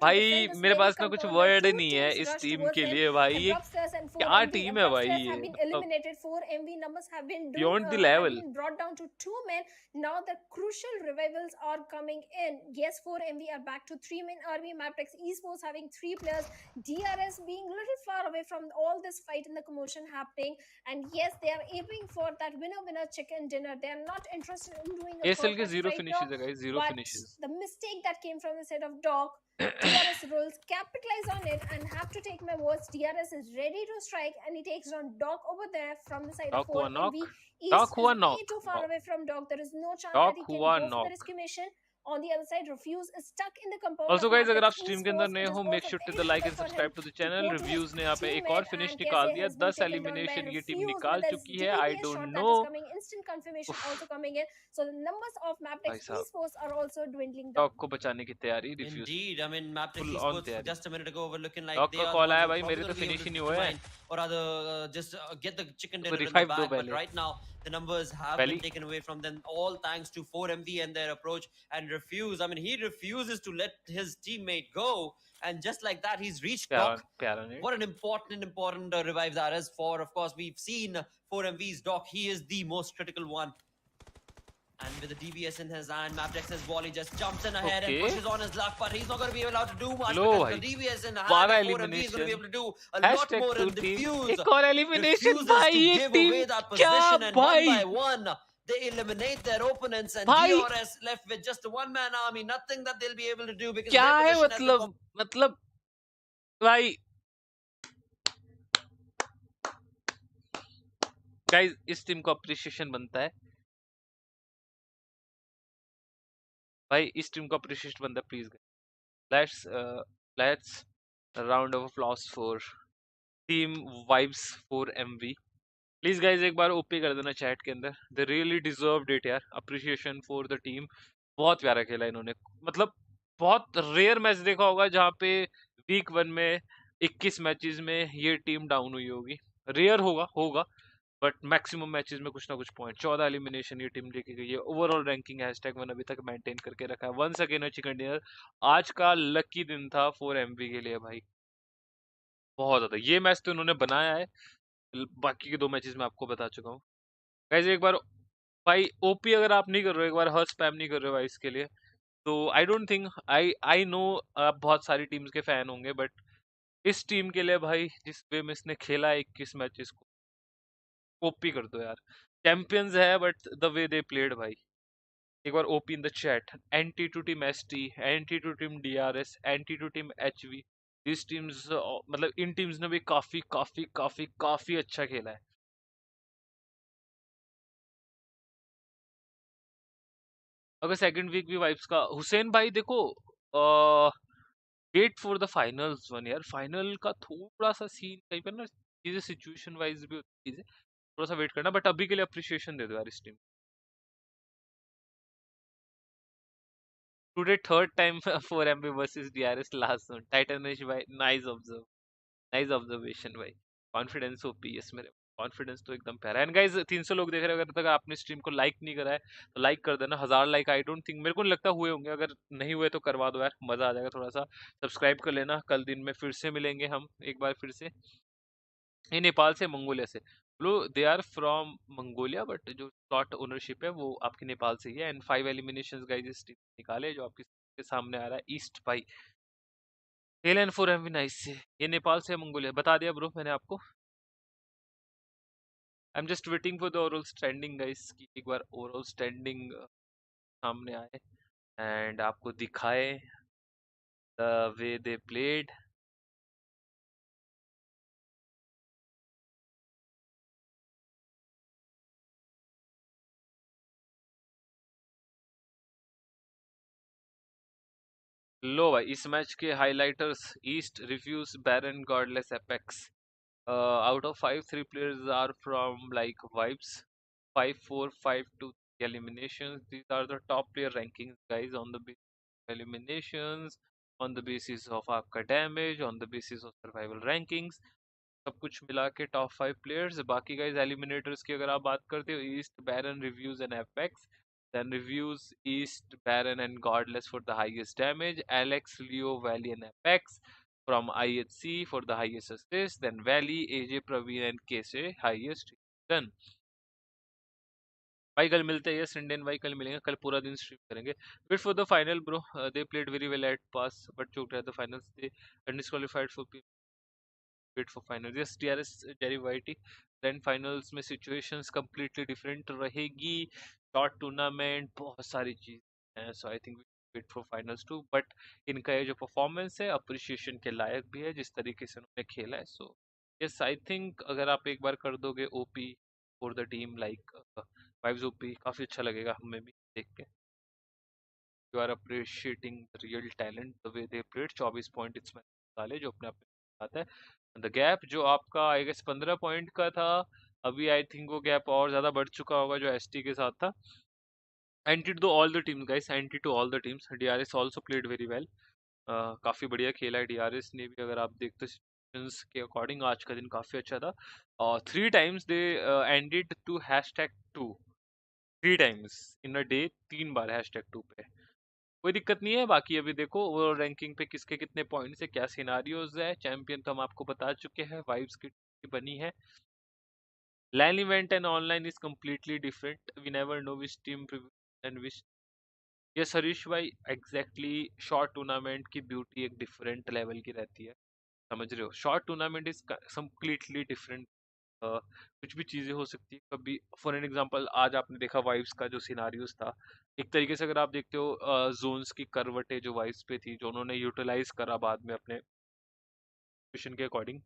भाई मेरे पास ना कुछ word नहीं है इस team के लिए भाई. ये क्या team है भाई ये? Eliminated 4MV numbers have been beyond the level. Brought down to 2 men. Now the crucial revivals are coming in. Yes, 4MV are back to 3 men army. Maptex Esports having 3 players. DRS being a little far away from all this fight and the commotion happening. And yes, they are aiming for that winner chicken dinner. They are not interested in doing ASL के 0 finishes है guys, 0 finishes. The mistake that came from the side of Dog, DRS rules capitalize on it and have to take my words. DRS is ready to strike and he takes on Dog over there from the side of 4MV. East is way too far away from Dog. There is no chance that he can go for the rescue mission. On the other side, Refuse is stuck in the compound. Also guys, अगर आप stream के अंदर नए हो, make sure to like and subscribe to the channel. Reviews ने यहाँ पे एक और finish निकाल दिया. 10 elimination ये team निकाल चुकी है. I don't know. Instant confirmation also coming in. So the numbers of Maptex Esports are also dwindling down. Dog को बचाने की तैयारी. Refuse. Indeed, I mean Maptex Esports just a minute ago were looking like they are. call आया भाई मेरे तो finish ही नहीं हुआ है. Or rather, just get the chicken dinner in the bag. But right now, the numbers have been taken away from them, all thanks to 4MV and their approach. And Refuse, I mean, he refuses to let his teammate go. And just like that, he's reached Doc. What an important revive that is for. Of course, we've seen 4MV's Doc. He is the most critical one. And with the DBS in his hand, Mapdex's volley just jumps in ahead and Okay. pushes on his luck, but he's not going to be allowed to do much low because भाई, the DBS in the 12 hand of 4MB is going to be elimination, able to do a lot hashtag more 2 and team, Diffuse एक और elimination refuses भाई, to ये give team away that क्या position, and one भाई, by one they eliminate their opponents, and भाई DRS left with just a one-man army, nothing that they'll be able to do because क्या their है position has been मतलब भाई guys इस team को appreciation बनता है भाई, इस टीम को अप्रिशिएशन बनता है please let's let's round of applause for team Vibes for MV please guys एक बार ओपी कर देना चैट के अंदर, दे रियली डिजर्व्ड इट यार, अप्रिशिएशन फॉर द टीम, बहुत प्यारा खेला इन्होंने, मतलब बहुत रेयर मैच देखा होगा जहाँ पे वीक 1 में 21 मैचेस में ये टीम डाउन हुई होगी, रेयर होगा बट मैक्सिमम मैचेस में कुछ ना कुछ पॉइंट, 14 एलिमिनेशन ये टीम लेके गई है, ओवरऑल रैंकिंग #1 अभी तक मेंटेन करके रखा है, वंस अगेन चिकन डिनर, आज का लकी दिन था फॉर एमवी के लिए भाई, बहुत ज्यादा, ये मैच तो उन्होंने बनाया है, बाकी के 2 मैचेस में आपको बता चुका हूँ गाइस, एक बार भाई ओपी अगर आप नहीं कर रहे हो, एक बार हर स्पैम नहीं कर रहे हो भाई इसके लिए, तो I don't think, I know आप बहुत सारी टीम्स के फैन होंगे, बट इस टीम के लिए भाई जिस वे में इसने खेला है 21 मैचेस को, ओपी कर दो यार, चैंपियंस है but the way they played भाई, एक बार OP in the chat, anti to team ST, anti to team DRS, anti to team HV, this teams मतलब इन टीम्स ने भी काफी काफी काफी काफी अच्छा खेला है। अगर सेकंड वीक भी वाइब्स का, हुसैन भाई देखो, wait for the finals one यार, फाइनल का थोड़ा सा सीन कहीं पर ना चीजें सिचुएशन वाइज भी होती है, थोड़ा सा वेट करना, बट अभी के लिए अप्रिशिएशन दे दो यार इस team. Today third time for MB versus DRS last one, टाइटनिश भाई, नाइस ऑब्जर्वेशन भाई, कॉन्फिडेंस ओपी, यस मेरे कॉन्फिडेंस तो एकदम प्यारा है। एंड गाइस 300 लोग देख रहे हैं, अगर तक आपने स्ट्रीम को लाइक नहीं करा है तो लाइक कर देना, 1000 लाइक आई डोंट थिंक, मेरे को नहीं लगता हुए होंगे, अगर नहीं हुए तो करवा दो यार, मजा आ जाएगा थोड़ा सा, सब्सक्राइब कर लेना, कल दिन में फिर से मिलेंगे हम एक बार फिर से, ये नेपाल से मंगोलिया से, लो they are from Mongolia but जो स्लॉट ओनरशिप है वो आपके नेपाल से ही है, एंड 5 एलिमिनेशंस गाइस इस टीम निकाले जो आपके सामने आ रहा है, ईस्ट भाई, एल एन 4 एमवी नाइस से, ये नेपाल से मंगोलिया, बता दिया ब्रो मैंने आपको, I am just waiting for the overall standing guys, कि एक बार ओवरऑल स्टैंडिंग सामने आए एंड आपको दिखाए द वे दे प्लेड। लो भाई इस मैच के highlighters, East Reviews Baron Godless Apex, out of 5 3 players are from like vibes, 5 4 5 2 eliminations, these are the top player rankings guys, on the basis of eliminations, on the basis of आपका damage, on the basis of survival rankings, सब कुछ मिला के top 5 players, बाकी guys eliminators की अगर आप बात करते हो, East Baron Reviews and Apex, then reviews east baron and godless for the highest damage, alex leo valley and apex from IHC for the highest assist, then valley AJ praveen and kse highest done। भाई कल मिलते हैं, yes Indian भाई कल मिलेंगे, कल पूरा दिन स्ट्रीम करेंगे, wait for the final bro, they played very well at pass but choked at the finals, they disqualified for wait for final, yes DRS Jerry वाइटी, ग्रैंड फाइनल्स में सिचुएशंस कंप्लीटली डिफरेंट रहेगी, short tournament, बहुत सारी चीज हैं, so I think wait for finals too, but इनका ये जो परफॉर्मेंस है अप्रिशिएशन के लायक भी है, जिस तरीके से उन्होंने खेला है, सो यस आई थिंक अगर आप एक बार कर दोगे OP for the team like Vibes OP, काफी अच्छा लगेगा हमें भी देख के, you are appreciating real talent the way they played, 24 point इसमें डाले जो अपने आप में आता है, द गैप जो आपका आई गेस 15 पॉइंट का था, अभी आई थिंक वो गैप और ज्यादा बढ़ चुका होगा जो एसटी के साथ था, Anti to all the teams guys, Anti to all the teams, DRS also played very well, काफी बढ़िया खेला है डीआरएस ने भी, अगर आप देखते सिचुएशंस के अकॉर्डिंग आज का दिन काफी अच्छा था, और 3 times they ended to #2, 3 times in a day, 3 बार #2 पे, कोई दिक्कत नहीं है, बाकी अभी देखो ओवरऑल रैंकिंग पे किसके कितने पॉइंट्स है, क्या सिनारियोज है, चैंपियन तो हम आपको बता चुके हैं, वाइब्स की बनी है, LAN event and online is completely different, we never know which team and wish yes Harish भाई, एग्जैक्टली शॉर्ट टूर्नामेंट की ब्यूटी एक डिफरेंट लेवल की रहती है, समझ रहे हो? Short tournament is completely different. कुछ भी चीजें हो सकती है कभी। फॉर एन एग्जांपल आज आपने देखा वाइव्स का जो सिनारियोस था, एक तरीके से अगर आप देखते हो जोन्स की करवटें जो वाइव्स पे थी, जो उन्होंने यूटिलाइज करा बाद में अपने मिशन के अकॉर्डिंग।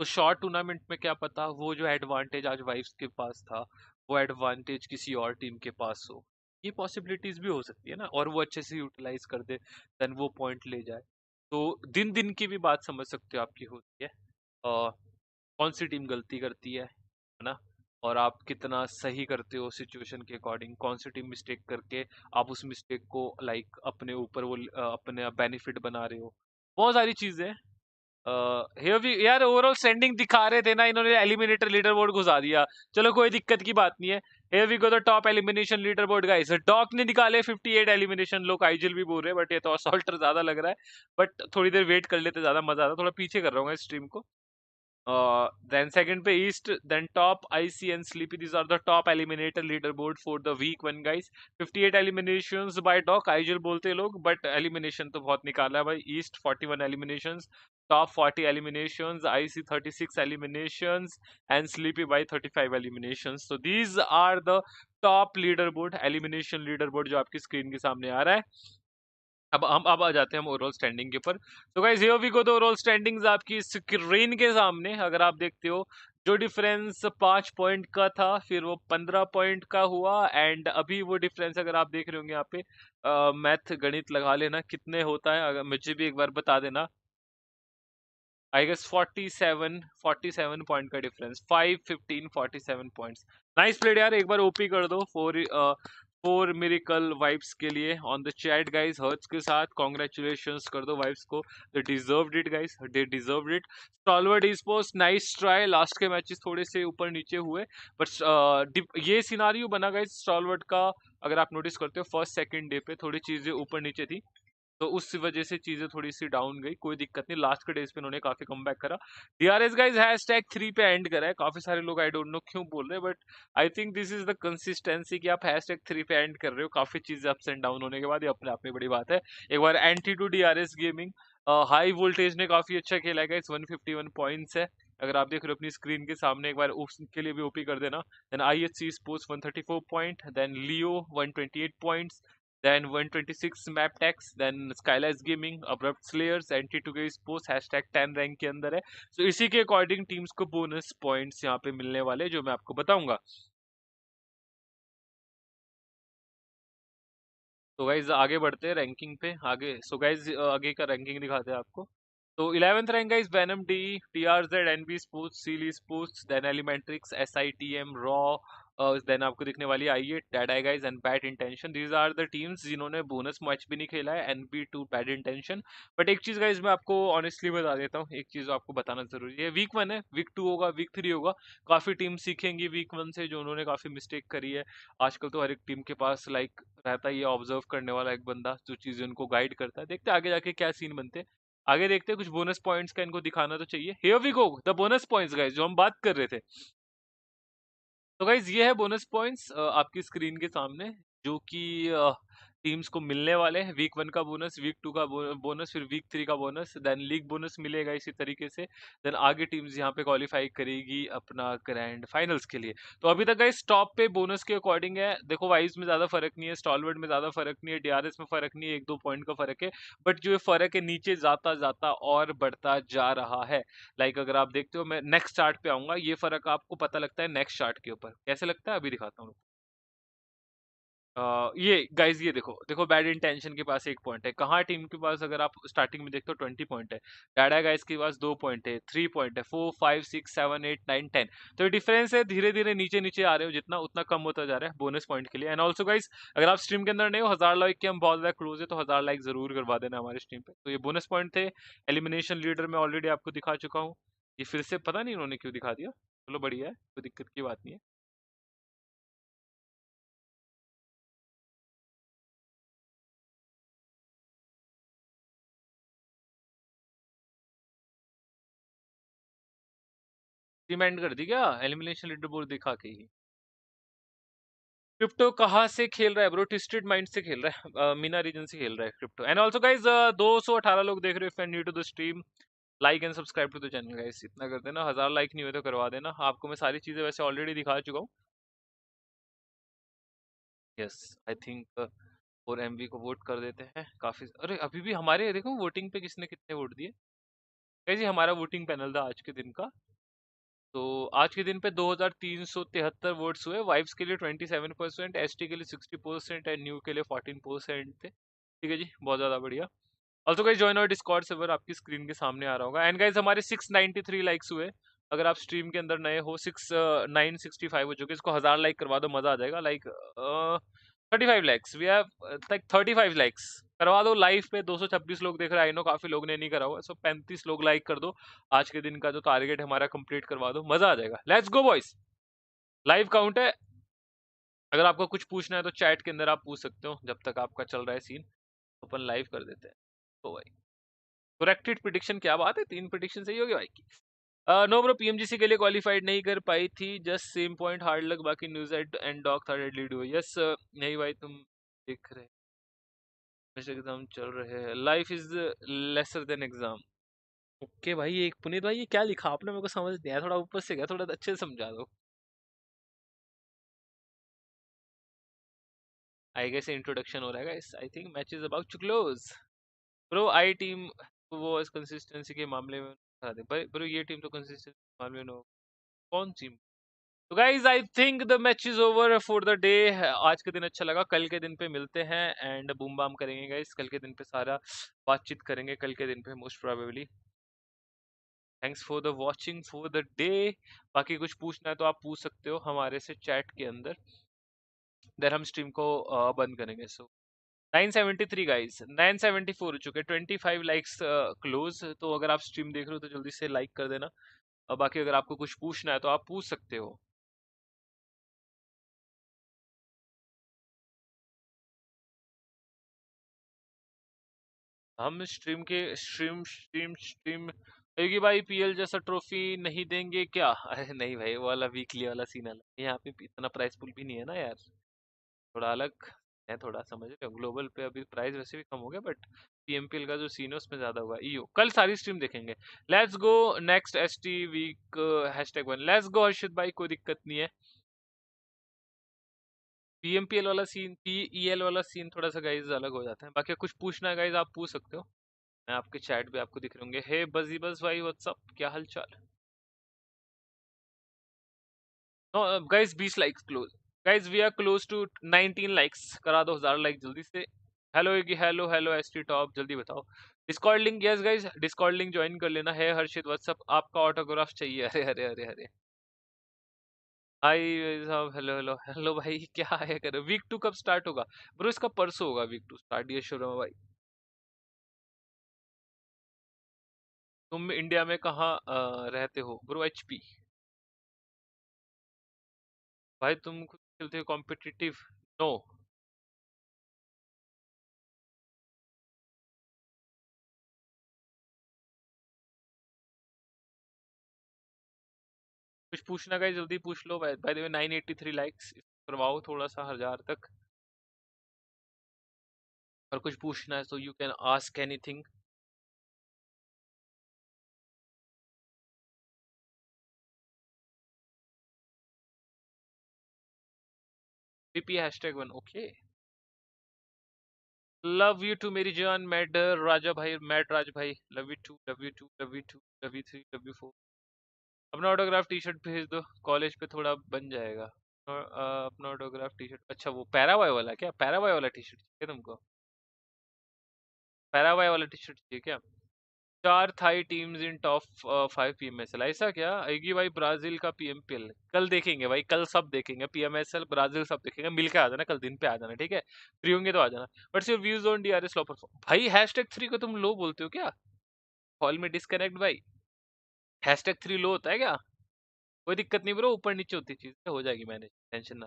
तो शॉर्ट टूर्नामेंट में क्या पता वो जो एडवांटेज आज वाइव्स के पास था, वो एडवांटेज किसी और टीम के पास हो। ये पॉसिबिलिटीज भी हो सकती है ना, और वो अच्छे से यूटिलाइज कर दे, देन वो पॉइंट ले जाए। तो दिन दिन की भी बात समझ सकते हो आपकी होती है, कौन सी टीम गलती करती है ना, और आप कितना सही करते हो सिचुएशन के अकॉर्डिंग, कौन सी टीम मिस्टेक करके आप उस मिस्टेक को लाइक अपने ऊपर वो अपने बेनिफिट बना रहे हो। बहुत सारी चीजें हैं। here भी यार ओवरऑल स्टैंडिंग दिखा रहे थे ना, इन्होंने एलिमिनेटर लीडर बोर्ड घुसा दिया। चलो कोई दिक्कत की बात नहीं है। here we go the top elimination leaderboard guys, Doc ने निकाले 58 एलिमिनेशन, लोग आईजिल भी बोल रहे हैं, बट ये तो असॉल्टर ज्यादा लग रहा है। बट थोड़ी देर वेट कर लेते ज्यादा मजा आता, थोड़ा पीछे कर रहा हूँ स्ट्रीम को। Then second पे East, then top IC and Sleepy. These are the top eliminator leaderboard for the week one guys. 58 eliminations by Doc. Aizawl बोलते लोग, but elimination तो बहुत निकाला है भाई। East 41 eliminations, top 40 eliminations, IC 36 eliminations, and Sleepy by 35 eliminations. So these are the top leaderboard, elimination leaderboard जो आपकी screen के सामने आ रहा है। अब आ जाते हैं हम ओवरऑल स्टैंडिंग के ऊपर। तो guys here we go, the overall standings आपकी स्क्रीन के सामने। अगर आप देखते हो जो डिफरेंस 5 पॉइंट का था, फिर वो 15 पॉइंट का हुआ, एंड अभी वो डिफरेंस अगर आप देख रहे होंगे यहाँ पे, मैथ गणित लगा लेना कितने होता है, अगर मुझे भी एक बार बता देना। आई गेस 47 पॉइंट का डिफरेंस, 5 15 47 पॉइंट्स। नाइस प्लेड यार, एक बार ओपी कर दो फोर मिरेकल वाइब्स के लिए on the chat guys, hearts के साथ कॉन्ग्रेचुलेशंस कर दो वाइब्स को, they deserved it guys, they deserved it. Stalwart sports nice try, last के मैचेस थोड़े से ऊपर नीचे हुए, बट ये सिनारियो बना गाइस स्टॉलवर्ड का। अगर आप नोटिस करते हो फर्स्ट सेकंड डे पे थोड़ी चीजें ऊपर नीचे थी, तो उस वजह से चीजें थोड़ी सी डाउन गई, कोई दिक्कत नहीं। लास्ट के डेज पे उन्होंने काफी कमबैक करा। डीआरएस गाइस हैशटैग 3 पे एंड करा है, काफी सारे लोग आई डोंट नो क्यों बोल रहे हैं, but I think this is the consistency कि आप हैशटैग 3 पे एंड कर रहे हो काफी चीजें अप्स एंड डाउन होने के बाद, ये अपने आप में बड़ी बात है। एक बार anti to DRS gaming, high voltage ने काफी अच्छा खेला है गाइस, 151 पॉइंट्स है अगर आप देख रहे हो अपनी स्क्रीन के सामने, एक बार उसके लिए भी ओपी कर देना। Then IHC sports 134 point, then Leo 128 points, then 126 map tax, then Skylights Gaming, Abrupt Slayers, Anti2K Sports, hashtag 10 rank के अंदर है। तो इसी के अकॉर्डिंग टीम्स को बोनस पॉइंट्स यहाँ पे मिलने वाले, जो मैं आपको बताऊंगा। तो गाइज आगे बढ़ते हैं रैंकिंग पे आगे। सो गाइज आगे का रैंकिंग दिखाते हैं आपको। तो 11th rank guys Venom D, TRZ, NB sports, Seely sports, then Elementrix, SITM, raw, then आपको दिखने वाली I eight, dead eye guys, and bad intention. These are the teams जिन्होंने बोनस मैच भी नहीं खेला है, NB to bad intention. But एक चीज गाइज मैं आपको ऑनेस्टली बता देता हूँ, एक चीज आपको बताना जरूरी है। वीक 1 है, वीक 2 होगा, वीक 3 होगा, काफी टीम सीखेंगी वीक 1 से जो उन्होंने काफी मिस्टेक करी है। आजकल तो हर एक टीम के पास लाइक रहता ही है ऑब्जर्व करने वाला एक बंदा, जो चीजें उनको गाइड करता है। देखते हैं आगे जाके क्या सीन बनते हैं। आगे देखते हैं, कुछ बोनस पॉइंट्स का इनको दिखाना तो चाहिए। Here we go, the bonus points guys, जो हम बात कर रहे थे। तो गाइज ये है बोनस पॉइंट्स आपकी स्क्रीन के सामने, जो कि टीम्स को मिलने वाले हैं। वीक 1 का बोनस, वीक 2 का बोनस, फिर वीक 3 का बोनस, देन लीग बोनस मिलेगा इसी तरीके से। देन आगे टीम्स यहाँ पे क्वालिफाई करेगी अपना ग्रैंड फाइनल्स के लिए। तो अभी तक गाइस टॉप पे बोनस के अकॉर्डिंग है, देखो वाइज में ज्यादा फर्क नहीं है, स्टॉलवर्ड में ज्यादा फर्क नहीं है, डीआरएस में फर्क नहीं है, 1-2 पॉइंट का फर्क है। बट जो ये फर्क है नीचे जाता जाता और बढ़ता जा रहा है। लाइक अगर आप देखते हो, मैं नेक्स्ट चार्ट पे आऊंगा, ये फर्क आपको पता लगता है नेक्स्ट चार्ट के ऊपर। कैसे लगता है अभी दिखाता हूँ। ये गाइज ये देखो, देखो बैड इंटेंशन के पास 1 पॉइंट है, कहाँ टीम के पास अगर आप स्टार्टिंग में देखते हो 20 पॉइंट है। डाडा गाइज के पास 2 पॉइंट है, 3 पॉइंट है, 4 5 6 7 8 9 10। तो ये डिफरेंस है, धीरे धीरे नीचे नीचे आ रहे हो जितना, उतना कम होता जा रहा है बोनस पॉइंट के लिए। एंड ऑल्सो गाइज अगर आप स्ट्रीम के अंदर नहीं हो, 1000 लाइक के हम बहुत ज्यादा क्लोज है, तो 1000 लाइक जरूर करवा देना हमारे स्ट्रीम पे। तो ये बोनस पॉइंट थे। एलिमिनेशन लीडर में ऑलरेडी आपको दिखा चुका हूँ, ये फिर से पता नहीं उन्होंने क्यों दिखा दिया, चलो बढ़िया है, कोई दिक्कत की बात नहीं है। स्ट्रीम एंड कर दी क्या एलिमिनेशन लीडर बोर्ड दिखा के ही? क्रिप्टो कहाँ से खेल रहा है ब्रो? ट्विस्टेड माइंड से खेल रहा है, मीना रीजन से खेल रहा है क्रिप्टो। एंड आल्सो गाइस 218 लोग देख रहे हो। If you new to the stream, like and subscribe to the channel guys. इतना कर देना, 1000 लाइक नहीं हुए तो करवा देना। आपको मैं सारी चीजें वैसे ऑलरेडी दिखा चुका हूँ। यस, आई थिंक और एमवी को वोट कर देते हैं काफी। अरे अभी भी हमारे देखो वोटिंग पे किसने कितने वोट दिए। कैसे हमारा वोटिंग पैनल था आज के दिन का। तो आज के दिन पे 2373 वोट्स हुए। वाइब्स के लिए 27%, एसटी के लिए 60% एंड न्यू के लिए 14% थे। ठीक है जी, बहुत ज्यादा बढ़िया। ऑल्सो गाइस जॉइन और डिस्कॉर्ड सर्वर आपकी स्क्रीन के सामने आ रहा होगा। एंड गाइस हमारे 693 लाइक्स हुए। अगर आप स्ट्रीम के अंदर नए हो, 965 हो चुके। इसको 1000 लाइक करवा दो, मजा आ जाएगा। Like 35 likes we have, like 35 likes करवा दो। लाइव पे 226 लोग देख रहे हैं। आई नो काफी लोग ने नहीं करा हुआ, सो 35 लोग लाइक कर दो। आज के दिन का जो टारगेट हमारा कंप्लीट करवा दो, मजा आ जाएगा। Let's go boys, live count है। अगर आपको कुछ पूछना है तो चैट के अंदर आप पूछ सकते हो जब तक आपका चल रहा है सीन। अपन लाइव कर देते हैं। तो भाई करेक्टेड प्रिडिक्शन, क्या बात है, 3 प्रिडिक्शन सही हो गया भाई की। नो ब्रो, पीएमजीसी के लिए क्वालिफाइड नहीं कर पाई थी, just same point, hard luck, बाकी न्यूज एंड डॉग था डेडली डू। यस नहीं भाई, तुम देख रहे एग्जाम चल रहे हैं। Life is lesser than exam. Okay भाई, एक पुनीत भाई ये क्या लिखा आपने, मेरे को समझ नहीं आया। थोड़ा ऊपर से गया, थोड़ा अच्छे से समझा दो। आई गेस इंट्रोडक्शन हो रहा है guys. I think match is about to close. Bro आई टीम वो इस कंसिस्टेंसी के मामले में बता दे भाई। ब्रो ये टीम तो कंसिस्टेंसी के मामले में कौन सी। तो guys I think the match is over for the day. आज के दिन अच्छा लगा, कल के दिन पे मिलते हैं एंड बूम बाम करेंगे गाइज। कल के दिन पे सारा बातचीत करेंगे, कल के दिन पे most probably. Thanks for the watching for the day. बाकी कुछ पूछना है तो आप पूछ सकते हो हमारे से चैट के अंदर, देन हम स्ट्रीम को बंद करेंगे। सो 973 गाइस, 974 हो चुके, 25 लाइक्स क्लोज। तो अगर आप स्ट्रीम देख रहे हो तो जल्दी से लाइक कर देना। और बाकी अगर आपको कुछ पूछना है तो आप पूछ सकते हो। हम स्ट्रीम के स्ट्रीम योगी भाई पीएल जैसा ट्रॉफी नहीं देंगे क्या? अरे नहीं भाई, वो वाला वीकली वाला सीन अलग। यहाँ पे इतना प्राइस पुल भी नहीं है ना यार, थोड़ा अलग है। थोड़ा समझ रहे हो, ग्लोबल पे अभी प्राइस वैसे भी कम हो गया, बट पीएमपीएल का जो सीन है उसमें ज्यादा होगा। ईओ कल सारी स्ट्रीम देखेंगे। Let's go next ST week #1। Let's go Harshit भाई, कोई दिक्कत नहीं है। पीएमपीएल वाला सीन, पीईएल वाला सीन थोड़ा सा गाइज अलग हो जाता है। बाकी कुछ पूछना है गाइज आप पूछ सकते हो। मैं आपके चैट पे आपको दिख रहे होंगे। हे बजी बस भाई, व्हाट्सअप, क्या हाल चाल। No guys 20 likes close. Guys we are close to 19 likes, करा दो 1000 लाइक जल्दी से। Hello Yogi, hello hello ST top, जल्दी बताओ। Discord link, yes guys Discord link join कर लेना है। हर्षित व्हाट्सअप, आपका ऑटोग्राफ चाहिए। अरे अरे अरे अरे हाय साहब, हेलो हेलो हेलो भाई, क्या है कर वीक 2 कब स्टार्ट होगा? ब्रो इसका परसों होगा वीक 2 स्टार्ट, ये शुरू भाई। तुम इंडिया में कहाँ रहते हो ब्रो? एचपी। भाई तुम खुद खेलते हो कॉम्पिटिटिव? नो। कुछ पूछना गाइस जल्दी पूछ लो। बाय द वे 983 लाइक्स करवाओ थोड़ा सा 1000 तक। और कुछ पूछना है तो you can ask anything. PP #1 okay. Love you too मेरी जान मैड राजा भाई, मैड राज भाई, love you too love you too love you too love you 3 love you 4। अपना ऑटोग्राफ टी शर्ट भेज दो, कॉलेज पे थोड़ा बन जाएगा। और, अपना ऑटोग्राफ टी शर्ट, अच्छा वो पैरावाई वाला, क्या पैरावाई वाला टी शर्ट चाहिए तुमको? पैरावाई वाला टी शर्ट चाहिए क्या? 4 थाई टीम्स इन टॉप 5 पीएमएसएल, ऐसा क्या आएगी भाई? ब्राजील का पीएमपीएल कल देखेंगे भाई, कल सब देखेंगे। पीएमएसएल ब्राजील सब देखेंगे, मिल के आ जाना कल दिन पे आ जाना, ठीक है? फ्री होंगे तो आ जाना। But your views on DRS low perform. भाई #3 को तुम लो बोलते हो क्या? कॉल में डिस्कनेक्ट भाई। #3 लो होता है क्या? कोई दिक्कत नहीं ब्रो, ऊपर नीचे होती चीज हो जाएगी मैनेज, टेंशन ना।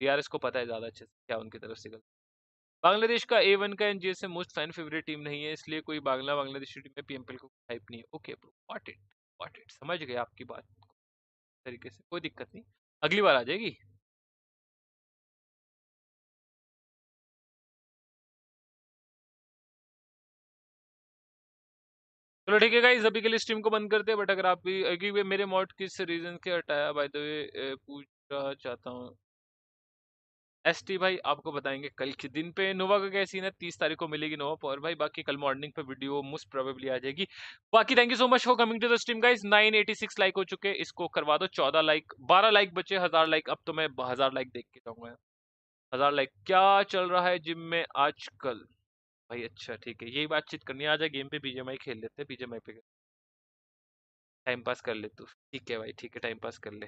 डीआरएस को पता है ज्यादा अच्छे से क्या उनकी तरफ से गलती। बांग्लादेश का A1 का एनजीएस से मोस्ट फैन फेवरेट टीम नहीं है, इसलिए कोई बांग्लादेशी टीम में पीएमपीएल को हाइप नहीं है। ओके ब्रो, व्हाट इट समझ गए आपकी बात तरीके से, कोई दिक्कत नहीं, अगली बार आ जाएगी। चलो ठीक है गाइस, अभी के लिए स्ट्रीम को बंद करते हैं। बट अगर आप भी क्योंकि मेरे मॉड किस रीजन के हटाया बाय द वे पूछना चाहता हूँ। एसटी भाई आपको बताएंगे कल के दिन पे। नोवा का क्या सीन है, 30 तारीख को मिलेगी नोवा पावर भाई। बाकी कल मॉर्निंग पे वीडियो मोस्ट प्रोबेबली आ जाएगी। बाकी thank you so much for coming to the stream guys. 986 like हो चुके, इसको करवा दो 14 लाइक, 12 लाइक बचे, 1000 लाइक। अब तो मैं 1000 लाइक देख के जाऊंगा। 1000 लाइक। क्या चल रहा है जिम में आजकल भाई? अच्छा ठीक है, यही बातचीत करनी है। आ जा गेम पे, बीजेएमआई खेल लेते हैं। बीजेएमआई पे टाइम पास कर ले तू। ठीक है भाई, ठीक है, टाइम पास कर ले।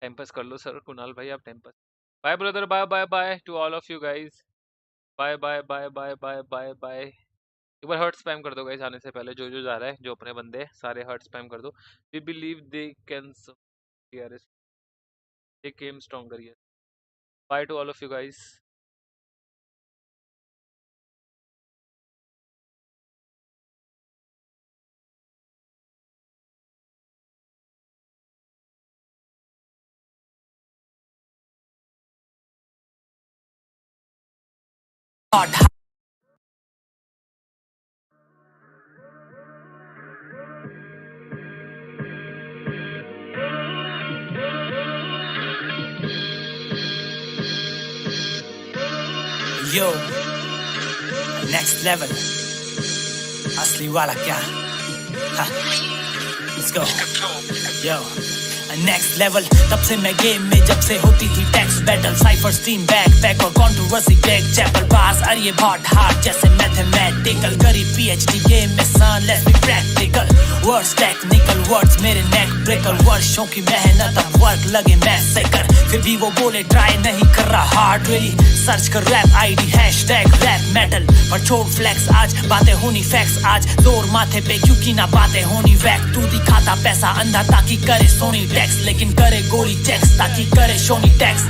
टाइम पास कर लो सर कुणाल भाई, आप time pass. Bye brother, bye bye bye to all of you guys. Bye bye bye bye bye bye bye. एक बार हर्ट स्पैम कर दो गाइस आने से पहले। जो जो जा रहा है, जो अपने बंदे हैं, सारे हर्ट स्पैम कर दो। We believe they can they came stronger. Yes, bye to all of you guys. Yo, next level. असली वाला क्या? Ha, let's go. Yo, next level. तब से मैं गेम में जब से होती थी tax battle, cipher stream back और कंट्रोवर्सी बैक चैपल पास। अरे ये बहुत हार्ड जैसे मैथमेटिकल, करी पीएचडी गेम में son, let's be practical. Words technical, words मेरे नेक ब्रेकर, वर्षों की मेहनत अब वर्क लगे मैसेकर। फिर भी वो बोले ट्राई नहीं कर रहा हार्ड रियली। सर्च कर rap ID hashtag rap metal, पर छोड़ फ्लेक्स आज, बातें होनी फैक्स आज। जोर माथे पे क्योंकि ना बातें होनी वैक। तू दिखाता पैसा अंधा ताकि करे सोनी टैक्स, लेकिन करे गोली टैक्स ताकि करे शोनी टैक्स।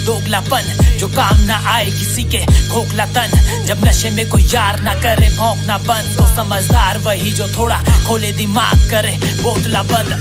दोगलापन जो काम ना आए किसी के, खोखला तन जब नशे में कोई यार ना करे भौंकना बंद। तो समझदार वही जो थोड़ा खोले दिमाग करे बोतला बंद।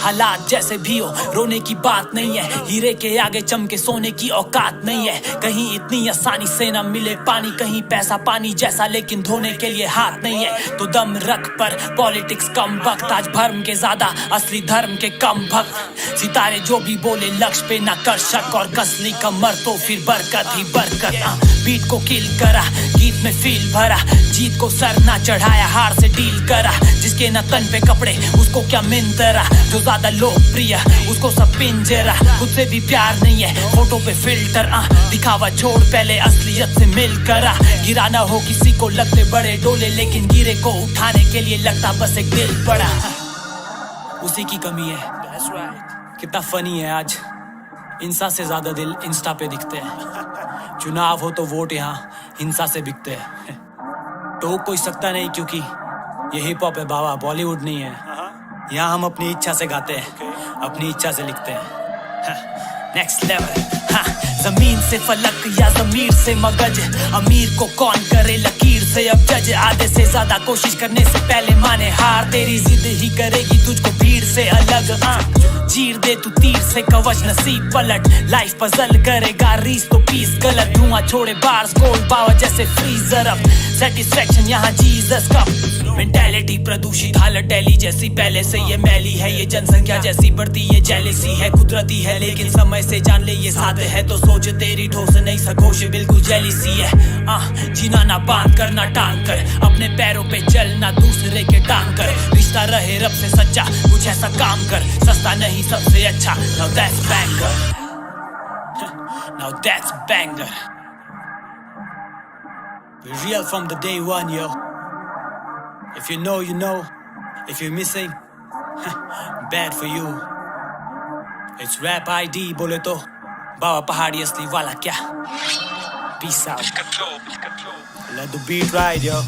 हालात जैसे भी हो रोने की बात नहीं है, हीरे के आगे चमके सोने की औकात नहीं है। कहीं इतनी आसानी से ना मिले पानी, कहीं पैसा पानी जैसा लेकिन धोने के लिए हाथ नहीं है। तो दम रख पर पॉलिटिक्स कम वक्त, आज भर्म के ज्यादा असली धर्म के कम भक्त। सितारे जो भी बोले लक्ष्य पे ना कर शक, और कसली कमर तो फिर बरकत ही बरकत। बीट को किल करा, गीत में फील भरा, जीत को सर ना चढ़ाया, हार से डील करा। जिसके ना तन पे कपड़े उसको क्या मिंतरा, जो ज्यादा लोकप्रिय उसको सब पिंजरा। खुद से भी प्यार नहीं है, फोटो पे फिल्टर। दिखावा छोड़ पहले असलियत से मिल करा। गिरा ना हो किसी को लगते बड़े डोले, लेकिन गिरे को उठाने के लिए लगता बस एक दिल बड़ा। उसी की कमी है। कितना फनी है आज, इंसा से ज्यादा दिल इंस्टा पे दिखते हैं। चुनाव हो तो वोट यहाँ हिंसा से बिकते हैं। टोक कोई सकता नहीं क्योंकि ये हिप हॉप है बाबा, बॉलीवुड नहीं है। यहाँ हम अपनी इच्छा से गाते हैं, अपनी इच्छा से लिखते हैं। Next level. जमीन से फलक या जमीर से मगज, अमीर को कौन करे लकीर से अब जज। आधे से ज्यादा कोशिश करने से पहले माने हार, तेरी जिद ही करेगी तुझको भीड़ से अलग। चीर दे तू तीर से कवच नसीब पलट, लाइफ पजल करेगा रीस तो पीस गलत। धुआं छोड़े बार्स गोल्ड पावर जैसे फ्रीजर, अब सेटिस्फैक्शन यहाँ जीसस का। मेंटालिटी प्रदूषित हालत दिल्ली जैसी पहले से ये मैली है। ये जनसंख्या जैसी बढ़ती ये जेलेसी है, कुदरती है लेकिन समय से जान ले ये साथ है। तो सोच तेरी ठोस नहीं सकोश बिल्कुल जेलिसी है। जीना ना बांध कर ना टांग कर, अपने पैरों पे चलना दूसरे के टांग कर। रिश्ता रहे रब से सच्चा, कुछ ऐसा काम कर, सस्ता नहीं सबसे अच्छा। Now that's banger. Now that's banger. We're real from the day one, yo. If you know, you know. If you're missing, bad for you. It's rap ID, बोले तो बाबा पहाड़ी असली वाला क्या? Peace out. Let the beat ride, yo.